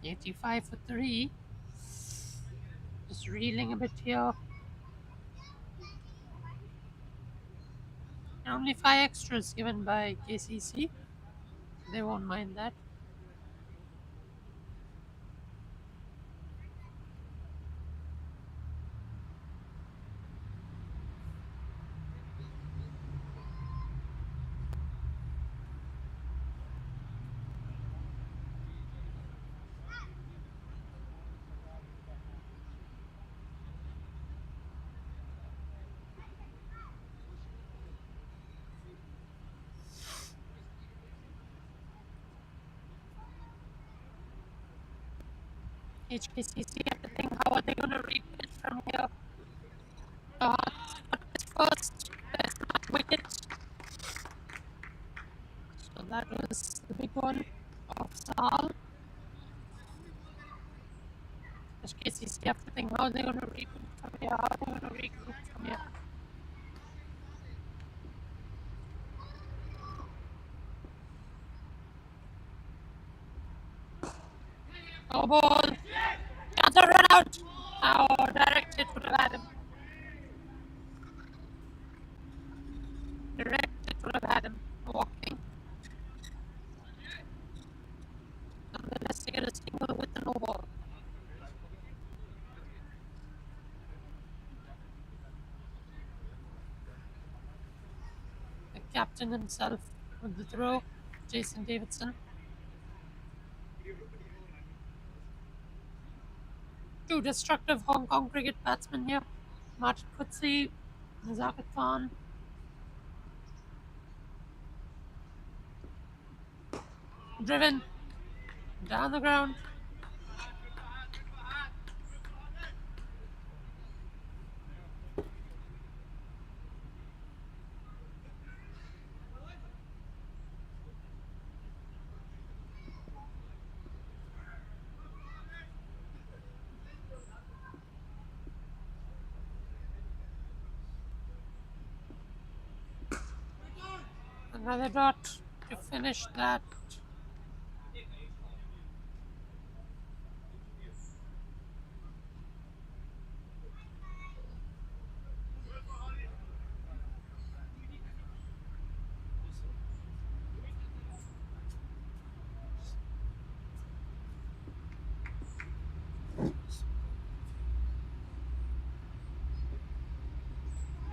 85 for 3. Just reeling a bit here. And only 5 extras given by KCC. They won't mind that. HKCC have to think how are they going to repeat from here. But it's first, there's not wicket. So that was the big one of Sal. HKCC have to think how they're going to reboot from here, how they're going to regroup from here. Oh ball. Chance of run out. Oh, directed would have had him. Directed would have had him walking. Nonetheless, they get a single with the no ball. The captain himself with the throw, Jason Davidson. Two destructive Hong Kong cricket batsmen here. Martin Kutsi, Nazakat Khan. Driven down the ground. Another dot to finish that.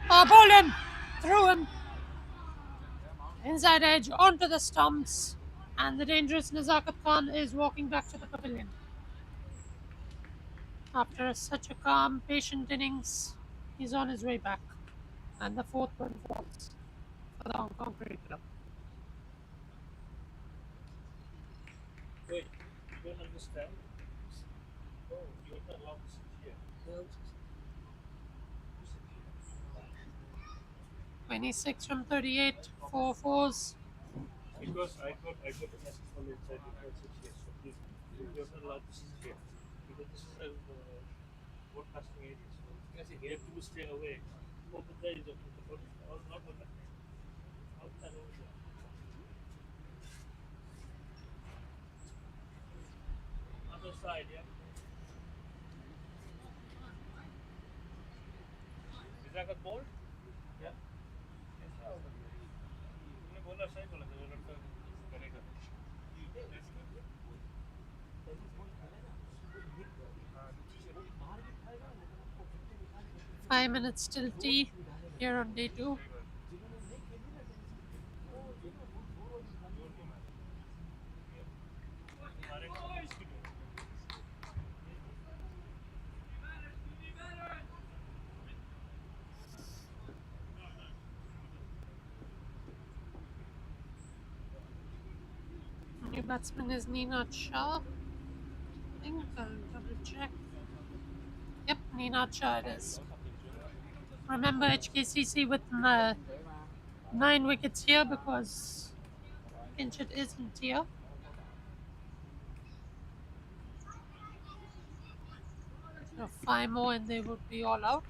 Oh, bowled him! Threw him! Inside edge onto the stumps, and the dangerous Nazakat Khan is walking back to the pavilion. After such a calm, patient innings, he's on his way back. And the fourth one falls for the Hong Kong Cricket Club. Wait, you don't understand? Oh, you're not allowed to sit here. 26 from 38, 4 fours. Because I got a message from inside, you can't sit here. So please, you're not allowed to sit here. Because this is a broadcasting area. So you have to stay away. Over there is okay, but not on that. Outside over there. Other side, yeah. Is that a ball? Yeah. तुमने बोला सही बोला था वो लड़का करेगा 5 minutes till tea here on day 2. New batsman is Neenat Shah. I think I'll double check. Yep, Neenat Shah it is. Remember HKCC with 9 wickets here because Pinchot isn't here. So 5 more and they would be all out.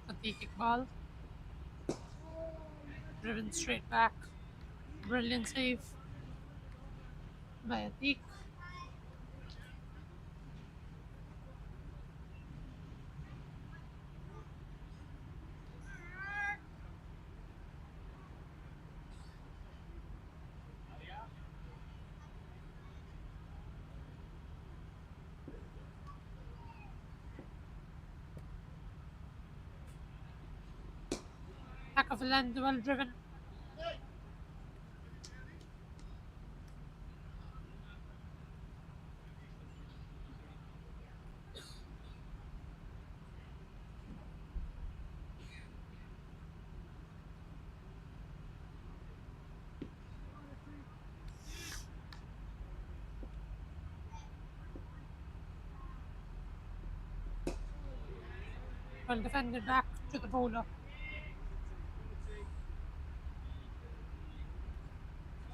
Atiq Iqbal. Driven straight back. Brilliant save by Atiq. Back of the land, well driven. Well defended back to the bowler.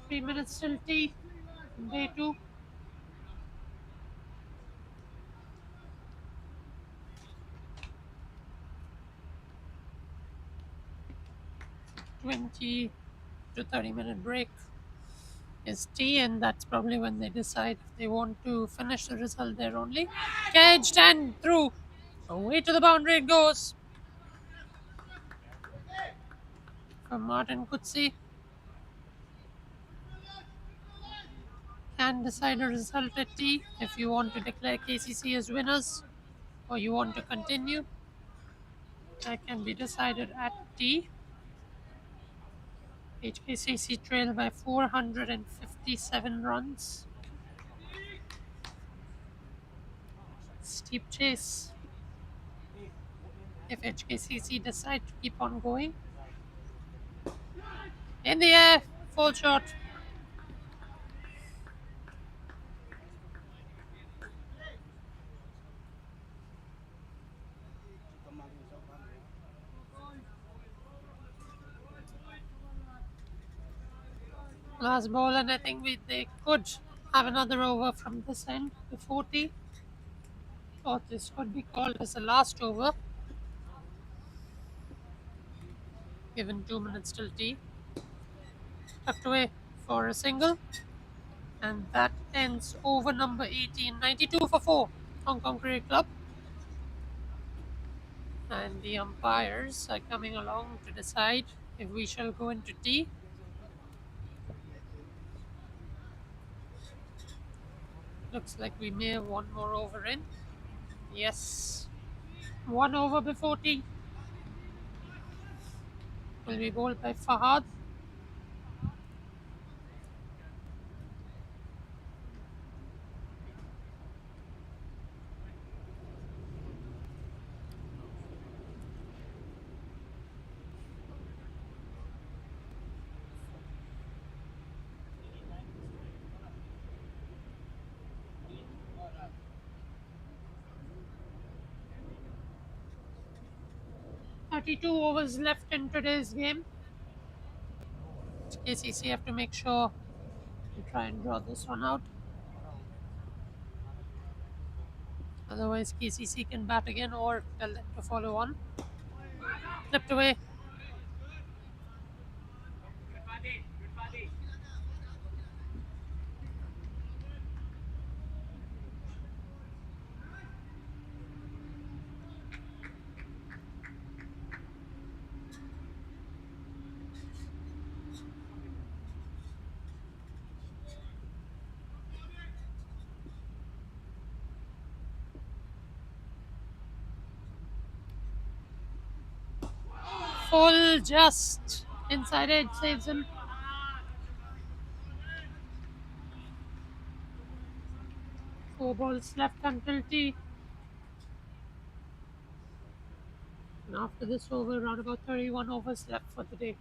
3 minutes till tea. Day 2. $20 to 30-minute break is tea, and that's probably when they decide if they want to finish the result there only. Caged and through. Away to the boundary it goes. From Martin Kutsi. Can decide a result at tea if you want to declare KCC as winners or you want to continue. That can be decided at tea. HKCC trail by 457 runs. Steep chase. If HKCC decide to keep on going. In the air, full shot. Last ball, and I think they could have another over from this end before tea. Or this could be called as the last over. Given 2 minutes till tea. Tucked away for a single. And that ends over number 18. 92 for 4. Hong Kong Cricket Club. And the umpires are coming along to decide if we shall go into tea. Looks like we may have one more over in. Yes. 1 over before tea. Will be bowled by Fahad. .32 overs left in today's game. KCC have to make sure to try and draw this one out. Otherwise, KCC can bat again or tell them to follow on. Flipped away. Full just inside edge saves him. Four balls left until tea. And after this over, around about 31 overs left for the day.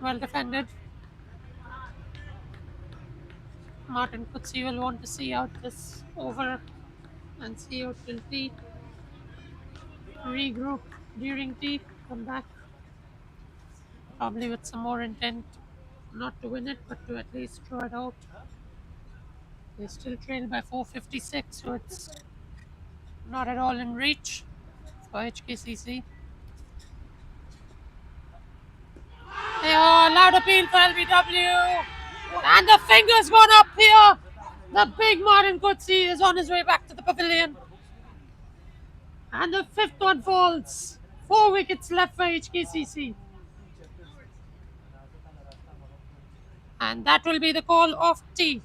Well defended. Martin Kutsi will want to see out this over and see out till tea. Regroup during tea. Come back. Probably with some more intent. Not to win it, but to at least draw it out. They still trail by 456, so it's not at all in reach for HKCC. Loud appeal for LBW. And the finger's gone up here. The big Martin Kutsi is on his way back to the pavilion. And the fifth one falls. 4 wickets left for HKCC. And that will be the call of tea.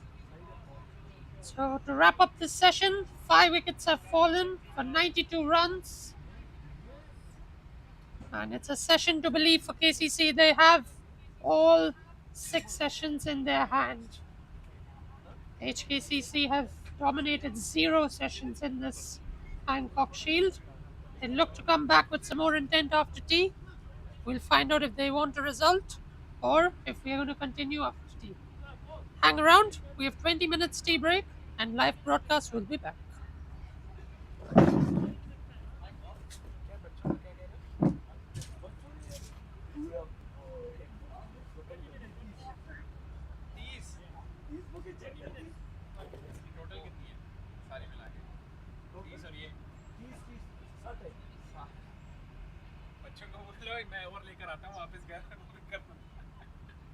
So to wrap up this session, 5 wickets have fallen for 92 runs. And it's a session to believe for KCC. They have all 6 sessions in their hand. HKCC have dominated 0 sessions in this Hancock Shield. They look to come back with some more intent after tea. We'll find out if they want a result or if we are going to continue after tea. Hang around, we have 20 minutes tea break and live broadcast will be back. बच्चों को बोलो मैं और लेकर आता हूँ वापस घर करना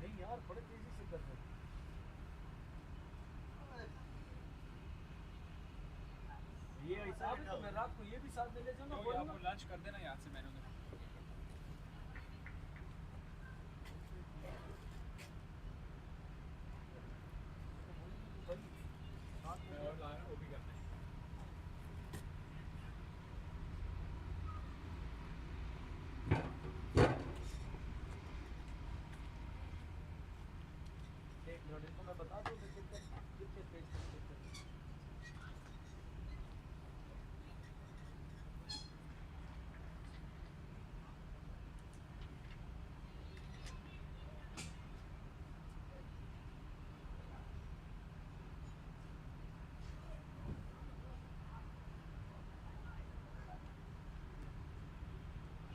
नहीं यार बड़े तेजी से कर रहे हैं। ये हिसाब है तो मैं रात को ये भी साथ में ले जाऊँ ना तो आपको लंच कर देना याद से मैंने और लाया वो भी करते हैं एक मिनट इनको मैं बता दूँ कि कितने कितने पेज कंप्लीट करने हैं।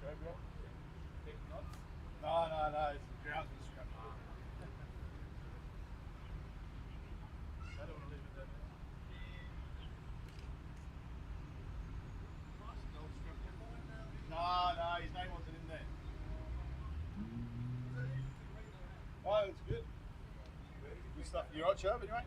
Sure, bro. Take notes? No. It's ground instruction. I don't want to leave it there. No, his name wasn't in there. Oh, it's good. Good stuff. You right, Sherb, anyway?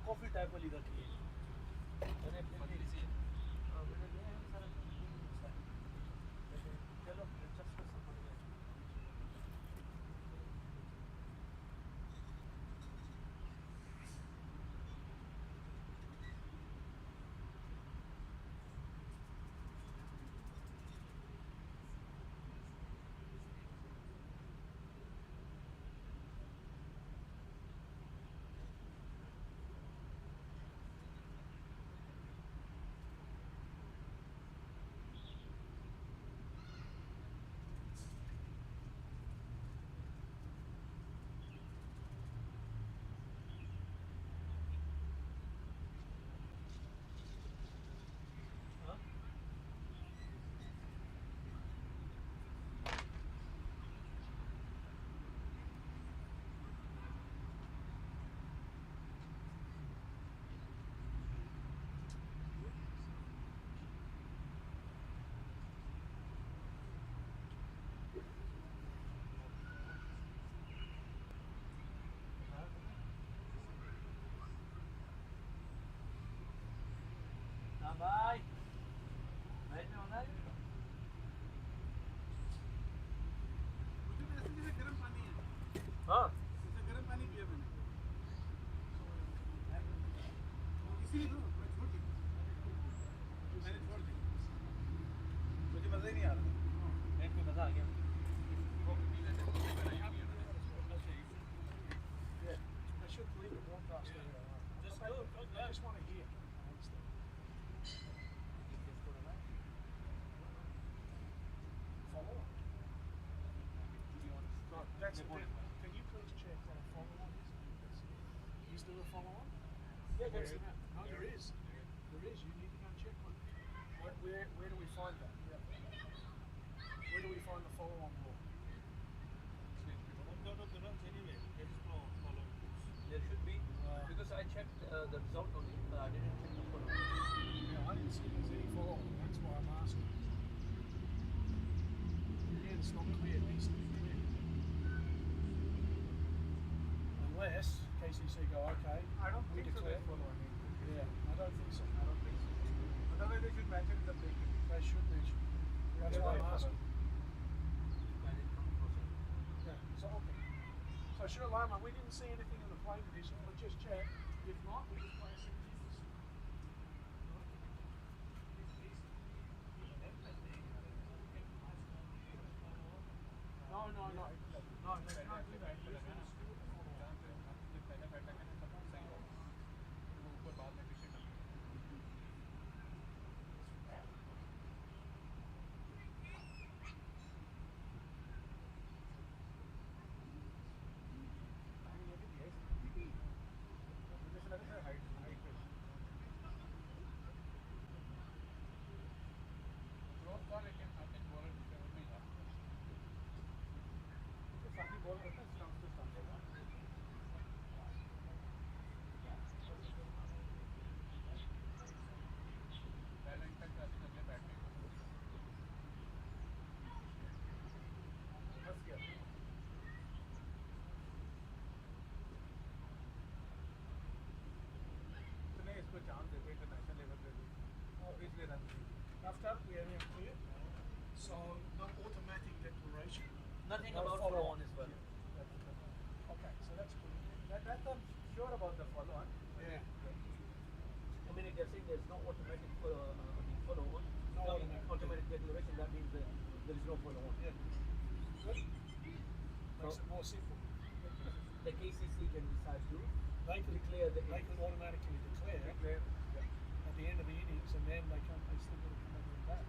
Coffee type वाली रखी है मैंने पतली सी मैंने लिया है सारा चलो दिलचस्प समझ गए हाँ भाई नाइट में होना है मुझे वैसे जैसे गर्म पानी है, हाँ जैसे गर्म पानी पिया मैंने, इसीलिए तो मैं छोड़ दी, मैंने छोड़ दी, मुझे मज़ा ही नहीं आ रहा। नाइट में मज़ा आ गया Yeah, I should leave the broadcast area. Just Okay, go, I just want to hear. I understand. Follow on. No, that's the thing. Can you please check what a follow on is? Is there a follow on? Yeah, Yes. there's No, there is. There is. You need to go and check one. Where do we find that? Where do we find the follow on rule? there should be because I checked the result only I didn't check the follow Yeah, I didn't see there's any follow on. That's why I'm asking. Again, it's not clear. It needs to be clear. Unless KCC go, okay, I don't we think so. declare. They follow on it. Yeah, I don't think so. I don't think so. Otherwise, they should mention the break. They should mention. That's why I'm asking. Yeah, so okay. So sure, Lama, we didn't see anything in the play condition. We'll just check. If not, we just play a 6 minutes. No, no, no. No, let's not do that. We're just gonna screw the follow on. इसको chance देते international level पे भी और इसलिए run After we are clear. So no automatic declaration. nothing No about follow follow on. on as well Okay, so that's clear. That's I'm sure about the follow on. Yeah. I mean if they're saying there's no automatic follow on No automatic. declaration that means that there is no follow on Yeah. Good. Makes it more simple. the KCC can decide to They can declare the they can automatically declare Clear. at the end of the innings, and then they still got to come over and bat.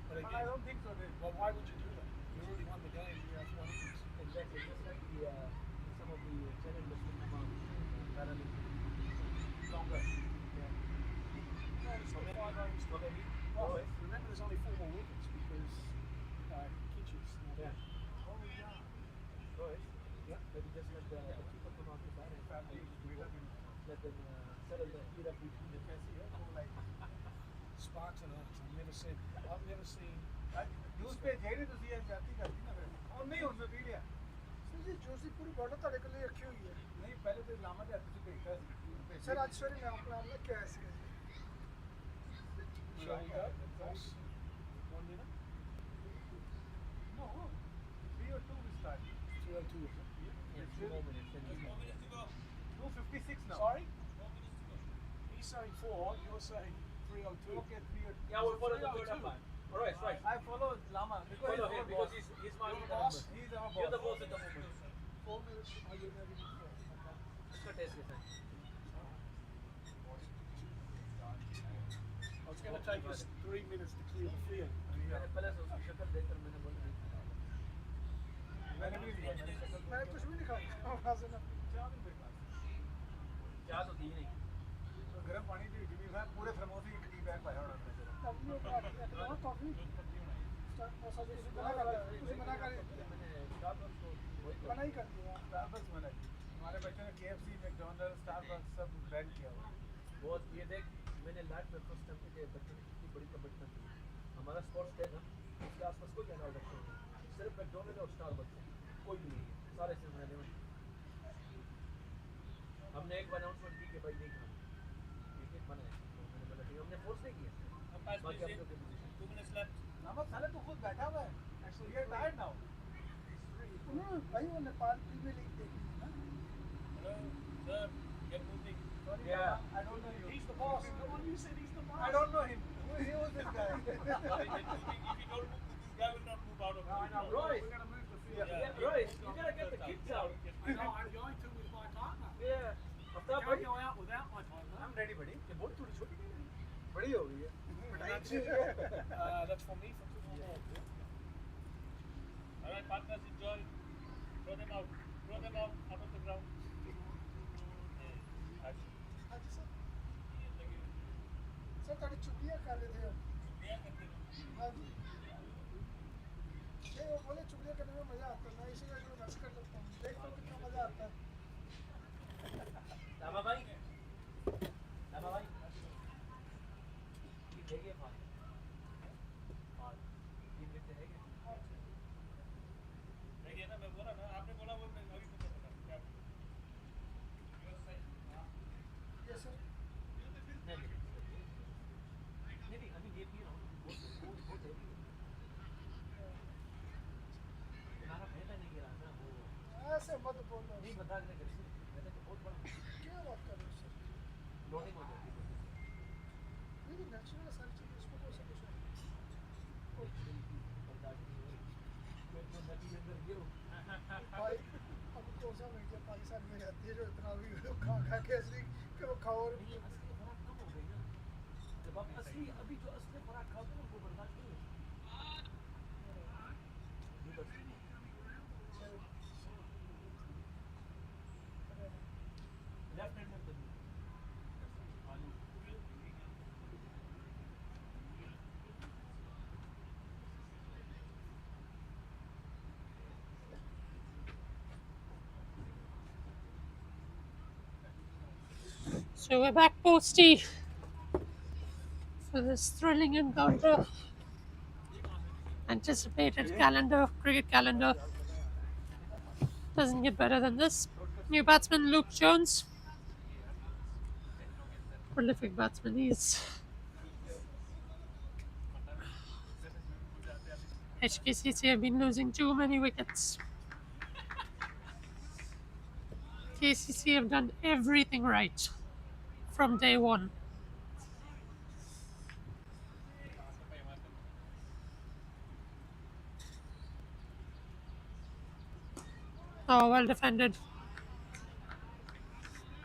But I again, don't think so. well, why would you do that? You already won the game. You have one innings. exactly just like the some of the challenges will come out parallel longer No, it's not 5 overs. so maybe Well, always remember, there's only 4 more wickets because Kitch's not Yeah. there. Oh yeah. always Yeah. maybe just let the keeper come out to bat and let them settle the heat up between the Sparks and arts. I've never seen. News पे जेने तो सी जाती करती ना फिर और नहीं उनमें वीडियो जी जूस की पूरी बॉटल ਤੁਹਾਡੇ ਕੋਲ ਰੱਖੀ ਹੋਈ ਹੈ नहीं पहले तो लामा ने हत्थ से भेजता ਸਰ ਅੱਜ ਸਵੇਰੇ ਮੈਂ ਆਪਣਾ ਆਮਲਾ ਕਿਹਾ ਸੀਗਾ ਜੀ कौन देना No 3 or 2 we start 3 or 2 Yeah, 2 more minutes. Then it's more. 2:56 now sorry he's saying 4 you're saying 302 okay 3 or Yeah, we'll follow the third umpire. All right, right. I follow Lama because Follow he's him our because boss. he's my You're the leader. boss. He's our You're the boss. boss at the moment. 4 minutes are you ready for इसका test कैसा है? it's going to take us 3 minutes to clear the field मैंने पहले से उसकी शक्ल देखकर मैंने बोला नहीं। मैंने भी लिया मैंने शक्ल मैंने कुछ भी नहीं खाया वहाँ से ना चाह भी बेकार चाय तो दी नहीं। तो गर्म पानी दी थी मैं पूरे थर्मोस ही टी बैग पाया होना था कंपनी को कॉफी मना कर मैंने स्टारबक्स को वही मना ही कर दिया स्टारबक्स मना की हमारे बच्चों ने KFC मैकडॉनल्ड्स स्टारबक्स सब बैन किया हुआ बहुत ये देख मैंने लाइफ में फर्स्ट टाइम के बच्चों ने कितनी बड़ी कमिटमेंट की। हमारा स्पोर्ट्स डे ना उसके आसपास कोई अलाउ रखते हैं सिर्फ मैकडॉनल्ड और स्टारबक्स कोई भी नहीं है सारे सिर्फ मैंने हमने एक अनाउंसमेंट की कि भाई नहीं खाना एक एक मना है तो मैंने बोला ठीक हमने फोर्स नहीं किया बाकी आप लोग की पोजीशन 2 minutes left नमक साले तू खुद बैठा हुआ है actually we are tired now उन्होंने भाई वो नेपाल प्रीमियर लीग देखी है ना Sir, get moving. sorry Yeah. I don't know you he's the boss the one you said he's the boss I don't know him who was this guy Get moving. If you don't move, this guy will not move out of no, I know Royce. we're gonna move the field Yeah, Royce, you gotta get the kids out. I know I'm going to with my partner Yeah. I can't go out without my partner I'm ready buddy ये बहुत थोड़ी छोटी नहीं है बड़ी हो गई है that's for me for 2 more All right, partners, enjoy. Throw them out. Throw them out of the ground. हाँ जी सर सर थोड़ी चुगलियाँ कर रहे थे हम हाँ जी नहीं वो बोले चुगलियाँ करने में मज़ा आता है मैं इसी वजह से बस कर लेता हूँ देखता हूँ कितना मज़ा आता है लामा भाई ये देखिए भाई और ये देखते हैं क्या देखिए ना मैं बोला ना आपने बोला वो मैं अभी पता चला क्या ये सर नहीं अभी ये पी रहा हूँ बहुत हेवी तुम्हारा पहला नहीं गिरा ना वो ऐसे मत बोलो नहीं बता के कर मैंने तो बहुत बड़ा क्या बात कर रहे हो सर लोडिंग हो जाती है नहीं नेचुरल सारी चीज़ इसमें कोई सा कुछ नहीं बर्दाश्त नहीं हो रही मैं तो नदी के अंदर गिरूँ भाई अब कौन सा मीडिया पाकिस्तान में रहती है जो इतना भी खा के असली कि वो खाओ और नहीं असली खुराक कम हो गई ना जब आप असली अभी जो असली खुराक खाते हो वो बर्दाश्त नहीं होती ये बस लेफ्ट हैंड में बंदी आलू So we're back posty for this thrilling encounter. Anticipated calendar, cricket calendar. Doesn't get better than this. New batsman Luke Jones. Prolific batsman he is. HKCC have been losing too many wickets. KCC have done everything right from day one. Oh, well defended.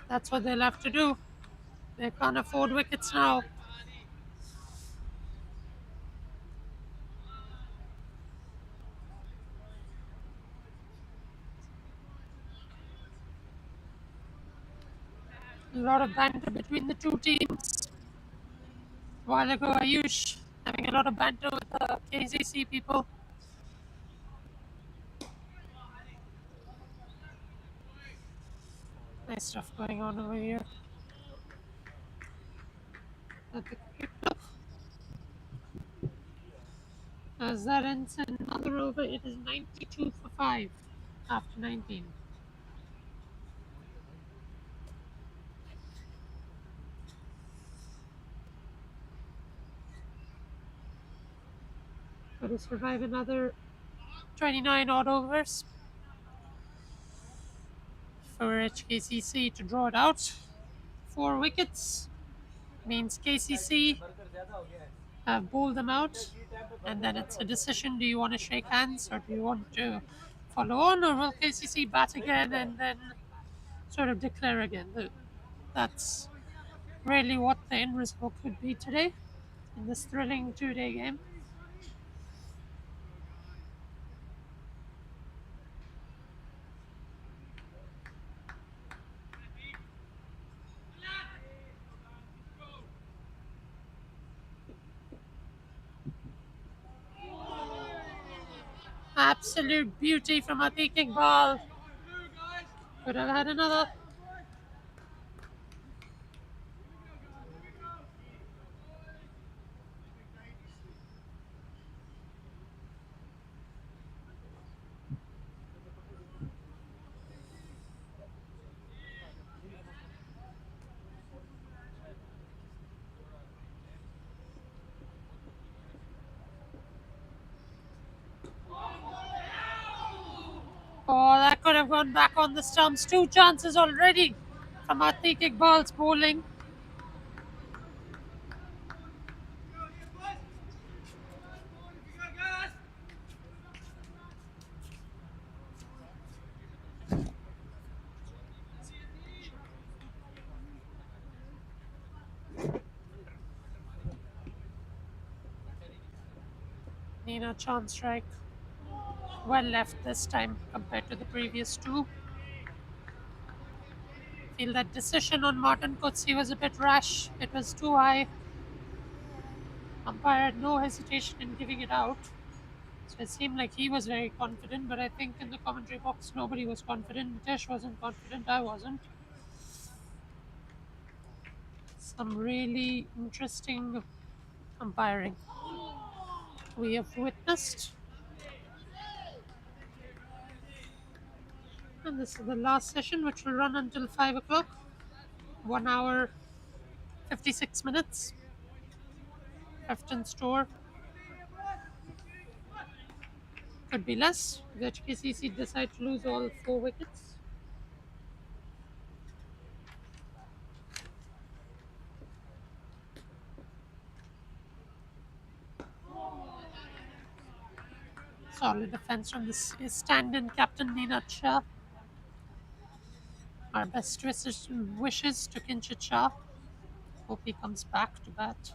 That's what they'll have to do. They can't afford wickets now. A lot of banter between the two teams. A while ago, Ayush having a lot of banter with the KCC people. Nice stuff going on over here at the cricket club. As that ends another over, it is 92 for 5. after 19. Got to survive another 29 odd overs for HKCC to draw it out. 4 wickets means KCC have bowled them out, and then it's a decision: do you want to shake hands or do you want to follow on, or will KCC bat again and then sort of declare again? That's really what the end result could be today in this thrilling 2-day game. Absolute beauty from a kicking ball. Could have had another. Oh, that could have gone back on the stumps. 2 chances already from Ati Iqbal's bowling. Nina chance strike. Well left this time compared to the previous 2. Feel that decision on Martin Kutsi was a bit rash. It was too high. Umpire had no hesitation in giving it out. So it seemed like he was very confident, but I think in the commentary box nobody was confident. Nitesh wasn't confident, I wasn't. Some really interesting umpiring we have witnessed. And this is the last session, which will run until 5 o'clock. 1 hour, 56 minutes. Afton Store. Could be less if HKCC decide to lose all 4 wickets. Solid defense from the stand-in captain Neenat Shah. Our best wishes to Kinshit Shah. Hope he comes back to bat.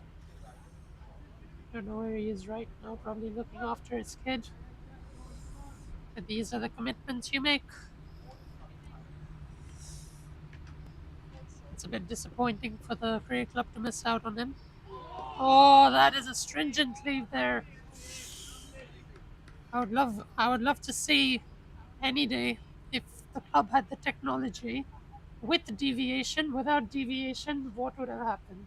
Don't know where he is right now, probably looking after his kid. But these are the commitments you make. It's a bit disappointing for the cricket club to miss out on him. Oh, that is a stringent leave there. I would love to see any day if the club had the technology with deviation, without deviation, what would have happened.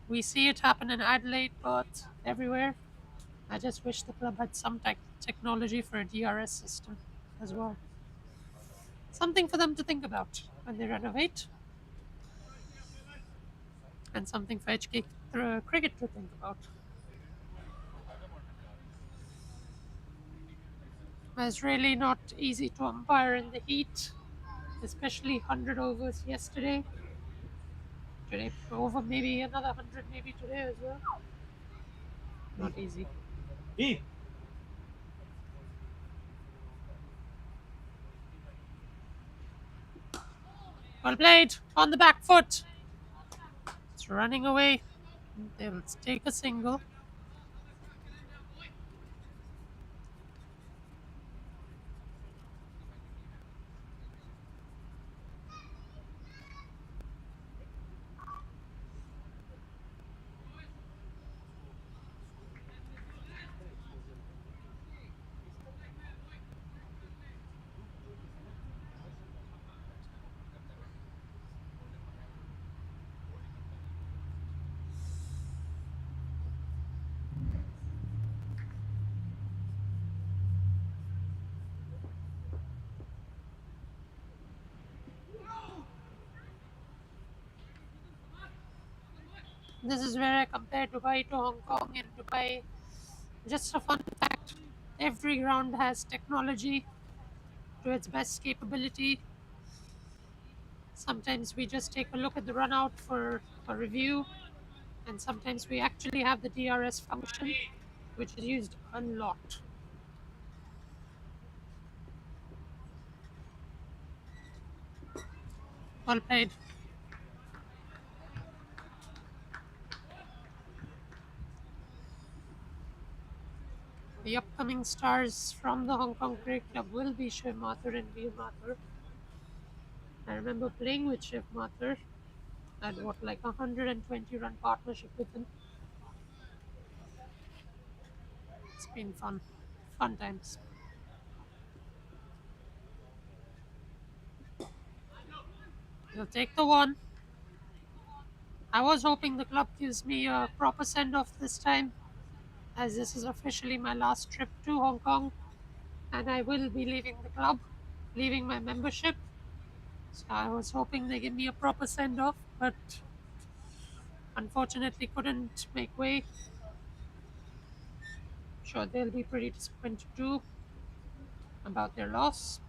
We see it happen in Adelaide, but everywhere. I just wish the club had some technology for a DRS system as well. Something for them to think about when they renovate, and something for HK cricket to think about. It's really not easy to umpire in the heat, especially 100 overs yesterday. Today, over maybe another 100 maybe today as well. Not easy. Well played, on the back foot. It's running away. They'll take a single. This is where I compare Dubai to Hong Kong. In Dubai, just a fun fact, every ground has technology to its best capability. Sometimes we just take a look at the run out for a review, and sometimes we actually have the DRS function, which is used unlocked. Well played. The upcoming stars from the Hong Kong Cricket Club will be Shiv Mathur and Veer Mathur. I remember playing with Shiv Mathur. I had what, like 120 run partnership with him. It's been fun. Fun times. He'll take the one. I was hoping the club gives me a proper send off this time, as this is officially my last trip to Hong Kong and I will be leaving the club, leaving my membership. So I was hoping they give me a proper send off, but unfortunately couldn't make way. Sure, they'll be pretty disappointed too about their loss.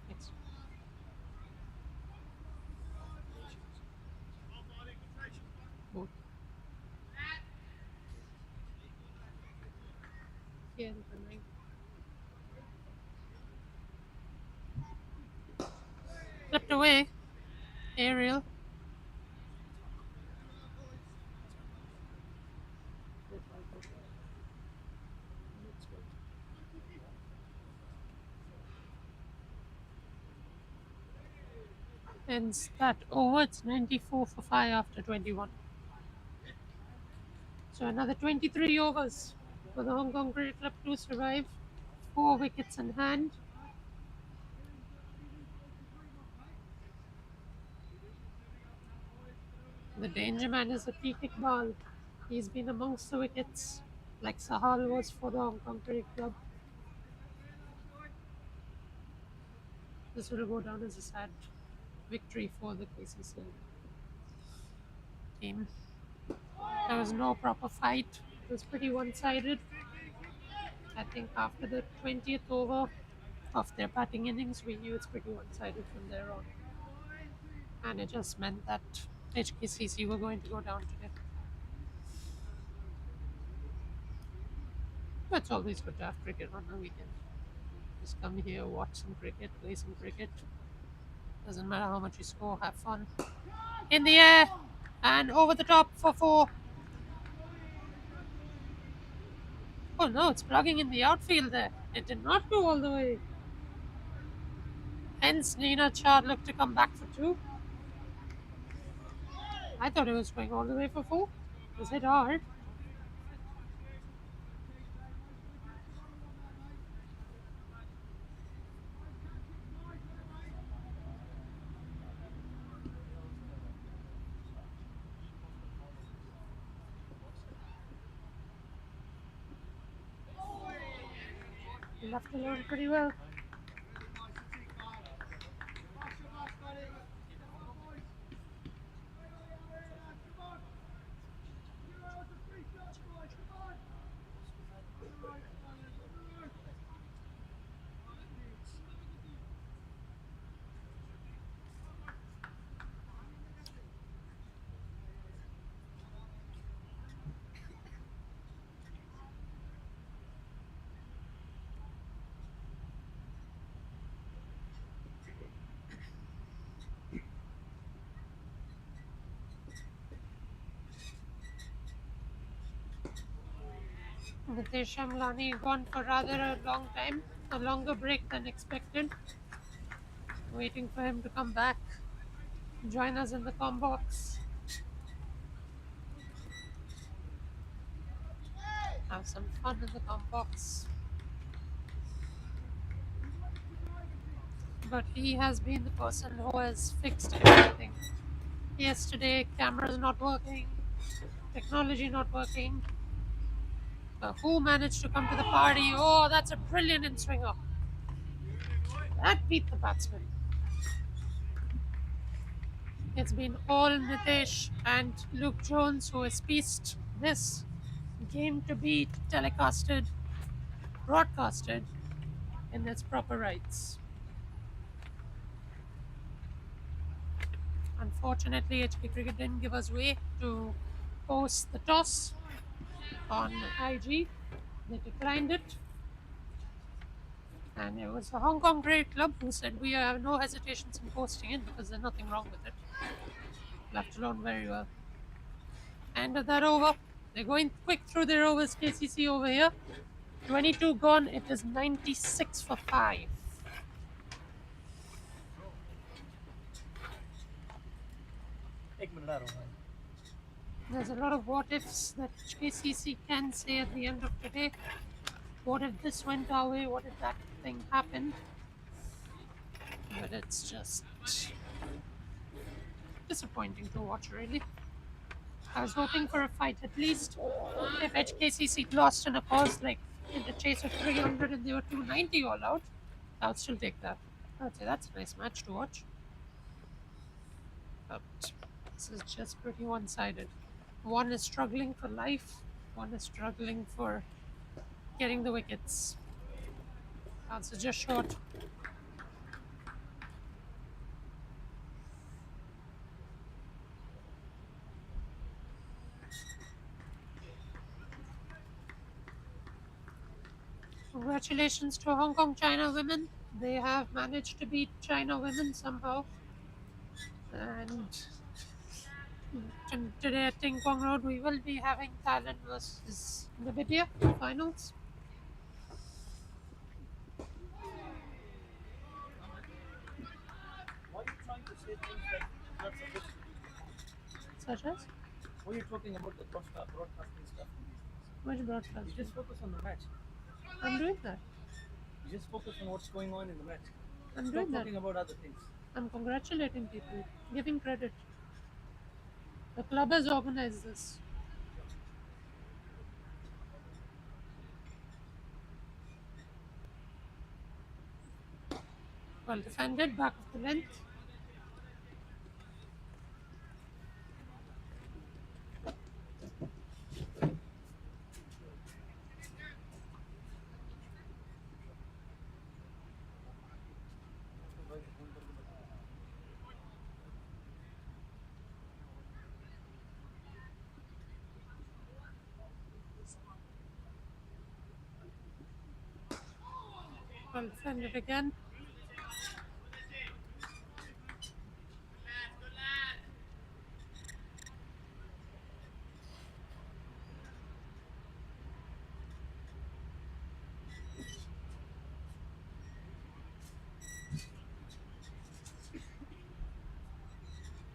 Next. Both. Yeah, flipped away. Aerial. Ends that over. It's 94 for 5 after 21. So another 23 overs for the Hong Kong Cricket Club to survive. 4 wickets in hand. The danger man is Atiq Iqbal. He's been amongst the wickets like Sahal was for the Hong Kong Cricket Club. This will go down as a sad victory for the KCC team. There was no proper fight. It was pretty one-sided. I think after the 20th over of their batting innings, we knew it's pretty one-sided from there on. And it just meant that HKCC were going to go down today. But it's always good to have cricket on the weekend. Just come here, watch some cricket, play some cricket. Doesn't matter how much you score, have fun. In the air and over the top for 4. Oh no, it's plugging in the outfield there. It did not go all the way. Hence, Nina Chad looked to come back for 2. I thought it was going all the way for 4. It was hit hard. Left alone pretty well. Nitesh Amlani gone for rather a long time, a longer break than expected. Waiting for him to come back, join us in the com box. Have some fun in the com box. but he has been the person who has fixed everything. Yesterday, cameras not working, technology not working. But who managed to come to the party? Oh, that's a brilliant in swinger. That beat the batsman. It's been all Nitesh and Luke Jones who has pieced this game to be telecasted, broadcasted in its proper rights. Unfortunately, HK Cricket didn't give us way to post the toss on IG. They declined it. And it was the Hong Kong Cricket Club who said we have no hesitations in posting it because there's nothing wrong with it. Left alone very well. End of that over. They're going quick through their overs. KCC over here. 22 gone. It is 96 for 5. एक minute आ रहा हूँ There's a lot of what ifs that KCC can say at the end of today. What if this went our way? What if that thing happened? But it's just disappointing to watch, really. I was hoping for a fight at least. If HKCC lost in a cause like in the chase of 300 and they were 290 all out, I would still take that. I'd say that's a nice match to watch. But this is just pretty one sided. One is struggling for life, one is struggling for getting the wickets. That's just short. Congratulations to Hong Kong China women. They have managed to beat China women somehow. And today at Ting Kwong Road, we will be having Thailand versus Namibia finals. Why are you trying to say things like not supposed to? Such as? Why are you talking about the broadcasting stuff? Which You broadcast? just focus on the match. I'm doing that. You just focus on what's going on in the match. I'm Stop doing that. talking about other things. I'm congratulating people, giving credit. The club has organized this. Well defended, back of the length. Well defended again.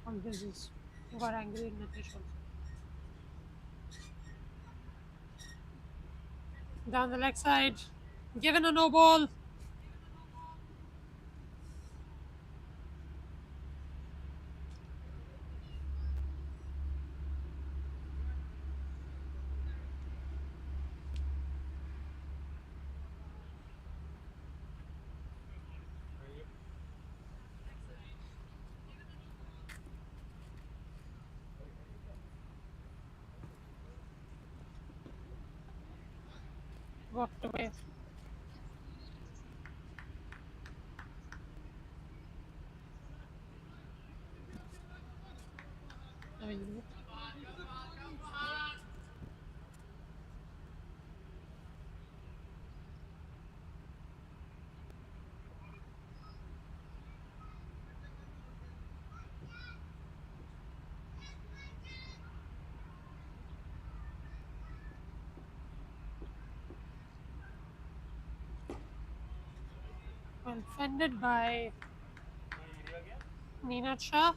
On business. Got angry in Nitish also. Down the leg side. Given a no ball. Walked away. I mean, well defended by Nina Shah.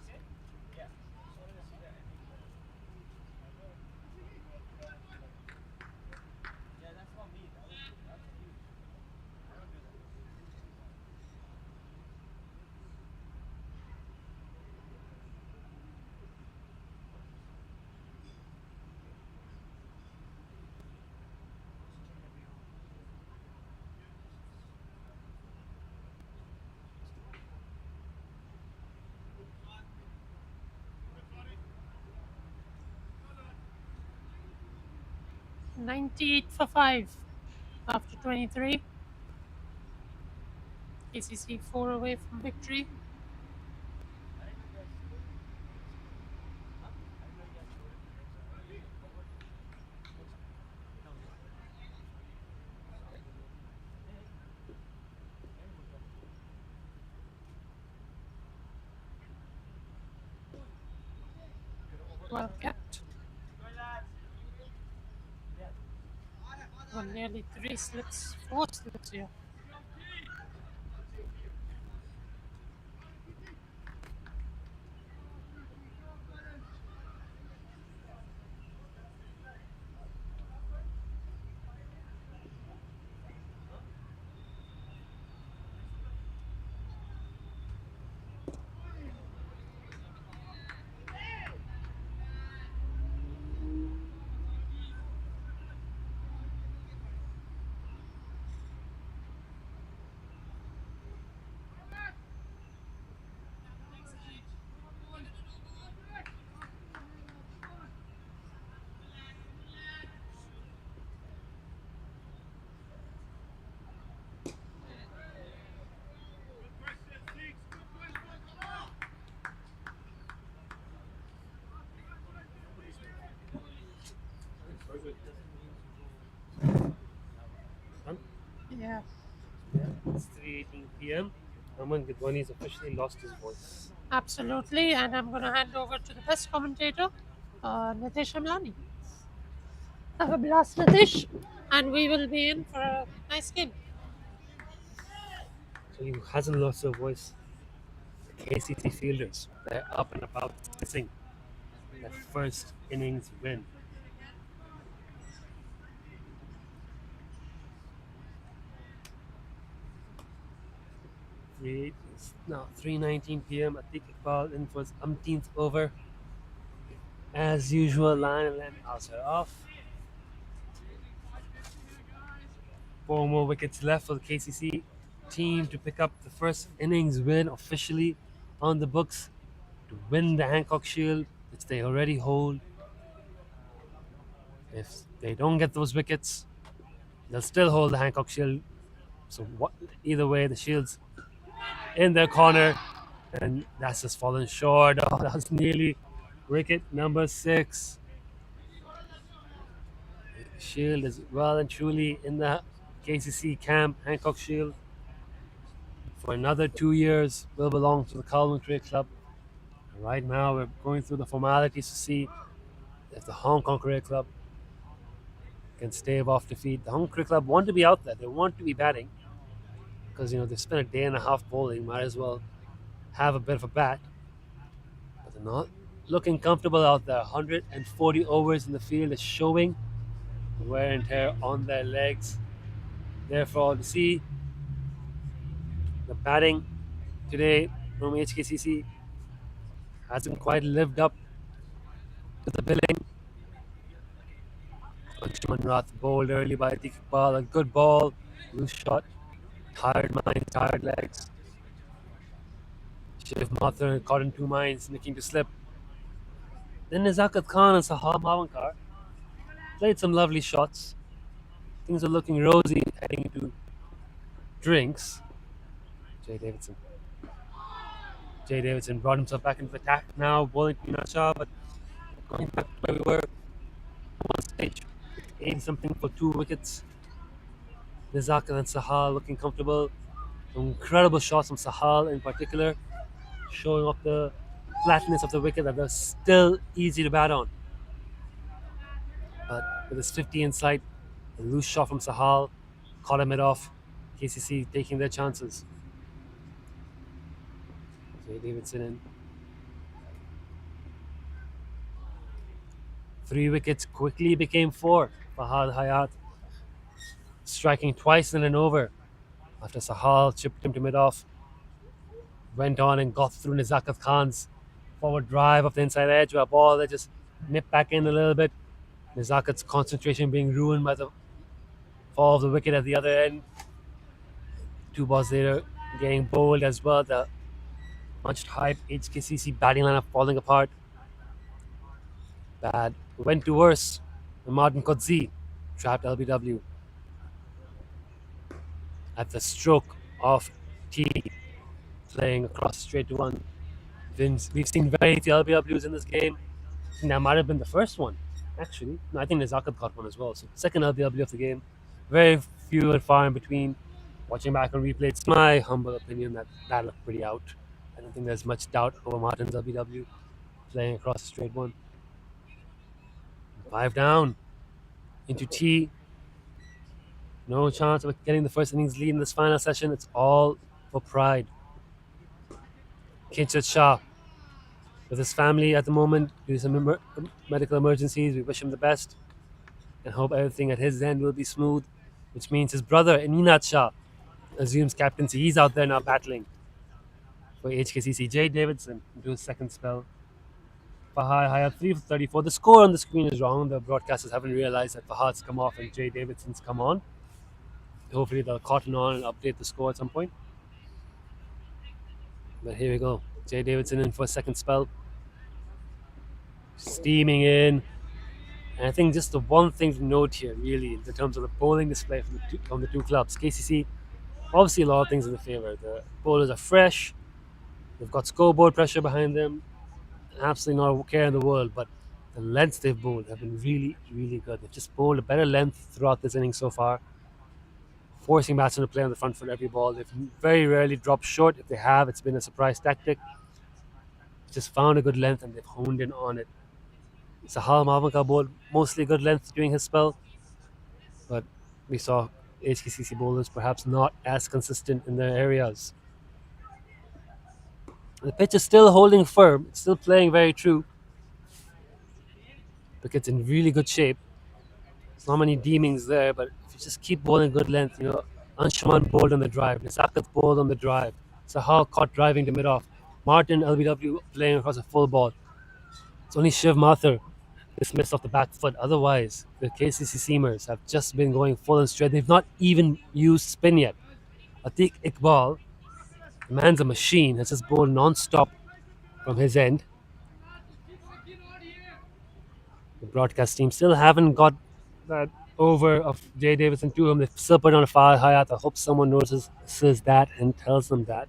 98 for 5 after 23. KCC 4 away from victory. Well kept. Well, nearly 3 slips, 4 slips here. Yeah. It's 3:18 p.m. Aman Gidwani's officially lost his voice. Absolutely, and I'm going to hand over to the best commentator, Nitish Amlani. Have a blast, Nitish, and we will be in for a nice game. So he hasn't lost their voice. The KCC fielders, they're up and about missing their first innings win. It's now 3:19 p.m. Atiq Iqbal in for his umpteenth over. As usual, line and let Alser off. 4 more wickets left for the KCC team to pick up the first innings win officially on the books to win the Hancock Shield, which they already hold. If they don't get those wickets, they'll still hold the Hancock Shield. So either way, the Shield's in their corner, and that's just fallen short. Oh, that's nearly wicket number 6. Shield is well and truly in the KCC camp. Hancock Shield for another 2 years will belong to the Kowloon Cricket Club. Right now, we're going through the formalities to see if the Hong Kong Cricket Club can stave off defeat. The Hong Kong Cricket Club want to be out there. They want to be batting because they've spent a day and a half bowling. Might as well have a bit of a bat. But they're not looking comfortable out there. 140 overs in the field is showing wear and tear on their legs. Therefore, to see the batting today from HKCC hasn't quite lived up to the billing. Anshuman Rath bowled early by Atiq Iqbal, a good ball, loose shot, tired mind, tired legs. Shiv Mathur caught in 2 minds, nicking to slip. Then Nizakat Khan and Sahab Mavankar played some lovely shots. Things are looking rosy heading into drinks. Jay Davidson brought himself back into the attack now, bowling to Nasha, but going back to where we were at one stage. 80 something for 2 wickets. Nizakat and Sahal looking comfortable. Some incredible shots from Sahal in particular, showing off the flatness of the wicket that they're still easy to bat on. But with his 50 in sight, a loose shot from Sahal caught him it off. KCC taking their chances. Jay Davidson in. 3 wickets quickly became 4. Fahad Hayat striking twice in an over after Sahal chipped him to mid-off. Went on and got through Nizakat Khan's forward drive off the inside edge with a ball that just nipped back in a little bit. Nizakat's concentration being ruined by the fall of the wicket at the other end. 2 balls later, getting bowled as well. The much hype HKCC batting lineup falling apart. Bad. Went to worse. Martin Kodzi trapped LBW at the stroke of T, playing across straight to one. We've seen very few LBWs in this game. I think that might have been the first one, actually. No, I think Nezakat got one as well. So second LBW of the game. Very few and far in between. Watching back on replay, it's my humble opinion that that looked pretty out. I don't think there's much doubt over Martin's LBW playing across the straight one. 5 down into T. No chance of getting the first innings lead in this final session. It's all for pride. Kinchat Shah with his family at the moment due to some medical emergencies. We wish him the best and hope everything at his end will be smooth, which means his brother Inat Shah assumes captaincy. He's out there now battling for HKCC. Jay Davidson into his second spell. Fahad Hayat 3 for 34. The score on the screen is wrong. The broadcasters haven't realized that Fahad's come off and Jay Davidson's come on. Hopefully they'll cotton on and update the score at some point. But here we go. Jay Davidson in for a second spell. Steaming in. And I think just the one thing to note here, really, in terms of the bowling display from the two clubs, KCC, obviously a lot of things in the favour. The bowlers are fresh. They've got scoreboard pressure behind them. Absolutely not a care in the world. But the lengths they've bowled have been really, really good. They've just bowled a better length throughout this inning so far, forcing batsmen to play on the front foot every ball. They've very rarely dropped short. If they have, it's been a surprise tactic. Just found a good length and they've honed in on it. Sahal Mavanka bowled mostly good length during his spell, but we saw HKCC bowlers perhaps not as consistent in their areas. The pitch is still holding firm. It's still playing very true. Wicket's in really good shape. There's not many deemings there, but if you just keep bowling good length, Anshuman bowled on the drive. Nisakat bowled on the drive. Sahal caught driving to mid-off. Martin LBW playing across a full ball. It's only Shiv Mathur dismissed off the back foot. Otherwise, the KCC seamers have just been going full and straight. They've not even used spin yet. Atiq Iqbal, the man's a machine, has just bowled non-stop from his end. The broadcast team still haven't got that over of Jay Davidson to him. They've still put on a foul Hayat. I hope someone notices that and tells them that.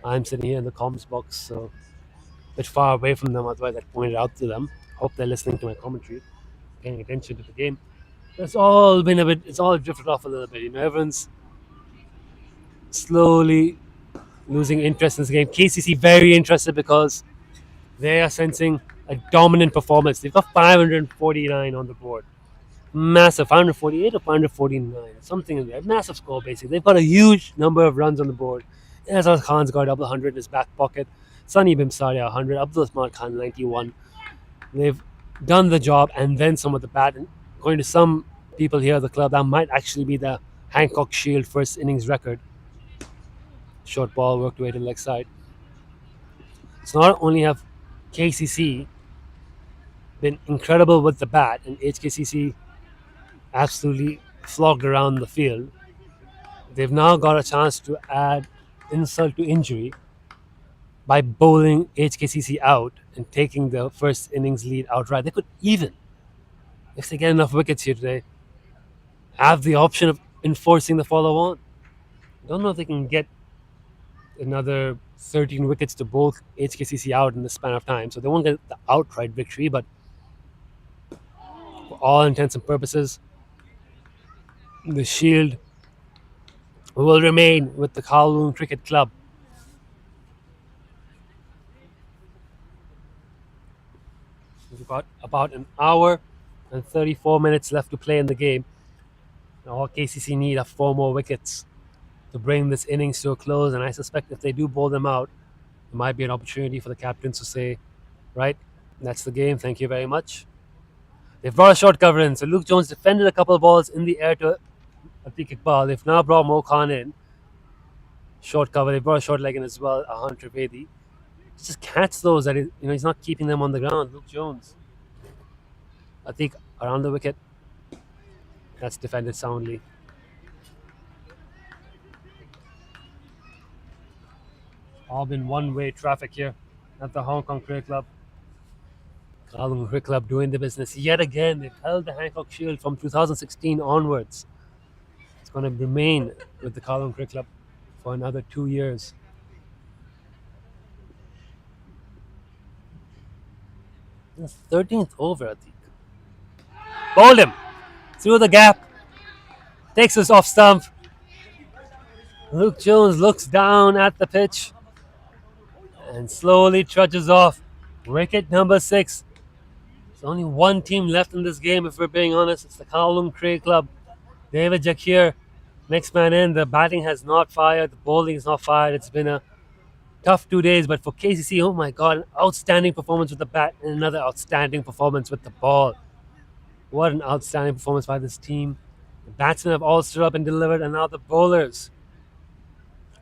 I'm sitting here in the comms box, so a bit far away from them, otherwise I'd point it out to them. Hope they're listening to my commentary, paying attention to the game. It's all drifted off a little bit. Everyone's slowly losing interest in this game. KCC very interested because they are sensing a dominant performance. They've got 549 on the board. Massive, 548 or 549, something in there. Massive score, basically. They've got a huge number of runs on the board. Azhar Khan's got double 100 in his back pocket. Sunny Bimsaria 100. Abdul Usman Khan 91. They've done the job and then some with the bat. And according to some people here at the club, that might actually be the Hancock Shield first innings record. Short ball worked away to the leg side. So not only have KCC been incredible with the bat and HKCC absolutely flogged around the field, they've now got a chance to add insult to injury by bowling HKCC out and taking the first innings lead outright. They could even, if they get enough wickets here today, have the option of enforcing the follow-on. I don't know if they can get another 13 wickets to bowl HKCC out in the span of time, so they won't get the outright victory, but for all intents and purposes, the shield will remain with the Kowloon Cricket Club. We've got about an hour and 34 minutes left to play in the game. Now, all KCC need are 4 more wickets to bring this innings to a close, and I suspect if they do bowl them out, it might be an opportunity for the captains to say, right, that's the game, thank you very much. They've brought a short cover in, so Luke Jones defended a couple of balls in the air to Atiq Iqbal. They've now brought Mo Khan in. Short cover, they brought a short leg in as well, Ahan Trivedi. Just catch those, that he's not keeping them on the ground. Luke Jones. Atiq around the wicket. That's defended soundly. All been one-way traffic here at the Hong Kong Cricket Club. Kowloon Cricket Club doing the business yet again. They've held the Hancock Shield from 2016 onwards. It's going to remain with the Kowloon Cricket Club for another 2 years. The 13th over, I think. Bowled him through the gap. Takes us off stump. Luke Jones looks down at the pitch and slowly trudges off. Wicket number 6. There's only one team left in this game, if we're being honest. It's the Kowloon Cricket Club. David Jakir, next man in. The batting has not fired. The bowling is not fired. It's been a tough 2 days, but for KCC, oh my God, an outstanding performance with the bat and another outstanding performance with the ball. What an outstanding performance by this team. The batsmen have all stood up and delivered, and now the bowlers,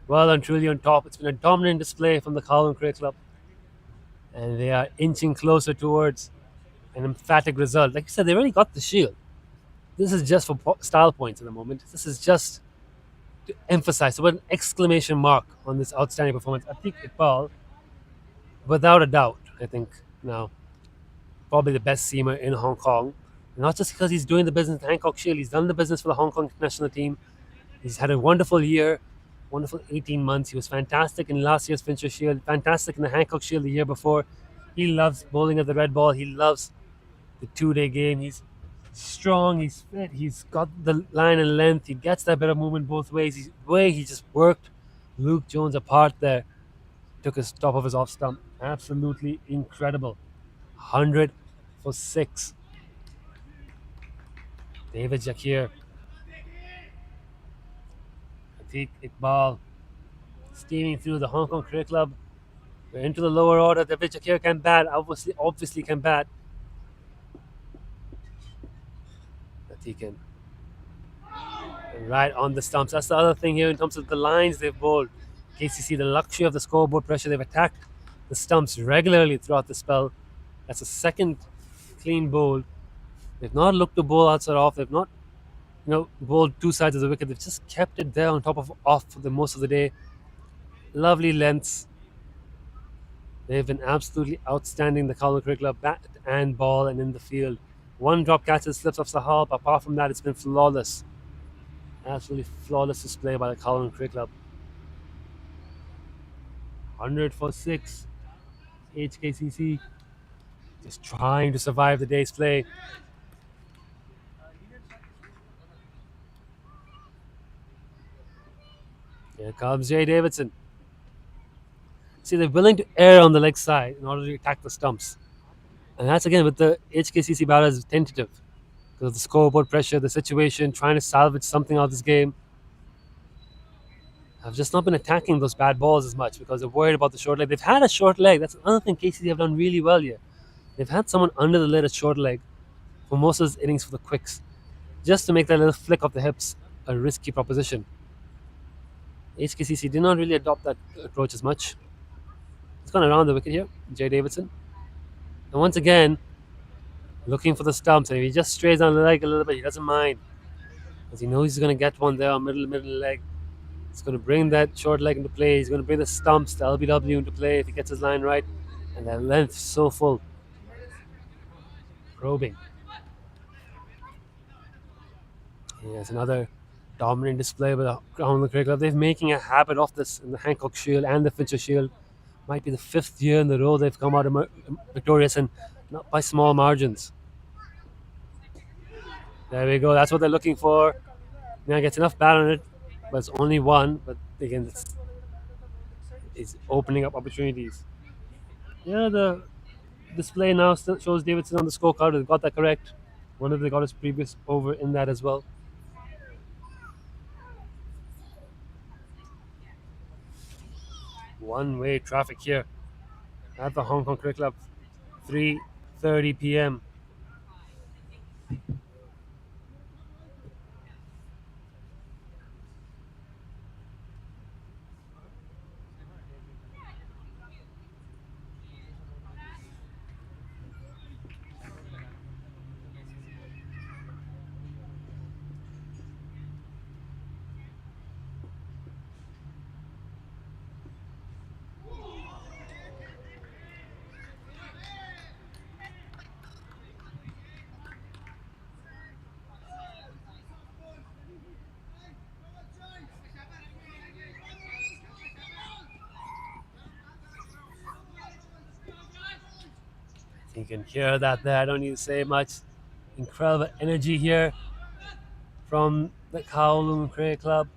well and truly on top. It's been a dominant display from the Kowloon Cricket Club, and they are inching closer towards an emphatic result. Like you said, they already got the shield. This is just for style points at the moment. This is just to emphasize. So, an exclamation mark on this outstanding performance. I think Iqbal, without a doubt, I think now, probably the best seamer in Hong Kong. Not just because he's doing the business in Hancock Shield, he's done the business for the Hong Kong national team. He's had a wonderful year, wonderful 18 months. He was fantastic in last year's Fincher Shield, fantastic in the Hancock Shield the year before. He loves bowling at the red ball. He loves the 2-day game. He's strong, he's fit, he's got the line and length. He gets that bit of movement both ways. The way he just worked Luke Jones apart there, took his top of his off stump. Absolutely incredible. 100 for 6. David Jakir, Atiq Iqbal, steaming through the Hong Kong Cricket Club. We're into the lower order. David Jakir can bat, obviously can bat. Atiq can. Right on the stumps. That's the other thing here in terms of the lines they've bowled. KCC, the luxury of the scoreboard pressure, they've attacked the stumps regularly throughout the spell. That's a second clean bowl. They've not looked to bowl outside off. They've not, bowled two sides of the wicket. They've just kept it there on top of off for the most of the day. Lovely lengths. They've been absolutely outstanding. The Kowloon Cricket Club, bat and ball and in the field. One drop catches, slips off Sahal. But apart from that, it's been flawless. Absolutely flawless display by the Kowloon Cricket Club. 100 for 6. HKCC just trying to survive the day's play. Here comes Jay Davidson. See, they're willing to err on the leg side in order to attack the stumps. And that's again with the HKCC batters tentative because of the scoreboard pressure, the situation, trying to salvage something out of this game. Have just not been attacking those bad balls as much because they're worried about the short leg. They've had a short leg. That's another thing KCC have done really well here. They've had someone under the lid at short leg for most of his innings for the quicks, just to make that little flick of the hips a risky proposition. HKCC did not really adopt that approach as much. It's gone around the wicket here, Jay Davidson. And once again, looking for the stumps. And if he just strays on the leg a little bit, he doesn't mind. Because he knows he's going to get one there on middle leg. He's going to bring that short leg into play. He's going to bring the stumps, the LBW into play if he gets his line right. And that length so full. Probing. Here's another dominant display by the Kowloon Cricket Club. They're making a habit of this in the Hancock Shield and the Fincher Shield. Might be the 5th year in a row they've come out victorious, and not by small margins. There we go. That's what they're looking for. Now gets enough bat on it, but it's only one. But again, it's opening up opportunities. Yeah, the display now still shows Davidson on the scorecard. They got that correct. Wonder if they got his previous over in that as well. One-way traffic here at the Hong Kong Cricket Club. 3:30 p.m. You can hear that there. I don't need to say much. Incredible energy here from the Kowloon Cricket Club.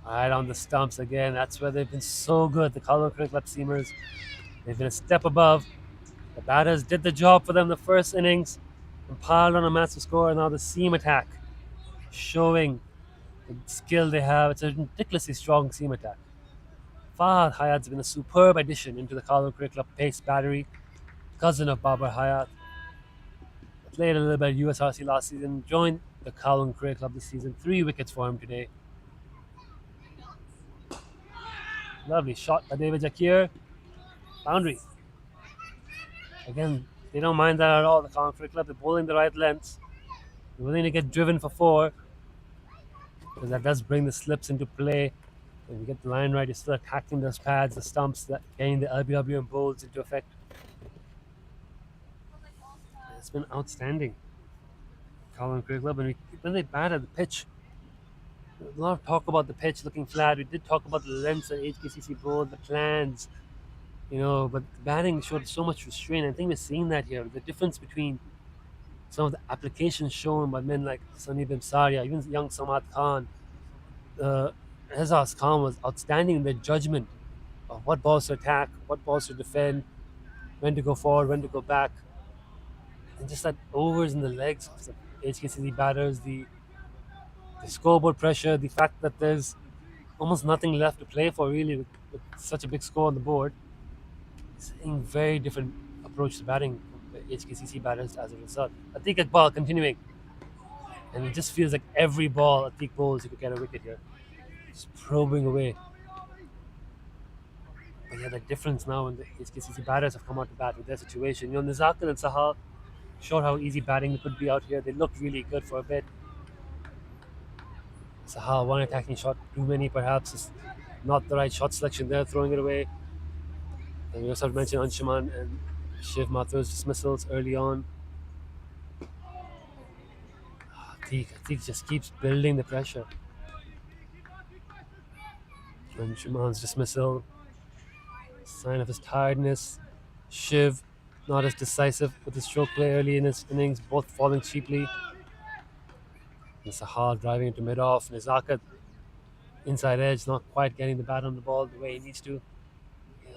Right on the stumps again. That's where they've been so good. The Kowloon Cricket Club seamers. They've been a step above. The batters did the job for them the first innings, compiled on a massive score. And now the seam attack, showing the skill they have. It's a ridiculously strong seam attack. Fahad Hayat's been a superb addition into the Kowloon Cricket Club pace battery. Cousin of Babar Hayat. Played a little bit at USRC last season. Joined the Kowloon Cricket Club this season. 3 wickets for him today. Lovely shot by David Jakir. Boundary. Again, they don't mind that at all. The Kowloon Cricket Club, they're bowling the right lengths. They're willing to get driven for 4. Because that does bring the slips into play. When you get the line right, you're still attacking those pads, the stumps, that getting the LBW and bowls into effect. It's been outstanding. Kowloon Cricket Club, and when they batted the pitch, a lot of talk about the pitch looking flat. We did talk about the lengths that HKCC bowled, the plans, but the batting showed so much restraint. I think we're seeing that here. The difference between some of the applications shown by men like Sunny Bimsaria, even young Samad Khan, Hezaz Khan was outstanding in their judgment of what balls to attack, what balls to defend, when to go forward, when to go back. And just that overs in the legs of the HKCC batters, the scoreboard pressure, the fact that there's almost nothing left to play for really with such a big score on the board. It's a very different approach to batting from the HKCC batters as a result. Atiq Iqbal continuing. And it just feels like every ball Atiq bowls, he could get a wicket here. Just probing away. But yeah, the difference now when the HKCC batters have come out to bat with their situation. Nizakar and Sahal showed how easy batting could be out here. They looked really good for a bit. Sahal, one attacking shot, too many perhaps. Is not the right shot selection there, throwing it away. And we also have to mention Anshuman and Shiv Mathur's dismissals early on. Atiq just keeps building the pressure. Anshuman's dismissal, sign of his tiredness. Shiv, not as decisive with his stroke play early in his innings, both falling cheaply. And Sahal driving into mid-off. Nizakat, inside edge, not quite getting the bat on the ball the way he needs to.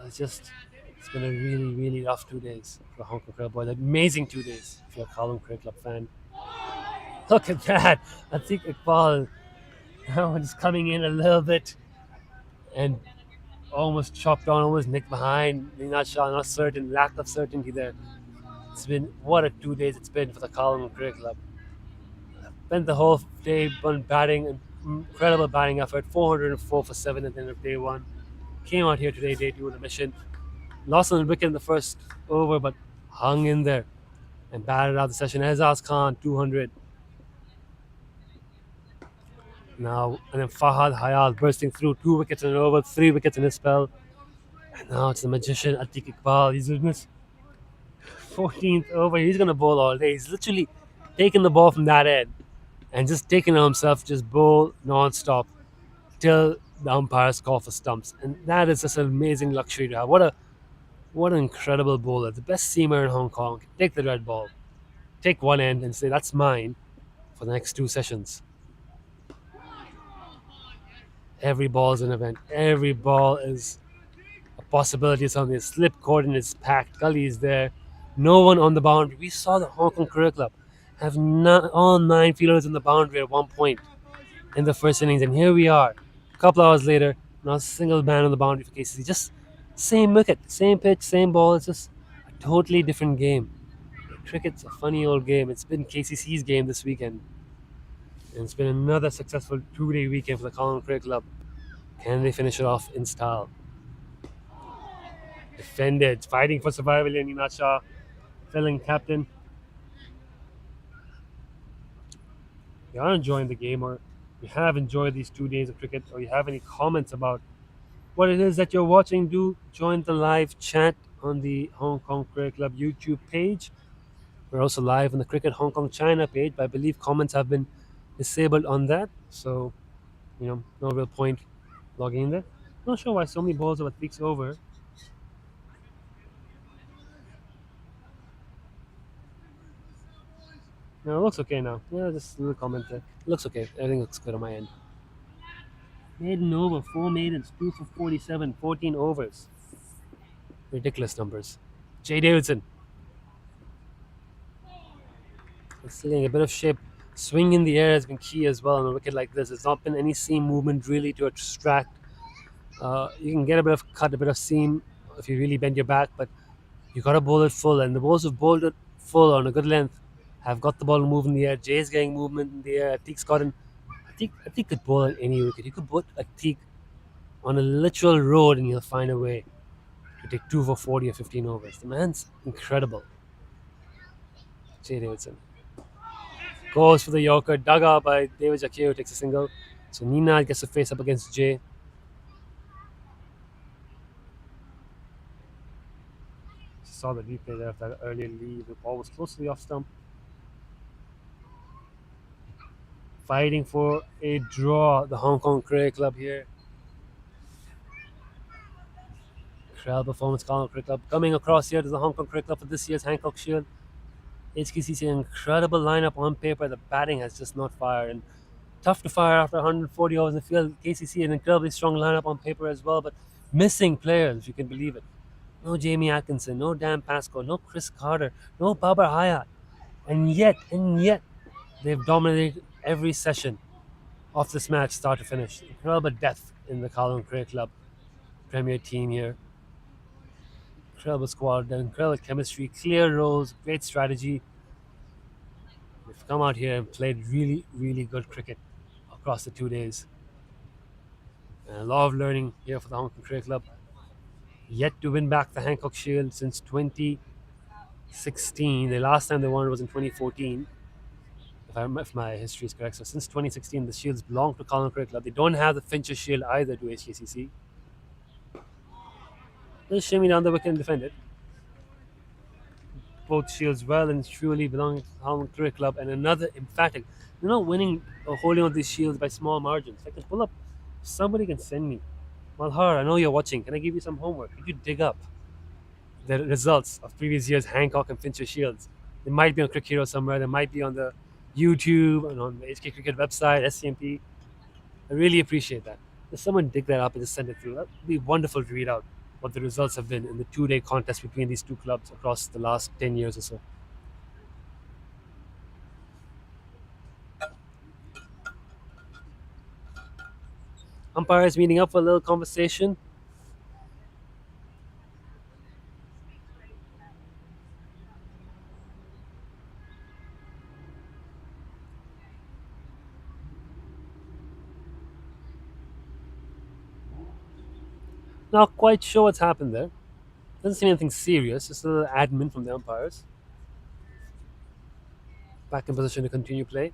It's been a really, really rough 2 days for Hong Kong Cricket Boys. Amazing 2 days if you're a Kowloon Cricket Club fan. Look at that. I think Iqbal now just coming in a little bit and almost chopped on, almost nicked behind. Not sure, not certain, lack of certainty there. It's been, what a 2 days it's been for the Kowloon Cricket Club. Spent the whole day on batting, an incredible batting effort, 404 for 7 at the end of day 1. Came out here today, day 2 on a mission. Lost on the wicket in the first over, but hung in there and batted out the session. Hezaz Khan, 200. Now, and then Fahad Hayat bursting through, 2 wickets in an over, 3 wickets in his spell. And now it's the magician, Atiq Iqbal. He's in his 14th over. He's going to bowl all day. He's literally taking the ball from that end and just taking it on himself, just bowl non-stop till the umpires call for stumps. And that is just an amazing luxury to have. What an incredible bowler. The best seamer in Hong Kong. Take the red ball. Take one end and say, that's mine for the next 2 sessions. Every ball is an event. Every ball is a possibility of something. Slip coordinates packed. Gully is there. No one on the boundary. We saw the Hong Kong Cricket Club have all 9 fielders on the boundary at one point in the first innings. And here we are, a couple hours later, not a single man on the boundary for KCC. Just same wicket, same pitch, same ball. It's just a totally different game. Cricket's a funny old game. It's been KCC's game this weekend. And it's been another successful 2-day weekend for the Kowloon Cricket Club. Can they finish it off in style? Defended, fighting for survival in Ninad Shah, filling captain. If you are enjoying the game, or you have enjoyed these 2 days of cricket, or you have any comments about what it is that you're watching, do join the live chat on the Hong Kong Cricket Club YouTube page. We're also live on the Cricket Hong Kong China page, but I believe comments have been disabled on that. So, no real point logging in there. Not sure why so many balls are with weeks over. No, it looks okay now. Yeah, just a little comment there. It looks okay. Everything looks good on my end. Maiden over, 4 maidens, 2 for 47, 14 overs. Ridiculous numbers. Jay Davidson is sitting a bit of shape. Swing in the air has been key as well on a wicket like this. There's not been any seam movement really to extract. You can get a bit of cut, a bit of seam if you really bend your back, but you got to bowl it full. And the balls who've bowled it full on a good length have got the ball to move in the air. Jay's getting movement in the air. Atik's gotten. Atik could bowl on any wicket. You could put Atik on a literal road and he'll find a way to take 2 for 40 or 15 overs. The man's incredible. Jay Davidson goes for the Yorker, dug out by David Jakir, who takes a single. So Nina gets to face up against Jay. Saw the replay there of that earlier lead. The ball was close to the off stump. Fighting for a draw, the Hong Kong Cricket Club here. Incredible performance, Hong Kong Cricket Club. Coming across here to the Hong Kong Cricket Club for this year's Hancock Shield. HKCC, an incredible lineup on paper. The batting has just not fired. And tough to fire after 140 overs in the field. KCC, an incredibly strong lineup on paper as well, but missing players, if you can believe it. No Jamie Atkinson, no Dan Pascoe, no Chris Carter, no Babar Hayat. And yet, they've dominated every session of this match, start to finish. Incredible depth in the Kowloon Cricket Club Premier team here. Incredible squad, incredible chemistry, clear roles, great strategy. They've come out here and played really, really good cricket across the 2 days. And a lot of learning here for the Hong Kong Cricket Club. Yet to win back the Hancock Shield since 2016. The last time they won it was in 2014, if my history is correct. So since 2016, the Shields belong to Kowloon Cricket Club. They don't have the Fincher Shield either to HKCC. They'll shimmy down the wicket and defend it. Both Shields well and truly belong to Kowloon Cricket Club. And another emphatic, they're not winning or holding on these Shields by small margins. I can pull up, somebody can send me. Malhar, I know you're watching. Can I give you some homework? Could you dig up the results of previous year's Hancock and Fincher Shields? They might be on Cricket Hero somewhere. They might be on the YouTube and on the HK Cricket website, SCMP. I really appreciate that. If someone dig that up and just send it through, that would be wonderful to read out what the results have been in the 2 day contest between these two clubs across the last 10 years or so. Umpires meeting up for a little conversation. Not quite sure what's happened there. Doesn't seem anything serious, just a little admin from the umpires. Back in position to continue play.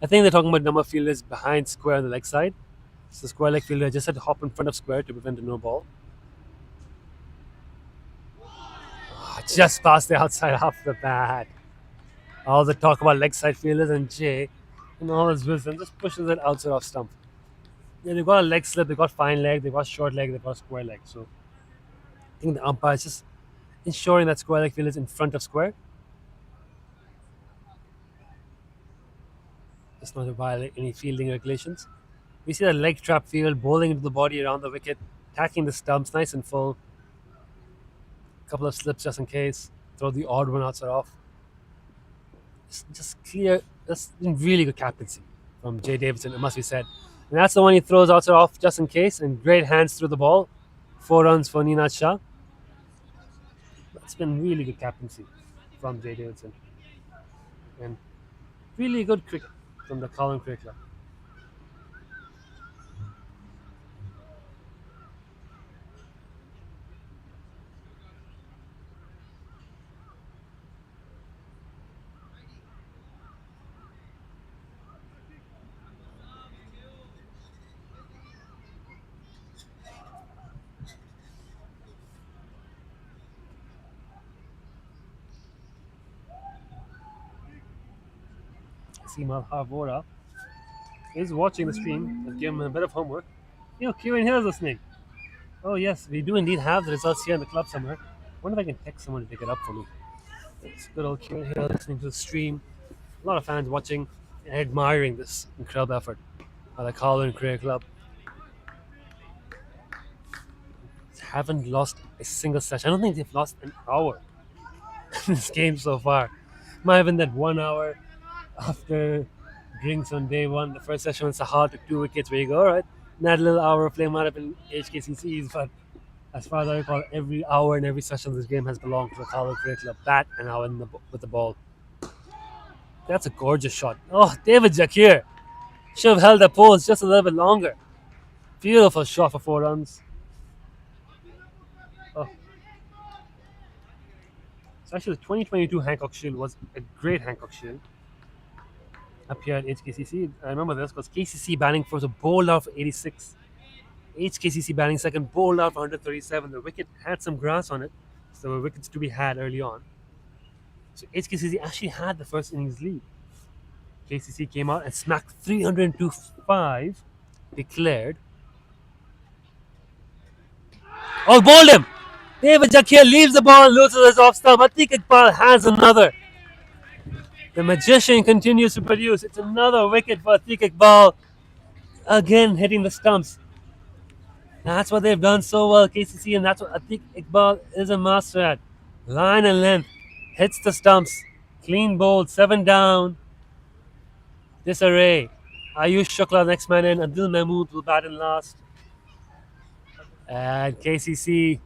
I think they're talking about number of fielders behind square on the leg side. So square leg fielder just had to hop in front of square to prevent a no ball. Just past the outside off the bat. All the talk about leg side fielders and Jay, and all his wisdom, just pushes it outside off stump. Yeah, they've got a leg slip, they've got fine leg, they've got short leg, they've got square leg. So I think the umpire is just ensuring that square leg field is in front of square. Just not to violate any fielding regulations. We see the leg trap field, bowling into the body around the wicket, attacking the stumps, nice and full. Couple of slips just in case. Throw the odd one outside off. Just clear. That's really good captaincy from Jay Davidson, it must be said. And that's the one he throws outside off just in case, and great hands through the ball. 4 runs for Ninad Shah. That's been really good captaincy from Jay Davidson. And really good cricket from the Kowloon Cricket Club. See Malhar Vora is watching the stream. I've given him a bit of homework. Kieran Hill is listening. Oh, yes, we do indeed have the results here in the club somewhere. I wonder if I can text someone to pick it up for me. It's good old Kieran Hill listening to the stream. A lot of fans watching and admiring this incredible effort by the Kowloon Career Club. Haven't lost a single session. I don't think they've lost an hour in this game so far. Might have been that 1 hour after drinks on day one. The first session with Sahar took 2 wickets where you go, all right, that little hour of play might have been HKCC's, but as far as I recall, every hour and every session of this game has belonged to the Kowloon Cricket Club. Bat and now with the ball. That's a gorgeous shot. Oh, David Jakir should have held the pose just a little bit longer. Beautiful shot for 4 runs. Oh. So actually, the 2022 Hancock Shield was a great Hancock Shield up here at HKCC. I remember this because KCC batting first, a bowled out for 86. HKCC batting second, bowled out for 137. The wicket had some grass on it, so there were wickets to be had early on. So HKCC actually had the first innings lead. KCC came out and smacked 302-5, declared. Oh, bowled him! David Jakir leaves the ball and loses his off stump. Atiq Iqbal has another. The magician continues to produce. It's another wicket for Atiq Iqbal. Again, hitting the stumps. That's what they've done so well, KCC, and that's what Atiq Iqbal is a master at. Line and length. Hits the stumps. Clean bowled. 7 down. Disarray. Ayush Shukla next man in. Adil Mahmood will bat in last. And KCC,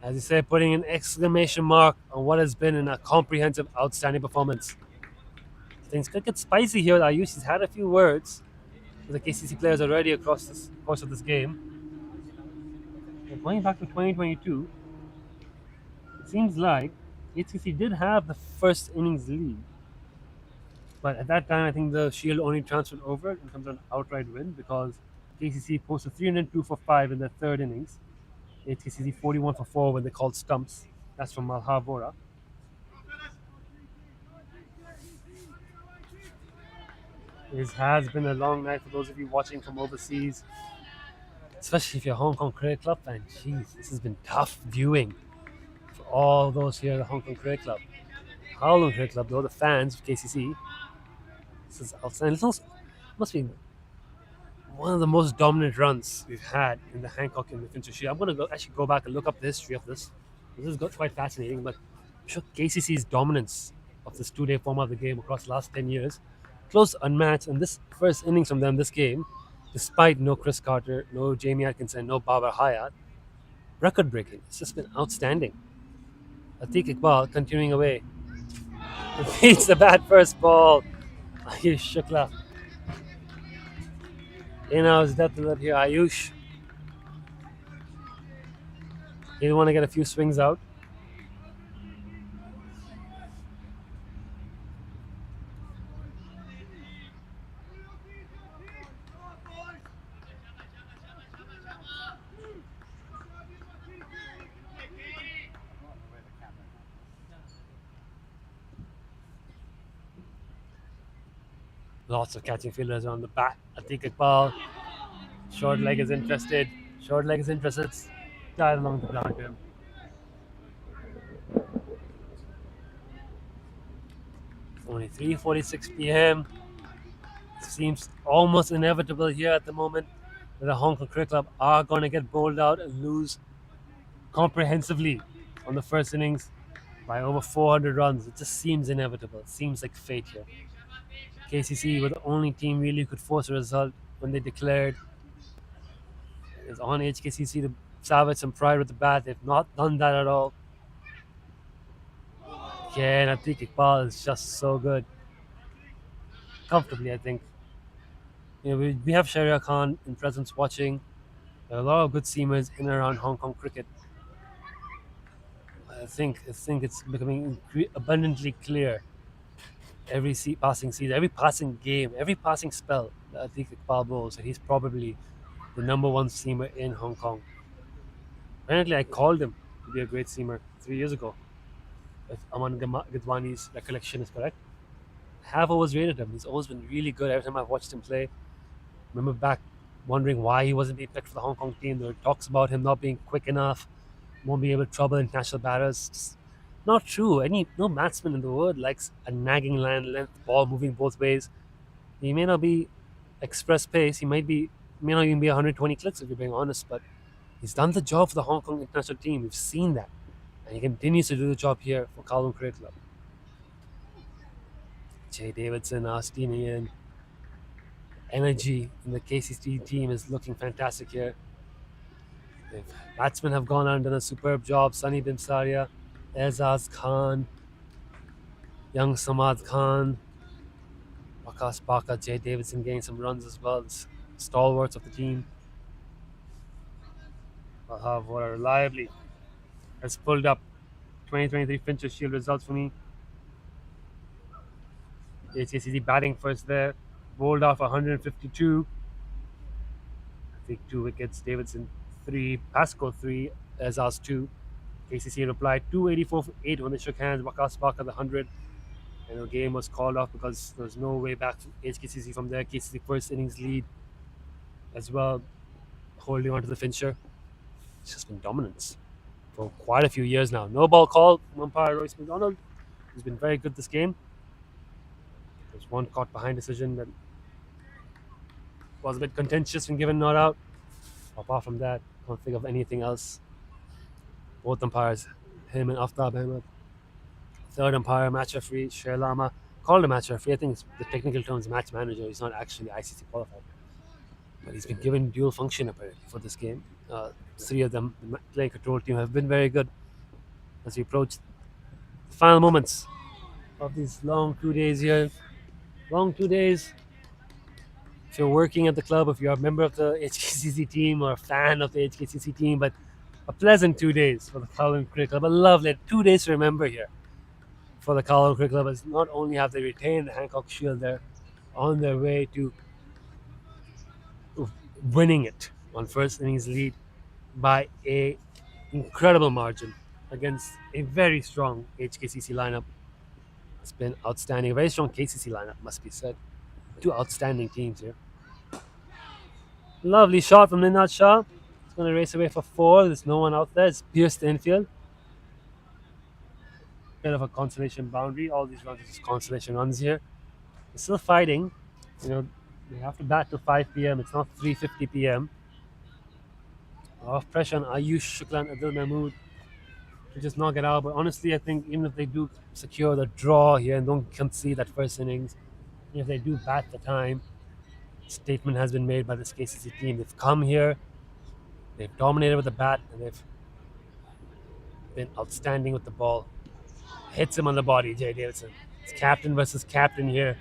as you say, putting an exclamation mark on what has been a comprehensive, outstanding performance. Things could get spicy here. Ayush has had a few words with the KCC players already across the course of this game. But going back to 2022, it seems like HCC did have the first innings lead. But at that time, I think the Shield only transferred over in terms of an outright win because KCC posted 302 for 5 in their third innings. HKCC 41 for 4 when they called stumps. That's from Malhar Vora. It has been a long night for those of you watching from overseas, especially if you're a Hong Kong Cricket Club fan. Jeez, this has been tough viewing for all those here at the Hong Kong Cricket Club. Kowloon Cricket Club, though, the fans of KCC, this is outstanding. It must be one of the most dominant runs we've had in the Hancock and the Fincher Shield. I'm going to actually go back and look up the history of this. This is quite fascinating, but I'm sure KCC's dominance of this two-day format of the game across the last 10 years, close to unmatched, and this first innings from them this game, despite no Chris Carter, no Jamie Atkinson, no Babar Hayat, record-breaking. It's just been outstanding. Atiq Iqbal continuing away. Beats the bat first ball. Ayush Shukla. In now his depth of here, Ayush. He want to get a few swings out. Lots of catching fielders on the bat. Atiq Iqbal. Short leg is interested. Short leg is interested. Dive along the ground here. Only 3:46 p.m. Seems almost inevitable here at the moment that the Hong Kong Cricket Club are going to get bowled out and lose comprehensively on the first innings by over 400 runs. It just seems inevitable. It seems like fate here. KCC were the only team really who could force a result when they declared. It's on HKCC to salvage some pride with the bat. They've not done that at all. Again, Atiq Iqbal is just so good. Comfortably, I think. We have Sharia Khan in presence watching. There are a lot of good seamers in and around Hong Kong cricket. I think it's becoming abundantly clear every passing season, every passing game, every passing spell that Atiq Iqbal bowls, that he's probably the number one seamer in Hong Kong. Apparently, I called him to be a great seamer 3 years ago, if Aman Gidwani's recollection is correct. have always rated him. He's always been really good every time I've watched him play. Remember back wondering why he wasn't being picked for the Hong Kong team. There were talks about him not being quick enough, won't be able to trouble international batters. Just not true. No batsman in the world likes a nagging line length ball moving both ways. He may not be express pace. May not even be 120 clicks if you're being honest, but he's done the job for the Hong Kong international team. We've seen that, and he continues to do the job here for Kowloon Cricket Club. Jay Davidson, Austinian, energy in the KCC team is looking fantastic here. The batsmen have gone out and done a superb job. Sunny Bimsaria, Ezaz Khan, young Samad Khan, Waqas Baka, Jay Davidson getting some runs as well. The stalwarts of the team. Vora reliably has pulled up 2023 Fincher Shield results for me. HKCC batting first there, bowled off 152. I think 2 wickets. Davidson 3, Pasco 3, Ezaz 2. KCC replied 284 for 8 when they shook hands. Waqas Baka the 100. And the game was called off because there was no way back to HKCC from there. KCC first innings lead as well, holding on to the Fincher. It's just been dominance for quite a few years now. No ball called from umpire Royce McDonald, who's been very good this game. There's one caught behind decision that was a bit contentious when given not out. Apart from that, can't think of anything else. Both umpires, him and Aftab Ahmed. Third umpire, match referee, Sher Lama, called a match referee. I think the technical term is match manager. He's not actually ICC qualified. But he's been given dual function apparently for this game. 3 of them, the playing control team, have been very good as we approach the final moments of these long 2 days here. Long 2 days. If you're working at the club, if you're a member of the HKCC team or a fan of the HKCC team, but a pleasant 2 days for the Kowloon Cricket Club. A lovely 2 days to remember here for the Kowloon Cricket Club, as not only have they retained the Hancock Shield, they're on their way to winning it on first innings lead by a incredible margin against a very strong HKCC lineup. It's been outstanding, a very strong KCC lineup, must be said. 2 outstanding teams here. Lovely shot from Ninad Shah. It's going to race away for 4. There's no one out there. It's pierced the infield. Bit of a consolation boundary. All these runs are just consolation runs here. They're still fighting. You know, they have to bat till 5 p.m. It's not 3:50 p.m. A lot of pressure on Ayush Shukla and Adil Mahmood to just knock it out. But honestly, I think even if they do secure the draw here and don't concede that first innings, if they do bat the time, statement has been made by this KCC team. They've come here, they've dominated with the bat, and they've been outstanding with the ball. Hits him on the body, Jay Davidson. It's captain versus captain here.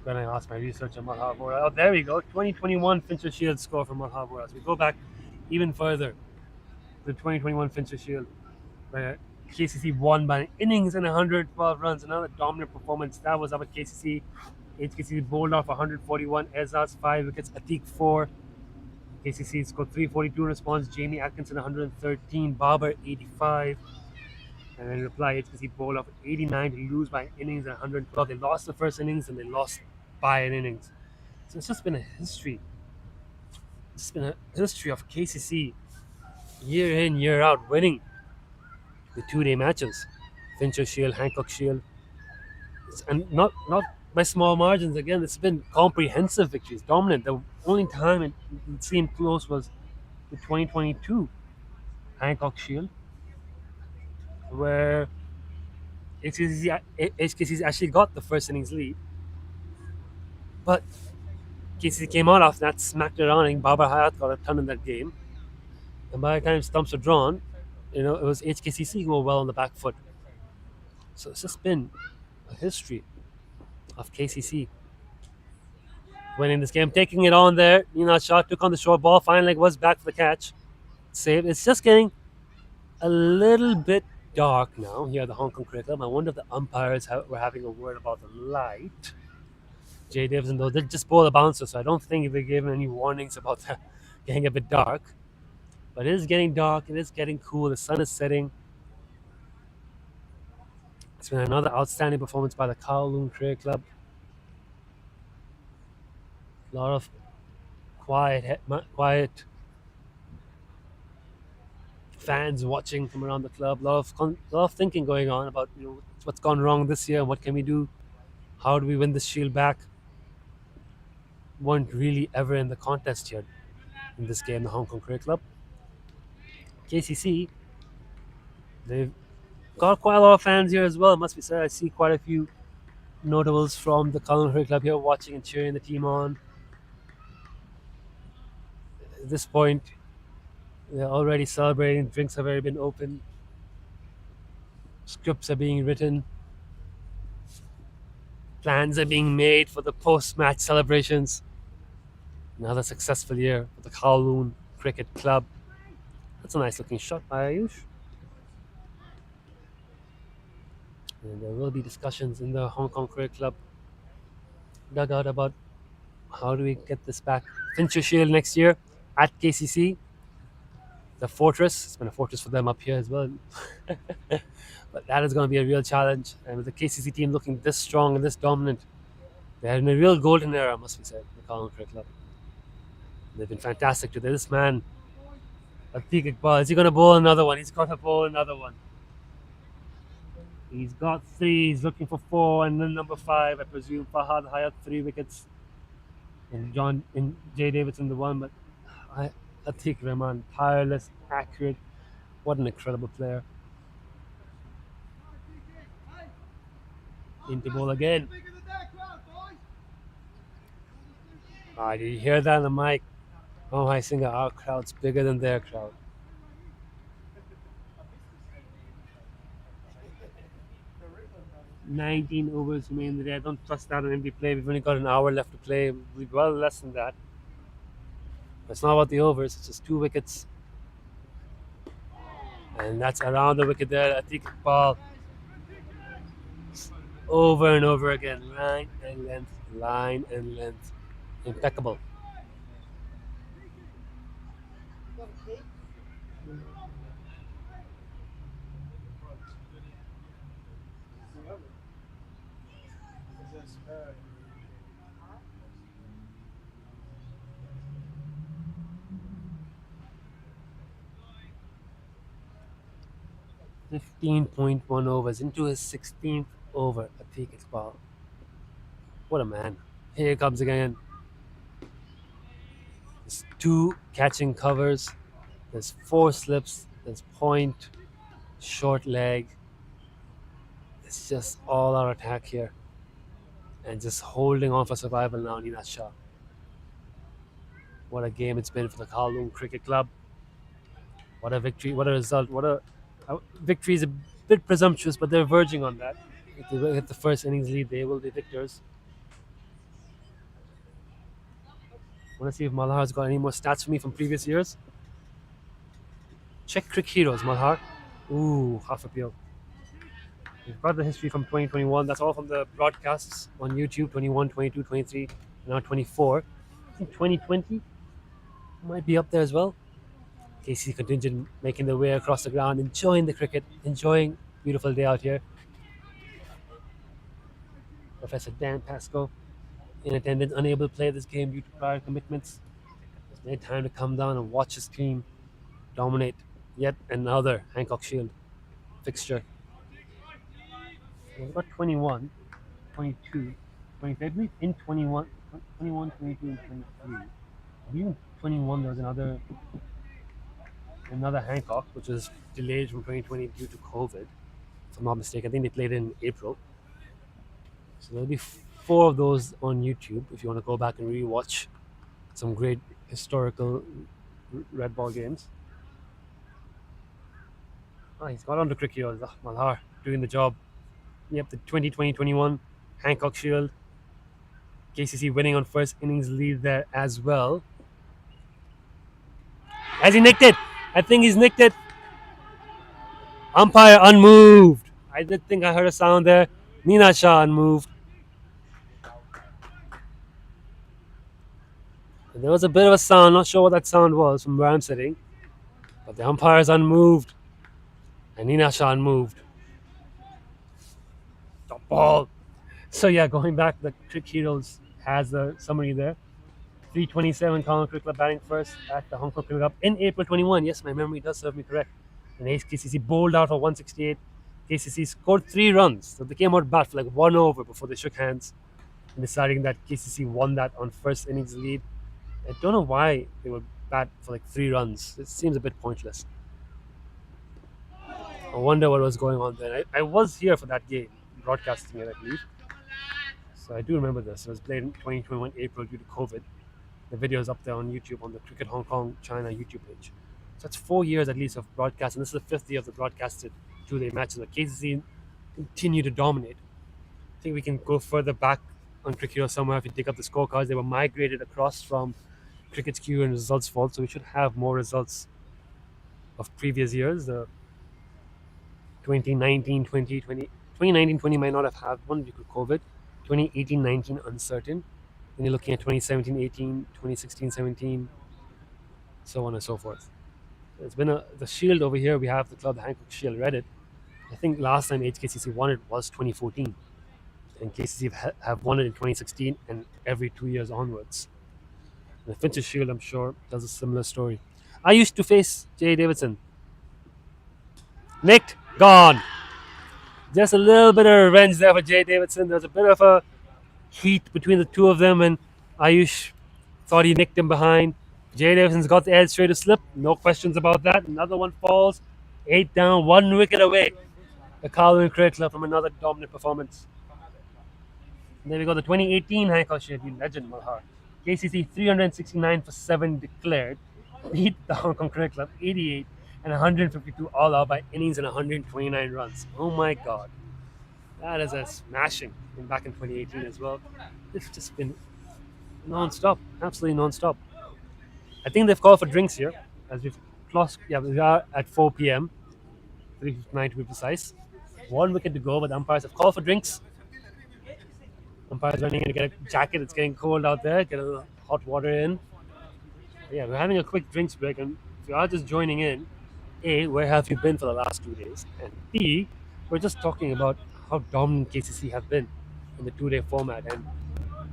When I asked my research on Malha Vora. Oh, there we go. 2021 Fincher Shield score for Malha Vora. So we go back even further. The 2021 Fincher Shield, where KCC won by an innings and 112 runs. Another dominant performance. That was up at KCC. HKCC bowled off 141. Ezaz 5 wickets. Atik 4. KCC scored 342 in response. Jamie Atkinson 113. Barber 85. And in reply, HKC bowled off 89 to lose by an innings and 112. They lost the first innings and they lost by an innings. So it's just been a history. It's been a history of KCC year in, year out, winning the 2-day matches. Fincher Shield, Hancock Shield. And not by small margins. Again, it's been comprehensive victories, dominant. The only time it seemed close was the 2022 Hancock Shield, where HKC's actually got the first innings lead. But KCC came out after that, smacked it around, and Babar Hayat got a ton in that game. And by the time stumps were drawn, it was HKCC who were well on the back foot. So it's just been a history of KCC winning this game, taking it on there. Ninad Shah took on the short ball, finally was back for the catch. Saved. It's just getting a little bit dark now here at the Hong Kong Cricket Club. I wonder if the umpires were having a word about the light. Jay Davidson, though, did just bowl a bouncer, so I don't think they gave him any warnings about that getting a bit dark. But it is getting dark, it is getting cool, the sun is setting. It's been another outstanding performance by the Kowloon Cricket Club. A lot of quiet fans watching from around the club. Lot of thinking going on about what's gone wrong this year and what can we do. How do we win this shield back? Weren't really ever in the contest here in this game, the Hong Kong Cricket Club. KCC, they've got quite a lot of fans here as well, must be said. I see quite a few notables from the Kowloon Cricket Club here watching and cheering the team on. At this point, they're already celebrating, drinks have already been opened, scripts are being written, plans are being made for the post match celebrations. Another successful year for the Kowloon Cricket Club. That's a nice looking shot by Ayush. And there will be discussions in the Hong Kong Cricket Club dugout about how do we get this back. Fincher Shield next year at KCC. The fortress. It's been a fortress for them up here as well. But that is going to be a real challenge. And with the KCC team looking this strong and this dominant, they're in a real golden era, must be said, the Kowloon Cricket Club. They've been fantastic today. This man, Atiq Iqbal, is he going to bowl another one? He's got to bowl another one. He's got 3. He's looking for 4, and then number 5, I presume. Fahad Hayat 3 wickets, and Jay Davidson the 1. But Atiq Rahman, tireless, accurate. What an incredible player. Into ball again. Did you hear that on the mic? Oh, my singer, our crowd's bigger than their crowd. 19 overs remain in the day. I don't trust that on every play. We've only got an hour left to play. We'll be well less than that. But it's not about the overs. It's just 2 wickets. And that's around the wicket there. Atiq Iqbal. Over and over again. Line and length. Line and length. Impeccable. .1 overs into his 16th over. Atiq Iqbal. What a man. Here he comes again. There's 2 catching covers. There's 4 slips. There's point. Short leg. It's just all our attack here. And just holding on for survival now, Nina Shah. What a game it's been for the Kowloon Cricket Club. What a victory. What a result. Victory is a bit presumptuous, but they're verging on that. If they hit the first innings lead, they will be victors. Want to see if Malhar's got any more stats for me from previous years? Check Crick Heroes, Malhar. Ooh, half a peel. We've got the history from 2021. That's all from the broadcasts on YouTube. 21, 22, 23, and now 24. I think 2020 might be up there as well. KC contingent making their way across the ground, enjoying the cricket, enjoying beautiful day out here. Professor Dan Pascoe in attendance, unable to play this game due to prior commitments. It's made time to come down and watch his team dominate yet another Hancock Shield fixture. We've got 21, 22, 23. In 21, 21, 22, and 23. I believe in 21 there was another Hancock, which was delayed from 2020 due to COVID. If I'm not mistaken, I think they played in April. So there'll be 4 of those on YouTube if you want to go back and rewatch some great historical red ball games. He's got on to Crick Heroes. Malhar doing the job. Yep, the 2020-21 Hancock Shield. KCC winning on first innings lead there as well. Has he nicked it? I think he's nicked it. Umpire unmoved. I did think I heard a sound there. Nina Shah unmoved. And there was a bit of a sound. Not sure what that sound was from where I'm sitting. But the umpire is unmoved. And Nina Shah unmoved. ball. So yeah, going back, the Crick Heroes has the summary there. 327 Kowloon Cricket Club batting first at the Hong Kong Cricket Club in April 21. Yes, my memory does serve me correct. And HKCC bowled out for 168. KCC scored 3 runs, so they came out bat for like 1 over before they shook hands, and deciding that KCC won that on first innings lead. I don't know why they would bat for like 3 runs. It seems a bit pointless. I wonder what was going on then. I was here for that game, broadcasting it, I believe. So I do remember this. It was played in 2021 April due to COVID. The video is up there on YouTube on the Cricket Hong Kong China YouTube page. So that's 4 years at least of broadcast, and this is the 5th year of the broadcasted 2-day matches. The KCC continue to dominate. I think we can go further back on Cricket Hero somewhere if you dig up the scorecards. They were migrated across from Cricket's queue and results vault, so we should have more results of previous years. The 2019, 2020, 2019, 20 might not have had one due to COVID. 2018, 19 uncertain. Then you're looking at 2017, 18, 2016, 17, so on and so forth. It's been the Shield over here. We have the club, the Hancock Shield, Reddit. I think last time HKCC won it was 2014, and KCC have won it in 2016 and every 2 years onwards. And the Fincher Shield, I'm sure, does a similar story. I used to face Jay Davidson. Nicked, gone. Just a little bit of revenge there for Jay Davidson. There's a bit of a heat between the two of them, and Ayush thought he nicked him behind. Jay Davidson's got the edge straight to slip. No questions about that. Another one falls. 8 down, 1 wicket away. The Kowloon Cricket Club from another dominant performance. And there we go, the 2018 Hancock Shield legend Malhar. KCC 369 for 7 declared. Beat the Hong Kong Cricket Club 88 and 152 all out by innings and 129 runs. Oh my god. That is a smashing back in 2018 as well. It's just been non-stop, absolutely non-stop. I think they've called for drinks here, as we've closed. Yeah, we are at 4 p.m. 3:59 to be precise. 1 wicket to go, but the umpires have called for drinks. Umpires running in to get a jacket. It's getting cold out there. Get a little hot water in. But yeah, we're having a quick drinks break, and if you are just joining in, A, where have you been for the last 2 days? And B, we're just talking about how dominant KCC have been in the 2-day format. And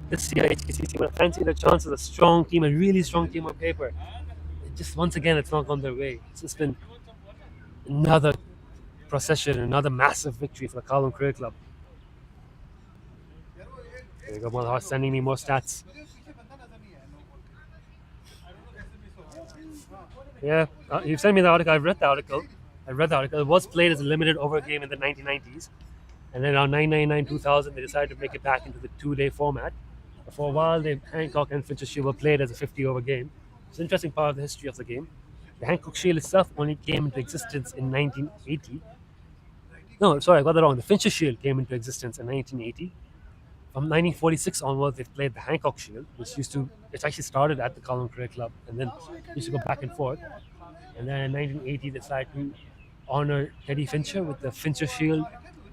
this year, HKCC, when I fancy their chances, a strong team, a really strong team on paper. It just once again, it's not gone their way. It's just been another procession, another massive victory for the Kowloon Cricket Club. There you go, Malhar sending me more stats. Yeah, you've sent me the article. I've read the article. It was played as a limited over game in the 1990s. And then around 999 2000, they decided to make it back into the 2-day format. But for a while, Hancock and Fincher Shield were played as a 50-over game. It's an interesting part of the history of the game. The Hancock Shield itself only came into existence in 1980. No, sorry, I got that wrong. The Fincher Shield came into existence in 1980. From 1946 onwards, they've played the Hancock Shield, which actually started at the Kowloon Cricket Club and then used to go back and forth. And then in 1980, they decided to honor Teddy Fincher with the Fincher Shield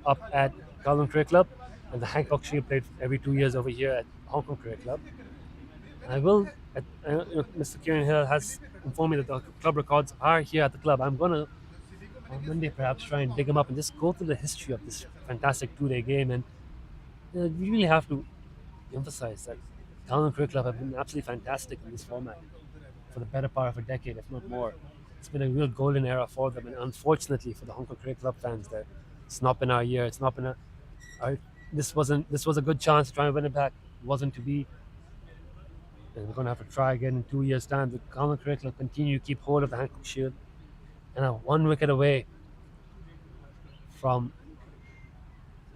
up at Kowloon Cricket Club, and the Hancock Shield played every 2 years over here at Hong Kong Cricket Club. Mr. Kieran Hill has informed me that the club records are here at the club. I'm gonna on Monday perhaps try and dig them up and just go through the history of this fantastic 2-day game. And we really have to emphasize that Kowloon Cricket Club have been absolutely fantastic in this format for the better part of a decade, if not more. It's been a real golden era for them, and unfortunately for the Hong Kong Cricket Club fans, there, it's not been our year. It's not been this was a good chance to try and win it back. It wasn't to be, and we're going to have to try again in 2 years' time. The Kowloon Cricket Club continue to keep hold of the Hancock Shield, and are 1 wicket away from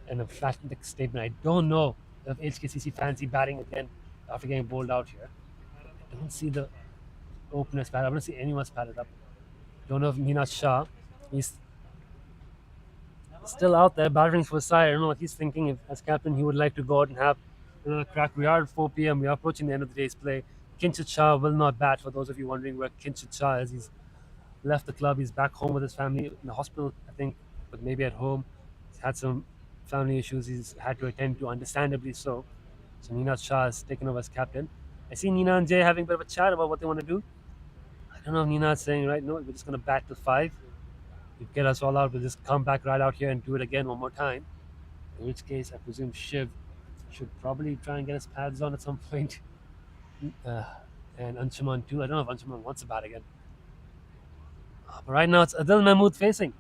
an emphatic statement. I don't know if HKCC fancy batting again after getting bowled out here. I don't see the openers pat. I don't see anyone's patted up. Don't know if Nina Shah, he's still out there battering for his side. I don't know what he's thinking. If, as captain, he would like to go out and have another crack. We are at 4 p.m. We are approaching the end of the day's play. Kinshit Shah will not bat, for those of you wondering where Kinshit Shah is. He's left the club. He's back home with his family in the hospital, I think, but maybe at home. He's had some family issues he's had to attend to, understandably so. So Nina Shah has taken over as captain. I see Nina and Jay having a bit of a chat about what they want to do. I don't know if Nina's saying, right, no, we're just going to bat till 5. You get us all out, we'll just come back right out here and do it again one more time. In which case, I presume Shiv should probably try and get his pads on at some point. Uh, and Anshuman too. I don't know if Anshuman wants a bat again. But right now, it's Adil Mahmood facing.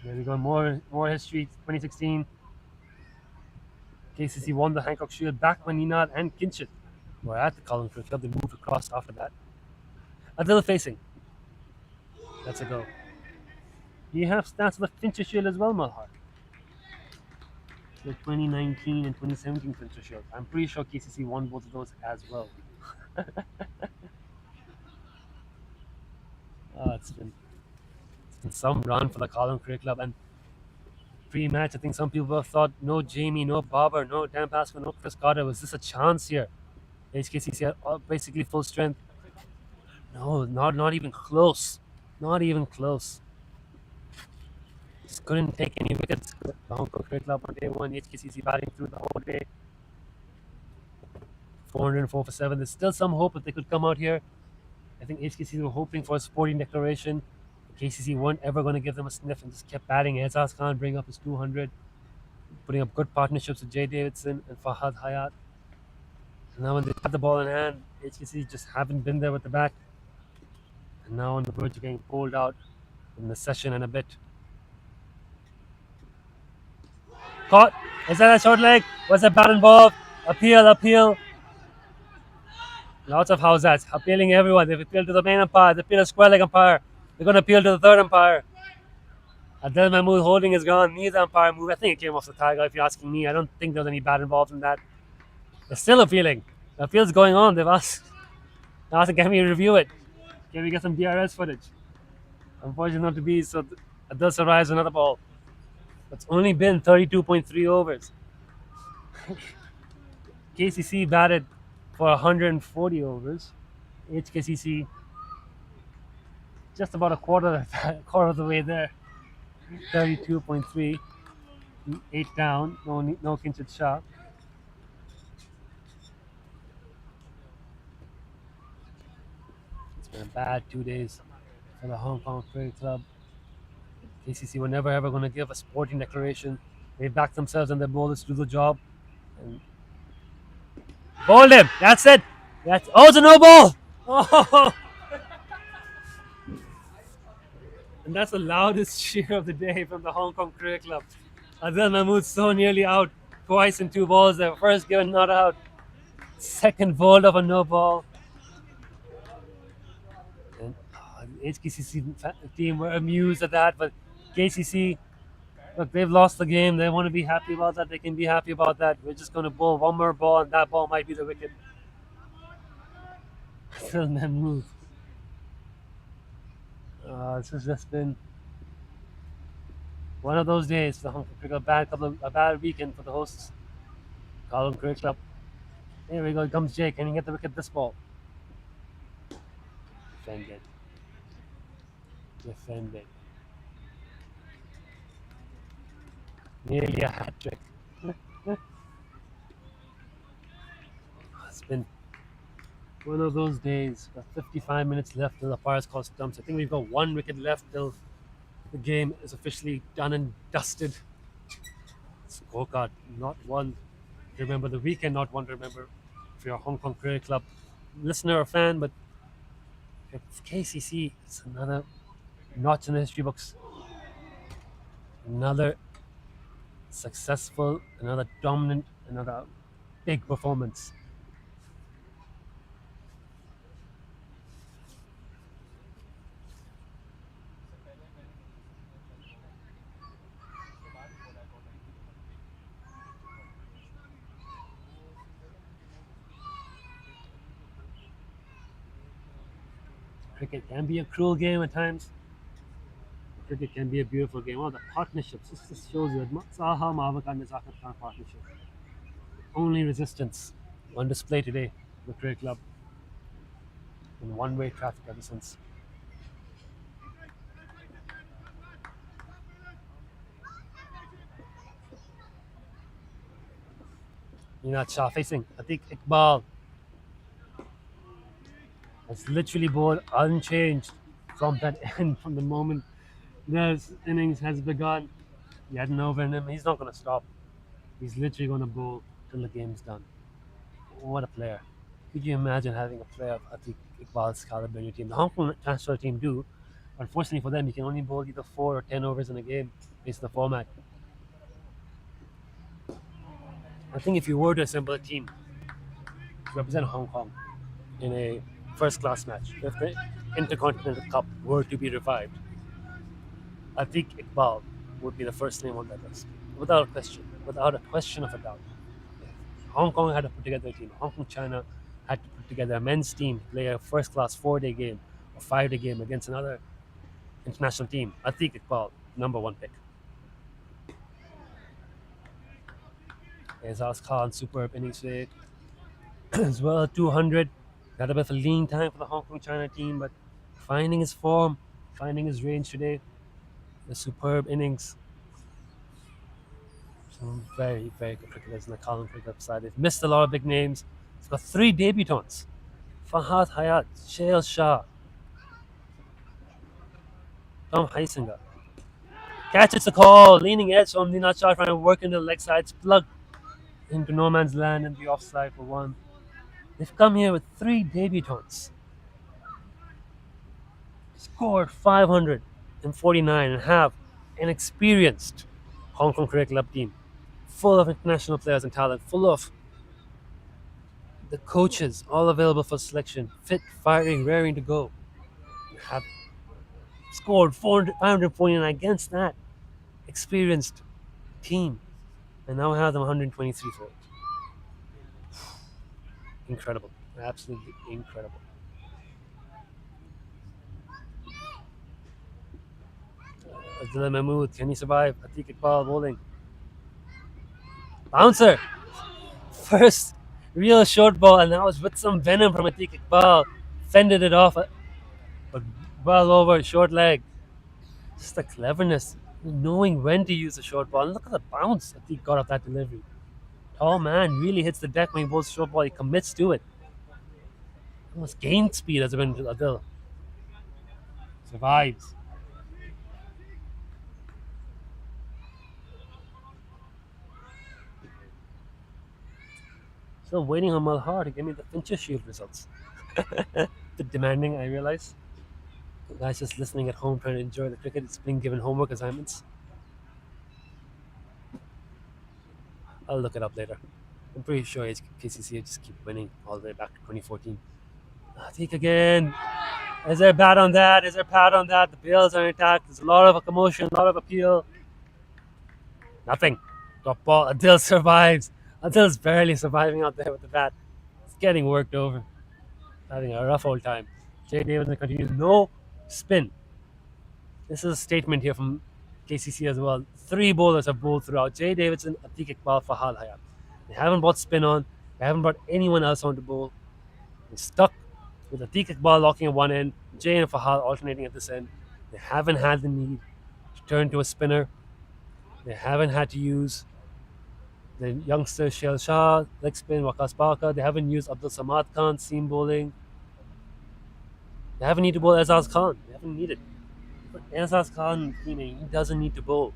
There we go. More history. 2016. KCC won the Hancock Shield back when Ninad and Kinchit were at the Kowloon Cricket Club. They moved across after that. Adil facing. That's a go. Do you have stats of the Fincher Shield as well, Malhar? The 2019 and 2017 Fincher Shield. I'm pretty sure KCC won both of those as well. It's been some run for the Kowloon Cricket Club, and pre-match, I think some people have thought no Jamie, no Barber, no Dan Pascal, no Chris Carter. Was this a chance here? HKCC had basically full strength. No, not even close. Not even close. Just couldn't take any wickets. The Hong Kong Cricket Club on day one. HKCC batting through the whole day. 404 for 7. There's still some hope that they could come out here. I think HKCC were hoping for a sporting declaration. KCC weren't ever going to give them a sniff and just kept batting. Aizaz Khan bring up his 200, putting up good partnerships with Jay Davidson and Fahad Hayat. And now when they have the ball in hand, HKC just haven't been there with the bat. And now on the verge of getting pulled out in the session in a bit. Caught. Is that a short leg? Was a bat involved? Appeal. Lots of houses appealing everyone. They've appealed to the main umpire. They appeal to square leg umpire. They're going to appeal to the third umpire. Adel Mahmood holding is gone. Neither umpire moved. I think it came off the tiger, if you're asking me. I don't think there was any bat involved in that. They're still appealing. The appeal's going on. They've asked, can we review it? Can we get some DRS footage? Unfortunately not to be, so Adel survives another ball. It's only been 32.3 overs. KCC batted for 140 overs. HKCC just about a quarter of the way there. 32.3. 8 down. No Kinchit Shah. It's been a bad 2 days for the Hong Kong Cricket Club. KCC were never ever going to give a sporting declaration. They backed themselves and their bowlers to do the job. And bowled him. That's it. It's a no ball. Oh. And that's the loudest cheer of the day from the Hong Kong Cricket Club. Adil Mahmood so nearly out twice in 2 balls. They were first given not out. Second bowled of a no ball. And the HKCC team were amused at that, but KCC, look, they've lost the game. They want to be happy about that. They can be happy about that. We're just going to bowl one more ball, and that ball might be the wicket. Adil Mahmood. This has just been one of those days for the Hong Kong Cricket Club. A bad weekend for the hosts, Kowloon Cricket Club. There we go. Here comes Jake. Can he get the wicket this ball? Defended. Nearly a hat trick. It's been one of those days. Got 55 minutes left till the Pirates call stumps. I think we've got 1 wicket left till the game is officially done and dusted. Scorecard, not one to remember. The weekend, not one to remember. If you're a Hong Kong Cricket Club listener or fan, but if KCC, it's another notch in the history books. Another successful, another dominant, another big performance. Cricket can be a cruel game at times. Cricket can be a beautiful game. All the partnerships, this just shows you Saha Mahawak and Zakat Khan partnership. Only resistance on display today, the Cricket Club. In one-way traffic ever since. Ninad Shah facing Atiq Iqbal. It's literally bowled unchanged from that end, from the moment their innings has begun. He had an over in him. He's not going to stop. He's literally going to bowl till the game's done. What a player. Could you imagine having a player of Atiq Iqbal's caliber in your team? The Hong Kong national team do. Unfortunately for them, you can only bowl either 4 or 10 overs in a game based on the format. I think if you were to assemble a team to represent Hong Kong in a first class match, if the Intercontinental Cup were to be revived, Atiq Iqbal would be the first name on that list. Without a question. Without a question of a doubt. Hong Kong had to put together a team. Hong Kong, China had to put together a men's team to play a first class 4-day game or 5-day game against another international team. Atiq Iqbal, number 1 pick. Azaz Khan, superb innings today as well. 200. Got a bit of a lean time for the Hong Kong China team, but finding his form, finding his range today. The superb innings. Some very, very good cricketers in the Kowloon cricket side. They've missed a lot of big names. He's got 3 debutants. Fahad Hayat, Shail Shah, Tom Heisinger. Catches the call, leaning edge from Ninad Shah trying to work into the leg sides, plugged into no man's land and the offside for 1. They've come here with 3 debutants. Scored 549 and have an experienced Hong Kong Cricket Club team, full of international players and talent, full of the coaches, all available for selection, fit, firing, raring to go. Have scored 549 against that experienced team, and now have them 123 for it. Incredible, absolutely incredible. Abdullah Mahmood, can he survive? Atiq Iqbal bowling. Bouncer! First real short ball, and that was with some venom from Atiq Iqbal. Fended it off, but well over, short leg. Just the cleverness, knowing when to use the short ball. And look at the bounce Atiq got off that delivery. Tall man really hits the deck when he bowls short ball. He commits to it. Almost gained speed as it went to Adil. Survives. Still waiting on Malhar to give me the Fincher Shield results. Bit demanding, I realize. The guy's just listening at home trying to enjoy the cricket. It's being given homework assignments. I'll look it up later. I'm pretty sure KCC just keep winning all the way back to 2014. Atiq again. Is there a bat on that? Is there a pat on that? The Bills are intact. There's a lot of a commotion, a lot of appeal. Nothing. Top ball. Adil survives. Adil's barely surviving out there with the bat. It's getting worked over. Having a rough old time. Jay Davidson continues. No spin. This is a statement here from KCC as well. 3 bowlers have bowled throughout. Jay Davidson, Atiq Iqbal, Fahad Hayat. They haven't brought spin on. They haven't brought anyone else on to bowl. They're stuck with Atiq Iqbal locking at one end, Jay and Fahad alternating at this end. They haven't had the need to turn to a spinner. They haven't had to use the youngster Shail Shah, leg spin, Waqas Baka. They haven't used Abdul Samad Khan, seam bowling. They haven't needed to bowl Azaz Khan. They haven't needed. But Azaz Khan, he doesn't need to bowl.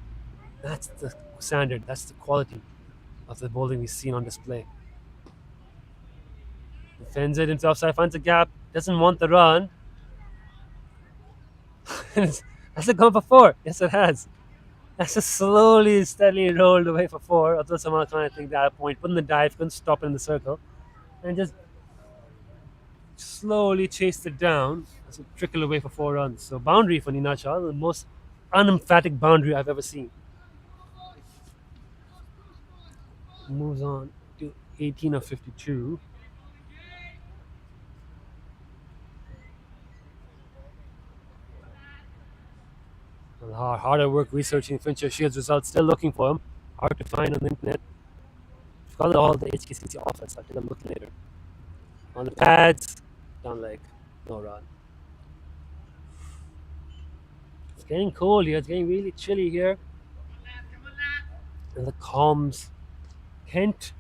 That's the standard. That's the quality of the bowling we've seen on display. Defends it himself, side finds a gap, doesn't want the run. Has it gone for 4? Yes, it has. That's just slowly, steadily rolled away for 4. Abdul Samad Khan, I think, at a point, put in the dive, couldn't stop it in the circle, and just slowly chased it down as it trickled away for 4 runs. So boundary for Ninad Shah, the most unemphatic boundary I've ever seen. Moves on to 18 of 52. Hard at work researching Fincher Shields results, still looking for him. Hard to find on the internet. I've got all the HKCC offers, I'll take a look later. On the pads, down leg, no run. It's getting cold here, it's getting really chilly here. And the comms. Kent,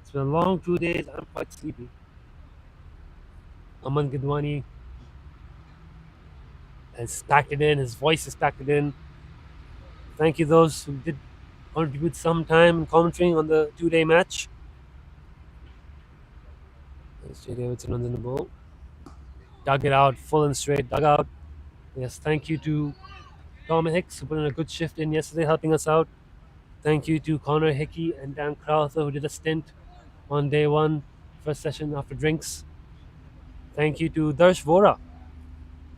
it's been a long 2 days, I'm quite sleepy. Aman Gidwani has packed it in, his voice is packed it in. Thank you those who did contribute some time in commentating on the 2-day match. There's Jay Davidson runs in the ball. Dug it out, full and straight, dug out. Yes, thank you to Tom Hicks, who put in a good shift in yesterday, helping us out. Thank you to Connor Hickey and Dan Crowther, who did a stint on day one, first session after drinks. Thank you to Darsh Vora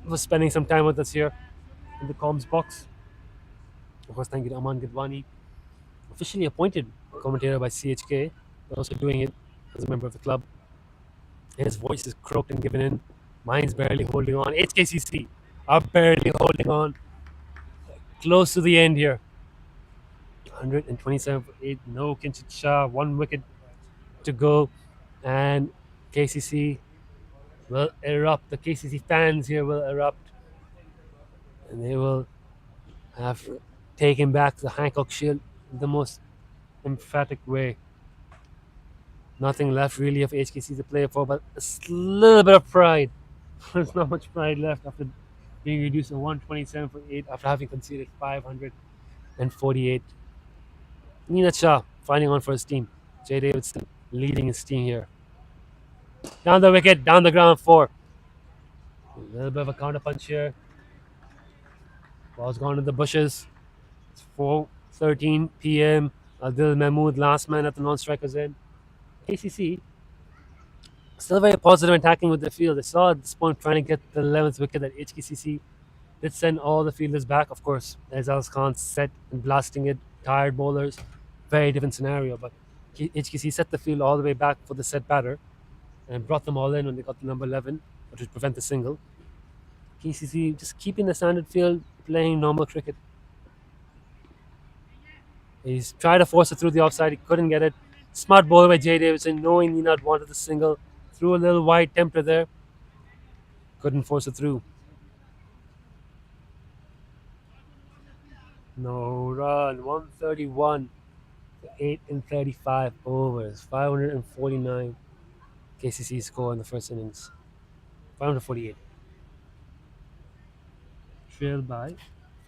for spending some time with us here in the comms box. Of course, thank you to Aman Gidwani, officially appointed commentator by CHK, but also doing it as a member of the club. His voice is croaked and given in. Mine's barely holding on. HKCC are barely holding on. Close to the end here. 127 for 8. No Kinshit Shah. 1 wicket to go. And KCC will erupt. The KCC fans here will erupt. And they will have taken back the Hancock Shield in the most emphatic way. Nothing left really of HKC to play for, but a little bit of pride. There's not much pride left after being reduced to 127 for 8 after having conceded 548. Nina Shah finding on for his team. Jay Davidson leading his team here. Down the wicket, down the ground 4. A little bit of a counter punch here. Ball's gone to the bushes. It's 4:13 p.m. Adil Mahmood, last man at the non-strikers end. KCC still very positive attacking with the field. They saw at this point trying to get the 11th wicket that HKCC did send all the fielders back. Of course, Aizaz Khan set and blasting it, tired bowlers, very different scenario. But HKC set the field all the way back for the set batter and brought them all in when they got the number 11, which would prevent the single. KCC just keeping the standard field, playing normal cricket. He's tried to force it through the offside, he couldn't get it. Smart bowler by Jay Davidson, knowing he not wanted the single, threw a little wide temper there, couldn't force it through. No run, 131 for 8 in 35 overs, 549 KCC score in the first innings, 548. Trailed by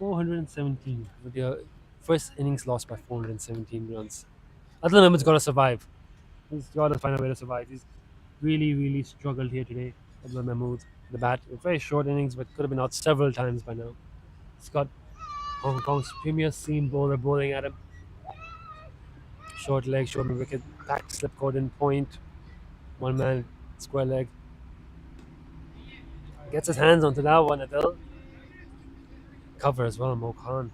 417 with their first innings lost by 417 runs. Adil Mahmood's got to survive. He's got to find a way to survive. He's really struggled here today. Adil Mahmood, the bat, a very short innings, but could have been out several times by now. He's got Hong Kong's premier seam bowler bowling at him. Short leg, short wicket, back slip caught in point. 1 man, square leg. Gets his hands onto that one, Adil. Cover as well, Mo Khan.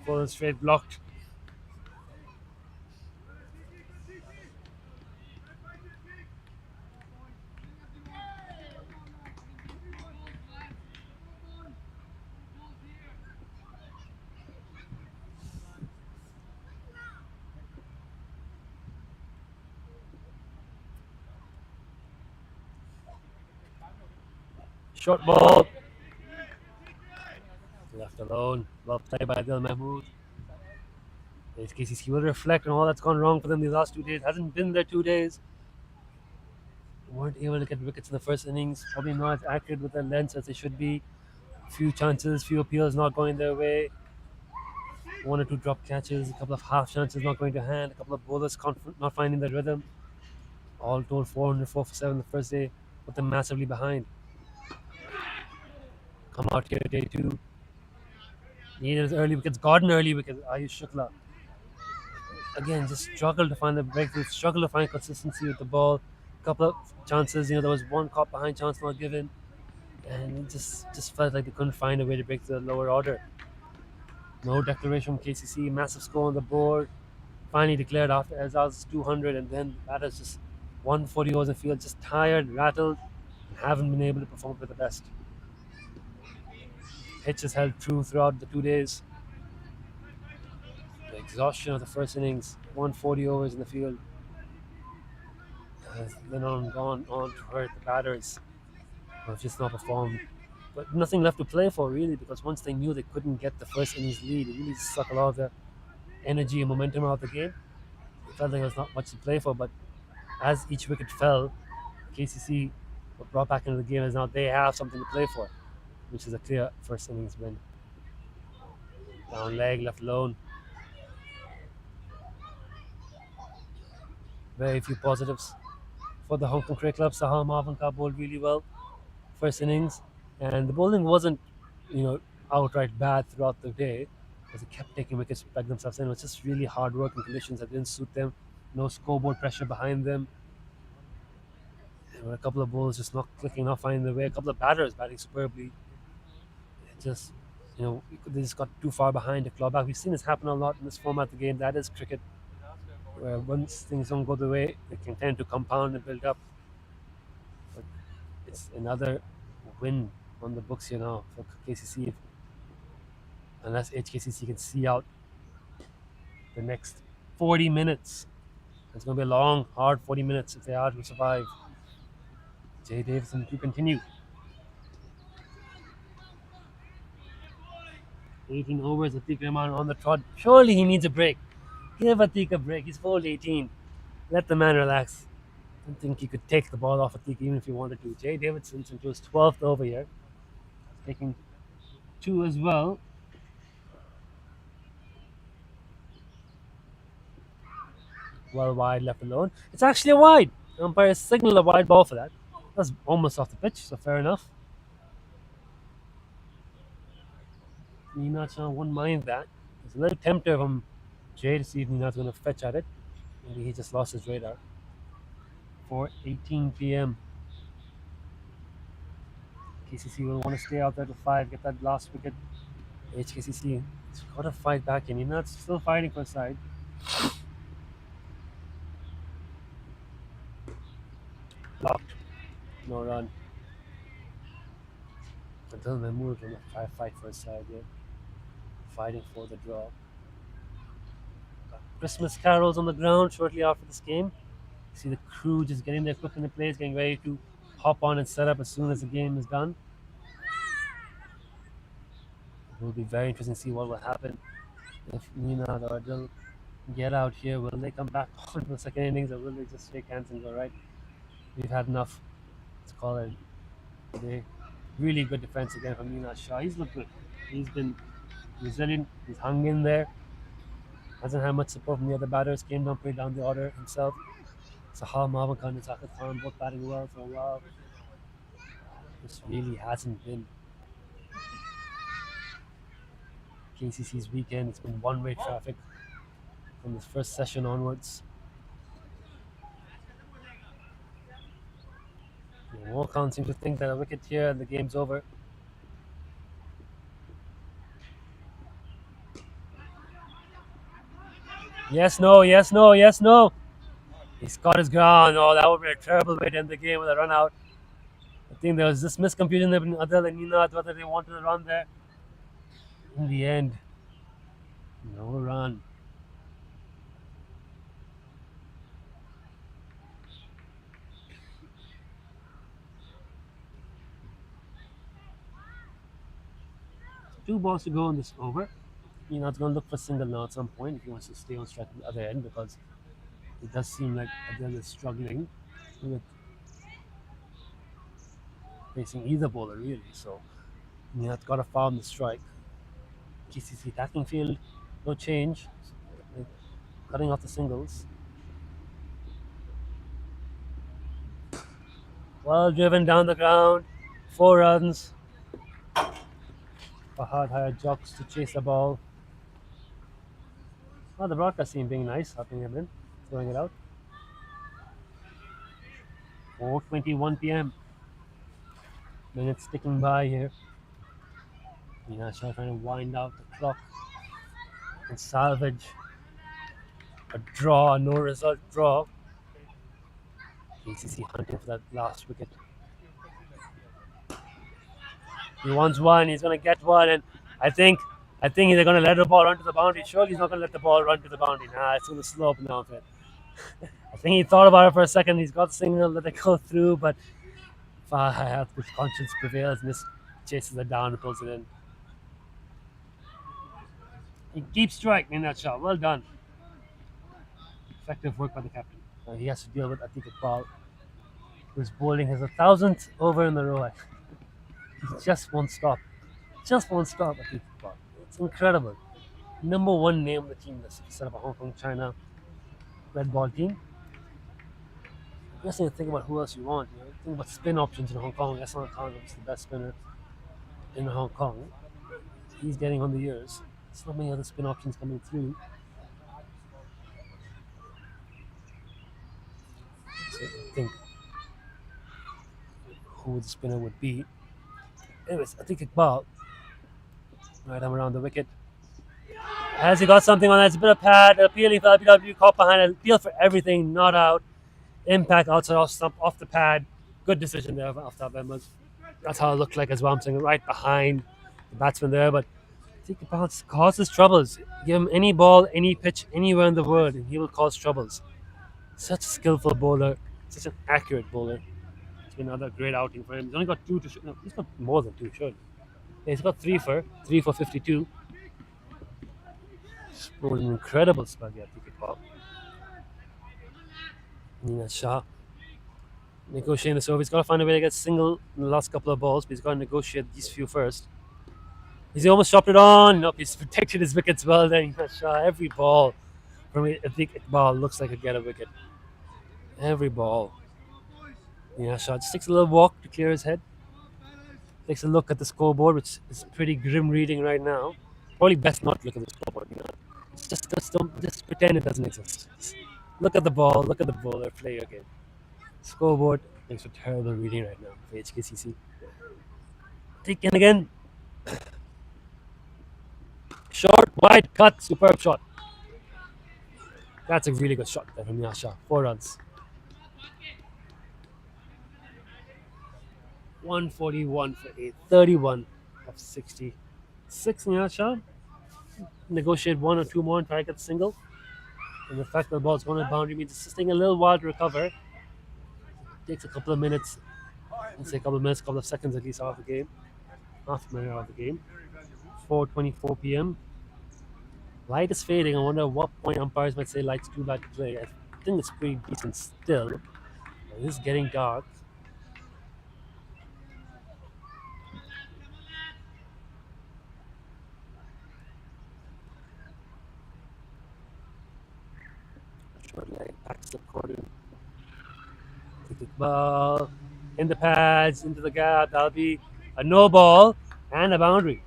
Full and straight blocked. Short ball. Left alone. Well played by Adil Mahmood. KCC will reflect on all that's gone wrong for them these last 2 days. Hasn't been there 2 days. Weren't able to get wickets in the first innings. Probably not as accurate with their lengths as they should be. Few chances, few appeals not going their way. 1 or 2 drop catches, a couple of half chances not going to hand, a couple of bowlers not finding their rhythm. All told 404 for 7 the first day, put them massively behind. Come out here day 2. Needed early wickets, got an early wicket, Ayush Shukla. Again, just struggled to find the breakthrough, struggled to find consistency with the ball. Couple of chances, there was 1 caught behind chance not given. And it just felt like they couldn't find a way to break the lower order. No declaration from KCC, massive score on the board. Finally declared after Azaz's 200, and then batters just 140 overs in the field, just tired, rattled, and haven't been able to perform to the best. Pitch has held true throughout the 2 days. The exhaustion of the first innings, 140 overs in the field, has then gone on to hurt the batters. have just not performed. But nothing left to play for really, because once they knew they couldn't get the first innings lead, it really sucked a lot of their energy and momentum out of the game. It felt like there was not much to play for. But as each wicket fell, KCC were brought back into the game as now they have something to play for, which is a clear first innings win. Down leg, left alone. Very few positives for the Hong Kong Cricket Club. Sahal Mavanka bowled really well first innings, and the bowling wasn't, outright bad throughout the day, because they kept taking wickets to back themselves in. It was just really hard work and conditions that didn't suit them. No scoreboard pressure behind them. There were a couple of bowlers just not clicking, not finding their way. A couple of batters batting superbly. It just, they just got too far behind to claw back. We've seen this happen a lot in this format of the game. That is cricket, where once things don't go the way, they can tend to compound and build up. But it's another win on the books here now for KCC. Unless HKCC can see out the next 40 minutes. It's going to be a long, hard 40 minutes if they are to survive. Jay Davison to continue. 18 overs, Atiq Rahman on the trot. Surely he needs a break. Give Atiq a break. He's bowled 18. Let the man relax. I don't think he could take the ball off Atiq even if he wanted to. Jay Davidson's into his 12th over here. Taking 2 as well. Well wide, left alone. It's actually a wide. The umpire signaled a wide ball for that. That's almost off the pitch, so fair enough. Neenat won't mind that. It's a little tempter from Jay to see if Neenat's going to fetch at it. Maybe he just lost his radar. 4:18 p.m. KCC will want to stay out there to 5, get that last wicket. HKCC has got to fight back in. Neenat's still fighting for a side. Blocked. No run. Until Mahmood is going to try to fight for a side here. Fighting for the draw. Got Christmas carols on the ground shortly after this game. See the crew just getting their equipment in place, getting ready to hop on and set up as soon as the game is done. It will be very interesting to see what will happen if Nina or Adil get out here. Will they come back on for the second innings, or will they just shake hands and go, right, we've had enough, let's call it today. Really good defense again from Nina Shah. He's looked good. He's been resilient. He's hung in there. Hasn't had much support from the other batters. Came down, played down the order himself. Sahal Mavan Khan and Zakir Khan both batting well for a while. This really hasn't been KCC's weekend. It's been one-way traffic from this first session onwards. Khan seems to think that a wicket here and the game's over. Yes, no, yes, no, yes, no. He's got his ground. Oh, that would be a terrible way to end the game with a run out. I think there was this misconfusion between Adil and Neenat whether they wanted to run there. In the end, no run. Two balls to go in this over. Neenat's going to look for single now at some point if he wants to stay on strike at the other end, because it does seem like Adil is struggling with facing either bowler really. So Neenat's got a foul on the strike. KCC attacking field, no change. Cutting off the singles. Well driven down the ground. 4 runs. Fahad hired jocks to chase the ball. Oh, the broadcast team being nice, helping him in, throwing it out. 4:21 p.m. Minutes ticking by here. Nina Shah trying to wind out the clock and salvage a draw, a no result draw. KCC hunting for that last wicket. He wants one, he's going to get one, and I think they're going to let the ball run to the boundary. Surely he's not going to let the ball run to the boundary. Nah, it's going to slow up now. I think he thought about it for a second. He's got the signal, let it go through, but Far out, his conscience prevails and just chases it down and pulls it in. He keeps striking in that shot. Well done. Effective work by the captain. He has to deal with Atiq Iqbal, who's bowling his 1,000th over in the row. He just won't stop. Just won't stop, Atiq Iqbal. It's incredible. Number one name on the team list instead of a Hong Kong China red ball team. You just need to think about who else you want. You know? Think about spin options in Hong Kong. Hassan Khan is the best spinner in Hong Kong. He's getting on the years. There's not many other spin options coming through. So I think who the spinner would be. Anyways, I think Iqbal, right arm around the wicket. Has he got something on that? It's a bit of pad, appealing for LPW, caught behind it, appeal for everything, not out. Impact outside off stump, off the pad. Good decision there off that Ahmed. That's how it looked like as well. I'm saying right behind the batsman there, but I think Iqbal causes troubles. Give him any ball, any pitch, anywhere in the world, and he will cause troubles. Such a skillful bowler, such an accurate bowler. It's been another great outing for him. He's only got two to shoot. No, he's got more than two, surely. Yeah, he's got three for 52. Bowled an incredible spaghetti kickball. Nina Shah negotiating this over. He's got to find a way to get single in the last couple of balls, but he's got to negotiate these few first. He's almost chopped it on. Nope, he's protected his wickets well there. Nina Shah, every ball from Atiq Iqbal looks like a get a wicket. Every ball. Nina Shah just takes a little walk to clear his head. Takes a look at the scoreboard, which is pretty grim reading right now. Probably best not to look at the scoreboard. You know, just pretend it doesn't exist. Just look at the ball, look at the bowler, play your game. Scoreboard makes for terrible reading right now for HKCC. Taken again. Short, wide, cut, superb shot. That's a really good shot there from Yasha. 4 runs. 141 for 8. 31 of 66 Yasha. Negotiate 1 or 2 more and try to get single. And the fact that the ball's going to boundary means it's just taking a little while to recover. Takes a couple of minutes. Let's say a couple of minutes, couple of seconds at least out of the game. Half a minute out of the game. 4:24 p.m. Light is fading. I wonder at what point umpires might say light's too bad to play. I think it's pretty decent still. It is getting dark. Short leg, backs the corner. Ball in the pads, into the gap. That'll be a no ball and a boundary.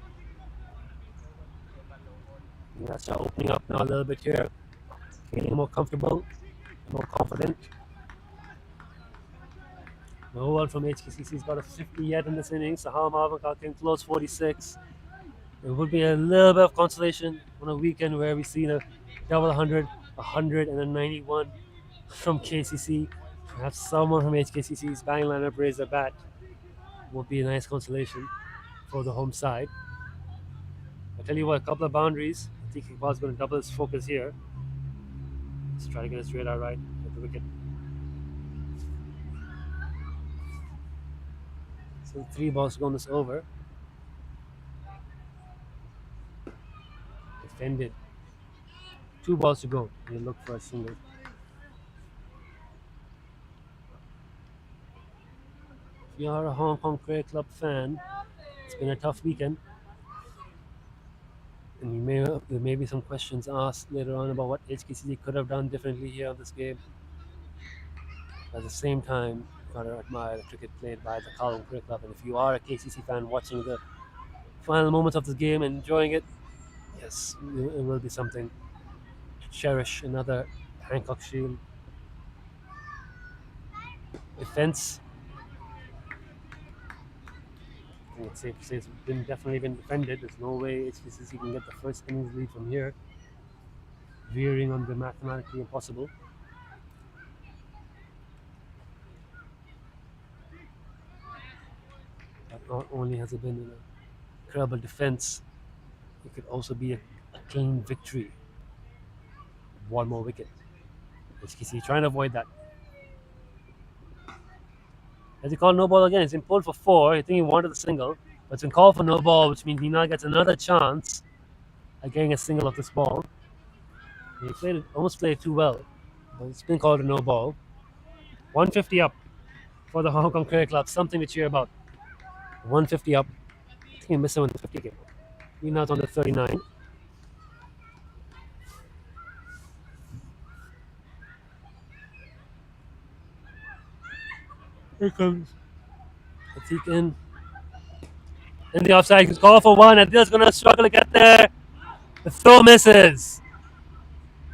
That's opening up now a little bit here. Getting more comfortable, more confident. No one from HKCC's got a 50 yet in this inning. So how Hancock can close 46. It would be a little bit of consolation on a weekend where we've seen a double 100, 100, and a 91 from KCC. Perhaps someone from HKCC's batting lineup raise their bat. Would be a nice consolation for the home side. I'll tell you what, a couple of boundaries. I think Iqbal's going to double his focus here. Let's try to get his radar right at the wicket. So 3 balls to go on this over. Defended. 2 balls to go. You look for a single. If you are a Hong Kong Cricket Club fan, it's been a tough weekend. And there may be some questions asked later on about what HKCC could have done differently here on this game. At the same time, you've got to admire the cricket played by the Kowloon Cricket Club. And if you are a KCC fan watching the final moments of this game and enjoying it, yes, it will be something to cherish. Another Hancock Shield. Defense. I think it's safe to say it's definitely been defended. There's no way HKCC can get the first innings lead from here. Veering on the mathematically impossible. But not only has it been an incredible defense, it could also be a clean victory. 1 more wicket. HKC trying to avoid that. As he called no ball again, he's been pulled for 4. I think he wanted the single, but it's been called for no ball, which means Nina gets another chance at getting a single of this ball. He almost played too well, but it's been called a no ball. 150 up for the Hong Kong Cricket Club, something to cheer about. 150 up. I think he missed it when the 50 came. Nina's on the 39. Here comes Atik in the offside. He's called for 1. Adil's going to struggle to get there. The throw misses.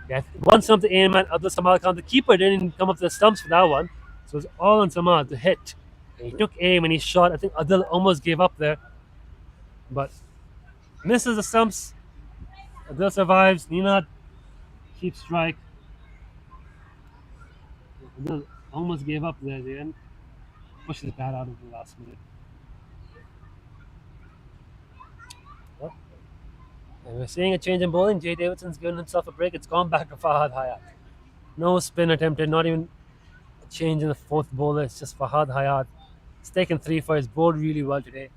Yeah, one stump to aim at Abdul Samad Khan. The keeper didn't come up to the stumps for that one. So it was all on Samad to hit. And he took aim and he shot. I think Adil almost gave up there. But misses the stumps. Adil survives. Nina keeps strike. Adil almost gave up there at the end. Pushed his bat out of the last minute. Well, and we're seeing a change in bowling. Jay Davidson's given himself a break. It's gone back to Fahad Hayat. No spin attempted, not even a change in the fourth bowler. It's just Fahad Hayat. He's taken 3 for his bowled really well today.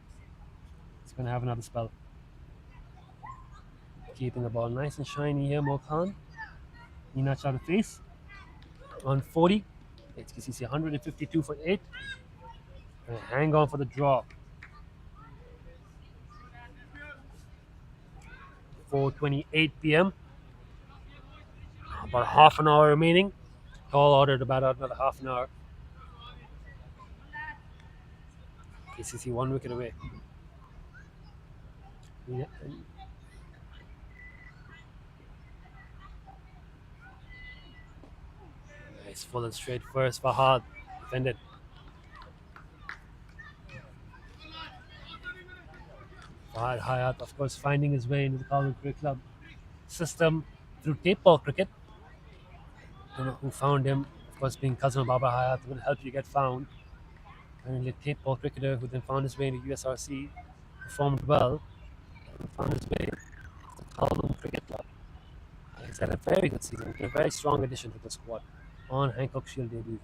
He's going to have another spell. Keeping the ball nice and shiny here, Mo Khan. Nina Shah to face. On 40. HKCC 152 for 8. And hang on for the draw. 4:28 p.m. About half an hour remaining. Tall order to bat out another half an hour. KCC 1 wicket away. Yeah. Nice full and straight first. Fahad defended. Fahad Hayat, of course, finding his way into the Kowloon Cricket Club system through tape ball cricket. I don't know who found him. Of course, being cousin of Baba Hayat will help you get found. And a tape ball cricketer who then found his way into USRC, performed well, and found his way to the Kowloon Cricket Club. He's had a very good season, a very strong addition to the squad on Hancock Shield debut.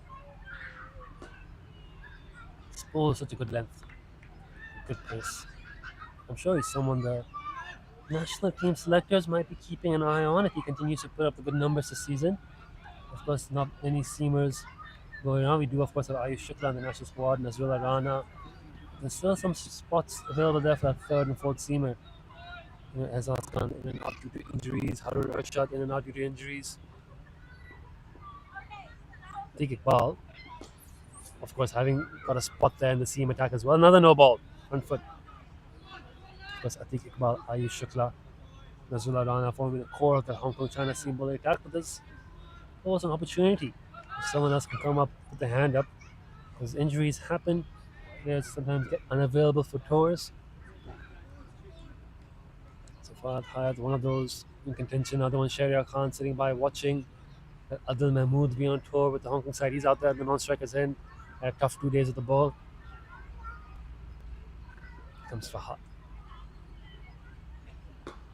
His ball is such a good length, good pace. I'm sure he's someone the national team selectors might be keeping an eye on if he continues to put up the good numbers this season. Of course, not many seamers going on. We do, of course, have Ayush Shukla in the national squad, Nazrullah Rana. There's still some spots available there for that third and fourth seamer. Azaz Khan in and out due to injuries, Harun Arshad in and out due to injuries. Atiq Iqbal, of course, having got a spot there in the seam attack as well. Another no ball, front foot. Of course, Atiq Iqbal, Ayush Shukla, Nazrullah Rana forming the core of the Hong Kong China seam bowling attack. But there's always an opportunity if someone else can come up, put their hand up. Because injuries happen, players sometimes get unavailable for tours. So Fahad Hayat, one of those in contention. Another one, Shahryar Khan sitting by watching. Adil Mahmood be on tour with the Hong Kong side. He's out there at the non-strikers end. Had a tough 2 days with the ball. Here comes Fahad.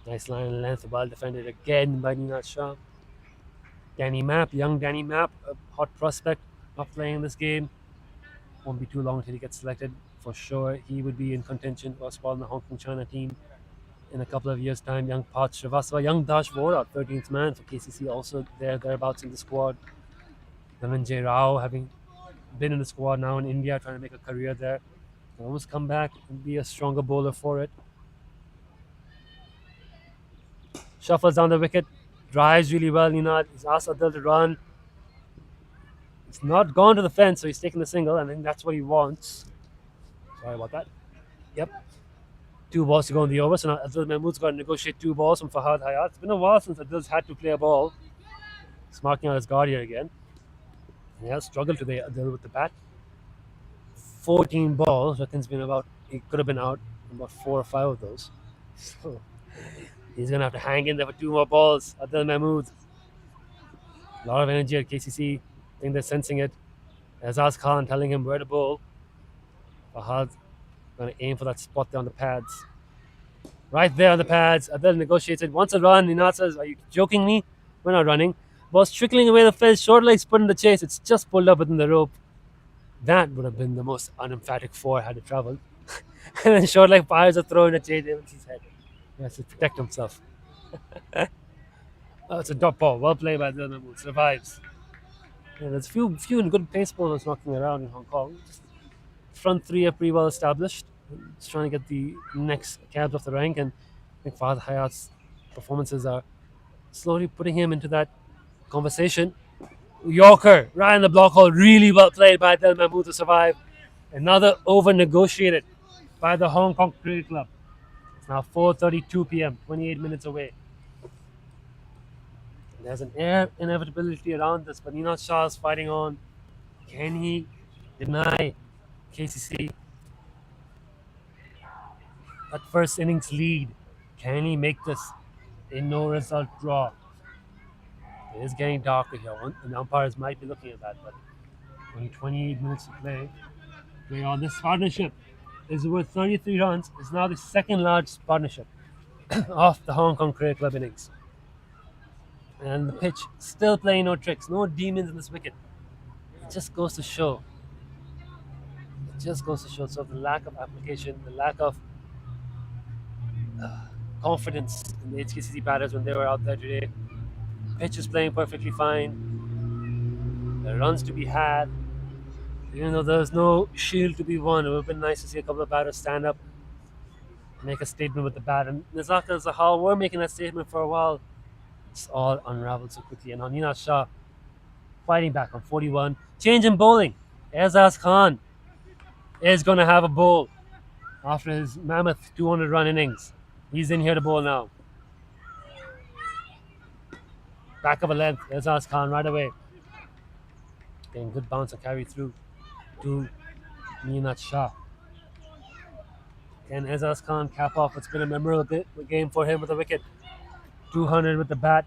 Nice line and length, well defended again by Nina Shah. Danny Mapp, young Danny Mapp, a hot prospect, not playing in this game. Won't be too long until he gets selected. For sure, he would be in contention for a spot in the Hong Kong China team in a couple of years' time. Young Parth Srivastava, young Dash Vora, 13th man for KCC, also thereabouts in the squad. Dhananjay Rao, having been in the squad now in India, trying to make a career there. Can almost come back and be a stronger bowler for it. Shuffles down the wicket, drives really well. He's asked Adil to run. It's not gone to the fence, so he's taking the single, and I think that's what he wants. Sorry about that. Yep. 2 balls to go in the over, so now Adil Mahmood's got to negotiate 2 balls from Fahad Hayat. It's been a while since Adil's had to play a ball. He's marking out his guard here again. And he has struggled today, Adil, with the bat. 14 balls. Ratin's been he could have been out about 4 or 5 of those. So he's going to have to hang in there for 2 more balls. Adil Mahmood. A lot of energy at KCC. I think they're sensing it. Azaz Khan telling him where to bowl. Fahad going to aim for that spot there on the pads. Right there on the pads. Adil negotiates it. Wants a run. Ninad says, "Are you joking me? We're not running." Ball's trickling away the fence. Short legs put in the chase. It's just pulled up within the rope. That would have been the most unemphatic four had it traveled. And then short leg fires a throw in at Jay Davidson's head. He has to protect himself. Oh, it's a dot ball. Well played by Dylan Mahmood. Survives. And there's few good pace bowlers knocking around in Hong Kong. Just front three are pretty well established. Just trying to get the next cabs off the rank, and I think Fahad Hayat's performances are slowly putting him into that conversation. Yorker, right in the block hole, really well played by Del Mahmood to survive. Another over negotiated by the Hong Kong Cricket Club. It's now 4:32 p.m., 28 minutes away. There's an air inevitability around this, but Nina Shah is fighting on. Can he deny KCC that first innings lead? Can he make this a no result draw? It is getting darker here, and the umpires might be looking at that, but only 28 minutes to play. Play on. This partnership is worth 33 runs. It's now the second largest partnership of the Hong Kong Cricket Club innings. And the pitch still playing no tricks, no demons in this wicket. It just goes to show. It just goes to show. So the lack of application, the lack of confidence in the HKCC batters when they were out there today. Pitch is playing perfectly fine. There are runs to be had. Even though there's no shield to be won, it would have been nice to see a couple of batters stand up, make a statement with the bat. And Nizaka and Zahal were making that statement for a while. It's all unraveled so quickly. And Nina Shah fighting back on 41. Change in bowling. Azaz Khan is going to have a bowl after his mammoth 200 run innings. He's in here to bowl now. Back of a length. Azaz Khan right away. Getting good bounce and carry through to Nina Shah. Can Azaz Khan cap off? It's been a memorable game for him with a wicket. 200 with the bat.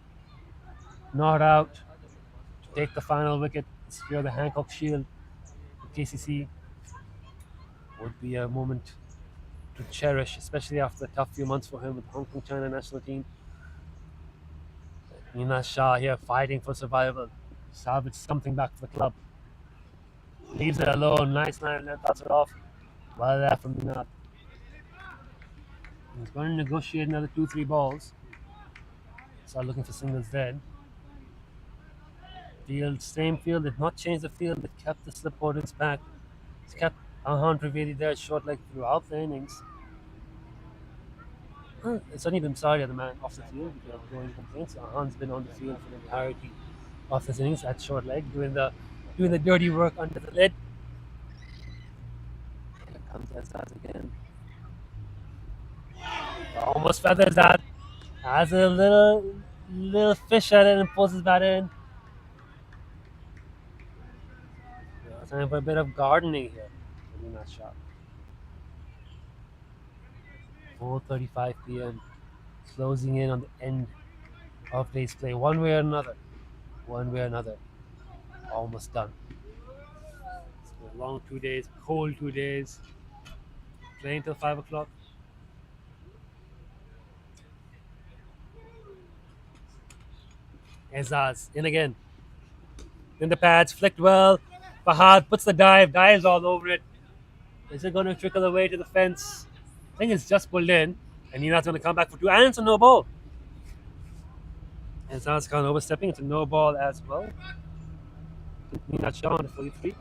Not out. To take the final wicket. Secure the Hancock Shield. KCC would be a moment to cherish, especially after the tough few months for him with the Hong Kong China national team. Nina Shah here fighting for survival. Salvage something back for the club. Leaves it alone. Nice line and cuts it off. Well there from Nina. He's going to negotiate another 2-3 balls. Start looking for singles then. Field, same field. They've not changed the field. They kept the slip orders back. It's kept Ahan Trivedi there short leg throughout the innings. It's only been sorry the man off the field because of growing complaints. Ahan's been on the field for the entirety of this innings at short leg, doing the dirty work under the lid. Here comes Azaz again. Almost feathers that. Has a little fish at it and pulls his bat in. Time for a bit of gardening here. Maybe not sharp. 4:35 p.m. Closing in on the end of today's play. One way or another. Almost done. It's been a long 2 days, cold 2 days. Playing till 5 o'clock. Azaz in again. In the pads, flicked well. Fahad puts the dives all over it. Is it going to trickle away to the fence? I think it's just pulled in. And Nina's going to come back for two. And it's a no ball. And Azaz Khan overstepping. It's a no ball as well. Nina Shah on the 43.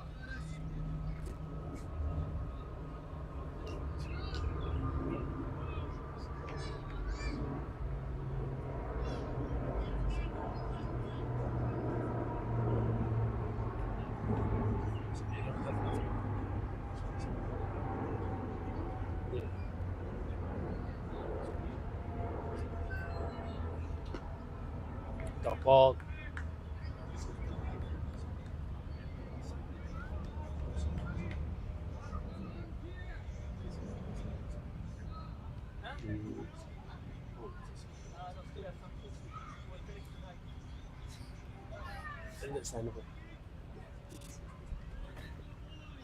Dot ball.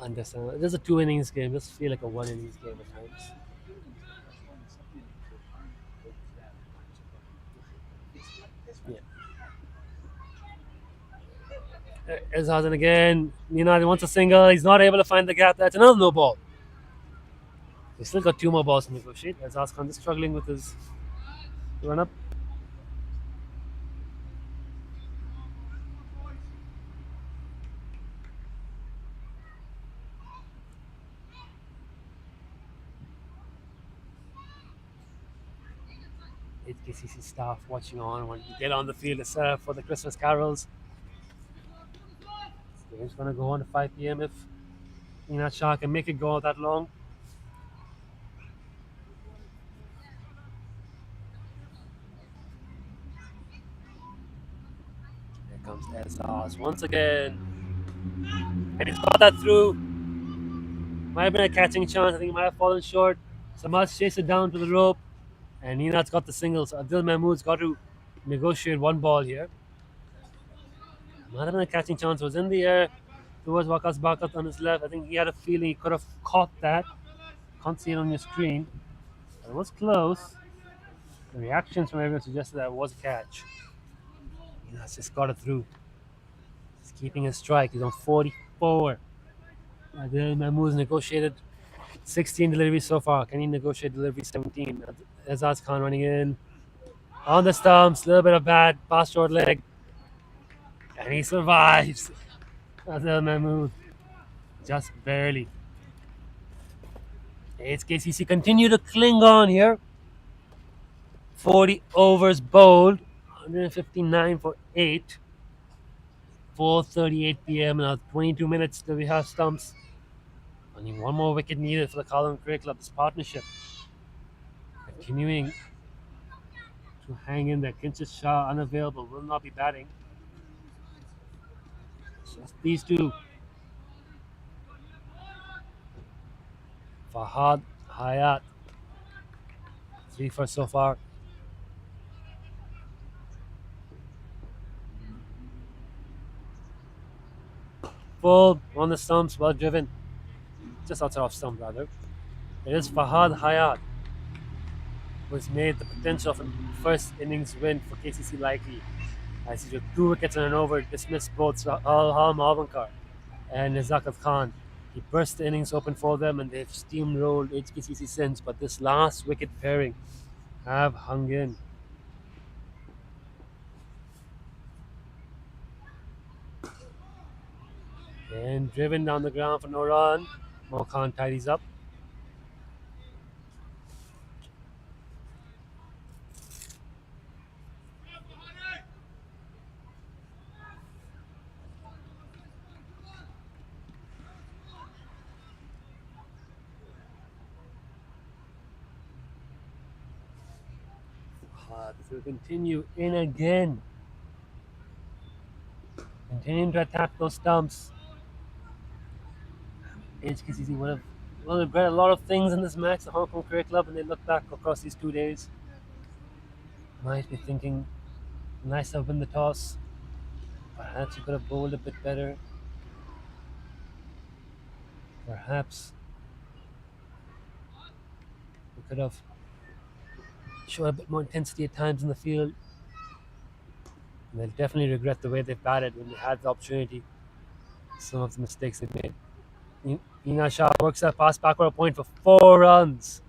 Understandable. It is a 2 innings game. It doesn't feel like a 1 innings game at times. Yeah. Ezhazan again. Nina wants a single. He's not able to find the gap. That's another no ball. He's still got 2 more balls to negotiate. Ezhaz Khan is struggling with his run up. HKCC staff watching on when we get on the field to set up for the Christmas carols. The game's going to go on to 5 p.m. if Nina Shah can make it go that long. Here comes Ezhaz once again. And he's got that through. Might have been a catching chance. I think he might have fallen short. Samaj chased it down to the rope. And Nina's got the singles. Adil Mahmood's got to negotiate 1 ball here. Might have been a catching chance. It was in the air towards Wakas Bakat on his left. I think he had a feeling he could have caught that. Can't see it on your screen. But it was close. The reactions from everyone suggested that it was a catch. Nina's just got it through. He's keeping his strike. He's on 44. Adil Mahmood's negotiated 16 deliveries so far. Can he negotiate delivery 17? Ezhaz Khan running in. On the stumps, a little bit of bad, pass short leg. And he survives. Adil Mahmood. Just barely. HKCC continue to cling on here. 40 overs bowled. 159 for 8. 4:38 p.m. Now 22 minutes till we have stumps. Only 1 more wicket needed for the Kowloon Cricket Club. This partnership continuing to hang in there. Kinshit Shah unavailable, will not be batting. Just these two. Fahad, Hayat. 3 for so far. Full on the stumps, well driven. Just outside off stump rather. It is Fahad Hayat who has made the potential of a first innings win for KCC likely. As he took 2 wickets and an over, dismissed both Al Malvankar and Zakat Khan. He burst the innings open for them and they've steamrolled HKCC since, but this last wicket pairing have hung in. And driven down the ground for no run. Mo Khan tidies up. This will continue in again. Continuing to attack those stumps. HKCC would have regret a lot of things in this match, the Hong Kong Cricket Club, when they look back across these 2 days. Might be thinking, nice to have won the toss. Perhaps you could have bowled a bit better. Perhaps we could have shown a bit more intensity at times in the field. And they'll definitely regret the way they batted when they had the opportunity. Some of the mistakes they made. Ina Shah works that pass backward a point for 4 runs.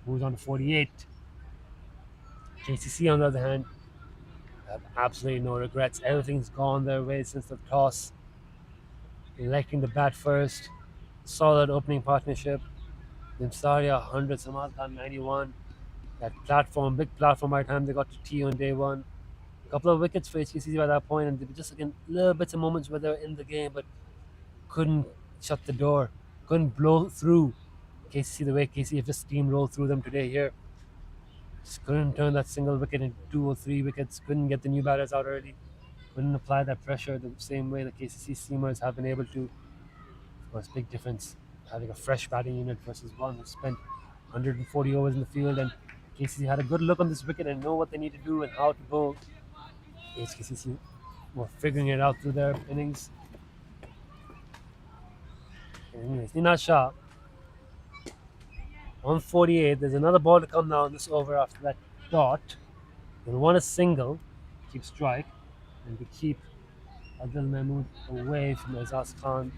Moves on to 48. KCC, on the other hand, have absolutely no regrets. Everything's gone their way since the toss. Electing the bat first. Solid opening partnership. Nimsaria 100, Samad Khan 91. That platform, big platform by the time they got to T on day 1. A couple of wickets for HKCC by that point, and they were just again little bits of moments where they were in the game, but couldn't shut the door, couldn't blow through KCC the way KCC have just steamrolled through them today here. Just couldn't turn that single wicket into 2 or 3 wickets, couldn't get the new batters out early, couldn't apply that pressure the same way the KCC seamers have been able to. Of course, big difference having a fresh batting unit versus one who spent 140 overs in the field, and KCC had a good look on this wicket and know what they need to do and how to bowl. HKCC were figuring it out through their innings. Anyways, Nina Shah on 48. There's another ball to come now in this over after that dot. They'll want a single, keep strike, and to keep Adil Mahmood away from Azaz Khan.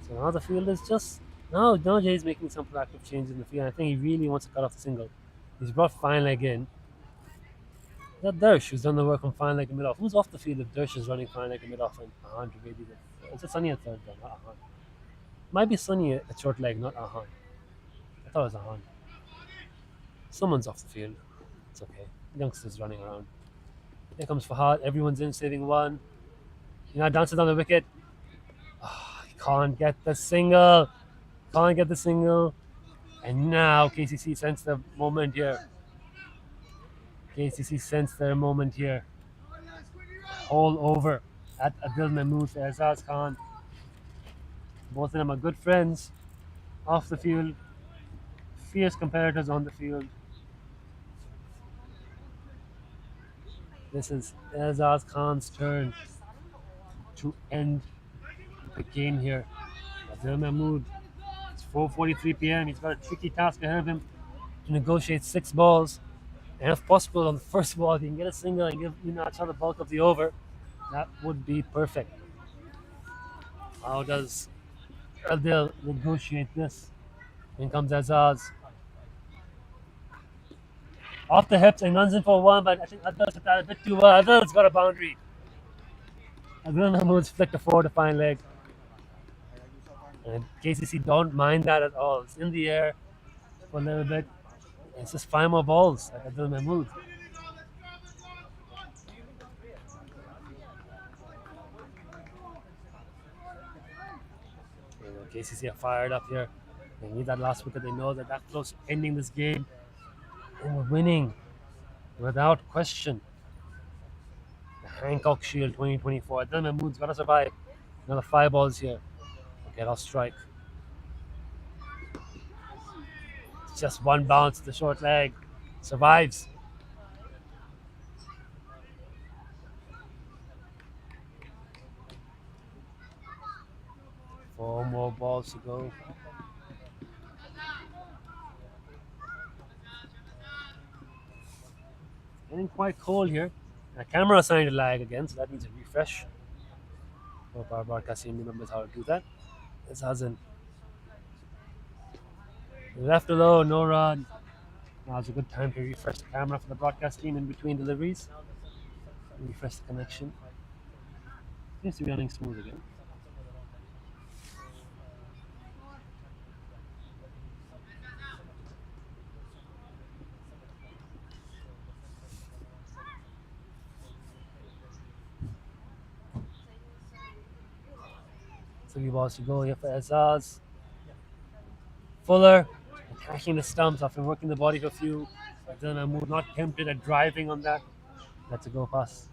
So now the field is just now Jay's making some proactive changes in the field. I think he really wants to cut off the single. He's brought fine leg in. That Dersh who's done the work on fine leg and mid off. Who's off the field if Dersh is running fine leg and mid off and Ahan Trivedi? It's a Sunny at third then, not Ahan. Might be Sunny at short leg, not Ahan. I thought it was Ahan. Someone's off the field. It's okay. Youngsters running around. Here comes Fahad. Everyone's in, saving one. Dances on the wicket. He can't get the single. Can't get the single. And now KCC sensed the moment here. KCC sensed their moment here. All over at Adil Mahmood for Azaz Khan. Both of them are good friends off the field. Fierce competitors on the field. This is Azaz Khan's turn to end the game here. Adil Mahmood. It's 4:43 p.m. He's got a tricky task ahead of him to negotiate 6 balls. And if possible, on the first ball, if he can get a single and give Yunacha the bulk of the over, that would be perfect. How does Adil negotiate this? In comes Azaz. Off the hips and runs in for 1, but I think Adil's hit that a bit too well. Adil's got a boundary. Adil Mahmood's flicked a 4 to fine leg. And KCC don't mind that at all. It's in the air for a little bit. It's just 5 more balls at Adil Mahmood. KCC are fired up here. They need that last wicket. They know that close to ending this game. And we're winning without question. The Hancock Shield 2024. Adil Mahmood's got to survive. Another 5 balls here. Get off strike. It's just 1 bounce to the short leg. Survives. Four more balls to go. Getting quite cold here. The camera assigned a lag again, so that needs a refresh. Hope our broadcast team remembers how to do that. This hasn't. Left alone, no run. Now's a good time to refresh the camera for the broadcast team in between deliveries. Refresh the connection. Seems to be running smooth again. Three balls to go here for Azaz. Fuller attacking the stumps after working the body for a few. Adil Mahmood not tempted at driving on that. That's a go pass.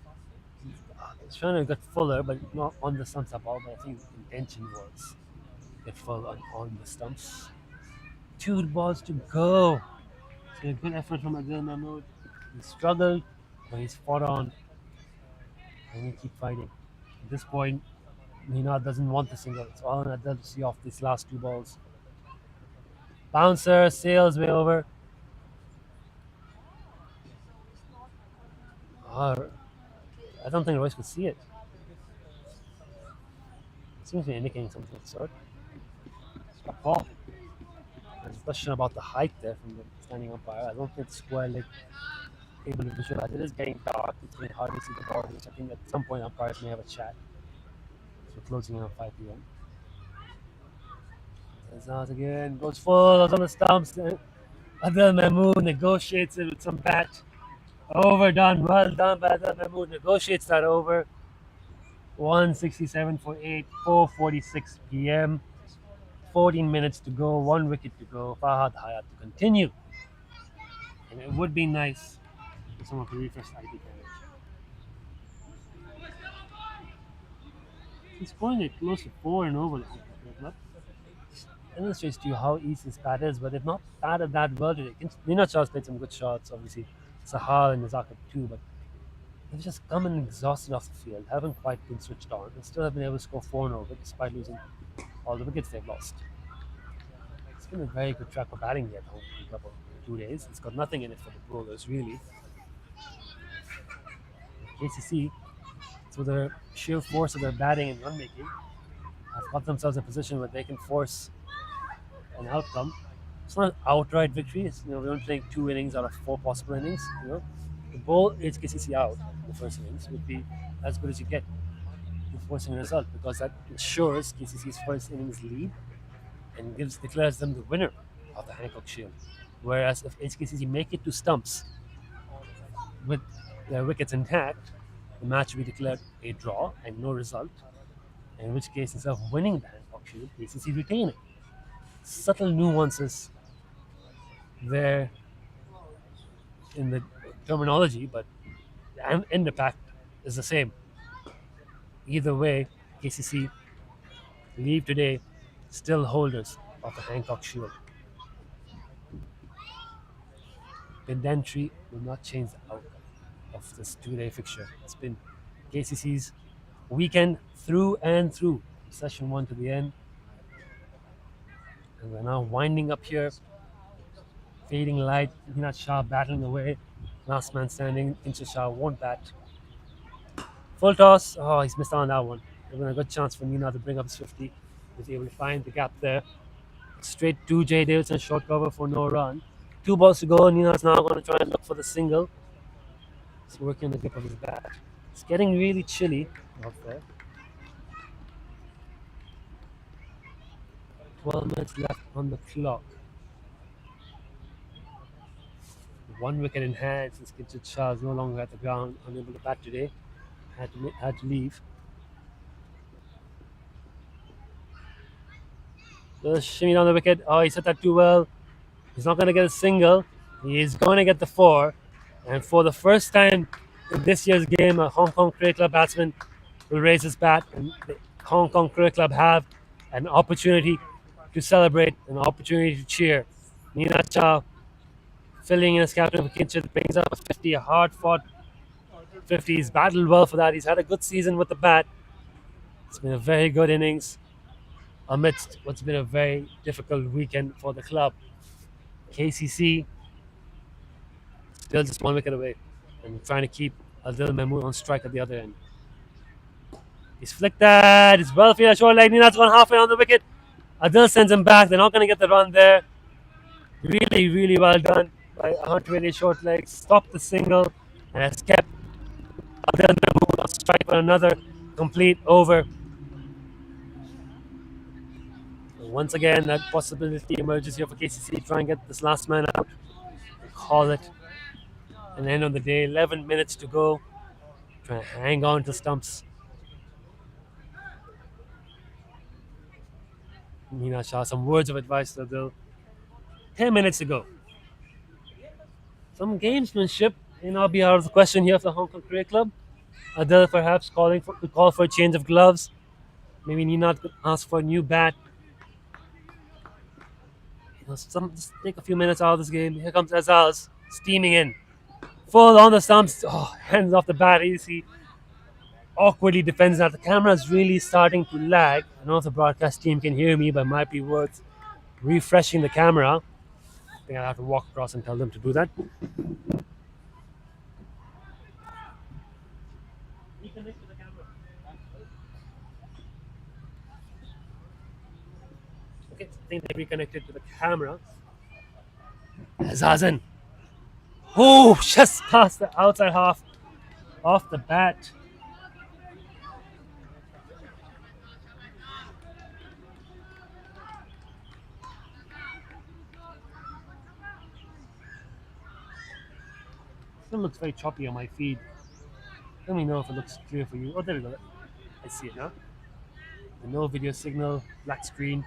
He's trying to get Fuller, but not on the stumps at all. But I think the intention was get Fuller on the stumps. 2 balls to go. It's a good effort from Adil Mahmood. He struggled, but he's fought on. And he keep fighting. At this point, Nina doesn't want the single. It's all on Adil to see off these last 2 balls. Bouncer sails way over. I don't think Royce could see it. Seems to be indicating something of the sort. Struck ball. There's a question about the height there from the standing umpire. I don't think the square leg able to visualize. It is getting dark. It's very hard to see the ball, which I think at some point umpires may have a chat. So we're closing in on 5 p.m. Azaz again goes full on the stumps. Adil Mahmood negotiates it with some bat. Overdone. Well done by Adil Mahmood. Negotiates that over. 167 for 8. 4:46 p.m. 14 minutes to go. 1 wicket to go. Fahad Hayat to continue. And it would be nice if someone could refresh the ID camera. He's scoring it close to 4 and over. Illustrates to you how easy this bat is, but they've not batted that well today. Nina Shah's played some good shots, obviously. Sahal and Nazaka too, but they've just come in exhausted off the field, haven't quite been switched on, and still have been able to score 4 and over despite losing all the wickets they've lost. It's been a very good track of batting here at home in a couple 2 days. It's got nothing in it for the bowlers, really. KCC through the sheer force of their batting and run making, have got themselves in a position where they can force an outcome. It's not an outright victory. We don't think 2 innings out of 4 possible innings. To bowl HKCC out in the first innings would be as good as you get in forcing a result because that ensures KCC's first innings lead and declares them the winner of the Hancock Shield. Whereas if HKCC make it to stumps with their wickets intact, the match will be declared a draw and no result. In which case, instead of winning the Hancock Shield, KCC retain it. Subtle nuances there in the terminology, but the end impact is the same. Either way, KCC leave today still holders of the Hancock Shield. Pedantry will not change the outcome of this 2-day fixture. It's been KCC's weekend through and through, session 1 to the end. And we're now winding up here. Fading light, Hinat Shah battling away. Last man standing, Incha Shah won't bat. Full toss. Oh, he's missed out on that one. There's been a good chance for Nina to bring up his 50. He was able to find the gap there. Straight to Jay Davidson, short cover for no run. 2 balls to go. Nina's now going to try and look for the single. He's working on the grip of his bat. It's getting really chilly out there. 12 minutes left on the clock. 1 wicket in hand since Kinchit Shah is no longer at the ground, unable to bat today. Had to leave. The shimmy down the wicket. Oh, he set that too well. He's not going to get a single. He is going to get the 4. And for the first time in this year's game, a Hong Kong Cricket Club batsman will raise his bat. And the Hong Kong Cricket Club have an opportunity to celebrate, an opportunity to cheer. Nina Chow, filling in as captain for Kinchit, brings up a 50, a hard-fought 50. He's battled well for that. He's had a good season with the bat. It's been a very good innings amidst what's been a very difficult weekend for the club. KCC still just 1 wicket away and trying to keep Adil Mahmood on strike at the other end. He's flicked that. It's well for a short leg. Nina's gone halfway on the wicket. Adil sends him back. They're not going to get the run there. Really, really well done by 120 short legs. Stopped the single and has kept Adil Mahmood on strike for another complete over. Once again, that possibility emerges here for KCC. Try and get this last man out. Call it an end of the day. 11 minutes to go. Try and hang on to stumps. Nina Shah, some words of advice to Adil. 10 minutes to go. Some gamesmanship may not be out of the question here for the Hong Kong Cricket Club. Adil perhaps to call for a change of gloves. Maybe Nina could ask for a new bat. Just take a few minutes out of this game. Here comes Azaz steaming in. Full on the stumps. Oh, hands off the bat. He awkwardly defends that. The camera is really starting to lag. I don't know if the broadcast team can hear me, but it might be worth refreshing the camera. I think I'll have to walk across and tell them to do that. Okay, I think they reconnected to the camera. Azazan. Oh, just past the outside half off the bat. Still looks very choppy on my feed. Let me know if it looks clear for you. Oh, there we go. I see it now. No video signal, black screen.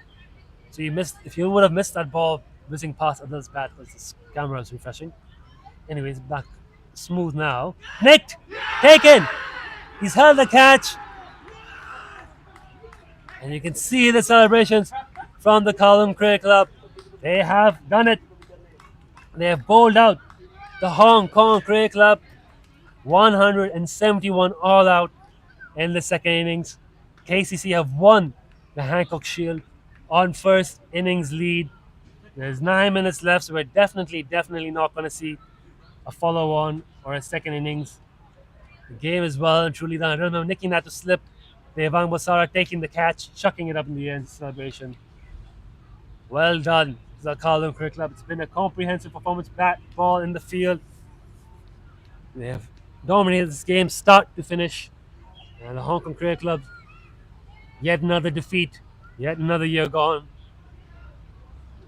So if you would have missed that ball whizzing past Adil's bat because this camera is refreshing. Anyways, back smooth now. Nicked! Taken! He's held the catch. And you can see the celebrations from the Kowloon Cricket Club. They have done it. They have bowled out the Hong Kong Cricket Club 171 all out in the second innings. KCC have won the Hancock Shield on first innings lead. There's 9 minutes left, so we're definitely not going to see a follow-on or a second innings The game is well and truly done. I don't remember nicking that to slip. Devang Basara taking the catch, chucking it up in the end celebration. Well done, the Kowloon Cricket Club. It's been a comprehensive performance, bat, ball in the field. They have dominated this game start to finish. And the Hong Kong Cricket Club, yet another defeat, yet another year gone.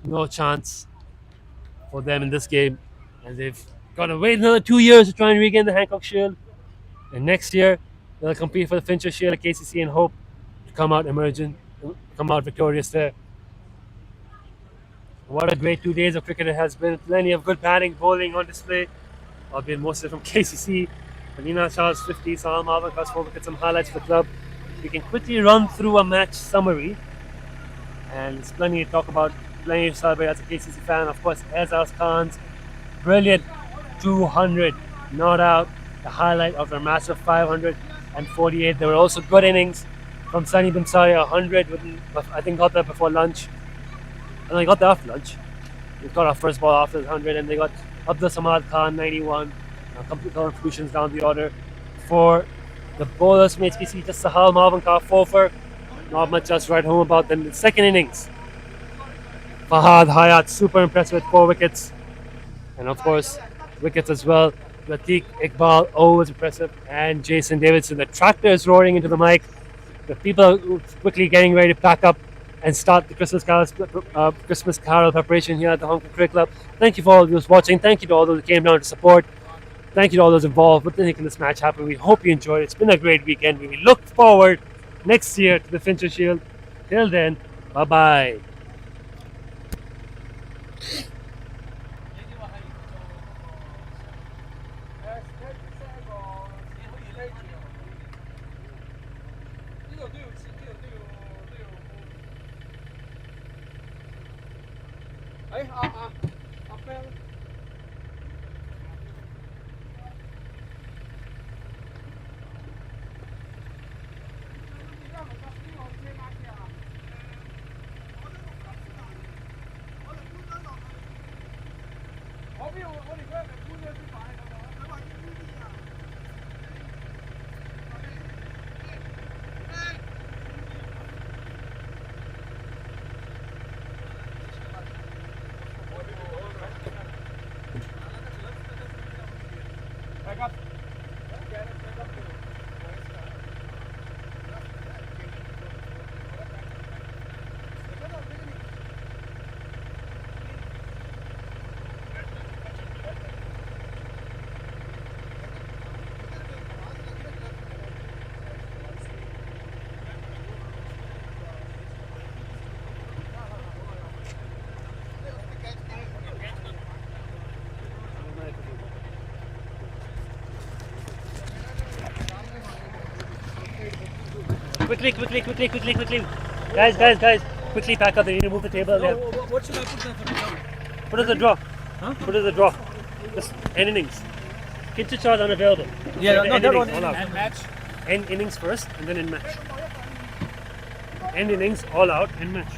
No chance for them in this game. And they've got to wait another 2 years to try and regain the Hancock Shield. And next year, they'll compete for the Fincher Shield at KCC and hope to come out emergent, come out victorious there. What a great 2 days of cricket it has been. Plenty of good batting, bowling on display, albeit mostly from KCC. Vanina Charles 50, Salam Marvin Cross 4 wickets, some highlights for the club. We can quickly run through a match summary. And there's plenty to talk about, plenty to celebrate as a KCC fan. Of course, Azaz Khan's brilliant 200, not out, the highlight of their massive 548. There were also good innings from Sunny Bimsari, 100, I think got there before lunch. And they got there after lunch. We got our first ball after the 100, and they got Abdul Samad Khan, 91. Complete contributions down the order. For the bowlers from HPC, just Sahal Marvin Khan, 4 not much else to write home about. Then the second innings, Fahad Hayat, super impressive with 4 wickets. And of course, wickets as well. Latik Iqbal, always impressive. And Jason Davidson. The tractor is roaring into the mic. The people are quickly getting ready to pack up and start the Christmas Carol preparation here at the Hong Kong Cricket Club. Thank you for all those watching. Thank you to all those who came down to support. Thank you to all those involved with making this match happen. We hope you enjoyed it. It's been a great weekend. We look forward next year to the Fincher Shield. Till then, bye-bye. Quickly. Guys. Quickly pack up. They need to move the table. What should I put there for the ground? Put it in the draw. Huh? Put it in the draw. Just end innings. Kintu charge unavailable. Yeah, End no, that innings, one. all out. And match. End innings first and then end match. End innings, all out, end match.